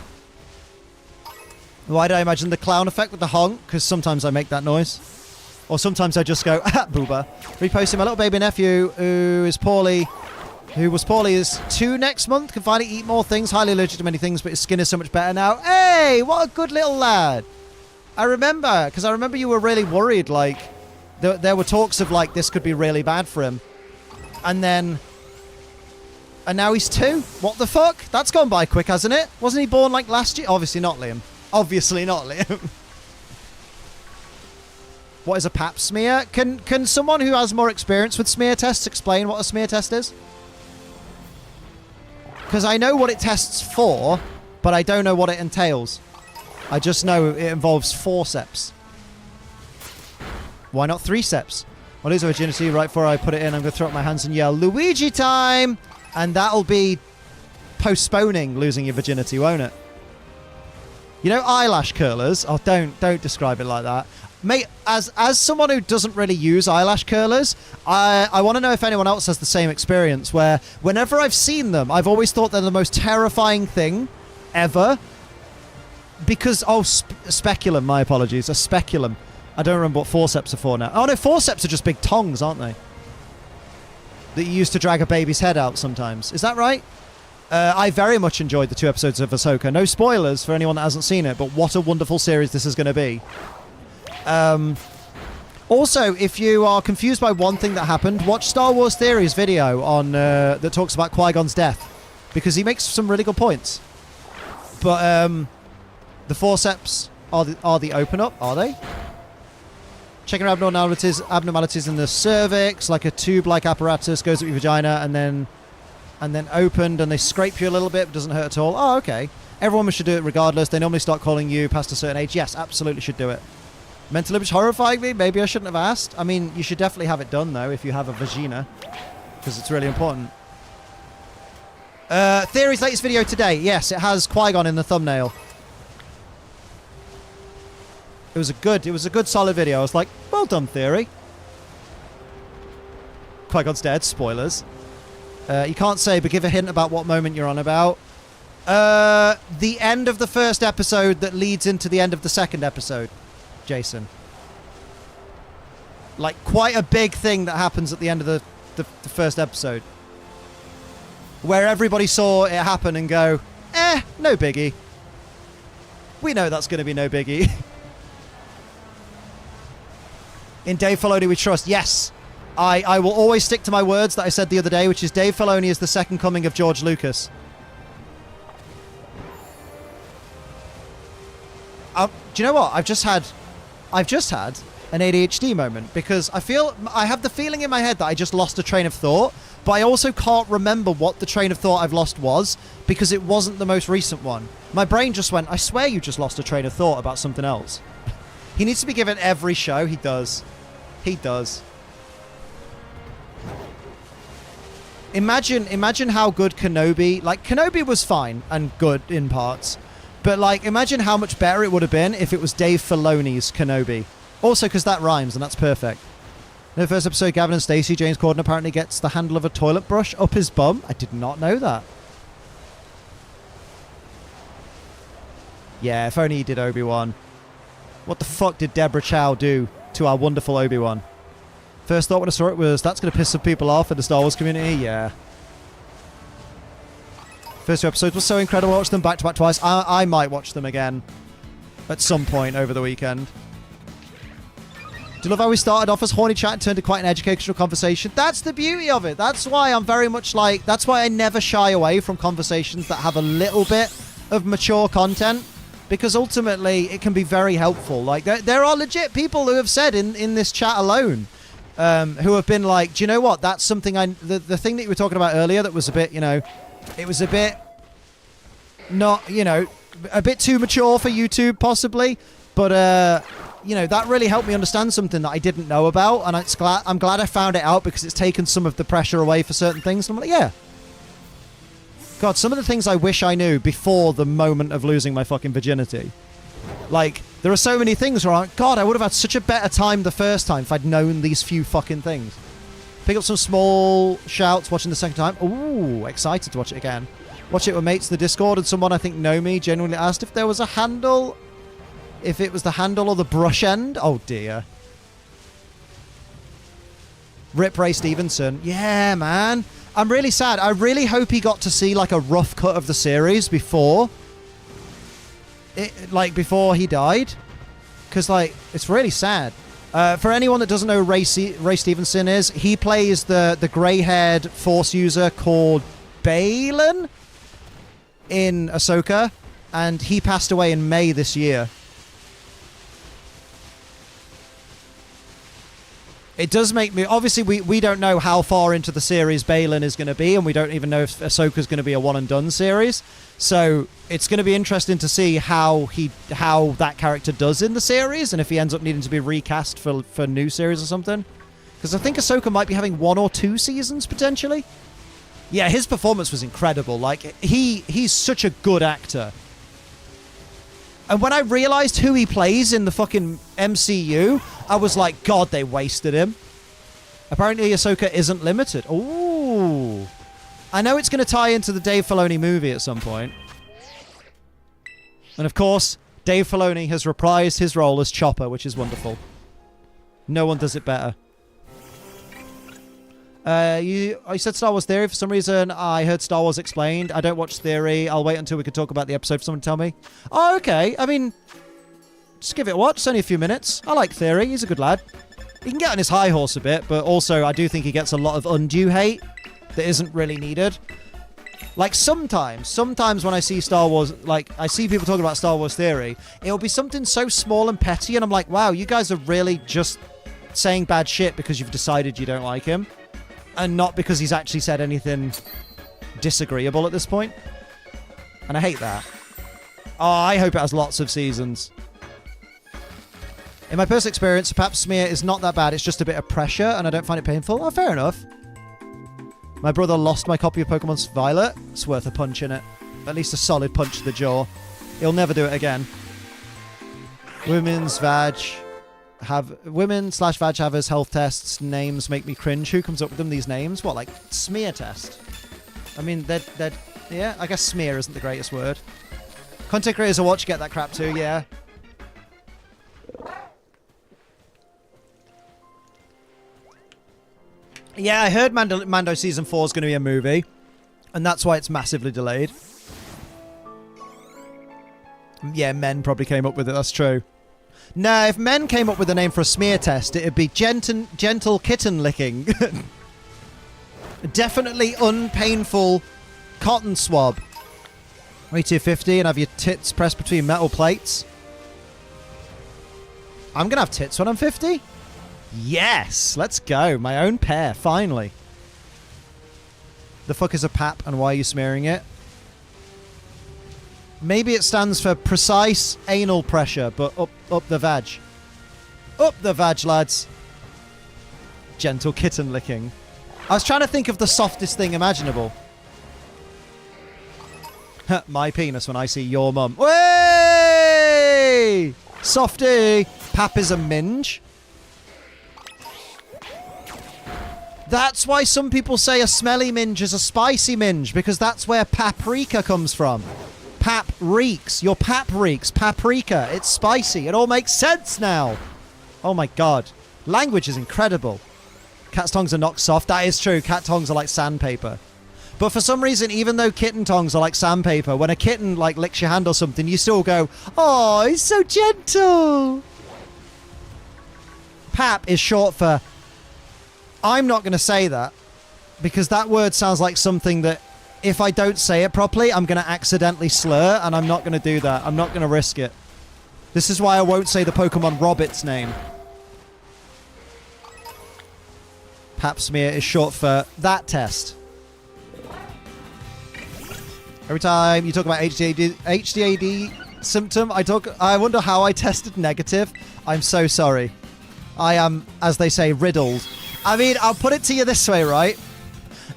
Why did I imagine the clown effect with the honk? Because sometimes I make that noise. Or sometimes I just go, ah, booba. Reposting my little baby nephew who was poorly is 2 next month. Can finally eat more things. Highly allergic to many things, but his skin is so much better now. Hey, what a good little lad. I remember you were really worried. Like, there were talks of, like, this could be really bad for him. And then... And now he's 2. What the fuck? That's gone by quick, hasn't it? Wasn't he born like last year? Obviously not, Liam. Obviously not, Liam. What is a pap smear? Can someone who has more experience with smear tests explain what a smear test is? Because I know what it tests for, but I don't know what it entails. I just know it involves forceps. Why not 3 steps? I'll lose my virginity right before I put it in. I'm going to throw up my hands and yell, Luigi time! And that'll be postponing losing your virginity, won't it? You know eyelash curlers? Oh, don't describe it like that. Mate, as someone who doesn't really use eyelash curlers, I want to know if anyone else has the same experience where whenever I've seen them, I've always thought they're the most terrifying thing ever. Because, speculum, my apologies, a speculum. I don't remember what forceps are for now. Oh no, forceps are just big tongs, aren't they? That you use to drag a baby's head out sometimes. Is that right? I very much enjoyed the 2 episodes of Ahsoka. No spoilers for anyone that hasn't seen it, but what a wonderful series this is going to be. Also, if you are confused by one thing that happened, watch Star Wars Theory's video on that talks about Qui-Gon's death, because he makes some really good points. But the forceps are the open up, are they? Checking abnormalities in the cervix, like a tube-like apparatus goes up your vagina and then opened, and they scrape you a little bit, but doesn't hurt at all. Oh, okay. Everyone should do it regardless. They normally start calling you past a certain age. Yes, absolutely should do it. Mental image horrifying me. Maybe I shouldn't have asked. I mean, you should definitely have it done, though, if you have a vagina, because it's really important. Theory's latest video today. Yes, it has Qui-Gon in the thumbnail. It was a good solid video. I was like, well done, Theory. Qui-Gon's dead. Spoilers. You can't say, but give a hint about what moment you're on about. The end of the first episode that leads into the end of the second episode, Jason. Like, quite a big thing that happens at the end of the first episode. Where everybody saw it happen and go, no biggie. We know that's going to be no biggie. In Dave Filoni we trust. Yes. I will always stick to my words that I said the other day, which is Dave Filoni is the second coming of George Lucas. Do you know what? I've just had an ADHD moment, because I have the feeling in my head that I just lost a train of thought, but I also can't remember what the train of thought I've lost was, because it wasn't the most recent one. My brain just went, I swear you just lost a train of thought about something else. He needs to be given every show. He does. He does. Imagine how good Kenobi... Like, Kenobi was fine and good in parts. But, like, imagine how much better it would have been if it was Dave Filoni's Kenobi. Also, because that rhymes, and that's perfect. In the first episode, Gavin and Stacey, James Corden apparently gets the handle of a toilet brush up his bum. I did not know that. Yeah, if only he did Obi-Wan. What the fuck did Deborah Chow do to our wonderful Obi-Wan? First thought when I saw it was, that's going to piss some people off in the Star Wars community. Yeah. First 2 episodes were so incredible. I watched them back to back twice. I might watch them again at some point over the weekend. Do you love how we started off as horny chat and turned to quite an educational conversation? That's the beauty of it. That's why I'm very much like... That's why I never shy away from conversations that have a little bit of mature content. Because ultimately, it can be very helpful. Like, there are legit people who have said in this chat alone, who have been like, do you know what? That's something the thing that you were talking about earlier that was a bit, it was a bit not, a bit too mature for YouTube, possibly. But, that really helped me understand something that I didn't know about. And I'm glad I found it out, because it's taken some of the pressure away for certain things. And I'm like, yeah. God, some of the things I wish I knew before the moment of losing my fucking virginity. Like, there are so many things where I'm, God, I would have had such a better time the first time if I'd known these few fucking things. Pick up some small shouts watching the second time. Ooh, excited to watch it again. Watch it with mates in the Discord, and someone I think know me genuinely asked if there was a handle. If it was the handle or the brush end. Oh, dear. Rip Ray Stevenson. Yeah, man. I'm really sad. I really hope he got to see, like, a rough cut of the series before he died. Because, like, it's really sad. For anyone that doesn't know who Ray Stevenson is, he plays the grey-haired Force user called Balin in Ahsoka, and he passed away in May this year. It does make me... Obviously, we don't know how far into the series Balin is going to be, and we don't even know if Ahsoka's going to be a one-and-done series. So it's going to be interesting to see how that character does in the series, and if he ends up needing to be recast for new series or something. Because I think Ahsoka might be having 1 or 2 seasons, potentially. Yeah, his performance was incredible. Like, he's such a good actor. And when I realized who he plays in the fucking MCU, I was like, God, they wasted him. Apparently, Ahsoka isn't limited. Ooh. I know it's going to tie into the Dave Filoni movie at some point. And of course, Dave Filoni has reprised his role as Chopper, which is wonderful. No one does it better. You said Star Wars Theory. For some reason, I heard Star Wars Explained. I don't watch Theory. I'll wait until we can talk about the episode for someone to tell me. Oh, okay. I mean, just give it a watch. It's only a few minutes. I like Theory. He's a good lad. He can get on his high horse a bit, but also I do think he gets a lot of undue hate that isn't really needed. Like, sometimes when I see Star Wars, like, I see people talking about Star Wars Theory, it'll be something so small and petty, and I'm like, wow, you guys are really just saying bad shit because you've decided you don't like him. And not because he's actually said anything disagreeable at this point. And I hate that. Oh, I hope it has lots of seasons. In my personal experience, pap smear is not that bad. It's just a bit of pressure, and I don't find it painful. Oh, fair enough. My brother lost my copy of Pokemon Violet. It's worth a punch in it. At least a solid punch to the jaw. He'll never do it again. Women's vag... Women/vag havers health tests names make me cringe. Who comes up with them, these names? What, like smear test? I mean, they're yeah, I guess smear isn't the greatest word. Content creators will watch, get that crap too, yeah. Yeah, I heard Mando Season 4 is going to be a movie, and that's why it's massively delayed. Yeah, men probably came up with it, that's true. Nah, if men came up with a name for a smear test, it'd be gentle kitten licking. Definitely unpainful cotton swab. Wait 250 and have your tits pressed between metal plates. I'm going to have tits when I'm 50? Yes! Let's go. My own pair, finally. The fuck is a pap and why are you smearing it? Maybe it stands for precise anal pressure, but up the vag. Up the vag, lads. Gentle kitten licking. I was trying to think of the softest thing imaginable. My penis when I see your mum. Way! Softy! Pap is a minge. That's why some people say a smelly minge is a spicy minge, because that's where paprika comes from. Pap reeks. Your pap reeks. Paprika. It's spicy. It all makes sense now. Oh my god. Language is incredible. Cat's tongues are not soft. That is true. Cat tongues are like sandpaper. But for some reason, even though kitten tongues are like sandpaper, when a kitten like licks your hand or something, you still go, oh, he's so gentle. Pap is short for... I'm not going to say that, because that word sounds like something that if I don't say it properly, I'm going to accidentally slur, and I'm not going to do that. I'm not going to risk it. This is why I won't say the Pokemon Robbit's name. Pap smear is short for that test. Every time you talk about HDAD symptom, I wonder how I tested negative. I'm so sorry. I am, as they say, riddled. I mean, I'll put it to you this way, right?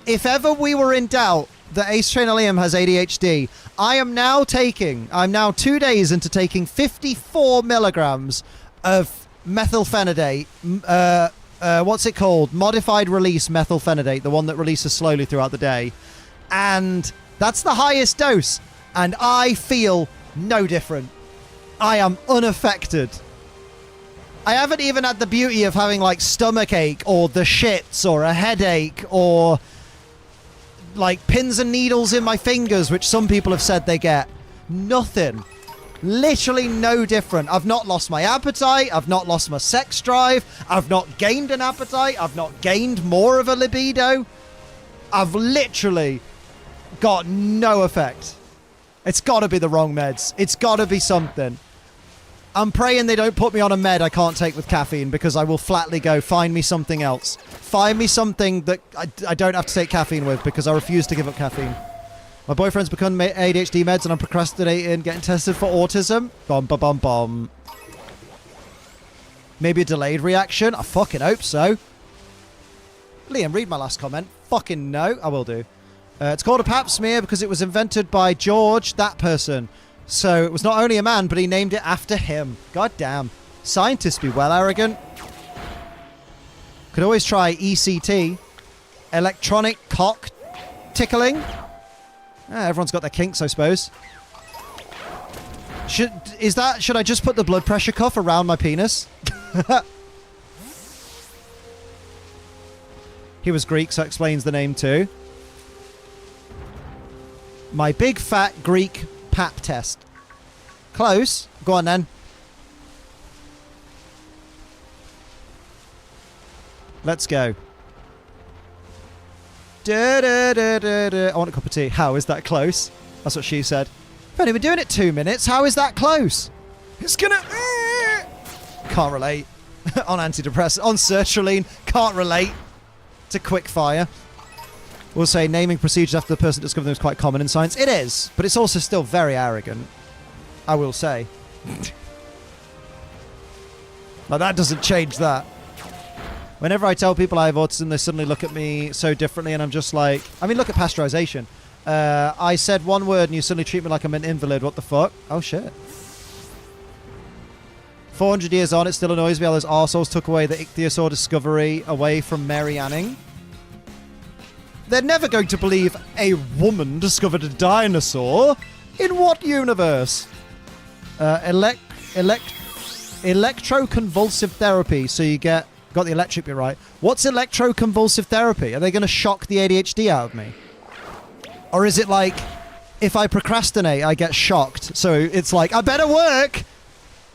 If ever we were in doubt that Ace Trainer Liam has ADHD, I'm now 2 days into taking 54 milligrams of methylphenidate. What's it called? Modified release methylphenidate, the one that releases slowly throughout the day. And that's the highest dose. And I feel no different. I am unaffected. I haven't even had the beauty of having like stomach ache or the shits or a headache or like pins and needles in my fingers, which some people have said they get. Nothing. Literally no different. I've not lost my appetite. I've not lost my sex drive. I've not gained an appetite. I've not gained more of a libido. I've literally got no effect. It's got to be the wrong meds. It's got to be something. I'm praying they don't put me on a med I can't take with caffeine, because I will flatly go, find me something else. Find me something that I don't have to take caffeine with, because I refuse to give up caffeine. My boyfriend's become ADHD meds and I'm procrastinating getting tested for autism. Bum, bum, bum, bum. Maybe a delayed reaction? I fucking hope so. Liam, read my last comment. Fucking no. I will do. It's called a pap smear because it was invented by George, that person. So it was not only a man, but he named it after him. God damn. Scientists be well arrogant. Could always try ECT. Electronic cock tickling. Everyone's got their kinks, I suppose. Should I just put the blood pressure cuff around my penis? He was Greek, so that explains the name too. My big fat Greek pap test. Close. Go on then. Let's go. I want a cup of tea. How is that close? That's what she said. I've only been doing it 2 minutes. How is that close? It's gonna... Can't relate. On antidepressant. On sertraline. Can't relate to quick fire. We'll say naming procedures after the person discovered them is quite common in science. It is, but it's also still very arrogant. I will say. Now that doesn't change that. Whenever I tell people I have autism, they suddenly look at me so differently, and I'm just like... I mean, look at pasteurization. I said one word and you suddenly treat me like I'm an invalid. What the fuck? Oh, shit. 400 years on, it still annoys me how those arseholes took away the ichthyosaur discovery away from Mary Anning. They're never going to believe a woman discovered a dinosaur. In what universe? Electroconvulsive therapy. So you got the electric bit right. What's electroconvulsive therapy? Are they going to shock the ADHD out of me? Or is it like, if I procrastinate, I get shocked? So it's like, I better work!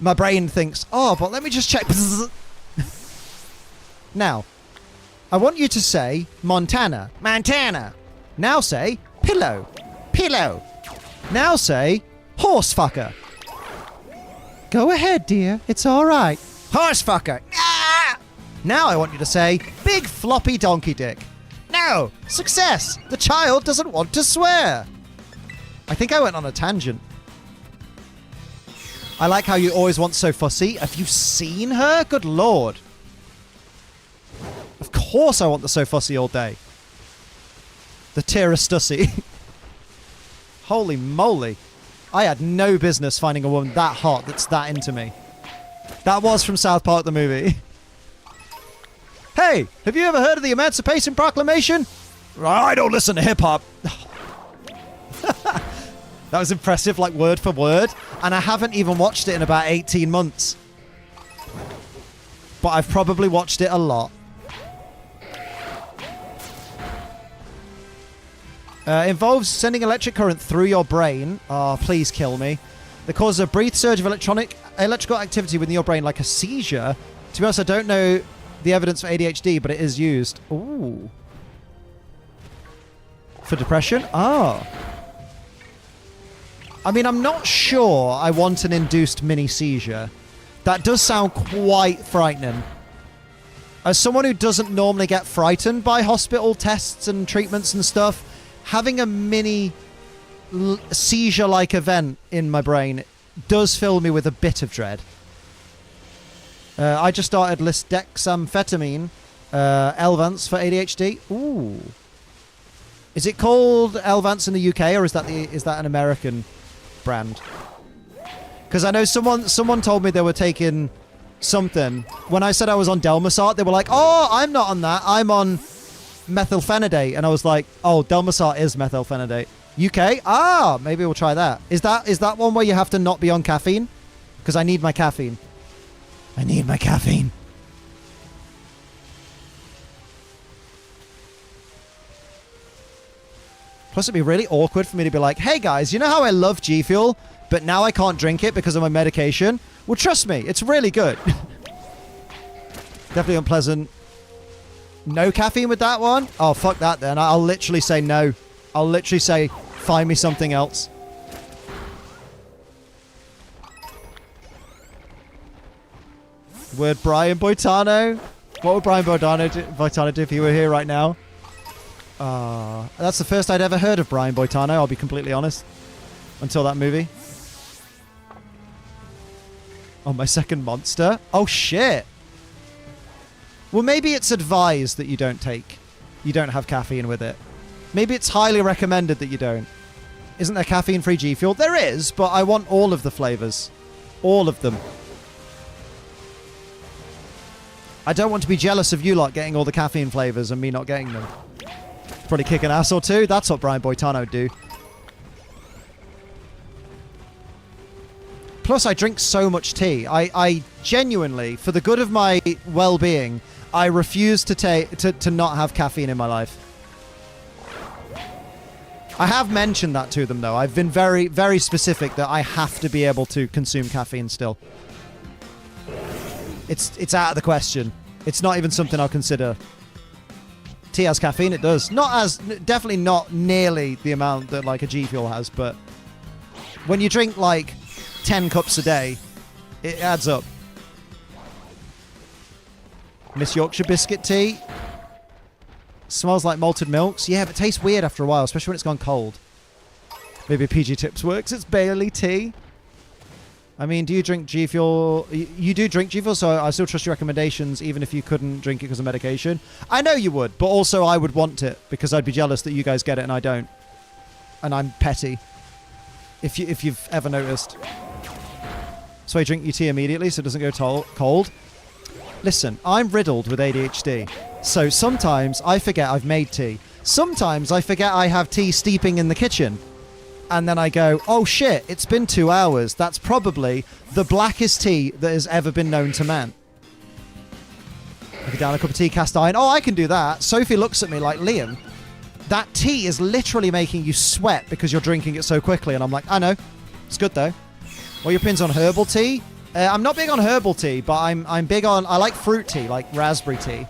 My brain thinks, oh, but let me just check. Now, I want you to say Montana. Montana. Now say pillow. Pillow. Now say horsefucker. Go ahead, dear. It's all right. Horsefucker. Ah! Now I want you to say big floppy donkey dick. No. Success. The child doesn't want to swear. I think I went on a tangent. I like how you always want so fussy. Have you seen her? Good lord. Of course I want the so fussy all day. The Tira Stussy. Holy moly. I had no business finding a woman that hot that's that into me. That was from South Park the movie. Hey, have you ever heard of the Emancipation Proclamation? I don't listen to hip-hop. That was impressive, like word for word. And I haven't even watched it in about 18 months. But I've probably watched it a lot. Involves sending electric current through your brain. Oh, please kill me. That causes a brief surge of electrical activity within your brain, like a seizure. To be honest, I don't know the evidence for ADHD, but it is used. Ooh. For depression? Oh. I mean, I'm not sure I want an induced mini seizure. That does sound quite frightening. As someone who doesn't normally get frightened by hospital tests and treatments and stuff, having a mini seizure-like event in my brain does fill me with a bit of dread. I just started lisdexamfetamine, Elvance for ADHD. Ooh. Is it called Elvance in the UK, or is that an American brand? Because I know someone told me they were taking something. When I said I was on Delmasart, they were like, oh, I'm not on that. I'm on methylphenidate. And I was like, oh, Delmasart is methylphenidate. UK? Ah, maybe we'll try that. Is that one where you have to not be on caffeine? Because I need my caffeine. I need my caffeine. Plus, it'd be really awkward for me to be like, hey guys, you know how I love G Fuel, but now I can't drink it because of my medication? Well, trust me, it's really good. Definitely unpleasant. No caffeine with that one? Oh, fuck that then. I'll literally say no. I'll literally say, find me something else. Would Brian Boitano? What would Brian Boitano do if he were here right now? That's the first I'd ever heard of Brian Boitano, I'll be completely honest. Until that movie. Oh, my second monster? Oh, shit. Well, maybe it's advised that you don't have caffeine with it. Maybe it's highly recommended that you don't. Isn't there caffeine-free G Fuel? There is, but I want all of the flavors. All of them. I don't want to be jealous of you lot getting all the caffeine flavors and me not getting them. Probably kick an ass or two. That's what Brian Boitano would do. Plus, I drink so much tea. I genuinely, for the good of my well-being, I refuse to not have caffeine in my life. I have mentioned that to them, though. I've been very, very specific that I have to be able to consume caffeine still. It's out of the question. It's not even something I'll consider. Tea has caffeine, it does. Definitely not nearly the amount that like a G Fuel has, but when you drink like 10 cups a day, it adds up. Miss Yorkshire biscuit tea. Smells like malted milks. Yeah, but it tastes weird after a while, especially when it's gone cold. Maybe PG Tips works. It's barely tea. I mean, do you drink G Fuel? You do drink G Fuel, so I still trust your recommendations, even if you couldn't drink it because of medication. I know you would, but also I would want it because I'd be jealous that you guys get it and I don't. And I'm petty. If you've ever noticed. So I drink your tea immediately so it doesn't go cold. Listen, I'm riddled with ADHD. So sometimes I forget I've made tea. Sometimes I forget I have tea steeping in the kitchen. And then I go, oh shit, it's been 2 hours. That's probably the blackest tea that has ever been known to man. If down a cup of tea, cast iron. Oh, I can do that. Sophie looks at me like, Liam, that tea is literally making you sweat because you're drinking it so quickly. And I'm like, I know. It's good though. Well, your opinions on herbal tea? I'm not big on herbal tea, but I'm big on... I like fruit tea, like raspberry tea.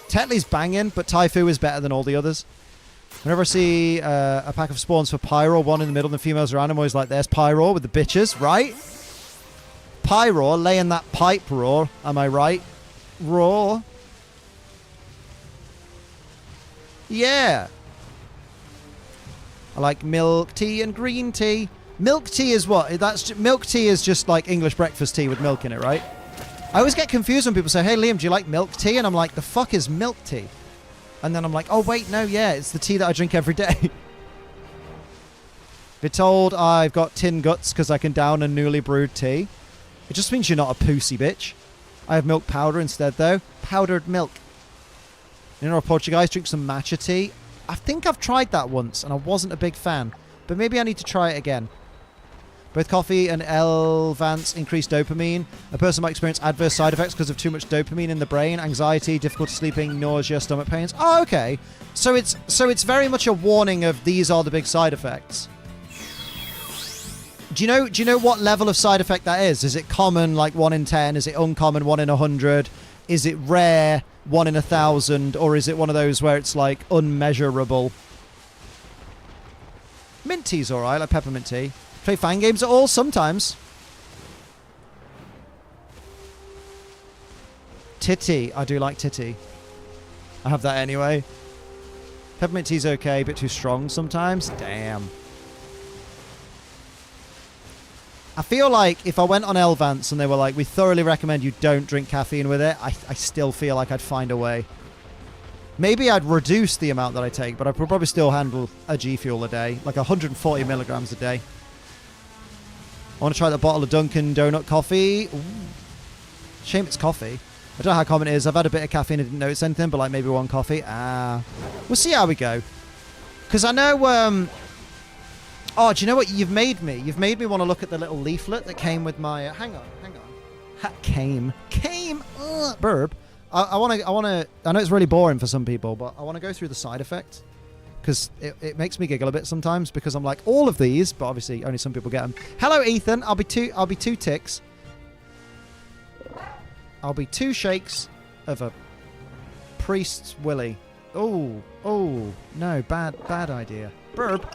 Tetley's banging, but Taifu is better than all the others. Whenever I see a pack of spawns for Pyro, one in the middle and the females around, I'm always like, there's Pyro with the bitches, right? Pyro laying that pipe raw, am I right? Raw. Yeah. I like milk tea and green tea. Milk tea is what? Milk tea is just like English breakfast tea with milk in it, right? I always get confused when people say, hey Liam, do you like milk tea? And I'm like, the fuck is milk tea? And then I'm like, oh wait, no, yeah, it's the tea that I drink every day. Be told I've got tin guts because I can down a newly brewed tea. It just means you're not a pussy bitch. I have milk powder instead though. Powdered milk. You know, Portuguese drink some matcha tea. I think I've tried that once and I wasn't a big fan. But maybe I need to try it again. Both coffee and L-Vance increase dopamine. A person might experience adverse side effects because of too much dopamine in the brain. Anxiety, difficulty sleeping, nausea, stomach pains. Oh, okay. So it's very much a warning of these are the big side effects. Do you know what level of side effect that is? Is it common, like 1 in 10? Is it uncommon, 1 in 100? Is it rare, 1 in 1,000? Or is it one of those where it's like unmeasurable? Mint tea's alright, like peppermint tea. Play fan games at all? Sometimes. Titty. I do like titty. I have that anyway. Peppermint tea's okay, a bit too strong sometimes. Damn. I feel like if I went on L-Vance and they were like, we thoroughly recommend you don't drink caffeine with it, I still feel like I'd find a way. Maybe I'd reduce the amount that I take, but I could probably still handle a G Fuel a day. Like 140 milligrams a day. I want to try that bottle of Dunkin' Donut coffee. Ooh. Shame it's coffee. I don't know how common it is. I've had a bit of caffeine and didn't notice anything, but like maybe one coffee. We'll see how we go. Because I know... Oh, do you know what you've made me? You've made me want to look at the little leaflet that came with my... hang on. Came. Burp. I want to... I know it's really boring for some people, but I want to go through the side effects. because it makes me giggle a bit sometimes because I'm like, all of these, but obviously only some people get them. Hello, Ethan. I'll be two ticks. I'll be 2 shakes of a priest's willy. Oh, no, bad idea. Burp.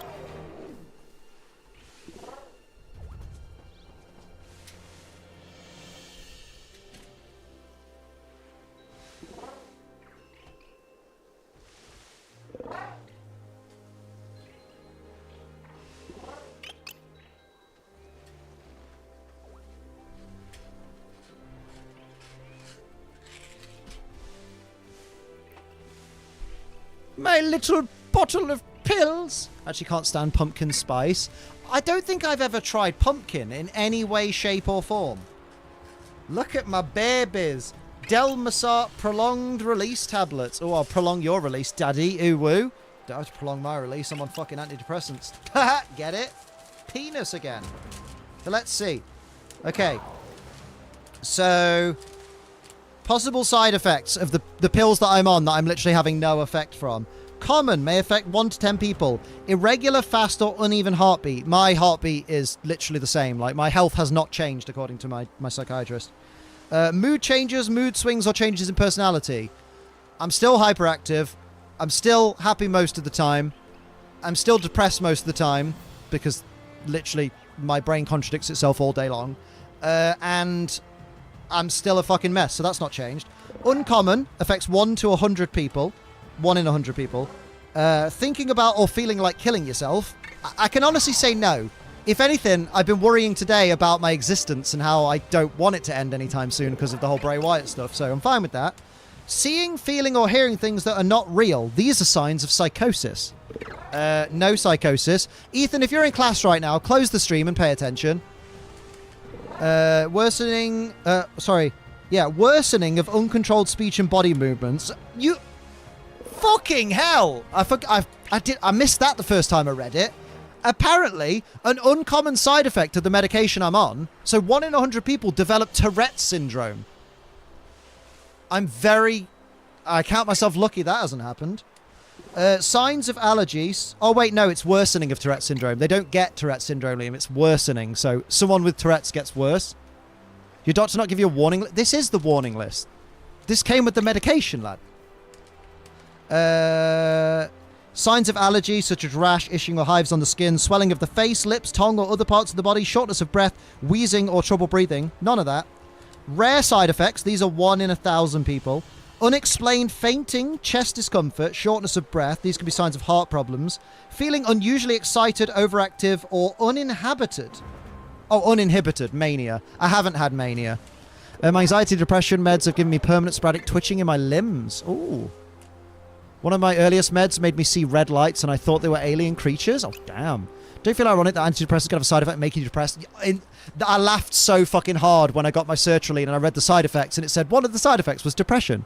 My little bottle of pills. Actually can't stand pumpkin spice. I don't think I've ever tried pumpkin in any way, shape or form. Look at my babies. Delmasart prolonged release tablets. Oh, I'll prolong your release, daddy. Ooh woo. Don't have to prolong my release. I'm on fucking antidepressants. Get it? Penis again. So let's see. Okay. So... possible side effects of the pills that I'm on that I'm literally having no effect from. Common, may affect 1 to 10 people. Irregular, fast, or uneven heartbeat. My heartbeat is literally the same. Like, my health has not changed, according to my psychiatrist. Mood changes, mood swings, or changes in personality. I'm still hyperactive. I'm still happy most of the time. I'm still depressed most of the time, because literally my brain contradicts itself all day long. And... I'm still a fucking mess, so that's not changed. Uncommon affects 1 to 100 people. 1 in 100 people. Thinking about or feeling like killing yourself. I can honestly say no. If anything, I've been worrying today about my existence and how I don't want it to end anytime soon because of the whole Bray Wyatt stuff, so I'm fine with that. Seeing, feeling, or hearing things that are not real. These are signs of psychosis. No psychosis. Ethan, if you're in class right now, close the stream and pay attention. Worsening of uncontrolled speech and body movements. You fucking hell! I missed that the first time I read it. Apparently, an uncommon side effect of the medication I'm on. So 1 in 100 people develop Tourette's syndrome. I count myself lucky that hasn't happened. Signs of allergies. Oh, wait, no, it's worsening of Tourette's syndrome. They don't get Tourette's syndrome, Liam. It's worsening. So someone with Tourette's gets worse. Your doctor not give you a warning list? This is the warning list. This came with the medication, lad. Signs of allergy, such as rash, itching or hives on the skin, swelling of the face, lips, tongue, or other parts of the body, shortness of breath, wheezing, or trouble breathing. None of that. Rare side effects. These are 1 in 1,000 people. Unexplained fainting, chest discomfort, shortness of breath. These could be signs of heart problems. Feeling unusually excited, overactive, or uninhibited. Oh, uninhibited. Mania. I haven't had mania. My anxiety, depression meds have given me permanent sporadic twitching in my limbs. Ooh. One of my earliest meds made me see red lights and I thought they were alien creatures. Oh, damn. Don't you feel ironic that antidepressants can have a side effect making you depressed? I laughed so fucking hard when I got my sertraline and I read the side effects and it said one of the side effects was depression.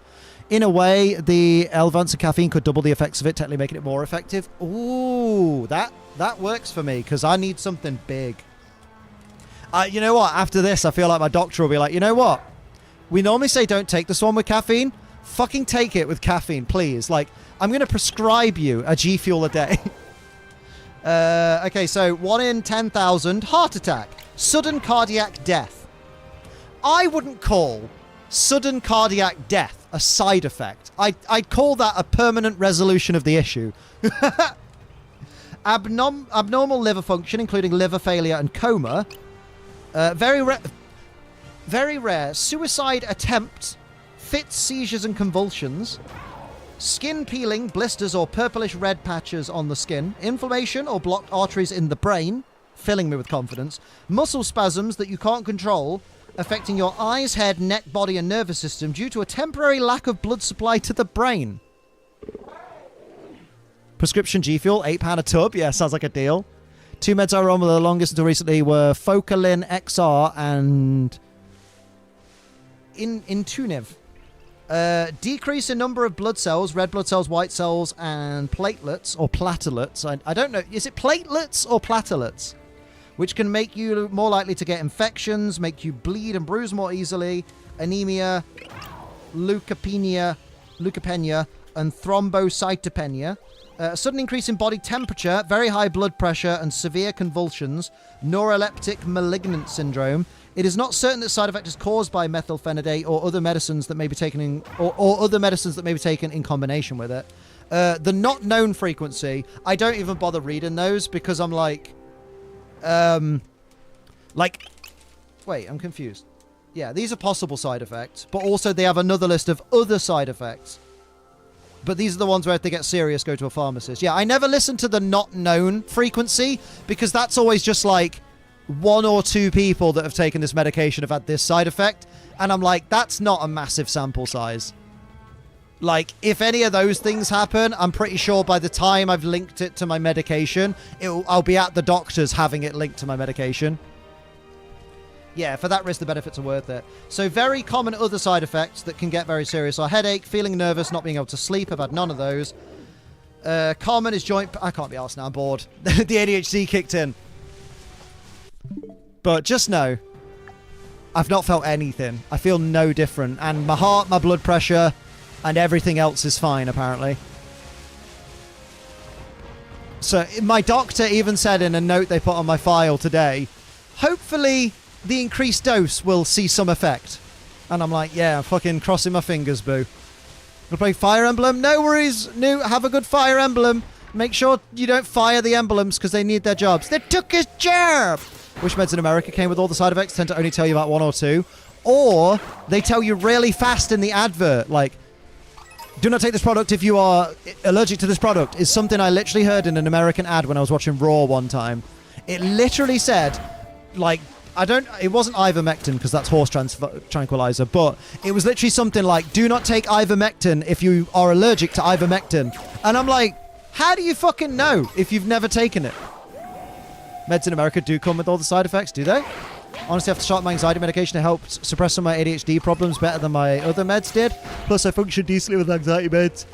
In a way, the Elvance and caffeine could double the effects of it, technically making it more effective. Ooh, that works for me because I need something big. You know what? After this, I feel like my doctor will be like, you know what? We normally say don't take this one with caffeine. Fucking take it with caffeine, please. Like, I'm going to prescribe you a G Fuel a day. Okay, so 1 in 10,000, heart attack. Sudden cardiac death. I wouldn't call sudden cardiac death a side effect. I'd call that a permanent resolution of the issue. Abnormal liver function, including liver failure and coma. Very rare. Suicide attempt. Fits, seizures, and convulsions. Skin peeling, blisters, or purplish red patches on the skin. Inflammation or blocked arteries in the brain. Filling me with confidence. Muscle spasms that you can't control, affecting your eyes, head, neck, body, and nervous system due to a temporary lack of blood supply to the brain. Prescription G Fuel, £8 a tub. Yeah, sounds like a deal. 2 meds I were on with the longest until recently were Focalin XR and Intunev. Decrease in number of blood cells, red blood cells, white cells, and platelets, or platelets. I don't know. Is it platelets or platelets? Which can make you more likely to get infections, make you bleed and bruise more easily, anemia, leukopenia, and thrombocytopenia. A sudden increase in body temperature, very high blood pressure, and severe convulsions. Neuroleptic malignant syndrome. It is not certain that side effect is caused by methylphenidate or other medicines that may be taken in, or other medicines that may be taken in combination with it. The not known frequency, I don't even bother reading those because I'm like, wait, I'm confused. Yeah, these are possible side effects, but also they have another list of other side effects. But these are the ones where if they get serious, go to a pharmacist. Yeah, I never listen to the not known frequency because that's always just like 1 or 2 people that have taken this medication have had this side effect. And I'm like, that's not a massive sample size. Like, if any of those things happen, I'm pretty sure by the time I've linked it to my medication, I'll be at the doctor's having it linked to my medication. Yeah, for that risk, the benefits are worth it. So very common other side effects that can get very serious are headache, feeling nervous, not being able to sleep. I've had none of those. Common is joint... I can't be arsed now, I'm bored. The ADHD kicked in. But just know, I've not felt anything. I feel no different. And my heart, my blood pressure, and everything else is fine, apparently. So my doctor even said in a note they put on my file today, hopefully the increased dose will see some effect. And I'm like, yeah, I'm fucking crossing my fingers, boo. Gonna play Fire Emblem? No worries, New. Have a good Fire Emblem. Make sure you don't fire the emblems because they need their jobs. They took his job! Which meds in America came with all the side effects tend to only tell you about 1 or 2. Or they tell you really fast in the advert, like, do not take this product if you are allergic to this product, is something I literally heard in an American ad when I was watching Raw one time. It literally said, like, it wasn't ivermectin because that's horse tranquilizer, but it was literally something like, do not take ivermectin if you are allergic to ivermectin. And I'm like, how do you fucking know if you've never taken it? Meds in America do come with all the side effects, do they? Honestly, after starting my anxiety medication, it helped suppress some of my ADHD problems better than my other meds did. Plus, I function decently with anxiety meds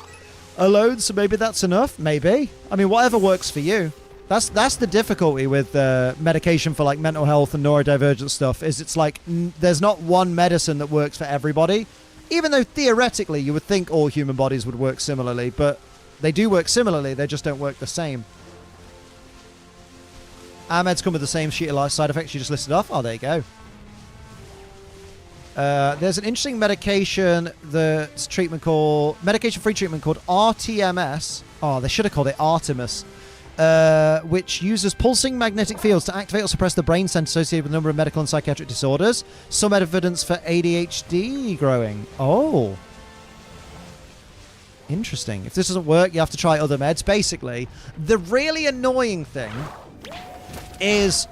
alone, so maybe that's enough. Maybe. I mean, whatever works for you. That's the difficulty with medication for like mental health and neurodivergent stuff, is it's like there's not one medicine that works for everybody. Even though theoretically you would think all human bodies would work similarly, but they do work similarly, they just don't work the same. Our meds come with the same sheet of side effects you just listed off. Oh, there you go. There's an interesting medication that's medication-free treatment called RTMS. Oh, they should have called it Artemis. Which uses pulsing magnetic fields to activate or suppress the brain center associated with a number of medical and psychiatric disorders. Some evidence for ADHD growing. Oh. Interesting. If this doesn't work, you have to try other meds. Basically, the really annoying thing is,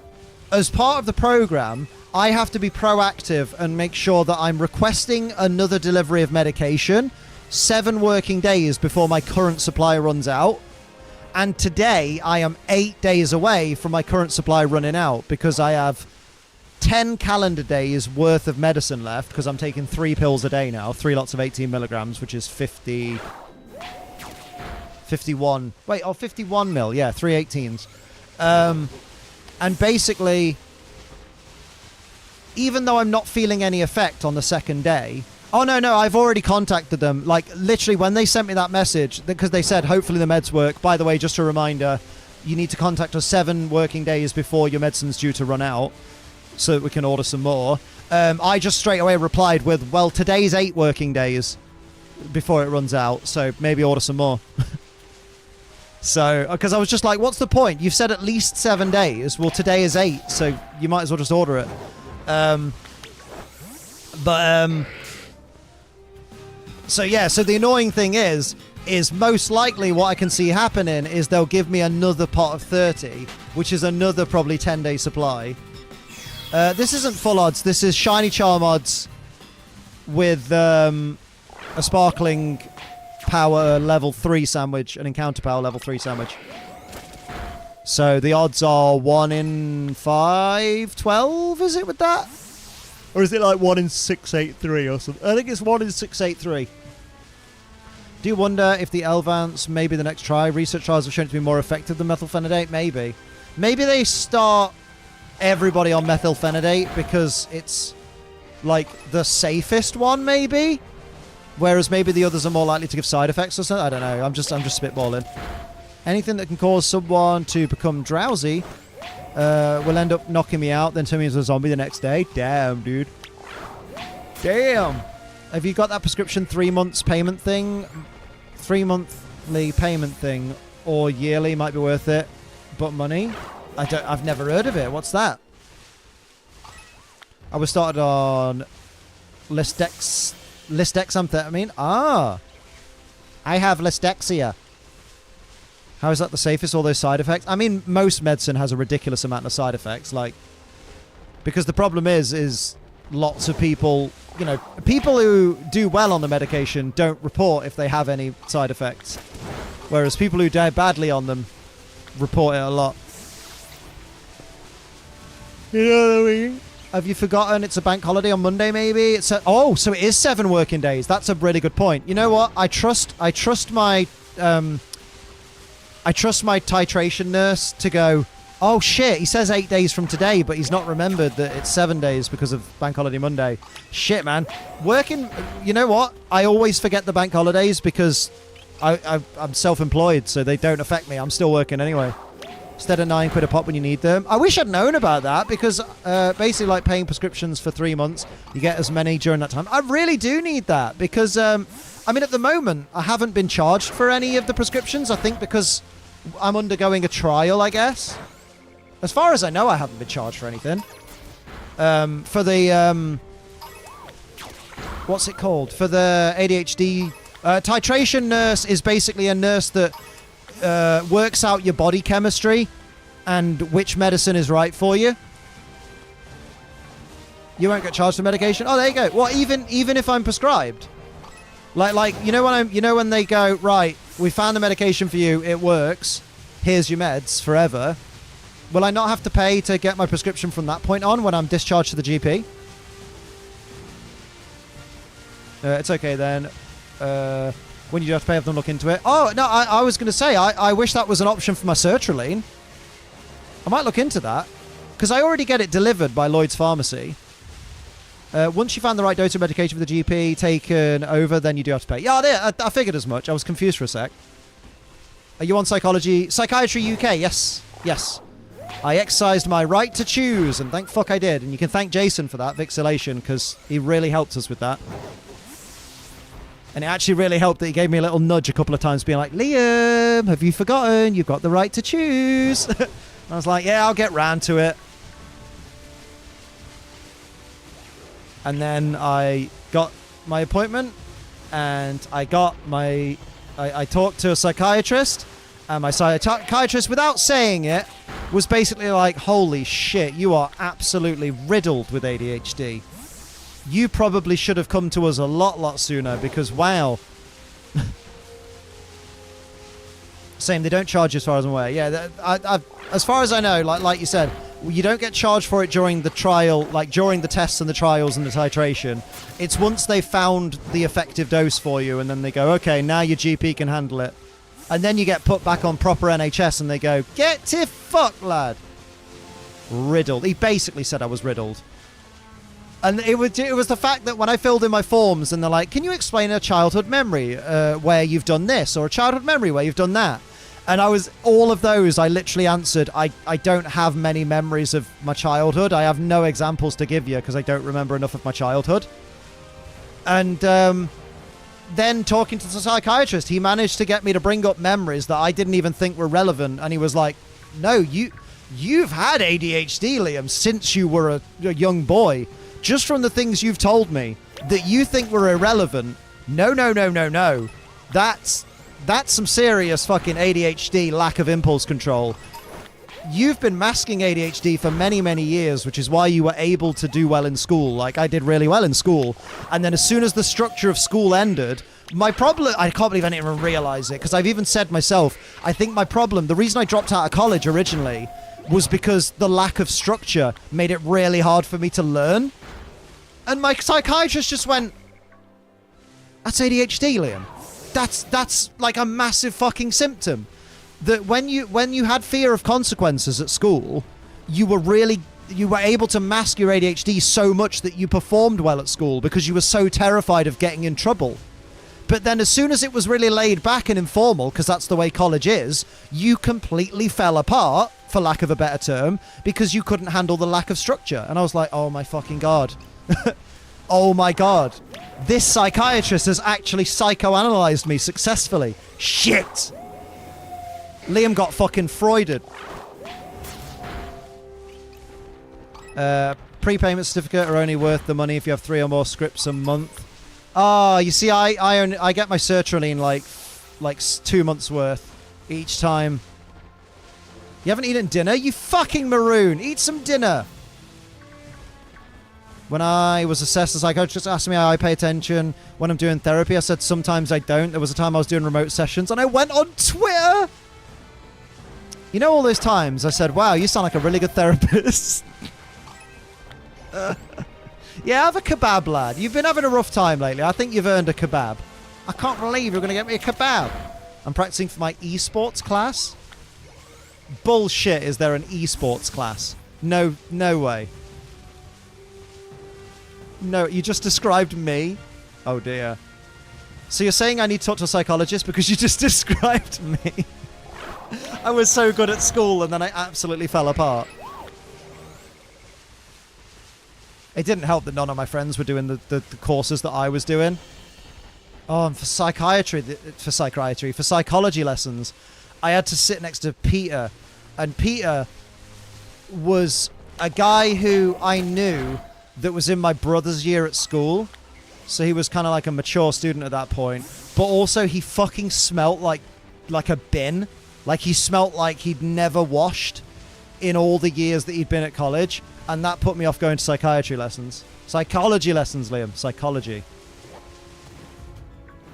as part of the program, I have to be proactive and make sure that I'm requesting another delivery of medication 7 working days before my current supply runs out. And today, I am 8 days away from my current supply running out because I have 10 calendar days worth of medicine left because I'm taking 3 pills a day now. 3 lots of 18 milligrams, which is 51 mil. Yeah, 3 18s. And basically, even though I'm not feeling any effect on the second day... Oh, no, I've already contacted them. Like, literally, when they sent me that message, because they said, hopefully the meds work. By the way, just a reminder, you need to contact us 7 working days before your medicine's due to run out so that we can order some more. I just straight away replied with, well, today's 8 working days before it runs out, so maybe order some more. So, because I was just like, what's the point? You've said at least 7 days. Well, today is 8, so you might as well just order it. So yeah, so the annoying thing is most likely what I can see happening is they'll give me another pot of 30, which is another probably 10-day supply. This isn't full odds. This is shiny charm odds with a sparkling power level 3 sandwich, an encounter power level 3 sandwich. So the odds are 1 in 512, is it with that? Or is it like 1 in 683 or something? I think it's 1 in 683. Do you wonder if the Elvance may be the next try? Research trials have shown it to be more effective than methylphenidate? Maybe. Maybe they start everybody on methylphenidate because it's like the safest one, maybe? Whereas maybe the others are more likely to give side effects or something? I don't know. I'm just spitballing. Anything that can cause someone to become drowsy will end up knocking me out, then turn me into a zombie the next day. Damn, dude. Damn. Have you got that prescription 3 months payment thing? 3 monthly payment thing, or yearly might be worth it, but money? I've never heard of it. What's that? I was started on lisdexamphetamine. Ah. I have lisdexia. How is that the safest? All those side effects? I mean, most medicine has a ridiculous amount of side effects. Like, because the problem is lots of people, you know, people who do well on the medication don't report if they have any side effects. Whereas people who die badly on them report it a lot. You know what I mean? Have you forgotten it's a bank holiday on Monday, maybe? So it is 7 working days. That's a really good point. You know what? I trust my titration nurse to go, oh shit, he says 8 days from today, but he's not remembered that it's 7 days because of Bank Holiday Monday. Shit, man. You know what? I always forget the bank holidays because I'm self-employed, so they don't affect me. I'm still working anyway. Instead of £9 a pop when you need them. I wish I'd known about that because basically like paying prescriptions for 3 months, you get as many during that time. I really do need that because, I mean, at the moment, I haven't been charged for any of the prescriptions. I think because I'm undergoing a trial, I guess. As far as I know, I haven't been charged for anything. For the, what's it called? For the ADHD, titration nurse is basically a nurse that works out your body chemistry and which medicine is right for you. You won't get charged for medication. Oh, there you go. Well, even if I'm prescribed, like you know when they go, right, we found the medication for you, it works. Here's your meds forever. Will I not have to pay to get my prescription from that point on when I'm discharged to the GP? It's okay then. When you do have to pay, have them look into it. Oh, no, I was going to say, I wish that was an option for my sertraline. I might look into that. Because I already get it delivered by Lloyd's Pharmacy. Once you found the right dose of medication for the GP taken over, then you do have to pay. Yeah, I figured as much. I was confused for a sec. Are you on psychology? Psychiatry UK, yes. Yes. I exercised my right to choose, and thank fuck I did. And you can thank Jason for that, Vixilation, because he really helped us with that. And it actually really helped that he gave me a little nudge a couple of times, being like, Liam, have you forgotten? You've got the right to choose. I was like, yeah, I'll get round to it. And then I got my appointment, and I talked to a psychiatrist, and my psychiatrist, without saying it, was basically like, holy shit, you are absolutely riddled with ADHD. You probably should have come to us a lot sooner because, wow. Same, they don't charge you as far as I'm aware. Yeah, as far as I know, like you said, you don't get charged for it during the trial, like during the tests and the trials and the titration. It's once they found the effective dose for you and then they go, okay, now your GP can handle it. And then you get put back on proper NHS and they go, get to fuck, lad. Riddled. He basically said I was riddled. And it was the fact that when I filled in my forms and they're like, can you explain a childhood memory where you've done this or a childhood memory where you've done that? And all of those, I literally answered, I don't have many memories of my childhood. I have no examples to give you because I don't remember enough of my childhood. And then talking to the psychiatrist, he managed to get me to bring up memories that I didn't even think were relevant. And he was like, no, you've had ADHD, Liam, since you were a young boy. Just from the things you've told me that you think were irrelevant. No. That's some serious fucking ADHD, lack of impulse control. You've been masking ADHD for many years, which is why you were able to do well in school. Like, I did really well in school. And then as soon as the structure of school ended, my problem... I can't believe I didn't even realize it, because I've even said myself, I think my problem... The reason I dropped out of college originally was because the lack of structure made it really hard for me to learn. And my psychiatrist just went, that's ADHD, Liam. That's like a massive fucking symptom. That when you had fear of consequences at school, you were able to mask your ADHD so much that you performed well at school because you were so terrified of getting in trouble. But then as soon as it was really laid back and informal, because that's the way college is, you completely fell apart, for lack of a better term, because you couldn't handle the lack of structure. And I was like, oh my fucking God. Oh my God. This psychiatrist has actually psychoanalyzed me successfully. Shit. Liam got fucking Freuded. Prepayment certificate are only worth the money if you have 3 or more scripts a month. Ah, you see, I get my sertraline like 2 months worth each time. You haven't eaten dinner? You fucking maroon! Eat some dinner! When I was assessed, the psychiatrist asked me how I pay attention when I'm doing therapy. I said sometimes I don't. There was a time I was doing remote sessions and I went on Twitter! You know all those times I said, wow, you sound like a really good therapist. Yeah, have a kebab, lad. You've been having a rough time lately. I think you've earned a kebab. I can't believe you're going to get me a kebab. I'm practicing for my esports class. Bullshit, is there an esports class? No way. No, you just described me? Oh, dear. So you're saying I need to talk to a psychologist because you just described me? I was so good at school and then I absolutely fell apart. It didn't help that none of my friends were doing the courses that I was doing. Oh, and for psychology lessons, I had to sit next to Peter. And Peter was a guy who I knew that was in my brother's year at school. So he was kind of like a mature student at that point. But also he fucking smelt like a bin. Like he smelt like he'd never washed in all the years that he'd been at college. And that put me off going to psychiatry lessons. Psychology lessons, Liam. Psychology.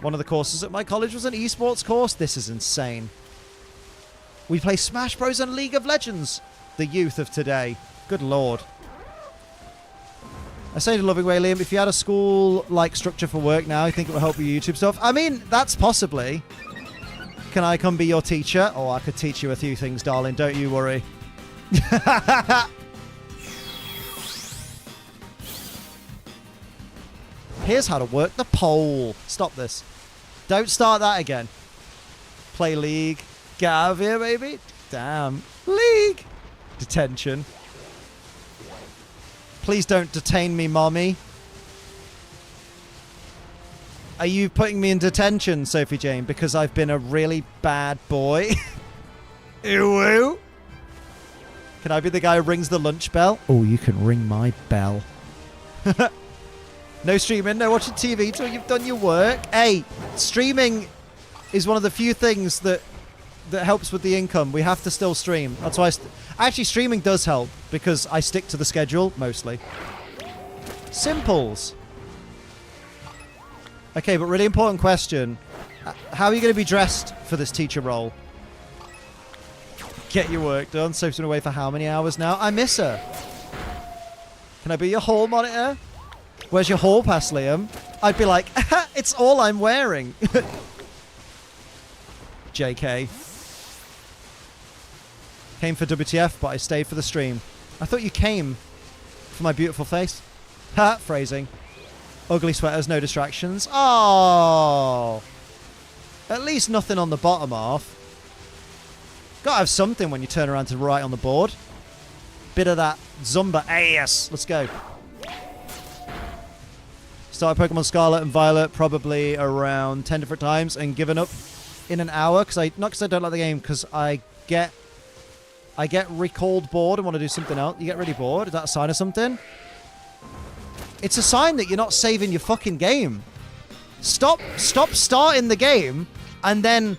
One of the courses at my college was an esports course. This is insane. We play Smash Bros. And League of Legends. The youth of today. Good lord. I say to Loving Way, Liam, if you had a school-like structure for work now, I think it would help with your YouTube stuff. I mean, that's possibly. Can I come be your teacher? Oh, I could teach you a few things, darling. Don't you worry. Here's how to work the pole. Stop this. Don't start that again. Play League. Get out of here, baby. Damn. League. Detention. Please don't detain me, mommy. Are you putting me in detention, Sophie Jane, because I've been a really bad boy? Ew. Can I be the guy who rings the lunch bell? Oh, you can ring my bell. No streaming, no watching TV till you've done your work. Hey, streaming is one of the few things that helps with the income. We have to still stream. That's why actually streaming does help because I stick to the schedule mostly. Simples. Okay, but really important question. How are you going to be dressed for this teacher role? Get your work done. Sophie's been away for how many hours now? I miss her. Can I be your hall monitor? Where's your hall pass, Liam? I'd be like, it's all I'm wearing. JK. Came for WTF, but I stayed for the stream. I thought you came for my beautiful face. Ha, phrasing. Ugly sweaters, no distractions. Oh. At least nothing on the bottom half. Gotta have something when you turn around to write on the board. Bit of that Zumba. Yes, let's go. Started Pokemon Scarlet and Violet probably around 10 different times and given up in an hour. Not because I don't like the game, because I get recalled bored and want to do something else. You get really bored? Is that a sign of something? It's a sign that you're not saving your fucking game. Stop starting the game and then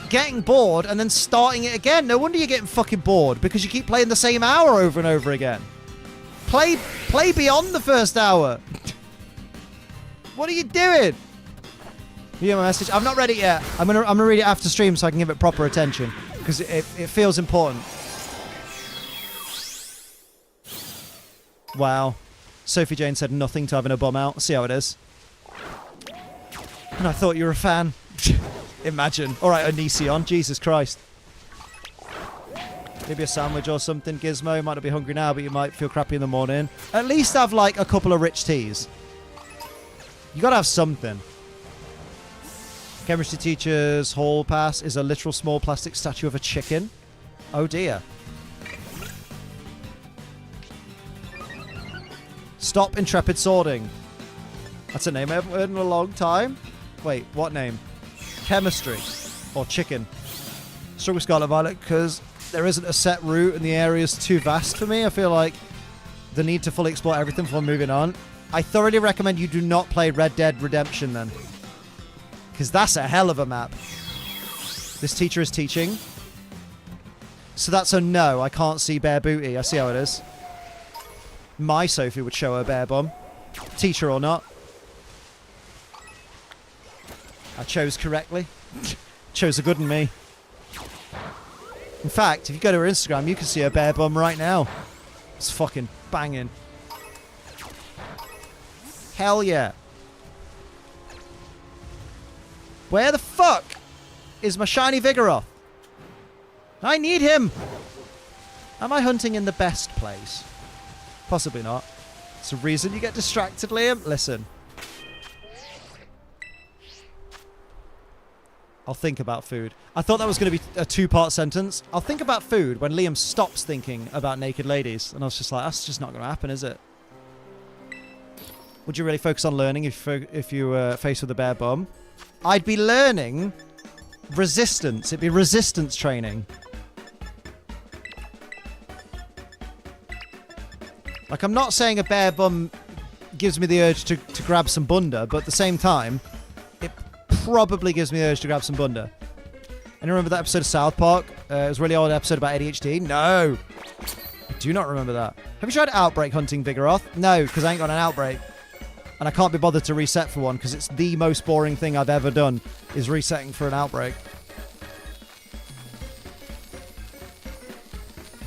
getting bored and then starting it again. No wonder you're getting fucking bored because you keep playing the same hour over and over again. Play beyond the first hour. What are you doing? You get my message? I've not read it yet. I'm gonna read it after stream so I can give it proper attention because it feels important. Wow. Sophie Jane said nothing to having a bum out. See how it is. And I thought you were a fan. Imagine. Alright, Onision. Jesus Christ. Maybe a sandwich or something, Gizmo. You might not be hungry now, but you might feel crappy in the morning. At least have, like, a couple of rich teas. You gotta have something. Chemistry teacher's hall pass is a literal small plastic statue of a chicken. Oh dear. Stop intrepid sorting. That's a name I haven't heard in a long time. Wait, what name? Chemistry. Or chicken. Struggle with Scarlet Violet because there isn't a set route and the area's too vast for me. I feel like the need to fully explore everything before moving on. I thoroughly recommend you do not play Red Dead Redemption then. Because that's a hell of a map. This teacher is teaching. So that's a no. I can't see bare booty. I see how it is. My Sophie would show her bare bum. Teacher or not. I chose correctly. Chose a good in me. In fact, if you go to her Instagram, you can see her bare bum right now. It's fucking banging. Hell yeah. Where the fuck is my shiny Vigoroth? I need him! Am I hunting in the best place? Possibly not. It's a reason you get distracted, Liam. Listen. I'll think about food. I thought that was going to be a two-part sentence. I'll think about food when Liam stops thinking about naked ladies. And I was just like, that's just not going to happen, is it? Would you really focus on learning if you were faced with a bare bum? I'd be learning resistance. It'd be resistance training. Like, I'm not saying a bare bum gives me the urge to grab some bunda, but at the same time, it probably gives me the urge to grab some bunda. And you remember that episode of South Park? It was a really old episode about ADHD. No! I do not remember that. Have you tried outbreak hunting Vigoroth? No, because I ain't got an outbreak. And I can't be bothered to reset for one, because it's the most boring thing I've ever done, is resetting for an outbreak.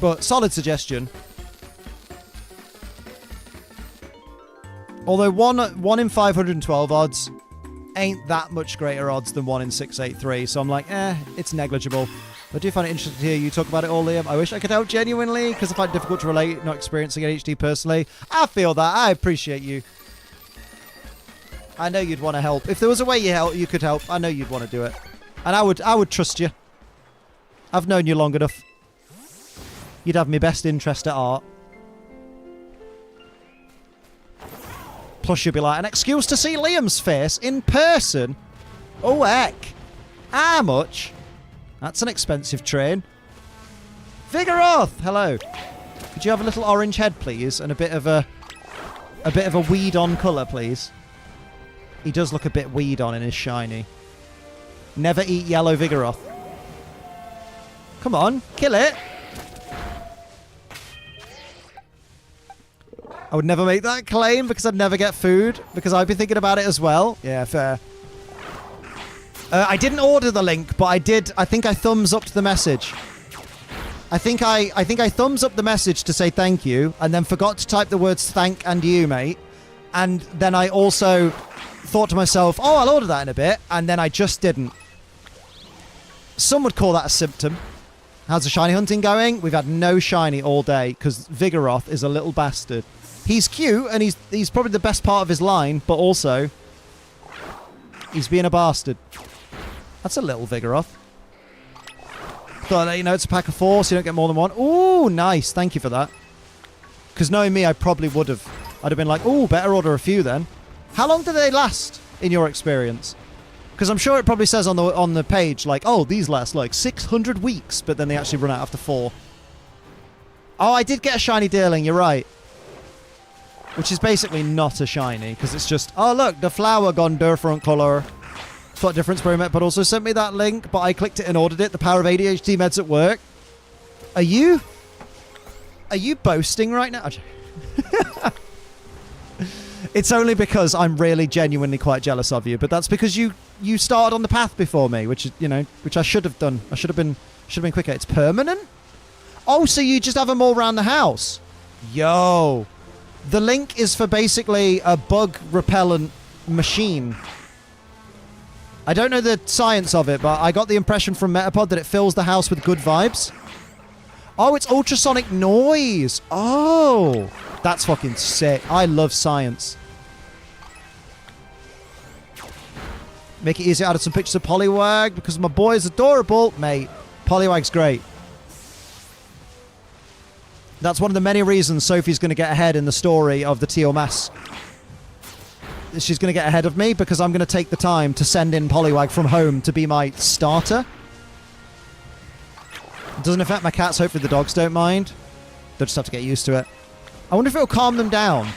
But, solid suggestion. Although 1 in 512 odds ain't that much greater odds than 1 in 683, so I'm like, it's negligible. But I do find it interesting to hear you talk about it all, Liam. I wish I could help genuinely, because I find it difficult to relate, not experiencing ADHD personally. I feel that. I appreciate you. I know you'd want to help. If there was a way you could help, I know you'd want to do it. And I would trust you. I've known you long enough. You'd have my best interest at heart. Plus you'd be like, an excuse to see Liam's face in person? Oh heck. How much? That's an expensive train. Vigoroth! Hello. Could you have a little orange head, please? And a bit of a weed on colour, please. He does look a bit weed on in his shiny. Never eat yellow Vigoroth. Come on, kill it. I would never make that claim because I'd never get food. Because I'd be thinking about it as well. Yeah, fair. I didn't order the link, but I did. I think I thumbs upped the message. I think I thumbs up the message to say thank you, and then forgot to type the words thank and you, mate. And then I also thought to myself, oh, I'll order that in a bit, and then I just didn't. Some would call that a symptom. How's the shiny hunting going? We've had no shiny all day, because Vigoroth is a little bastard. He's cute, and he's probably the best part of his line, but also, he's being a bastard. That's a little Vigoroth. Thought I'd let you know it's a pack of 4, so you don't get more than one. Ooh, nice. Thank you for that. Because knowing me, I probably would have. I'd have been like, ooh, better order a few then. How long do they last, in your experience? Because I'm sure it probably says on the page, like, oh, these last, like, 600 weeks, but then they actually run out after 4. Oh, I did get a shiny Deerling, you're right. Which is basically not a shiny, because it's just, oh, look, the flower gone different colour. What difference but also sent me that link, but I clicked it and ordered it. The power of ADHD meds at work. Are you boasting right now? It's only because I'm really genuinely quite jealous of you, but that's because you started on the path before me, which is, which I should have done. I should have been quicker. It's permanent? Oh, so you just have them all around the house? Yo. The link is for basically a bug repellent machine. I don't know the science of it, but I got the impression from Metapod that it fills the house with good vibes. Oh, it's ultrasonic noise. Oh, that's fucking sick. I love science. Make it easy. Added some pictures of Poliwag because my boy is adorable. Mate, Poliwag's great. That's one of the many reasons Sophie's going to get ahead in the story of the Teal Mask. She's going to get ahead of me because I'm going to take the time to send in Poliwag from home to be my starter. It doesn't affect my cats. Hopefully the dogs don't mind. They'll just have to get used to it. I wonder if it'll calm them down.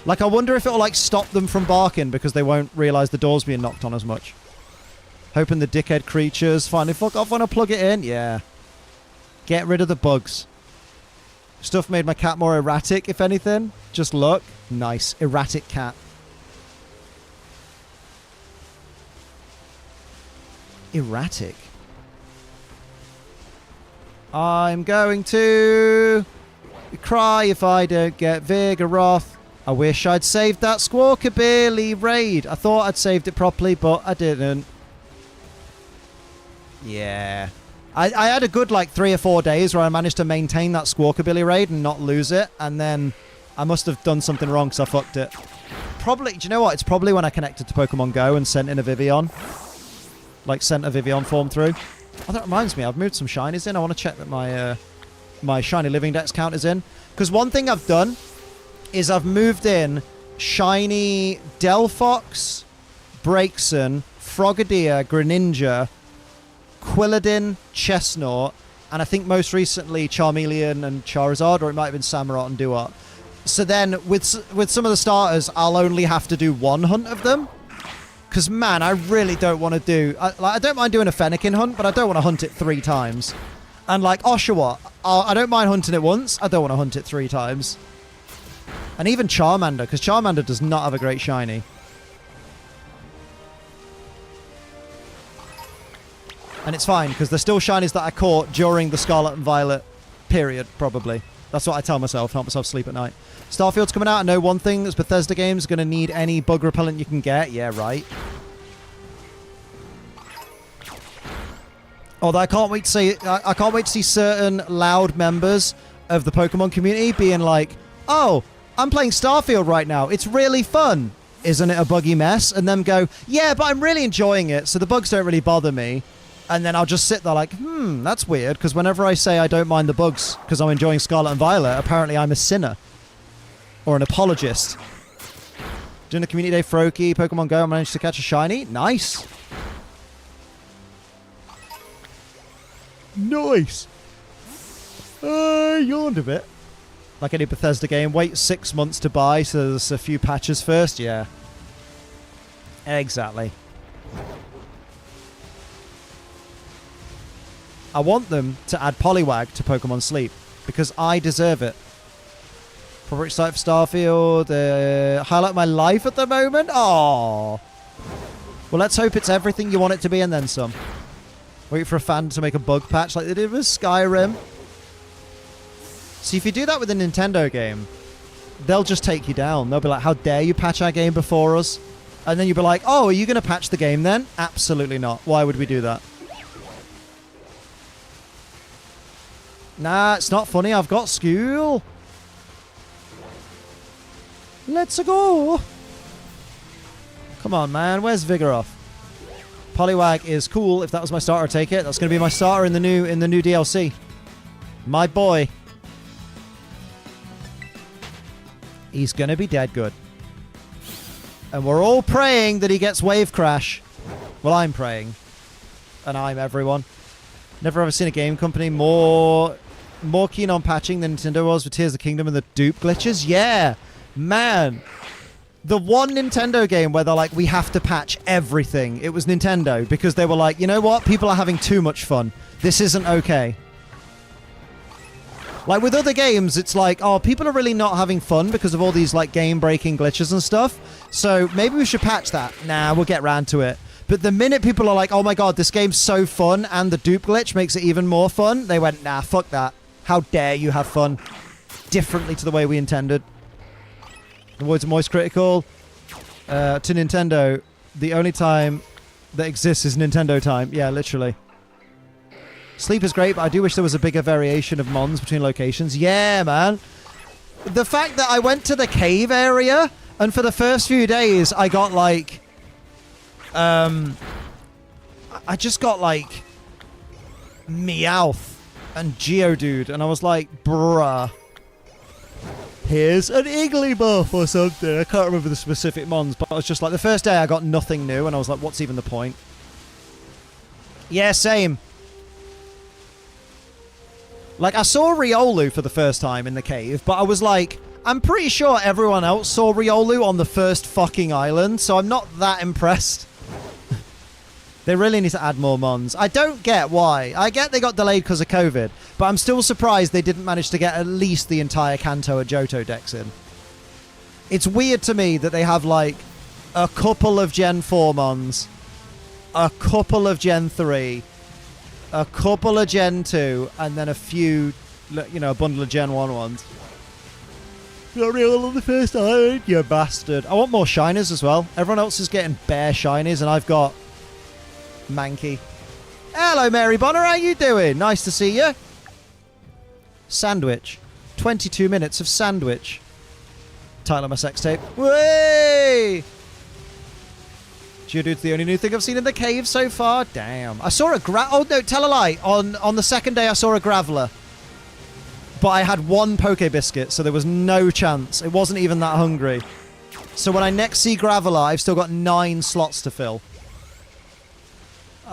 Like, I wonder if it'll, like, stop them from barking because they won't realise the door's being knocked on as much. Hoping the dickhead creatures finally fuck off when I plug it in. Yeah. Get rid of the bugs. Stuff made my cat more erratic, if anything. Just look. Nice. Erratic cat. Erratic. I'm going to cry if I don't get Vigoroth. I wish I'd saved that Squawkabilly raid. I thought I'd saved it properly, but I didn't. Yeah. I had a good, like, 3 or 4 days where I managed to maintain that Squawkabilly raid and not lose it. And then I must have done something wrong because I fucked it. Probably, do you know what? It's probably when I connected to Pokemon Go and sent in a Vivian. Like, sent a Vivian form through. Oh, that reminds me. I've moved some shinies in. I want to check that my my Shiny Living Dex count is in. Because one thing I've done is I've moved in shiny Delphox, Braixen, Frogadier, Greninja, Quilladin, Chestnut, and I think most recently Charmeleon and Charizard, or it might have been Samurott and Duart. So then with some of the starters, I'll only have to do 1 hunt of them. Because, man, I really don't want to do... I don't mind doing a Fennekin hunt, but I don't want to hunt it 3 times. And, like, Oshawott, I don't mind hunting it once. I don't want to hunt it 3 times. And even Charmander, because Charmander does not have a great shiny. And it's fine, because they're still shinies that I caught during the Scarlet and Violet period, probably. That's what I tell myself, help myself sleep at night. Starfield's coming out. I know one thing, is Bethesda games going to need any bug repellent you can get. Yeah, right. Although I can't wait to see, I can't wait to see certain loud members of the Pokemon community being like, "Oh, I'm playing Starfield right now. It's really fun. Isn't it a buggy mess?" And them go, "Yeah, but I'm really enjoying it, so the bugs don't really bother me." And then I'll just sit there like, that's weird, because whenever I say I don't mind the bugs because I'm enjoying Scarlet and Violet, apparently I'm a sinner. Or an apologist. During the community day, Froakie, Pokemon Go, I managed to catch a shiny. Nice. Nice. I yawned a bit. Like any Bethesda game, wait 6 months to buy, so there's a few patches first. Yeah. Exactly. I want them to add Poliwag to Pokemon Sleep, because I deserve it. Proper excited for Starfield. Highlight my life at the moment? Aww. Well, let's hope it's everything you want it to be and then some. Wait for a fan to make a bug patch like they did with Skyrim. See, if you do that with a Nintendo game, they'll just take you down. They'll be like, how dare you patch our game before us? And then you'll be like, oh, are you going to patch the game then? Absolutely not. Why would we do that? Nah, it's not funny. I've got school. Let's go. Come on, man. Where's Vigoroth? Poliwag is cool. If that was my starter, take it. That's going to be my starter in the new DLC. My boy. He's going to be dead good. And we're all praying that he gets Wave Crash. Well, I'm praying. And I'm everyone. Never ever seen a game company more keen on patching than Nintendo was with Tears of the Kingdom and the dupe glitches. Yeah, man. The one Nintendo game where they're like, we have to patch everything. It was Nintendo, because they were like, you know what? People are having too much fun. This isn't okay. Like with other games, it's like, oh, people are really not having fun because of all these like game-breaking glitches and stuff. So maybe we should patch that. Nah, we'll get round to it. But the minute people are like, oh my god, this game's so fun and the dupe glitch makes it even more fun, they went, nah, fuck that. How dare you have fun differently to the way we intended. Avoids a moist critical. To Nintendo, the only time that exists is Nintendo time. Yeah, literally. Sleep is great, but I do wish there was a bigger variation of mons between locations. Yeah, man. The fact that I went to the cave area, and for the first few days, I got, like, I just got like Meowth and Geodude, and I was like, bruh. Here's an Igglybuff or something. I can't remember the specific mons, but I was just like, the first day I got nothing new, and I was like, what's even the point? Yeah, same. Like, I saw Riolu for the first time in the cave, but I was like, I'm pretty sure everyone else saw Riolu on the first fucking island, so I'm not that impressed. They really need to add more mons. I don't get why. I get they got delayed because of COVID, but I'm still surprised they didn't manage to get at least the entire Kanto and Johto decks in. It's weird to me that they have, like, a couple of Gen 4 mons, a couple of Gen 3, a couple of Gen 2, and then a few, you know, a bundle of Gen 1 ones. Got real on the first island, you bastard. I want more shinies as well. Everyone else is getting bare shinies, and I've got Mankey. Hello, Mary Bonner. How you doing? Nice to see you. Sandwich. 22 minutes of sandwich. Title of my sex tape. Way! Geodude's the only new thing I've seen in the cave so far. Damn. I saw a oh no, tell a lie. On the second day I saw a Graveler. But I had one Poke Biscuit, so there was no chance. It wasn't even that hungry. So when I next see Graveler, I've still got 9 slots to fill.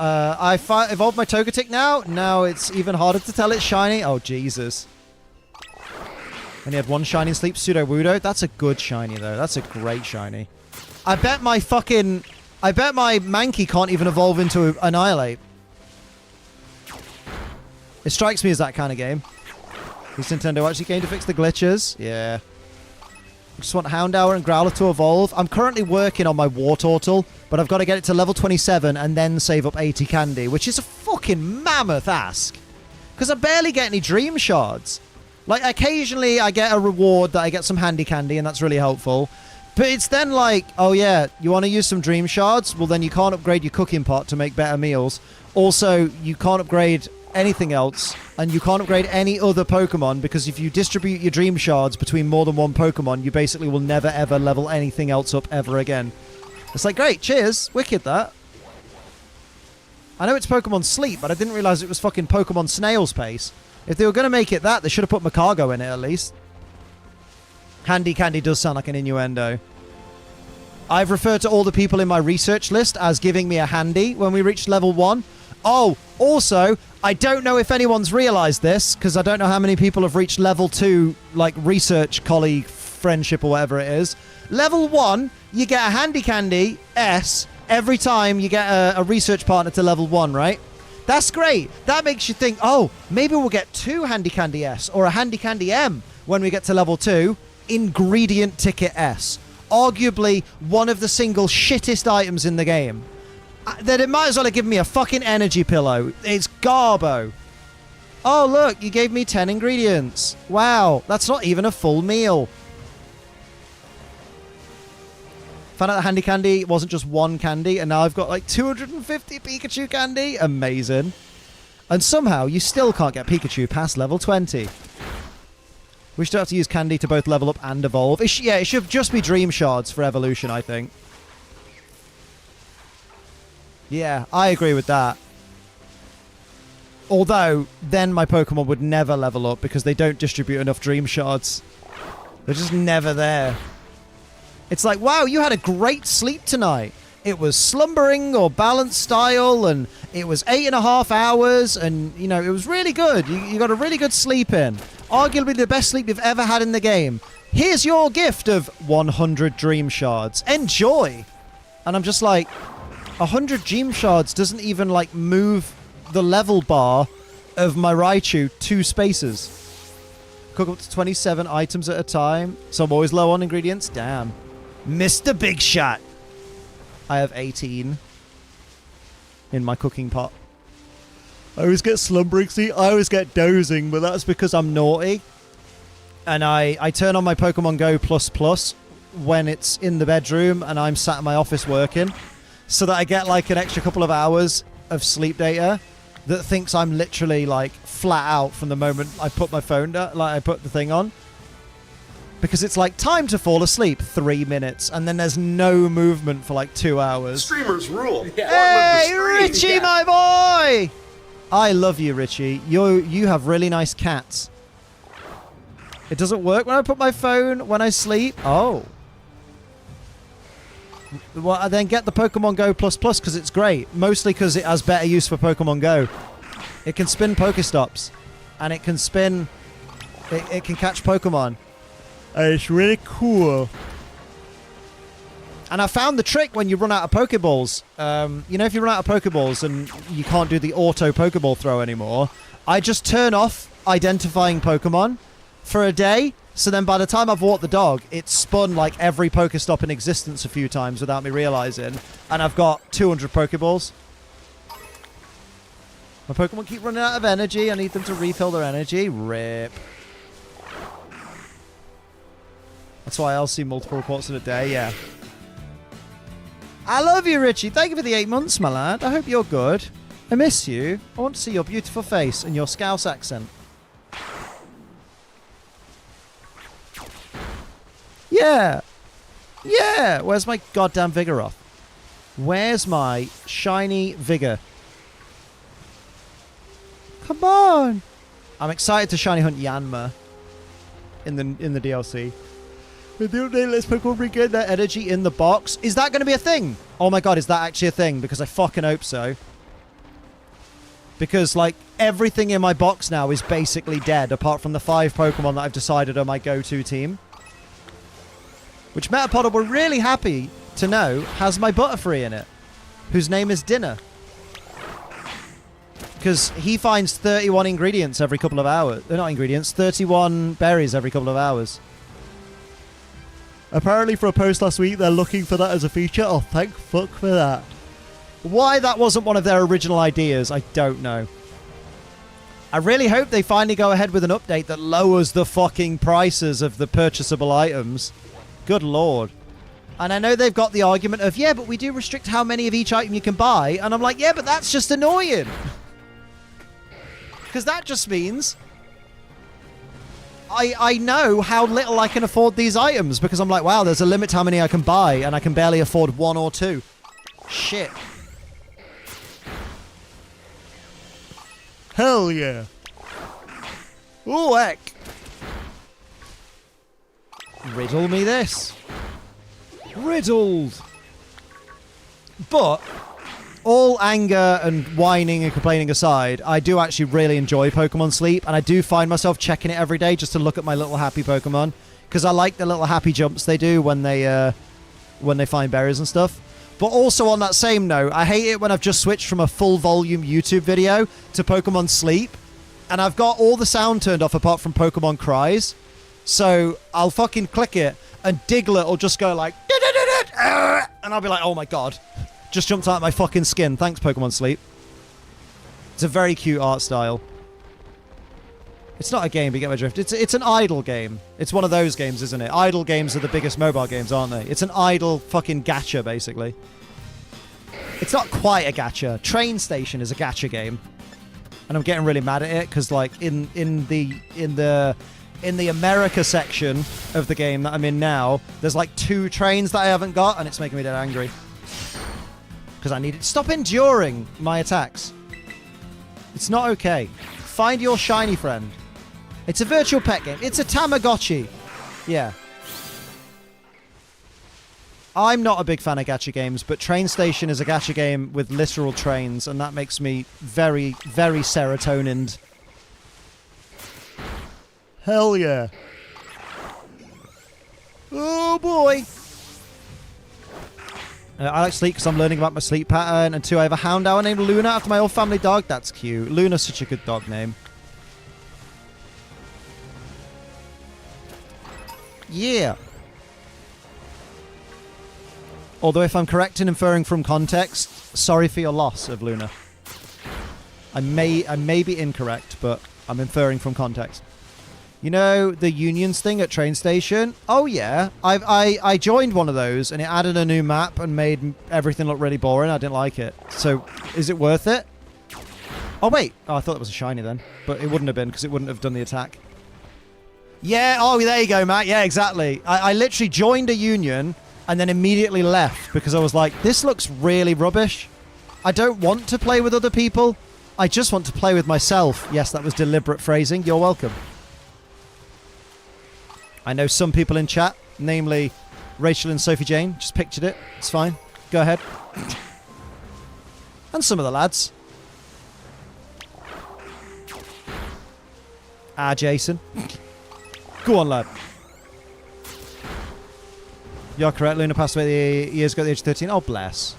I evolved my Togetic now. Now it's even harder to tell it's shiny. Oh, Jesus. And he had one shiny Sleep Pseudo-Wudo. That's a good shiny, though. That's a great shiny. I bet my Mankey can't even evolve into Annihilate. It strikes me as that kind of game. Is Nintendo actually came to fix the glitches? Yeah. I just want Houndour and Growler to evolve. I'm currently working on my Wartortle, but I've got to get it to level 27 and then save up 80 candy, which is a fucking mammoth ask. Because I barely get any Dream Shards. Like, occasionally I get a reward that I get some handy candy, and that's really helpful. But it's then like, oh yeah, you want to use some Dream Shards? Well, then you can't upgrade your cooking pot to make better meals. Also, you can't upgrade anything else, and you can't upgrade any other Pokemon, because if you distribute your Dream Shards between more than one Pokemon, you basically will never ever level anything else up ever again. It's like, great, cheers, wicked that. I know it's Pokemon Sleep, but I didn't realize it was fucking Pokemon Snail's Pace. If they were going to make it that, they should have put Macargo in it at least. Handy candy does sound like an innuendo. I've referred to all the people in my research list as giving me a handy when we reached level 1. Oh, also, I don't know if anyone's realized this, because I don't know how many people have reached level 2, like, research colleague friendship or whatever it is. Level 1, you get a handy candy S every time you get a research partner to level 1, right? That's great. That makes you think, oh, maybe we'll get 2 handy candy S or a handy candy M when we get to level 2. Ingredient ticket S. Arguably one of the single shittest items in the game. Then it might as well have given me a fucking energy pillow. It's Garbo. Oh, look, you gave me 10 ingredients. Wow, that's not even a full meal. Found out the handy candy wasn't just one candy, and now I've got like 250 Pikachu candy. Amazing. And somehow you still can't get Pikachu past level 20. We should have to use candy to both level up and evolve. It should just be Dream Shards for evolution, I think. Yeah, I agree with that. Although, then my Pokemon would never level up because they don't distribute enough Dream Shards. They're just never there. It's like, wow, you had a great sleep tonight. It was slumbering or balanced style, and it was 8.5 hours, and, you know, it was really good. You got a really good sleep in. Arguably the best sleep you've ever had in the game. Here's your gift of 100 Dream Shards. Enjoy! And I'm just like, 100 Dream Shards doesn't even, like, move the level bar of my Raichu 2 spaces. Cook up to 27 items at a time. So I'm always low on ingredients. Damn. Mr. Big Shot. I have 18 in my cooking pot. I always get slumbering. See, I always get dozing, but that's because I'm naughty. And I turn on my Pokemon Go Plus when it's in the bedroom and I'm sat in my office working, so that I get like an extra couple of hours of sleep data that thinks I'm literally like flat out from the moment I put my phone down, like I put the thing on. Because it's like, time to fall asleep, 3 minutes, and then there's no movement for like 2 hours. Streamers rule. Hey, Richie, my boy! I love you, Richie. You have really nice cats. It doesn't work when I put my phone when I sleep. Oh. Well, I then get the Pokemon Go++ because it's great. Mostly because it has better use for Pokemon Go. It can spin Pokestops. And it can spin... It can catch Pokemon. And it's really cool. And I found the trick when you run out of Pokeballs. You know, if you run out of Pokeballs and you can't do the auto Pokeball throw anymore, I just turn off identifying Pokemon for a day. So then by the time I've walked the dog, it's spun like every Pokestop in existence a few times without me realizing. And I've got 200 Pokeballs. My Pokemon keep running out of energy. I need them to refill their energy. Rip. That's why I'll see multiple reports in a day, yeah. I love you, Richie. Thank you for the 8 months, my lad. I hope you're good. I miss you. I want to see your beautiful face and your Scouse accent. Yeah. Yeah. Where's my goddamn Vigoroth? Where's my shiny Vigor? Come on. I'm excited to shiny hunt Yanma in the DLC. With the update, let's Pokemon regain their energy in the box. Is that going to be a thing? Oh my god, is that actually a thing? Because I fucking hope so. Because, like, everything in my box now is basically dead, apart from the 5 Pokemon that I've decided are my go-to team. Which Metapod were really happy to know has my Butterfree in it, whose name is Dinner. Because he finds 31 ingredients every couple of hours. They're not ingredients, 31 berries every couple of hours. Apparently for a post last week, they're looking for that as a feature. Oh, thank fuck for that. Why that wasn't one of their original ideas, I don't know. I really hope they finally go ahead with an update that lowers the fucking prices of the purchasable items. Good lord. And I know they've got the argument of, yeah, but we do restrict how many of each item you can buy. And I'm like, yeah, but that's just annoying. Because that just means... I know how little I can afford these items because I'm like, wow, there's a limit to how many I can buy and I can barely afford 1 or 2. Shit. Hell yeah. Ooh, heck. Riddle me this. Riddled. But... all anger and whining and complaining aside, I do actually really enjoy Pokemon Sleep, and I do find myself checking it every day just to look at my little happy Pokemon, because I like the little happy jumps they do when they find berries and stuff. But also on that same note, I hate it when I've just switched from a full volume YouTube video to Pokemon Sleep, and I've got all the sound turned off apart from Pokemon Cries. So I'll fucking click it, and Diglett will just go like, and I'll be like, oh my god. Just jumped out of my fucking skin. Thanks, Pokemon Sleep. It's a very cute art style. It's not a game, but you get my drift. It's an idle game. It's one of those games, isn't it? Idle games are the biggest mobile games, aren't they? It's an idle fucking gacha, basically. It's not quite a gacha. Train Station is a gacha game. And I'm getting really mad at it, because, like, in the America section of the game that I'm in now, there's, like, 2 trains that I haven't got, and it's making me dead angry. Because I need it. Stop enduring my attacks. It's not okay. Find your shiny friend. It's a virtual pet game. It's a Tamagotchi. Yeah. I'm not a big fan of gacha games, but Train Station is a gacha game with literal trains, and that makes me very, very serotonined. Hell yeah. Oh boy. I like Sleep because I'm learning about my sleep pattern. And 2, I have a Houndour named Luna after my old family dog. That's cute. Luna's such a good dog name. Yeah. Although if I'm correct in inferring from context, sorry for your loss of Luna. I may be incorrect, but I'm inferring from context. You know, the unions thing at Train Station? Oh, yeah. I joined one of those, and it added a new map and made everything look really boring. I didn't like it. So, is it worth it? Oh, wait. Oh, I thought it was a shiny then. But it wouldn't have been, because it wouldn't have done the attack. Yeah, oh, there you go, Matt. Yeah, exactly. I literally joined a union and then immediately left because I was like, this looks really rubbish. I don't want to play with other people. I just want to play with myself. Yes, that was deliberate phrasing. You're welcome. I know some people in chat, namely Rachel and Sophie Jane, just pictured it. It's fine. Go ahead. And some of the lads. Ah, Jason. Go on, lad. You're correct. Luna passed away years ago at the age of 13. Oh, bless.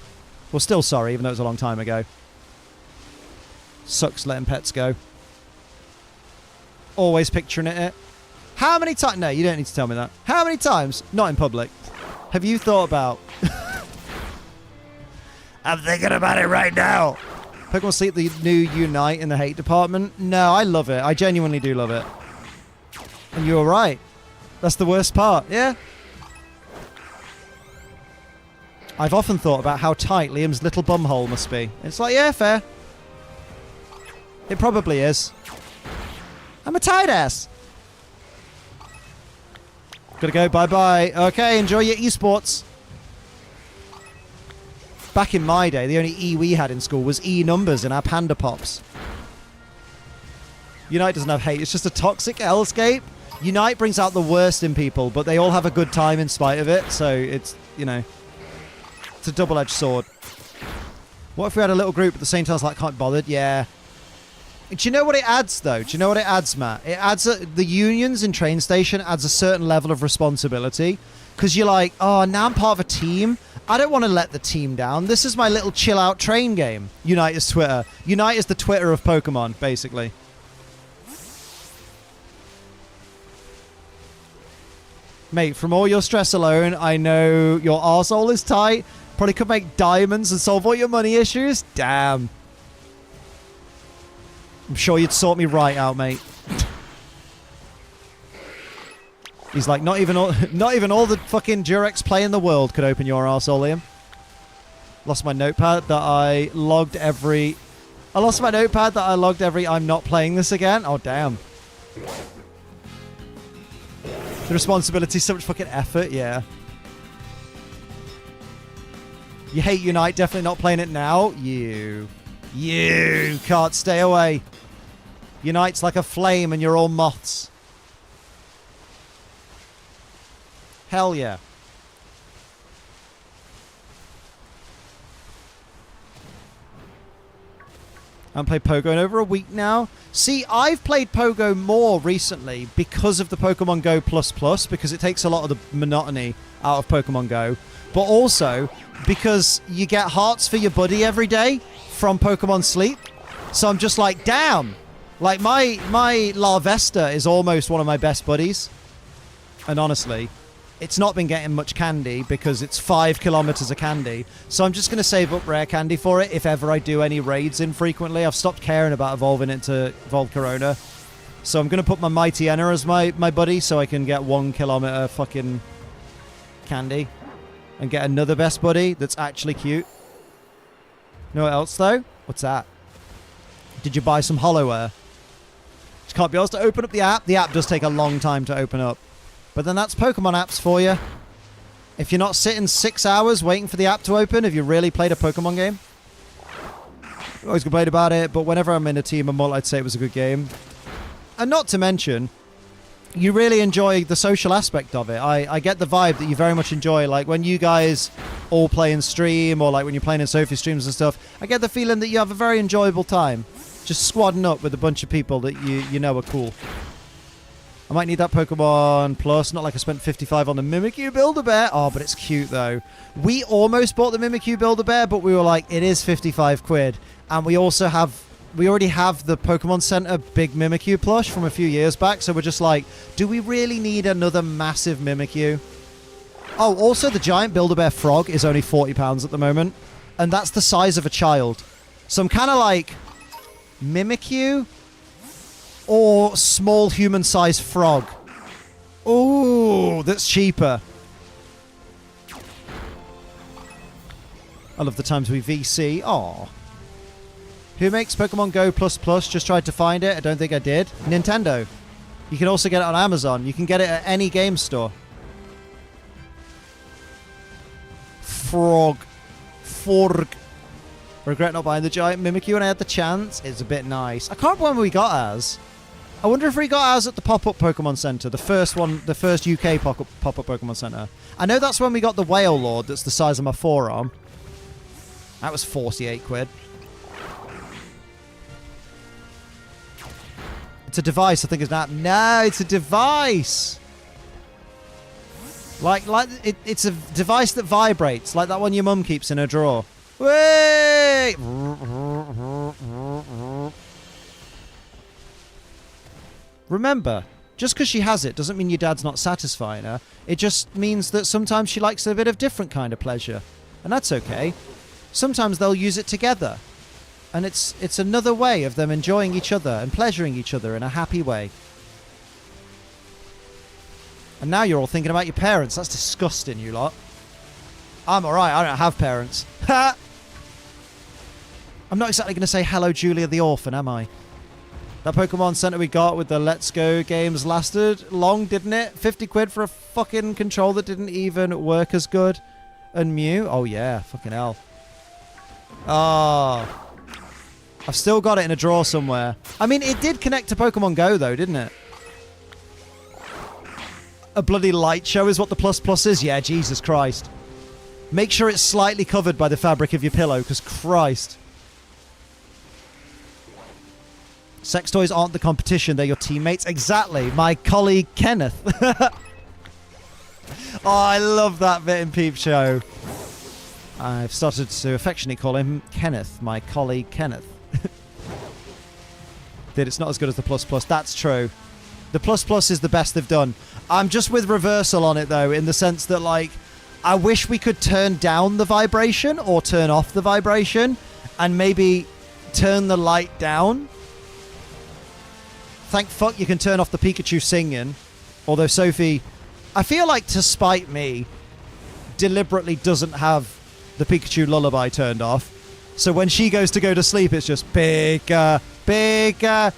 Well, still sorry, even though it was a long time ago. Sucks letting pets go. Always picturing it. How many times... No, you don't need to tell me that. How many times, not in public, have you thought about... I'm thinking about it right now. Pokemon Sleep, the new Unite in the hate department. No, I love it. I genuinely do love it. And you were right. That's the worst part. Yeah. I've often thought about how tight Liam's little bumhole must be. It's like, yeah, fair. It probably is. I'm a tight ass. Gotta go. Bye-bye. Okay, enjoy your esports. Back in my day, the only E we had in school was E numbers in our Panda Pops. Unite doesn't have hate. It's just a toxic hellscape. Unite brings out the worst in people, but they all have a good time in spite of it. So it's, you know, it's a double-edged sword. What if we had a little group at the same time? I was like, can't be bothered. Yeah. Do you know what it adds, though? Do you know what it adds, Matt? It adds the unions in train station adds a certain level of responsibility. Because you're like, oh, now I'm part of a team. I don't want to let the team down. This is my little chill-out train game. Unite is Twitter. Unite is the Twitter of Pokemon, basically. Mate, from all your stress alone, I know your arsehole is tight. Probably could make diamonds and solve all your money issues. Damn. I'm sure you'd sort me right out, mate. He's like, not even all the fucking Durex play in the world could open your arsehole, Liam. Lost my notepad that I logged every... I'm not playing this again. Oh, damn. The responsibility, so much fucking effort, yeah. You hate Unite, definitely not playing it now. You can't stay away. Unite's like a flame and you're all moths. Hell yeah. I haven't played Pogo in over a week now. See, I've played Pogo more recently because of the Pokemon Go++, because it takes a lot of the monotony out of Pokemon Go. But also because you get hearts for your buddy every day from Pokemon Sleep. So I'm just like, damn. Like, my Larvesta is almost one of my best buddies. And honestly, it's not been getting much candy because it's 5 kilometers of candy. So I'm just going to save up rare candy for it if ever I do any raids infrequently. I've stopped caring about evolving it to Evolved Corona. So I'm going to put my Mighty Enna as my buddy so I can get 1 kilometer fucking candy. And get another best buddy that's actually cute. You know what else, though? What's that? Did you buy some Hollowware? Just can't be asked to open up the app. The app does take a long time to open up. But then that's Pokemon apps for you. If you're not sitting 6 hours waiting for the app to open, have you really played a Pokemon game? I always complain about it, but whenever I'm in a team, I'd say it was a good game. And not to mention, you really enjoy the social aspect of it. I get the vibe that you very much enjoy, like when you guys all play in stream, or like when you're playing in Sophie streams and stuff. I get the feeling that you have a very enjoyable time, just squadding up with a bunch of people that you know are cool. I might need that Pokemon Plus. Not like I spent 55 on the Mimikyu Build-A-Bear. Oh, but it's cute, though. We almost bought the Mimikyu Build-A-Bear, but we were like, it is 55 quid. And we already have the Pokemon Center Big Mimikyu plush from a few years back. So we're just like, do we really need another massive Mimikyu? Oh, also the giant Build-A-Bear frog is only £40 at the moment. And that's the size of a child. So I'm kind of like, Mimikyu or small human-sized frog? Ooh, that's cheaper. I love the times we VC. Aw. Who makes Pokemon Go++? Just tried to find it. I don't think I did. Nintendo. You can also get it on Amazon. You can get it at any game store. Forg. Regret not buying the giant Mimikyu when I had the chance. It's a bit nice. I can't remember when we got ours. I wonder if we got ours at the pop-up Pokemon Center. The first one, the first UK pop-up Pokemon Center. I know that's when we got the Whale Lord that's the size of my forearm. That was 48 quid. It's a device, I think it's not. No, it's a device. It's a device that vibrates, like that one your mum keeps in her drawer. Wait! Remember, just because she has it doesn't mean your dad's not satisfying her. It just means that sometimes she likes a bit of different kind of pleasure. And that's okay. Sometimes they'll use it together. And it's another way of them enjoying each other and pleasuring each other in a happy way. And now you're all thinking about your parents. That's disgusting, you lot. I'm alright, I don't have parents. Ha! I'm not exactly going to say hello, Julia the orphan, am I? That Pokemon Center we got with the Let's Go games lasted long, didn't it? 50 quid for a fucking control that didn't even work as good. And Mew? Oh yeah, fucking hell. Oh. I've still got it in a drawer somewhere. I mean, it did connect to Pokemon Go though, didn't it? A bloody light show is what the plus is? Yeah, Jesus Christ. Make sure it's slightly covered by the fabric of your pillow, because Christ. Sex toys aren't the competition, they're your teammates. Exactly. My colleague Kenneth. Oh, I love that bit in Peep Show. I've started to affectionately call him Kenneth, my colleague Kenneth. That it's not as good as the plus. That's true. The plus is the best they've done. I'm just with reversal on it, though, in the sense that, like, I wish we could turn down the vibration or turn off the vibration and maybe turn the light down. Thank fuck you can turn off the Pikachu singing. Although Sophie, I feel like, to spite me, deliberately doesn't have the Pikachu lullaby turned off. So when she goes to go to sleep, it's just Pikachu, Pikachu,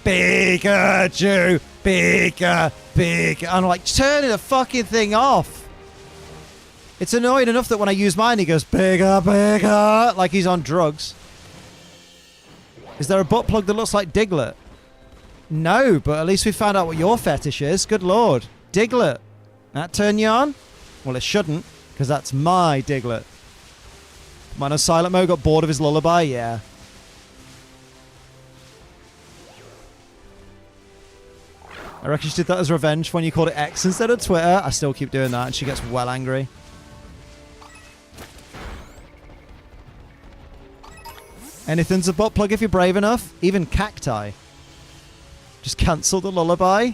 Pikachu, Pikachu. I'm like, turn the fucking thing off. It's annoying enough that when I use mine, he goes Pika, like he's on drugs. Is there a butt plug that looks like Diglett? No, but at least we found out what your fetish is. Good lord. Diglett. That turn you on? Well, it shouldn't, because that's my Diglett. Man on silent mode got bored of his lullaby? Yeah. I reckon she did that as revenge when you called it X instead of Twitter. I still keep doing that, and she gets well angry. Anything's a butt plug if you're brave enough. Even cacti. Just cancel the lullaby.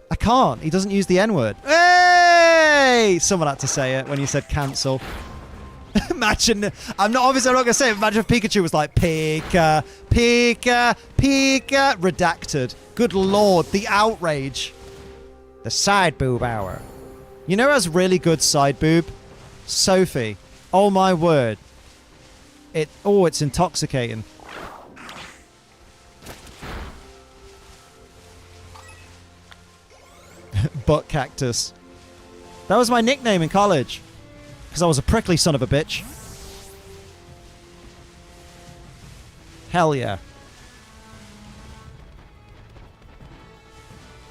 I can't. He doesn't use the N-word. Hey! Someone had to say it when you said cancel. Imagine. I'm not going to say it. Imagine if Pikachu was like, Pika, Pika, Pika. Redacted. Good lord. The outrage. The side boob hour. You know who has really good side boob? Sophie. Oh my word. It's intoxicating. Butt cactus. That was my nickname in college. Because I was a prickly son of a bitch. Hell yeah.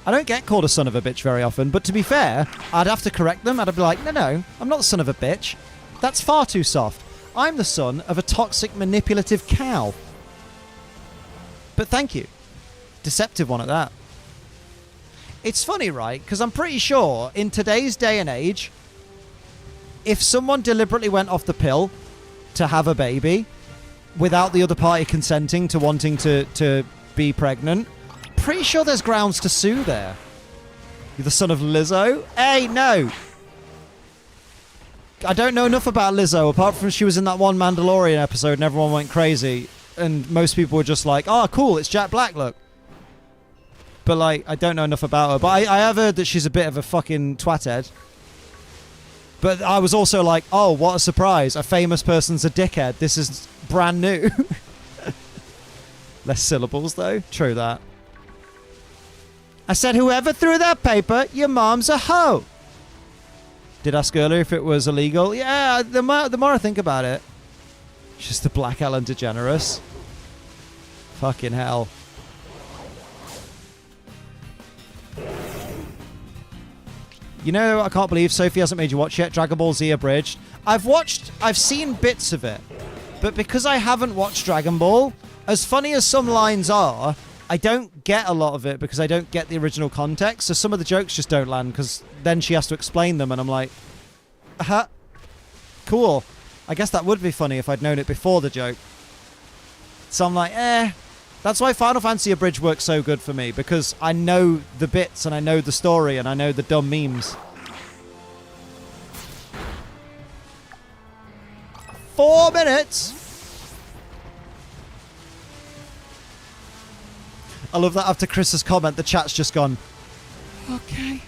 I don't get called a son of a bitch very often, but to be fair, I'd have to correct them. I'd be like, no, I'm not the son of a bitch. That's far too soft. I'm the son of a toxic, manipulative cow. But thank you. Deceptive one at that. It's funny, right? Because I'm pretty sure in today's day and age, if someone deliberately went off the pill to have a baby without the other party consenting to wanting to be pregnant, pretty sure there's grounds to sue there. You're the son of Lizzo? Hey, no. I don't know enough about Lizzo, apart from she was in that one Mandalorian episode and everyone went crazy. And most people were just like, oh, cool, it's Jack Black, look. But, like, I don't know enough about her. But I have heard that she's a bit of a fucking twathead. But I was also like, oh, what a surprise. A famous person's a dickhead. This is brand new. Less syllables, though. True that. I said, whoever threw that paper, your mom's a hoe. Did ask earlier if it was illegal. Yeah, the more I think about it. Just the Black Ellen DeGeneres. Fucking hell. You know, I can't believe Sophie hasn't made you watch yet. Dragon Ball Z Abridged. I've seen bits of it. But because I haven't watched Dragon Ball, as funny as some lines are, I don't get a lot of it because I don't get the original context. So some of the jokes just don't land because then she has to explain them and I'm like, cool. I guess that would be funny if I'd known it before the joke. So I'm like, That's why Final Fantasy Abridged works so good for me because I know the bits and I know the story and I know the dumb memes. 4 minutes. I love that after Chris's comment, the chat's just gone, okay.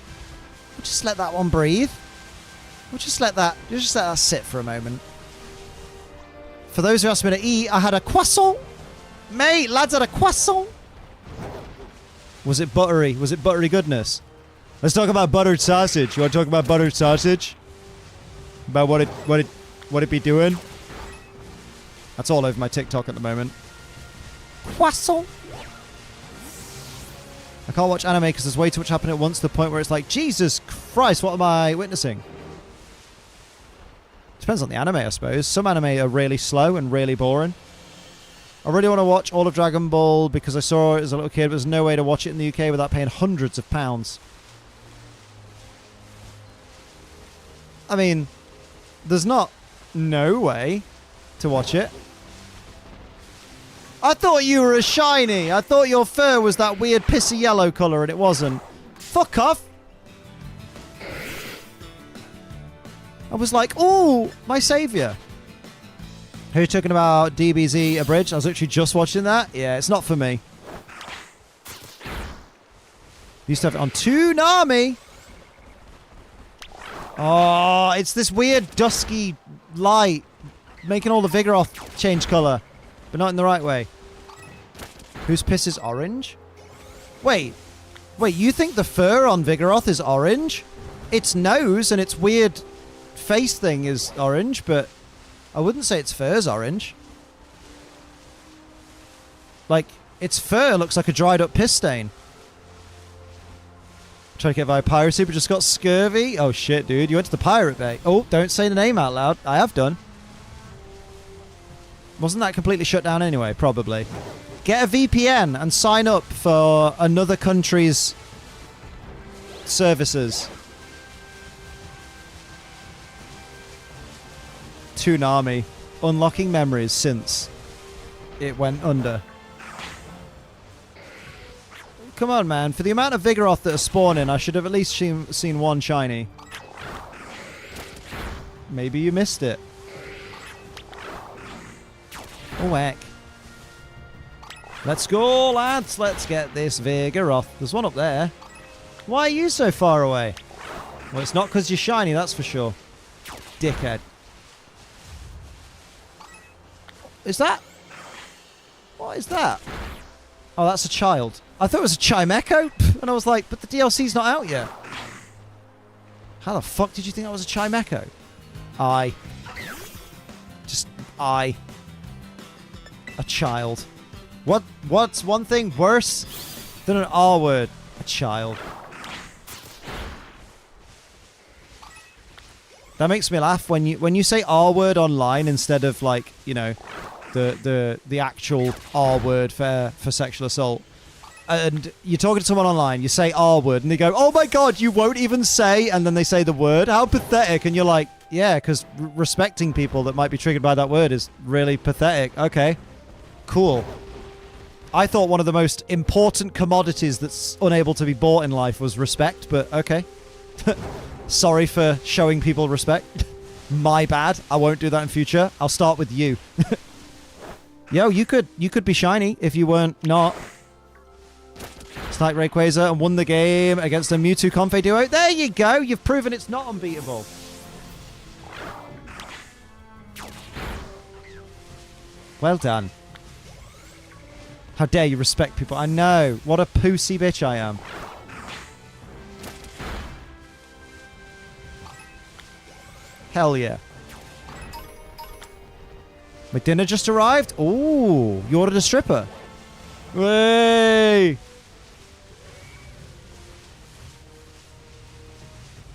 We'll just let that one breathe. We'll just let that sit for a moment. For those who asked me to eat, I had a croissant. Mate, lads had a croissant. Was it buttery? Was it buttery goodness? Let's talk about buttered sausage. You want to talk about buttered sausage? About what it be doing? That's all over my TikTok at the moment. Croissant. I can't watch anime because there's way too much happening at once to the point where it's like, Jesus Christ, what am I witnessing? Depends on the anime, I suppose. Some anime are really slow and really boring. I really want to watch all of Dragon Ball because I saw it as a little kid, but there's no way to watch it in the UK without paying hundreds of pounds. I mean, there's not no way to watch it. I thought you were a shiny. I thought your fur was that weird pissy yellow colour and it wasn't. Fuck off. I was like, ooh, my saviour. Who are you talking about DBZ Abridged? I was literally just watching that. Yeah, it's not for me. Used to have it on Toonami. Oh, it's this weird dusky light making all the Vigoroth change colour. But not in the right way. Whose piss is orange? Wait, you think the fur on Vigoroth is orange? Its nose and its weird face thing is orange, but I wouldn't say its fur's orange. Like, its fur looks like a dried up piss stain. Trying to get via piracy, but just got scurvy. Oh shit, dude, you went to the Pirate Bay. Oh, don't say the name out loud. I have done. Wasn't that completely shut down anyway? Probably. Get a VPN and sign up for another country's services. Toonami. Unlocking memories since it went under. Come on, man. For the amount of Vigoroth that are spawning, I should have at least seen one shiny. Maybe you missed it. Oh, heck. Let's go, lads. Let's get this Vigoroth. There's one up there. Why are you so far away? Well, it's not because you're shiny, that's for sure. Dickhead. Is that? What is that? Oh, that's a child. I thought it was a Chimecho. And I was like, but the DLC's not out yet. How the fuck did you think that was a Chimecho? A child. What's one thing worse than an R word? A child. That makes me laugh when you say R word online instead of, like, you know, the actual R word for sexual assault. And you're talking to someone online, you say R word, and they go, "Oh my god, you won't even say," and then they say the word. How pathetic. And you're like, yeah, because respecting people that might be triggered by that word is really pathetic. Okay. Cool. I thought one of the most important commodities that's unable to be bought in life was respect, but okay. Sorry for showing people respect. My bad. I won't do that in future. I'll start with you. Yo, you could be shiny if you weren't not. Snipe Rayquaza and won the game against a Mewtwo Comfey duo. There you go. You've proven it's not unbeatable. Well done. How dare you respect people? I know. What a pussy bitch I am. Hell yeah. My dinner just arrived? Ooh, you ordered a stripper. Way.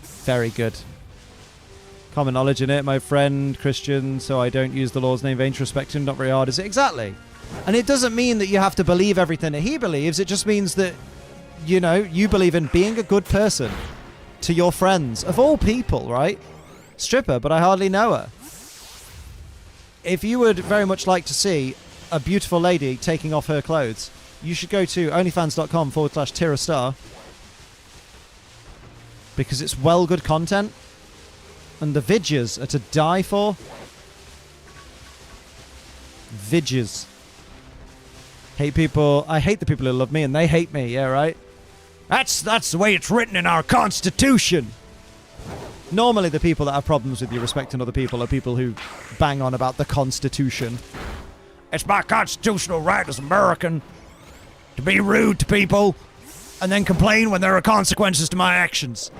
Very good. Common knowledge in it, my friend Christian, so I don't use the Lord's name in vain to respect him. Not very hard, is it? Exactly. And it doesn't mean that you have to believe everything that he believes. It just means that, you know, you believe in being a good person to your friends. Of all people, right? Stripper, but I hardly know her. If you would very much like to see a beautiful lady taking off her clothes, you should go to onlyfans.com/Tira because it's well good content and the vidges are to die for. Vidges. Hate people. I hate the people who love me and they hate me. Yeah, right? That's the way it's written in our Constitution. Normally the people that have problems with you respecting other people are people who bang on about the Constitution. It's my constitutional right as American to be rude to people and then complain when there are consequences to my actions.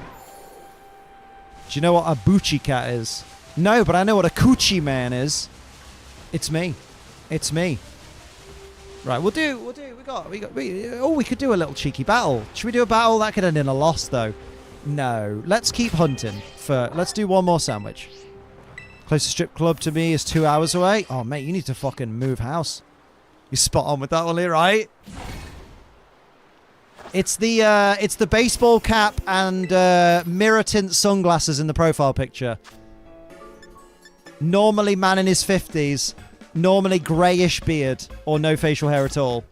Do you know what a Bucci cat is? No, but I know what a coochie man is. It's me. It's me. Right, we could do a little cheeky battle. Should we do a battle? That could end in a loss, though. No, let's keep hunting. Let's do one more sandwich. Closest strip club to me is 2 hours away. Oh, mate, you need to fucking move house. You're spot on with that one here, right? It's the baseball cap and mirror tint sunglasses in the profile picture. Normally man in his 50s. Normally greyish beard or no facial hair at all.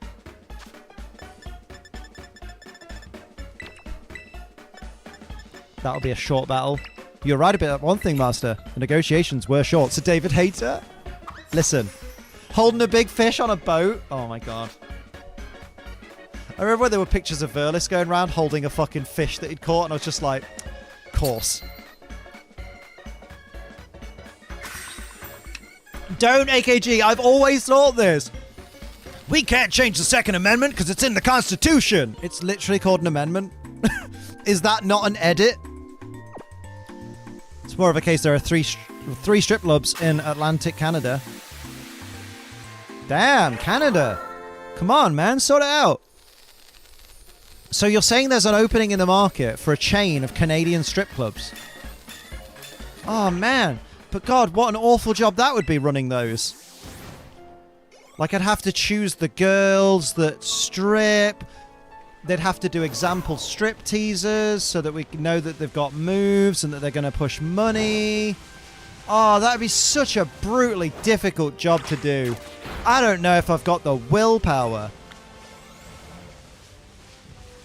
That'll be a short battle. You're right about one thing, Master. The negotiations were short. So David Hater, listen. Holding a big fish on a boat. Oh my god. I remember when there were pictures of Verlis going around holding a fucking fish that he'd caught, and I was just like, course. Don't, AKG. I've always thought this. We can't change the Second Amendment because it's in the Constitution. It's literally called an amendment. Is that not an edit? It's more of a case there are three strip clubs in Atlantic Canada. Damn, Canada. Come on, man. Sort it out. So you're saying there's an opening in the market for a chain of Canadian strip clubs? Oh, man. But God, what an awful job that would be running those. Like, I'd have to choose the girls that strip. They'd have to do example strip teasers so that we know that they've got moves and that they're going to push money. Oh, that would be such a brutally difficult job to do. I don't know if I've got the willpower.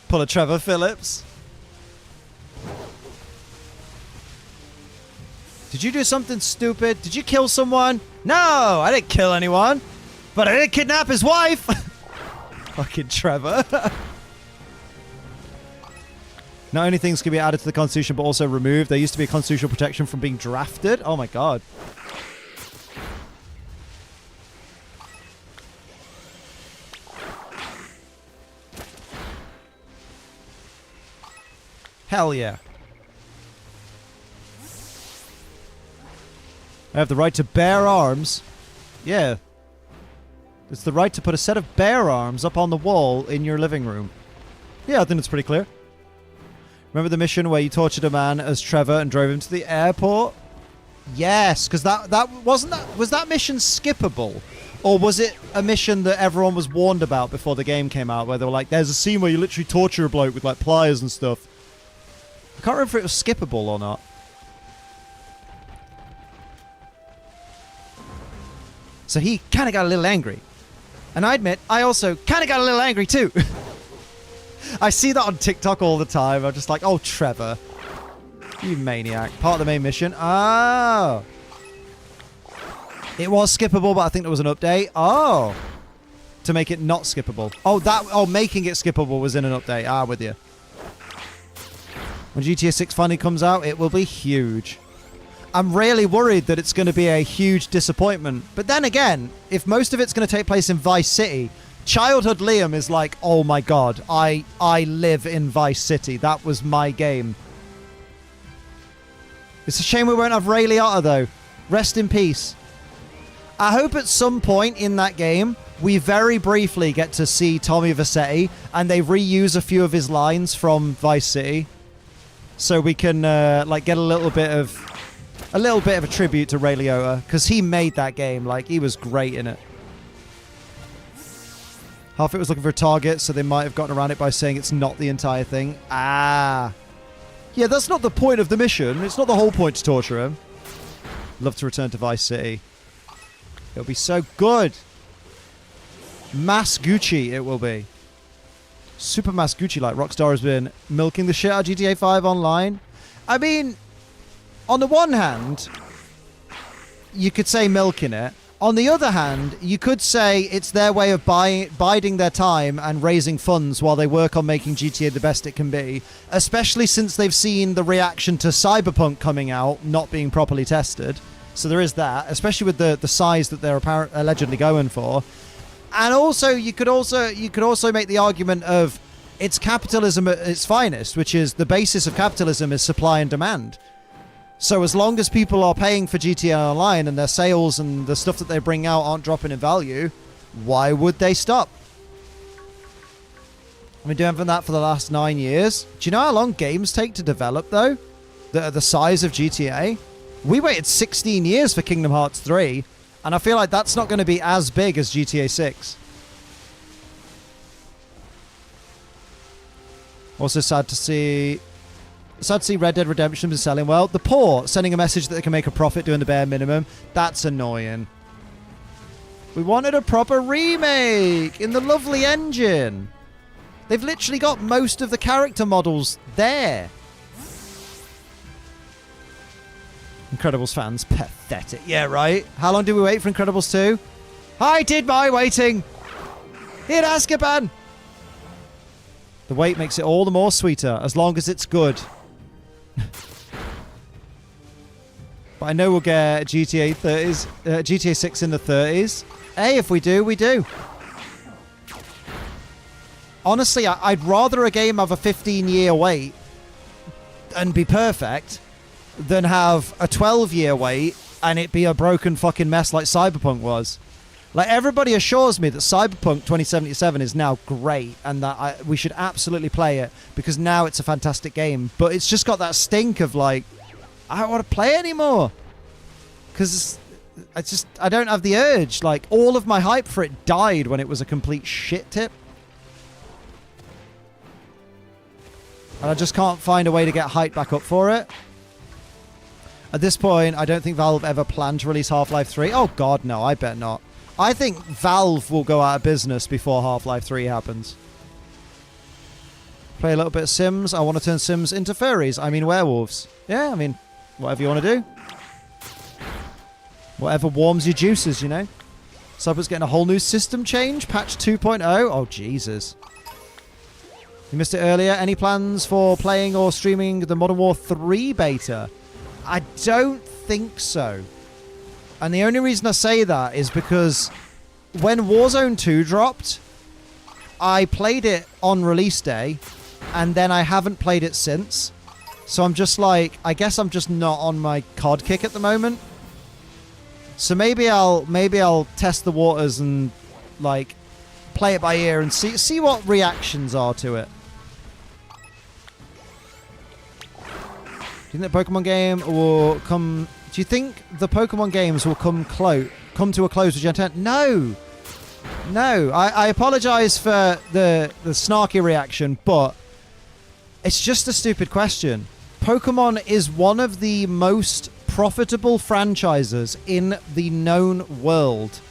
Pull a Trevor Phillips. Did you do something stupid? Did you kill someone? No, I didn't kill anyone. But I did kidnap his wife. Fucking Trevor. Not only things can be added to the Constitution, but also removed. There used to be a constitutional protection from being drafted. Oh my god. Hell yeah. I have the right to bear arms. Yeah. It's the right to put a set of bear arms up on the wall in your living room. Yeah, I think it's pretty clear. Remember the mission where you tortured a man as Trevor and drove him to the airport? Yes, because was that mission skippable? Or was it a mission that everyone was warned about before the game came out, where they were like, there's a scene where you literally torture a bloke with like pliers and stuff. I can't remember if it was skippable or not. So he kind of got a little angry. And I admit, I also kind of got a little angry too. I see that on TikTok all the time. I'm just like, oh, Trevor. You maniac. Part of the main mission. Oh. It was skippable, but I think there was an update. Oh. To make it not skippable. Oh, making it skippable was in an update. Ah, with you. When GTA 6 finally comes out, it will be huge. I'm really worried that it's going to be a huge disappointment. But then again, if most of it's going to take place in Vice City, childhood Liam is like, oh my god, I live in Vice City. That was my game. It's a shame we won't have Ray Liotta, though. Rest in peace. I hope at some point in that game, we very briefly get to see Tommy Vercetti, and they reuse a few of his lines from Vice City, so we can like get a little bit of a tribute to Ray Liotta, because he made that game. Like, he was great in it. Half it was looking for a target, so they might have gotten around it by saying it's not the entire thing. Ah. Yeah, that's not the point of the mission. It's not the whole point to torture him. Love to return to Vice City. It'll be so good. Mass Gucci it will be. Super Mass Gucci, like Rockstar has been milking the shit out of GTA 5 Online. I mean, on the one hand, you could say milking it. On the other hand, you could say it's their way of biding their time and raising funds while they work on making GTA the best it can be, especially since they've seen the reaction to Cyberpunk coming out not being properly tested. So there is that, especially with the size that they're allegedly going for. And also, you could also make the argument of it's capitalism at its finest, which is the basis of capitalism is supply and demand. So as long as people are paying for GTA Online and their sales and the stuff that they bring out aren't dropping in value, why would they stop? I've been doing that for the last 9 years. Do you know how long games take to develop, though? The size of GTA? We waited 16 years for Kingdom Hearts 3, and I feel like that's not going to be as big as GTA 6. Also sad to see Red Dead Redemption is selling well. The poor sending a message that they can make a profit doing the bare minimum. That's annoying. We wanted a proper remake in the lovely engine. They've literally got most of the character models there. Incredibles fans, pathetic. Yeah, right. How long did we wait for Incredibles 2? I did my waiting in Azkaban. The wait makes it all the more sweeter, as long as it's good. But I know we'll get GTA 6 in the 30s. Hey, if we do, we do. Honestly, I'd rather a game have a 15-year wait and be perfect than have a 12-year wait and it be a broken fucking mess like Cyberpunk was. Like, everybody assures me that Cyberpunk 2077 is now great and that we should absolutely play it because now it's a fantastic game. But it's just got that stink of, like, I don't want to play it anymore. Because I don't have the urge. Like, all of my hype for it died when it was a complete shit tip. And I just can't find a way to get hype back up for it. At this point, I don't think Valve ever planned to release Half-Life 3. Oh, God, no, I bet not. I think Valve will go out of business before Half-Life 3 happens. Play a little bit of Sims. I want to turn Sims into furries. I mean werewolves. Yeah, I mean, whatever you want to do. Whatever warms your juices, you know. Cyber's getting a whole new system change. Patch 2.0. Oh, Jesus. You missed it earlier. Any plans for playing or streaming the Modern Warfare 3 beta? I don't think so. And the only reason I say that is because when Warzone 2 dropped, I played it on release day, and then I haven't played it since. So I'm just like, I guess I'm just not on my COD kick at the moment. So maybe I'll test the waters and, like, play it by ear and see what reactions are to it. Do you think the Pokemon game will come? Do you think the Pokemon games will come to a close with Gen 10? No. I apologize for the snarky reaction, but it's just a stupid question. Pokemon is one of the most profitable franchises in the known world.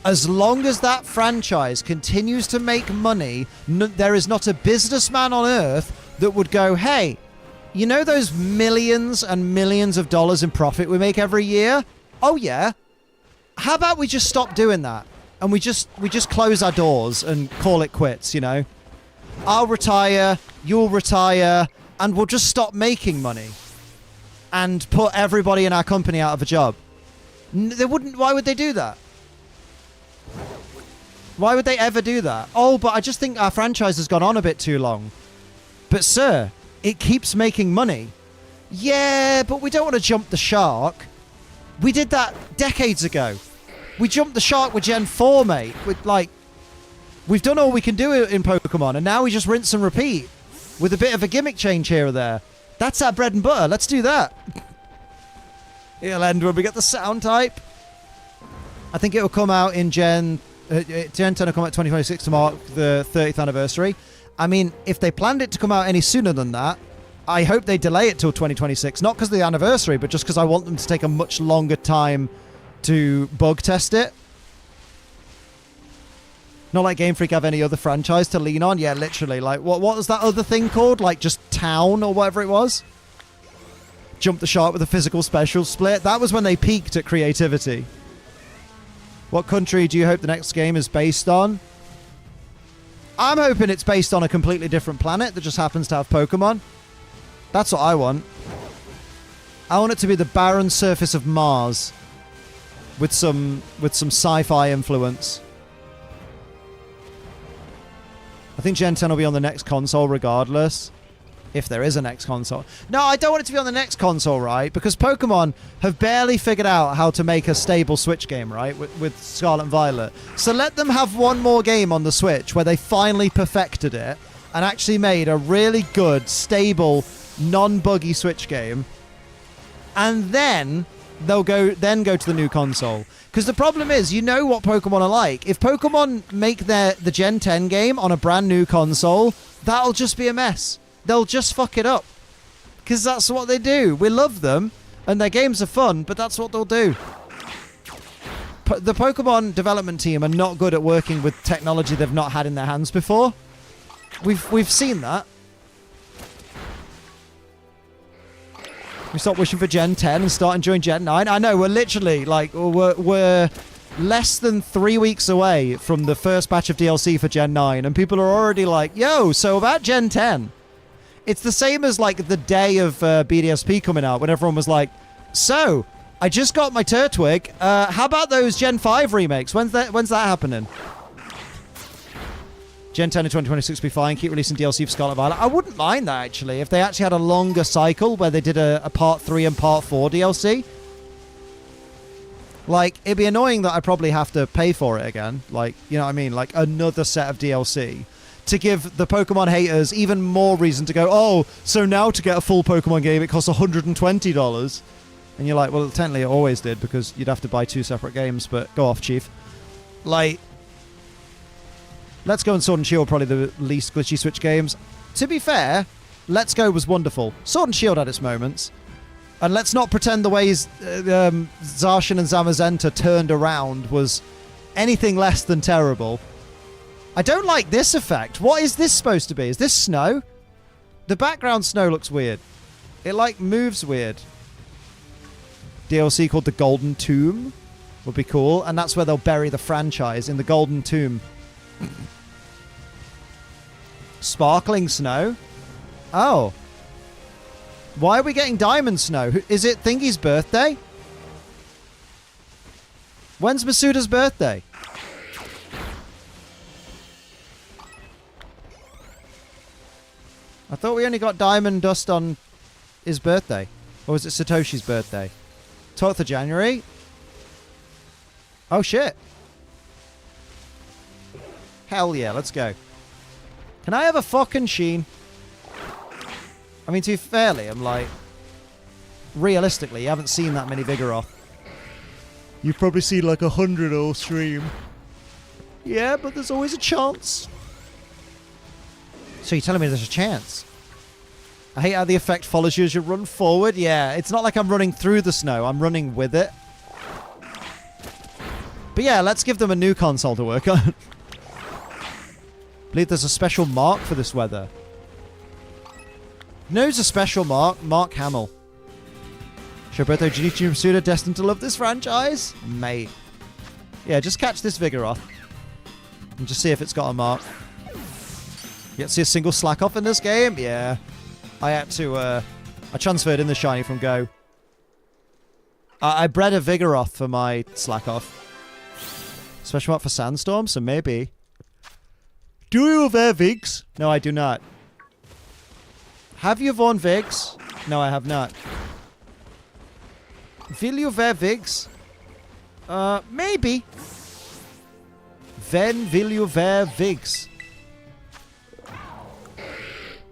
As long as that franchise continues to make money, there is not a businessman on Earth that would go, hey, you know those millions and millions of dollars in profit we make every year? Oh, yeah. How about we just stop doing that? And we just close our doors and call it quits, you know? I'll retire, you'll retire, and we'll just stop making money. And put everybody in our company out of a job. They wouldn't. Why would they do that? Why would they ever do that? Oh, but I just think our franchise has gone on a bit too long. But sir, it keeps making money. Yeah, but we don't want to jump the shark. We did that decades ago. We jumped the shark with Gen 4, mate. We've done all we can do in Pokemon, and now we just rinse and repeat with a bit of a gimmick change here or there. That's our bread and butter. Let's do that. It'll end when we get the sound type. I think it will come out in Gen 10 will come out 2026 to mark the 30th anniversary. I mean, if they planned it to come out any sooner than that, I hope they delay it till 2026. Not because of the anniversary, but just because I want them to take a much longer time to bug test it. Not like Game Freak have any other franchise to lean on. Yeah, literally. Like, what was that other thing called? Like, just Town or whatever it was? Jump the shark with a physical special split. That was when they peaked at creativity. What country do you hope the next game is based on? I'm hoping it's based on a completely different planet that just happens to have Pokemon. That's what I want. I want it to be the barren surface of Mars with some sci-fi influence. I think Gen 10 will be on the next console regardless. If there is a next console. No, I don't want it to be on the next console, right? Because Pokemon have barely figured out how to make a stable Switch game, right? With Scarlet and Violet. So let them have one more game on the Switch where they finally perfected it and actually made a really good, stable, non-buggy Switch game. And then they'll go to the new console. Because the problem is, you know what Pokemon are like. If Pokemon make the Gen 10 game on a brand new console, that'll just be a mess. They'll just fuck it up. Because that's what they do. We love them, and their games are fun, but that's what they'll do. The Pokemon development team are not good at working with technology they've not had in their hands before. We've seen that. We stop wishing for Gen 10 and start enjoying Gen 9. I know, we're literally, like, we're less than 3 weeks away from the first batch of DLC for Gen 9, and people are already like, yo, so about Gen 10. It's the same as, like, the day of BDSP coming out, when everyone was like, so, I just got my Turtwig. How about those Gen 5 remakes? When's that happening? Gen 10 in 2026 will be fine. Keep releasing DLC for Scarlet Violet. I wouldn't mind that, actually, if they actually had a longer cycle where they did a Part 3 and Part 4 DLC. Like, it'd be annoying that I probably have to pay for it again. Like, you know what I mean? Like, another set of DLC. To give the Pokemon haters even more reason to go, oh, so now to get a full Pokemon game, it costs $120. And you're like, well, technically it always did, because you'd have to buy 2 separate games, but go off, Chief. Like, Let's Go and Sword and Shield are probably the least glitchy Switch games. To be fair, Let's Go was wonderful. Sword and Shield had its moments. And let's not pretend the ways Zacian and Zamazenta turned around was anything less than terrible. I don't like this effect. What is this supposed to be? Is this snow? The background snow looks weird. It, like, moves weird. DLC called the Golden Tomb would be cool. And that's where they'll bury the franchise, in the Golden Tomb. Sparkling snow? Oh. Why are we getting diamond snow? Is it Thingy's birthday? When's Masuda's birthday? I thought we only got diamond dust on his birthday. Or was it Satoshi's birthday? 12th of January? Oh, shit. Hell yeah, let's go. Can I have a fucking Sheen? I mean, to be fairly, I'm like... Realistically, you haven't seen that many Vigoroth. You've probably seen like 100 all stream. Yeah, but there's always a chance. So you're telling me there's a chance? I hate how the effect follows you as you run forward. Yeah, it's not like I'm running through the snow. I'm running with it. But yeah, let's give them a new console to work on. I believe there's a special mark for this weather. Knows a special mark? Mark Hamill. Shoberto Junichi Masuda destined to love this franchise? Mate. Yeah, just catch this Vigoroth. And just see if it's got a mark. You get to see a single slack off in this game? Yeah. I had to, I transferred in the shiny from Go. I bred a Vigoroth for my slack off. Special mark for Sandstorm, so maybe. Do you have air Vigs? No, I do not. Have you worn Vigs? No, I have not. Will you wear Vigs? Maybe. When will you wear Vigs?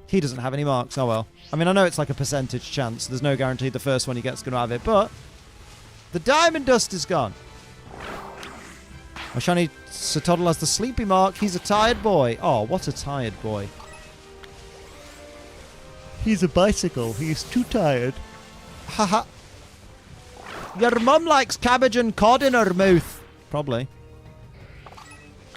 He doesn't have any marks. Oh well. I mean, I know it's like a percentage chance. There's no guarantee the first one he gets is going to have it, but the diamond dust is gone. My shiny Satoddle has the sleepy mark. He's a tired boy. Oh, what a tired boy. He's a bicycle. He's too tired. Haha. Your mum likes cabbage and cod in her mouth. Probably.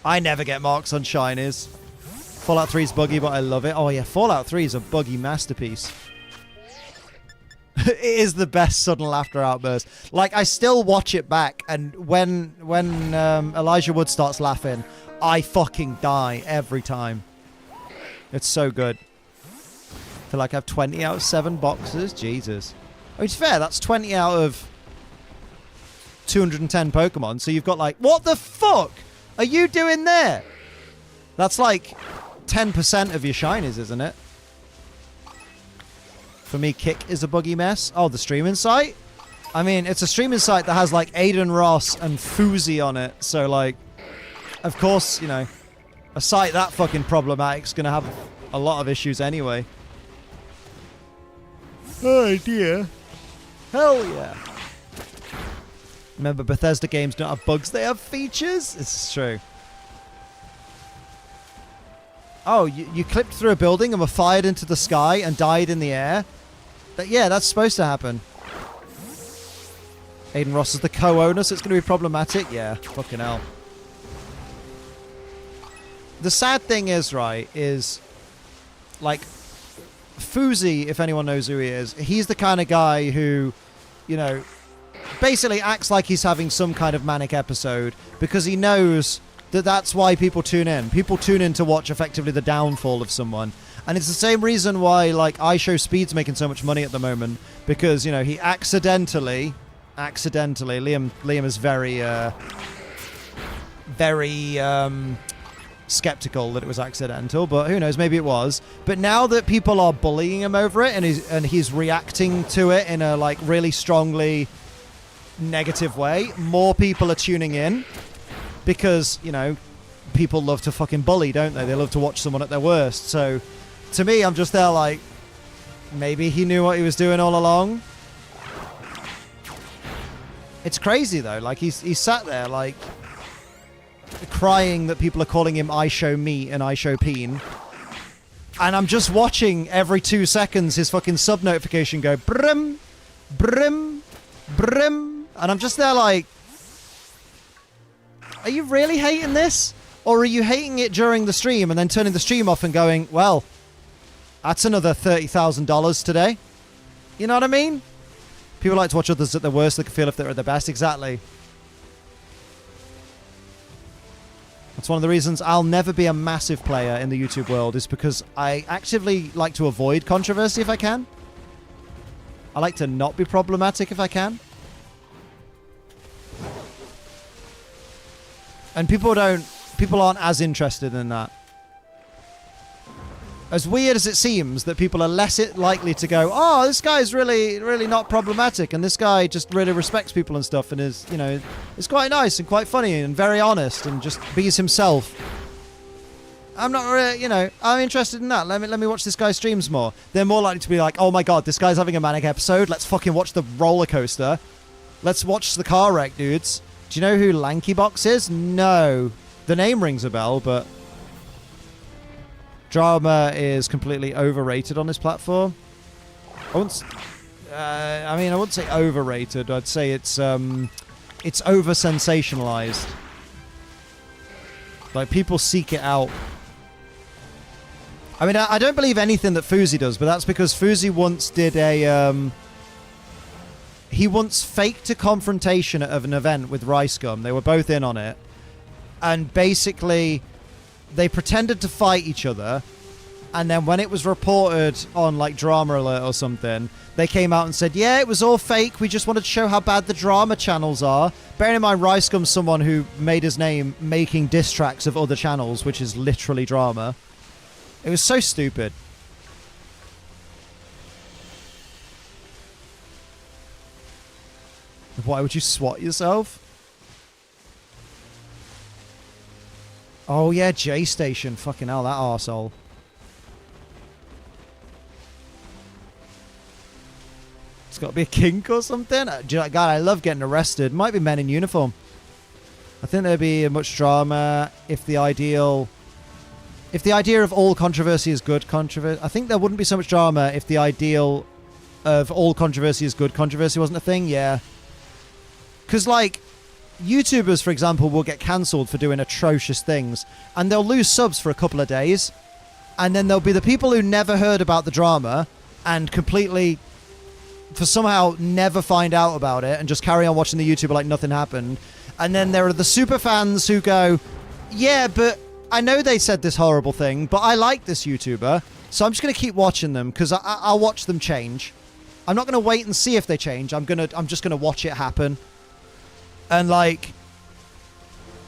I never get marks on shinies. Fallout 3 is buggy, but I love it. Oh yeah, Fallout 3 is a buggy masterpiece. It is the best sudden laughter outburst. Like, I still watch it back, and when Elijah Wood starts laughing, I fucking die every time. It's so good. I feel like I have 20 out of 7 boxes. Jesus. Oh, it's fair. That's 20 out of 210 Pokemon. So you've got like, what the fuck are you doing there? That's like 10% of your shinies, isn't it? For me, Kick is a buggy mess. Oh, the streaming site? I mean, it's a streaming site that has like Aiden Ross and Fuzi on it. So like, of course, you know, a site that fucking problematic is going to have a lot of issues anyway. Oh dear. Hell yeah. Remember, Bethesda games don't have bugs, they have features? It's true. Oh, you clipped through a building and were fired into the sky and died in the air? Yeah, that's supposed to happen. Aiden Ross is the co-owner, so it's going to be problematic? Yeah, fucking hell. The sad thing is, right, is, like, Fuzi, if anyone knows who he is, he's the kind of guy who, you know, basically acts like he's having some kind of manic episode because he knows that that's why people tune in. People tune in to watch effectively the downfall of someone. And it's the same reason why, like, iShowSpeed's making so much money at the moment. Because, you know, he accidentally, Liam is very skeptical that it was accidental, but who knows, maybe it was. But now that people are bullying him over it, and he's reacting to it in a, like, really strongly negative way, more people are tuning in. Because, you know, people love to fucking bully, don't they? They love to watch someone at their worst. So, to me, I'm just there like, maybe he knew what he was doing all along. It's crazy, though. Like, he's sat there, like, crying that people are calling him I Show Me and I Show Peen. And I'm just watching every 2 seconds his fucking sub notification go brim, brim, brim. And I'm just there like, are you really hating this? Or are you hating it during the stream and then turning the stream off and going, well, that's another $30,000 today? You know what I mean? People like to watch others at their worst. They can feel if they're at their best. Exactly. That's one of the reasons I'll never be a massive player in the YouTube world, is because I actively like to avoid controversy if I can. I like to not be problematic if I can. And people aren't as interested in that. As weird as it seems that people are less likely to go, oh, this guy's really, really not problematic, and this guy just really respects people and stuff, and is, you know, is quite nice and quite funny and very honest and just bees himself. I'm not really, you know, I'm interested in that. Let me watch this guy's streams more. They're more likely to be like, oh my god, this guy's having a manic episode. Let's fucking watch the roller coaster. Let's watch the car wreck, dudes. Do you know who Lankybox is? No. The name rings a bell, but drama is completely overrated on this platform. I wouldn't say overrated. I'd say it's over sensationalized. Like, people seek it out. I mean, I don't believe anything that Fuzi does, but that's because Fuzi once did a he once faked a confrontation of an event with Rice Gum. They were both in on it. And basically, they pretended to fight each other. And then when it was reported on like Drama Alert or something, they came out and said, yeah, it was all fake. We just wanted to show how bad the drama channels are. Bearing in mind, Ricegum's someone who made his name making diss tracks of other channels, which is literally drama. It was so stupid. Why would you swat yourself? Oh yeah, J-Station. Fucking hell, that arsehole. It's got to be a kink or something. God, I love getting arrested. Might be men in uniform. I think there'd be much drama if the idea of all controversy is good controversy. I think there wouldn't be so much drama if the ideal of all controversy is good controversy wasn't a thing. Yeah. Because, like, YouTubers, for example, will get cancelled for doing atrocious things. And they'll lose subs for a couple of days. And then there'll be the people who never heard about the drama and completely, for somehow, never find out about it and just carry on watching the YouTuber like nothing happened. And then there are the super fans who go, yeah, but I know they said this horrible thing, but I like this YouTuber, so I'm just going to keep watching them because I'll watch them change. I'm not going to wait and see if they change. I'm just going to watch it happen. And, like,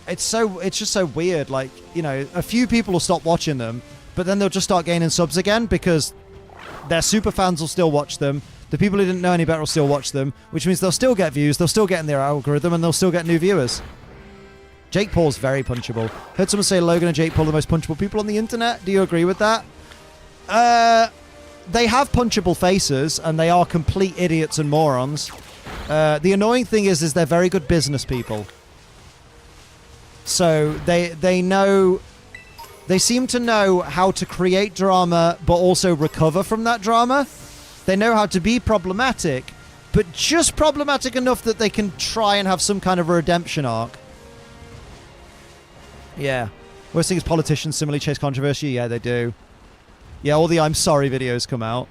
it's just so weird. Like, you know, a few people will stop watching them, but then they'll just start gaining subs again because their super fans will still watch them. The people who didn't know any better will still watch them, which means they'll still get views, they'll still get in their algorithm, and they'll still get new viewers. Jake Paul's very punchable. Heard someone say Logan and Jake Paul are the most punchable people on the internet. Do you agree with that? They have punchable faces, and they are complete idiots and morons. The annoying thing is they're very good business people. So they know, they seem to know how to create drama, but also recover from that drama. They know how to be problematic, but just problematic enough that they can try and have some kind of a redemption arc. Yeah. Worst thing is politicians similarly chase controversy. Yeah, they do. Yeah, all the I'm sorry videos come out.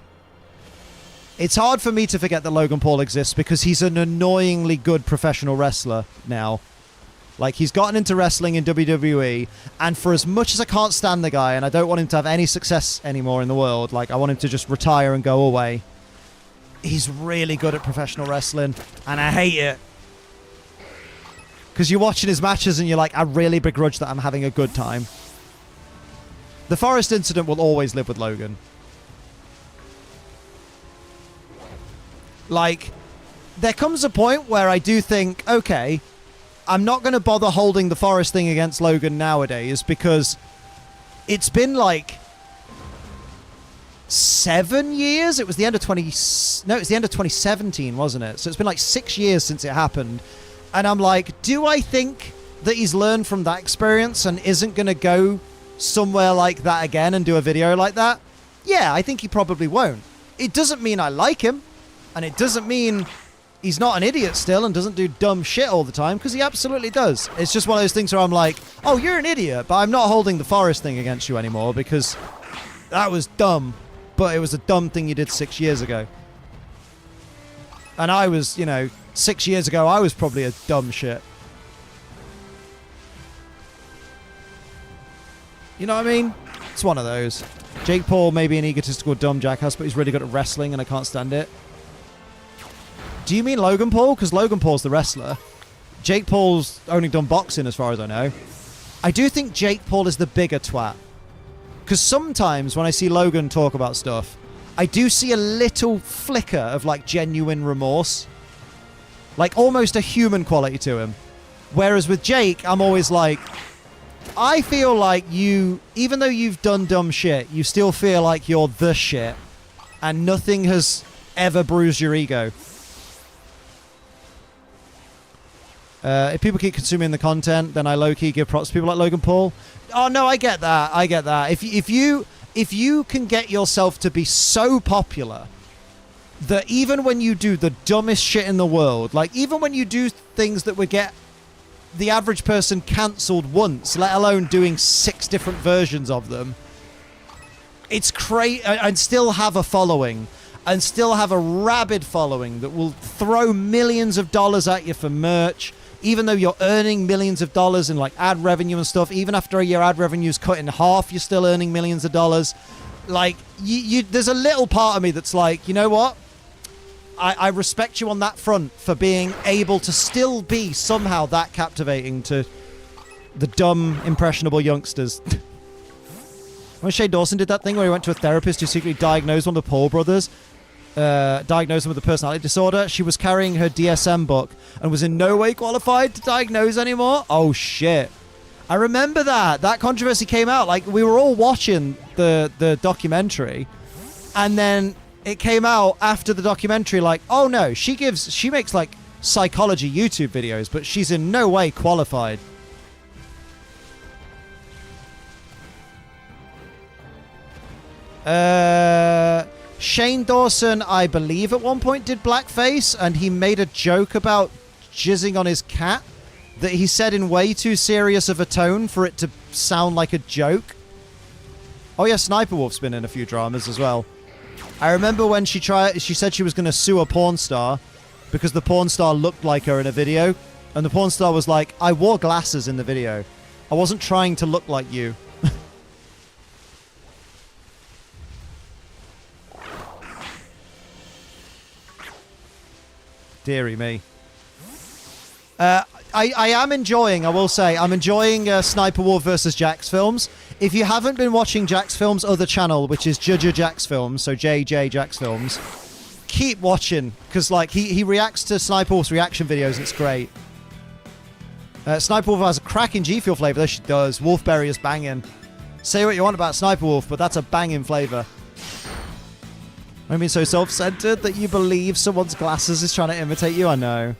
It's hard for me to forget that Logan Paul exists because he's an annoyingly good professional wrestler now. Like, he's gotten into wrestling in WWE, and for as much as I can't stand the guy, and I don't want him to have any success anymore in the world, like, I want him to just retire and go away, he's really good at professional wrestling, and I hate it. Because you're watching his matches, and you're like, I really begrudge that I'm having a good time. The Forest incident will always live with Logan. Like, there comes a point where I do think, okay, I'm not going to bother holding the Forest thing against Logan nowadays because it's been like 7 years. It was the end of 2017, wasn't it? So it's been like 6 years since it happened. And I'm like, do I think that he's learned from that experience and isn't going to go somewhere like that again and do a video like that? Yeah, I think he probably won't. It doesn't mean I like him. And it doesn't mean he's not an idiot still and doesn't do dumb shit all the time, because he absolutely does. It's just one of those things where I'm like, oh, you're an idiot, but I'm not holding the Forest thing against you anymore because that was dumb, but it was a dumb thing you did 6 years ago. And I was, you know, 6 years ago, I was probably a dumb shit. You know what I mean? It's one of those. Jake Paul may be an egotistical dumb jackass, but he's really good at wrestling and I can't stand it. Do you mean Logan Paul? Because Logan Paul's the wrestler. Jake Paul's only done boxing as far as I know. I do think Jake Paul is the bigger twat. Because sometimes when I see Logan talk about stuff, I do see a little flicker of like genuine remorse. Like almost a human quality to him. Whereas with Jake, I'm always like, I feel like you, even though you've done dumb shit, you still feel like you're the shit. And nothing has ever bruised your ego. If people keep consuming the content, then I low-key give props to people like Logan Paul. Oh, no, I get that. I get that. If you can get yourself to be so popular that even when you do the dumbest shit in the world, like even when you do things that would get the average person cancelled once, let alone doing 6 different versions of them, it's crazy, and still have a following, and still have a rabid following that will throw millions of dollars at you for merch, even though you're earning millions of dollars in like ad revenue and stuff. Even after your ad revenue is cut in half, you're still earning millions of dollars. Like, there's a little part of me that's like, you know what? I respect you on that front for being able to still be somehow that captivating to the dumb, impressionable youngsters. When Shane Dawson did that thing where he went to a therapist who secretly diagnosed one of the Paul brothers, diagnosed him with a personality disorder, she was carrying her DSM book and was in no way qualified to diagnose anymore. Oh, shit. I remember that. That controversy came out. Like, we were all watching the documentary, and then it came out after the documentary, like, oh no, she makes like psychology YouTube videos, but she's in no way qualified. Shane Dawson, I believe at one point did blackface, and he made a joke about jizzing on his cat that he said in way too serious of a tone for it to sound like a joke. Oh yeah, Sniper Wolf's been in a few dramas as well. I remember when she said she was going to sue a porn star because the porn star looked like her in a video. And the porn star was like, I wore glasses in the video. I wasn't trying to look like you. Deary me. I am enjoying, I will say, I'm enjoying Sniper Wolf versus Jax Films. If you haven't been watching Jax Films' other channel, which is JJ Jax Films, so JJ Jax Films, keep watching, because like he reacts to Sniper Wolf's reaction videos, and it's great. Sniper Wolf has a cracking G Fuel flavor. There she does. Wolfberry is banging. Say what you want about Sniper Wolf, but that's a banging flavor. I mean, so self-centered that you believe someone's glasses is trying to imitate you? I know.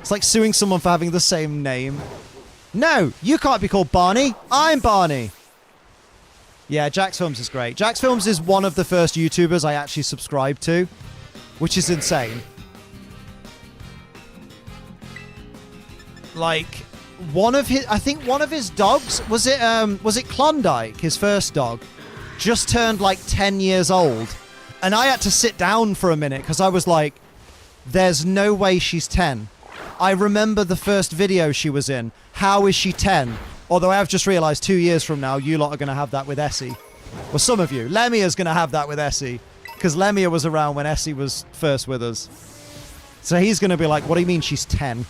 It's like suing someone for having the same name. No, you can't be called Barney. I'm Barney. Yeah, Jax Films is great. Jax Films is one of the first YouTubers I actually subscribed to, which is insane. Like, I think one of his dogs, was it Klondike, his first dog, just turned like 10 years old. And I had to sit down for a minute because I was like, there's no way she's 10. I remember the first video she was in. How is she 10? Although I have just realized 2 years from now, you lot are going to have that with Essie. Well, some of you. Lemia's going to have that with Essie. Because Lemia was around when Essie was first with us. So he's going to be like, what do you mean she's 10?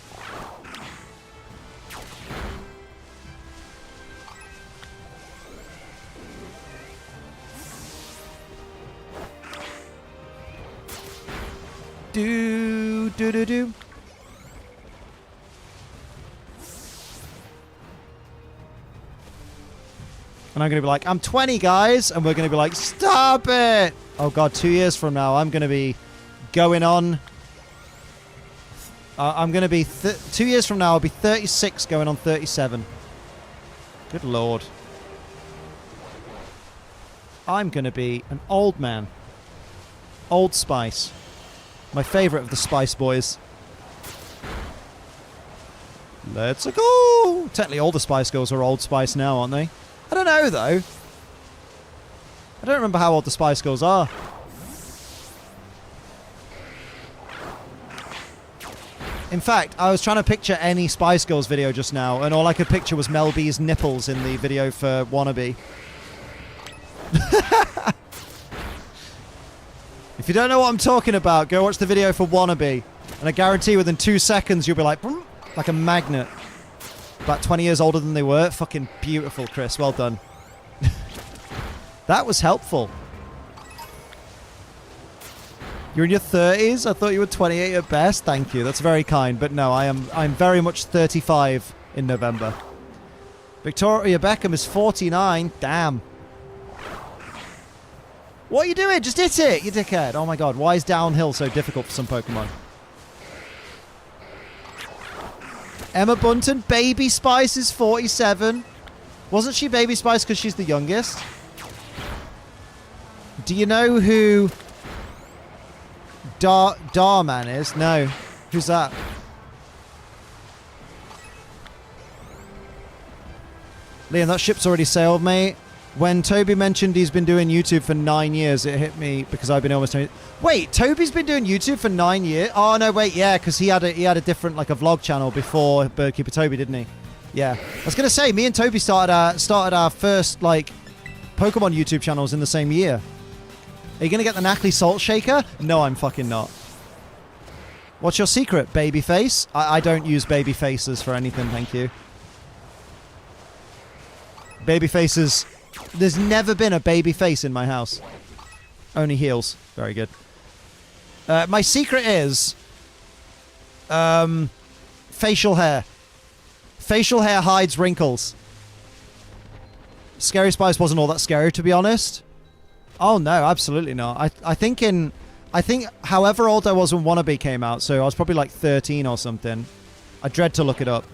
Do. And I'm going to be like, I'm 20, guys. And we're going to be like, stop it. Oh, God, 2 years from now, I'm going to be going on. I'm going to be 2 years from now, I'll be 36 going on 37. Good Lord. I'm going to be an old man. Old Spice. My favorite of the Spice Boys. Let's go. Technically, all the Spice Girls are Old Spice now, aren't they? I don't know, though. I don't remember how old the Spice Girls are. In fact, I was trying to picture any Spice Girls video just now, and all I could picture was Mel B's nipples in the video for Wannabe. If you don't know what I'm talking about, go watch the video for Wannabe. And I guarantee within 2 seconds, you'll be like a magnet. About 20 years older than they were. Fucking beautiful, Chris. Well done. That was helpful. You're in your 30s? I thought you were 28 at best. Thank you. That's very kind. But no, I'm very much 35 in November. Victoria Beckham is 49. Damn. What are you doing? Just hit it, you dickhead. Oh my god, why is downhill so difficult for some Pokemon? Emma Bunton, Baby Spice is 47. Wasn't she Baby Spice because she's the youngest? Do you know who Darman is? No. Who's that? Liam, that ship's already sailed, mate. When Toby mentioned he's been doing YouTube for 9 years, it hit me because I've been almost... Wait, Toby's been doing YouTube for 9 years? Oh, no, wait, yeah, because he had a different, like, a vlog channel before Birdkeeper Toby, didn't he? Yeah. I was going to say, me and Toby started our first, like, Pokemon YouTube channels in the same year. Are you going to get the Knackley Salt Shaker? No, I'm fucking not. What's your secret, babyface? I don't use baby faces for anything, thank you. Baby faces... There's never been a baby face in my house. Only heels. Very good. My secret is... facial hair. Facial hair hides wrinkles. Scary Spice wasn't all that scary, to be honest. Oh, no, absolutely not. I think however old I was when Wannabe came out, so I was probably like 13 or something. I dread to look it up.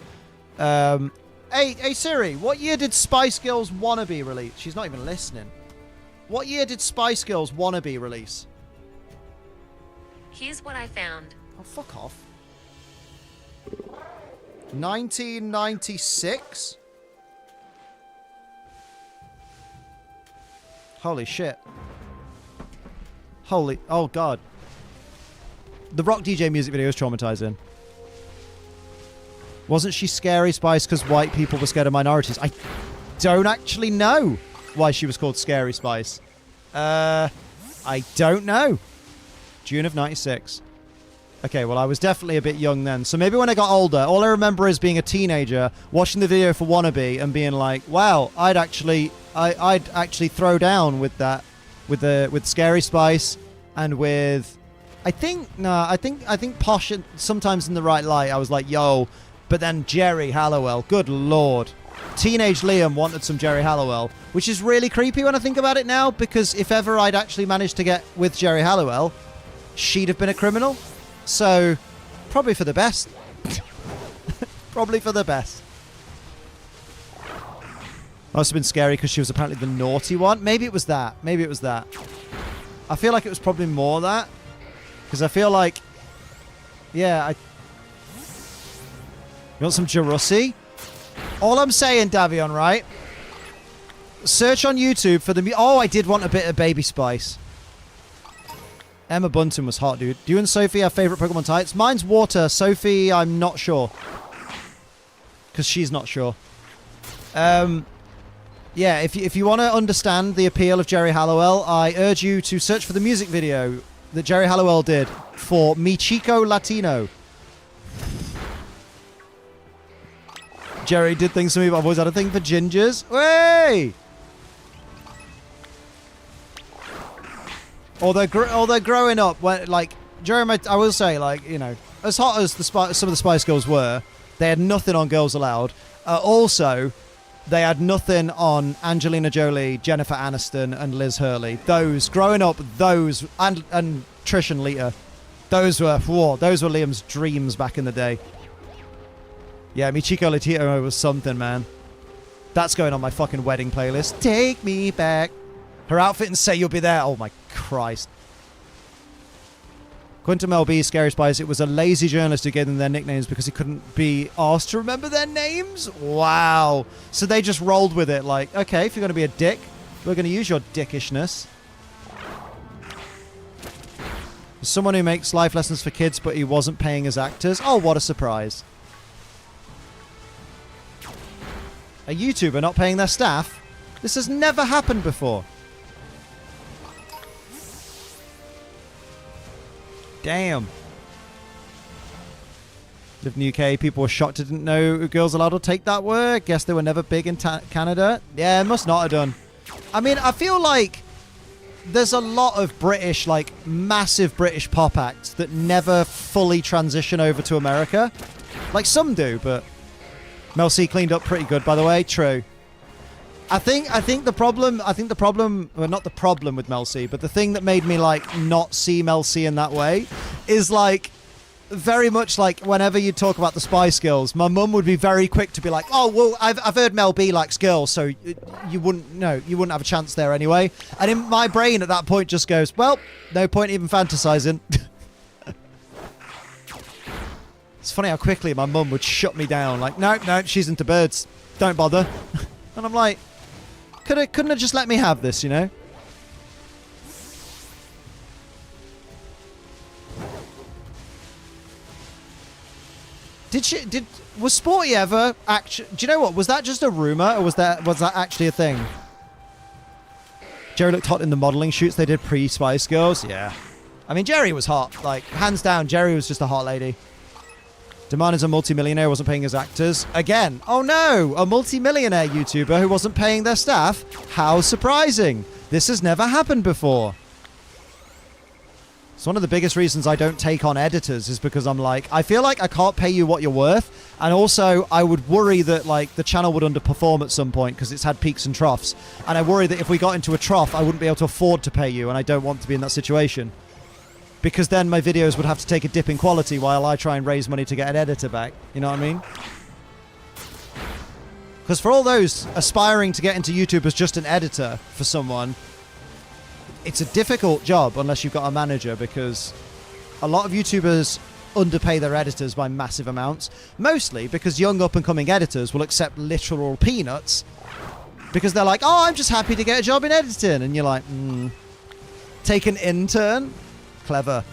Hey Siri, what year did Spice Girls Wannabe release? She's not even listening. What year did Spice Girls Wannabe release? Here's what I found. Oh, fuck off. 1996? Holy shit. Holy... Oh, God. The Rock DJ music video is traumatizing. Wasn't she Scary Spice because white people were scared of minorities? I don't actually know why she was called Scary Spice. I don't know. June of 96. Okay, well, I was definitely a bit young then. So maybe when I got older, all I remember is being a teenager, watching the video for Wannabe and being like, wow, I'd actually throw down with that, with Scary Spice and with, I think Posh, sometimes in the right light, I was like, yo, but then Jerry Halliwell, good lord. Teenage Liam wanted some Jerry Halliwell, which is really creepy when I think about it now, because if ever I'd actually managed to get with Jerry Halliwell, she'd have been a criminal. So, probably for the best. Probably for the best. Must have been scary because she was apparently the naughty one. Maybe it was that. Maybe it was that. I feel like it was probably more that. Because I feel like... Yeah, You want some Jarussi? All I'm saying, Davion, right? Search on YouTube for the... Oh, I did want a bit of Baby Spice. Emma Bunton was hot, dude. Do you and Sophie have favorite Pokemon types? Mine's water. Sophie, I'm not sure. Because she's not sure. Yeah, if you want to understand the appeal of Jerry Halliwell, I urge you to search for the music video that Jerry Halliwell did for Mi Chico Latino. Jerry did things for me, but I've always had a thing for gingers. Way! Or they're growing up when, like, during my, I will say, like, you know, as hot as some of the Spice Girls were, they had nothing on Girls Aloud. Also, they had nothing on Angelina Jolie, Jennifer Aniston, and Liz Hurley. Those growing up, those and Trish and Lita, those were Liam's dreams back in the day. Yeah, Mi Chico Latino was something, man. That's going on my fucking wedding playlist. Take me back. Her outfit and Say You'll Be There. Oh my Christ. Quentin LB, Scary Spice. It was a lazy journalist who gave them their nicknames because he couldn't be asked to remember their names. Wow. So they just rolled with it like, okay, if you're going to be a dick, we're going to use your dickishness. Someone who makes life lessons for kids, but he wasn't paying his actors. Oh, what a surprise. A YouTuber not paying their staff? This has never happened before. Damn. Lived in the UK, people were shocked I didn't know girls allowed to take that word. Guess they were never big in Canada. Yeah, must not have done. I mean, I feel like there's a lot of British, like, massive British pop acts that never fully transition over to America. Like, some do, but Mel C cleaned up pretty good, by the way. True. I think the problem, well, not the problem with Mel C, but the thing that made me, like, not see Mel C in that way is, like, very much like whenever you talk about the Spice Girls, my mum would be very quick to be like, oh, well, I've heard Mel B likes girls, so you wouldn't have a chance there anyway. And in my brain at that point just goes, well, no point even fantasizing. It's funny how quickly my mum would shut me down, like, no, she's into birds, don't bother. And I'm like, couldn't have just let me have this, you know? Was Sporty ever actually... Do you know what? Was that just a rumor, or was that actually a thing? Jerry looked hot in the modeling shoots they did pre-Spice Girls. Yeah. I mean, Jerry was hot. Like, hands down, Jerry was just a hot lady. Demand is a multimillionaire, wasn't paying his actors. Again, oh no, a multimillionaire YouTuber who wasn't paying their staff? How surprising. This has never happened before. It's one of the biggest reasons I don't take on editors is because I'm like, I feel like I can't pay you what you're worth. And also, I would worry that, like, the channel would underperform at some point because it's had peaks and troughs. And I worry that if we got into a trough, I wouldn't be able to afford to pay you. And I don't want to be in that situation. Because then my videos would have to take a dip in quality while I try and raise money to get an editor back. You know what I mean? Because for all those aspiring to get into YouTube as just an editor for someone, it's a difficult job unless you've got a manager, because a lot of YouTubers underpay their editors by massive amounts. Mostly because young up-and-coming editors will accept literal peanuts because they're like, oh, I'm just happy to get a job in editing. And you're like, take an intern? Clever.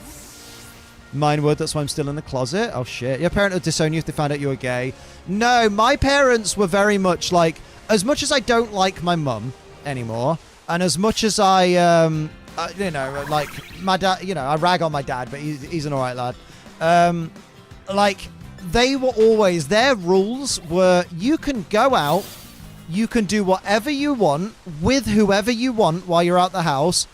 Mine would, that's why I'm still in the closet. Oh, shit. Your parent would disown you if they found out you were gay. No, my parents were very much like, as much as I don't like my mum anymore, and as much as I, you know, like, my dad, you know, I rag on my dad, but he's an alright lad. Like, they were always, their rules were, you can go out, you can do whatever you want, with whoever you want while you're out the house,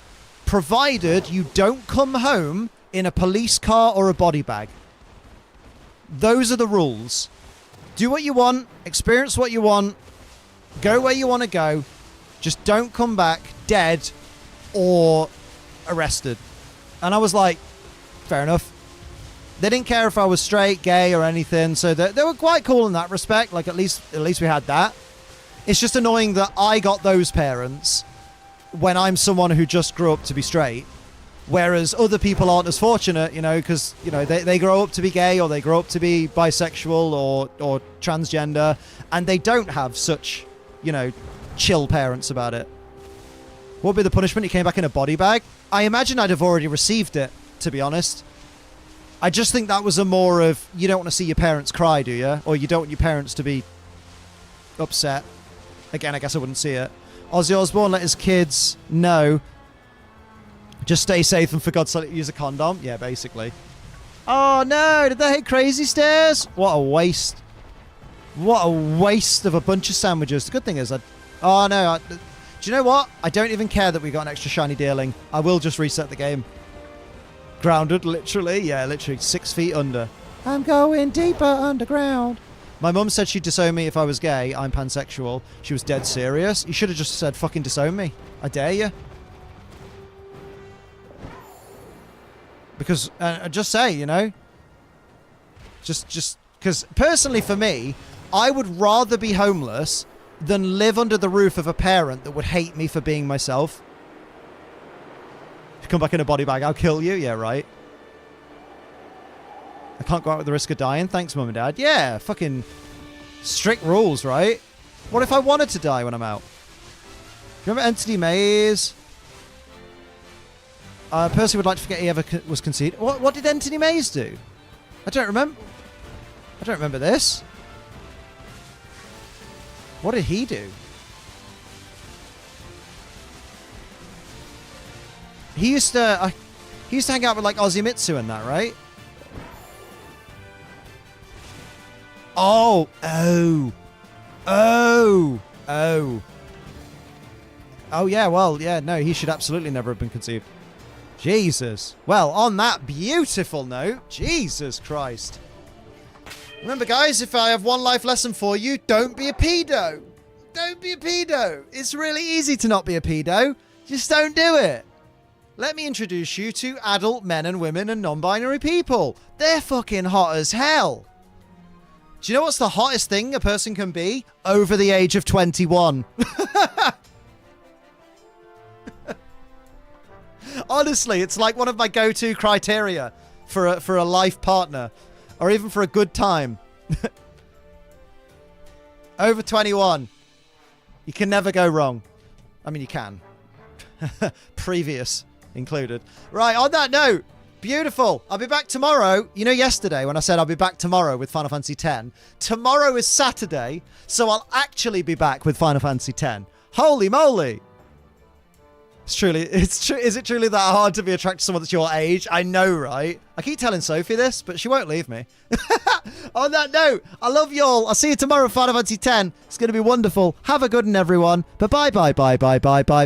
provided you don't come home in a police car or a body bag. Those are the rules. Do what you want, experience what you want, go where you want to go, just don't come back dead or arrested. And I was like, fair enough. They didn't care if I was straight, gay, or anything, so they were quite cool in that respect. Like, at least we had that. It's just annoying that I got those parents when I'm someone who just grew up to be straight, whereas other people aren't as fortunate, you know, because, you know, they grow up to be gay, or they grow up to be bisexual or transgender, and they don't have such, you know, chill parents about it. What would be the punishment? He came back in a body bag? I imagine I'd have already received it, to be honest. I just think that was a more of, you don't want to see your parents cry, do you? Or you don't want your parents to be upset. Again, I guess I wouldn't see it. Ozzy Osbourne let his kids know. Just stay safe and for God's sake use a condom. Yeah, basically. Oh no, did they hit Crazy Stairs? What a waste. What a waste of a bunch of sandwiches. The good thing is, oh no, do you know what? I don't even care that we got an extra shiny dealing. I will just reset the game. Grounded, literally. Yeah, literally 6 feet under. I'm going deeper underground. My mum said she'd disown me if I was gay. I'm pansexual. She was dead serious. You should have just said fucking disown me. I dare you. Because, just say, you know. Just, because personally for me, I would rather be homeless than live under the roof of a parent that would hate me for being myself. If you come back in a body bag, I'll kill you. Yeah, right. I can't go out with the risk of dying. Thanks, Mum and Dad. Yeah, fucking strict rules, right? What if I wanted to die when I'm out? Remember Entity Maze? Percy would like to forget he ever was conceived. What did Entity Maze do? I don't remember. I don't remember this. What did he do? He used to hang out with like Ozymitsu and that, right? Oh, yeah, well, yeah, no, he should absolutely never have been conceived. Jesus. Well, on that beautiful note, Jesus Christ. Remember, guys, if I have one life lesson for you, don't be a pedo. Don't be a pedo. It's really easy to not be a pedo. Just don't do it. Let me introduce you to adult men and women and non-binary people. They're fucking hot as hell. Do you know what's the hottest thing a person can be? Over the age of 21. Honestly, it's like one of my go-to criteria for a life partner. Or even for a good time. Over 21. You can never go wrong. I mean, you can. Previous included. Right, on that note, beautiful. I'll be back tomorrow. You know yesterday when I said I'll be back tomorrow with Final Fantasy X? Tomorrow is Saturday, so I'll actually be back with Final Fantasy X. Holy moly. Is it truly that hard to be attracted to someone that's your age? I know, right? I keep telling Sophie this, but she won't leave me. On that note, I love y'all. I'll see you tomorrow at Final Fantasy X. It's going to be wonderful. Have a good one, everyone. Bye bye bye bye bye bye bye.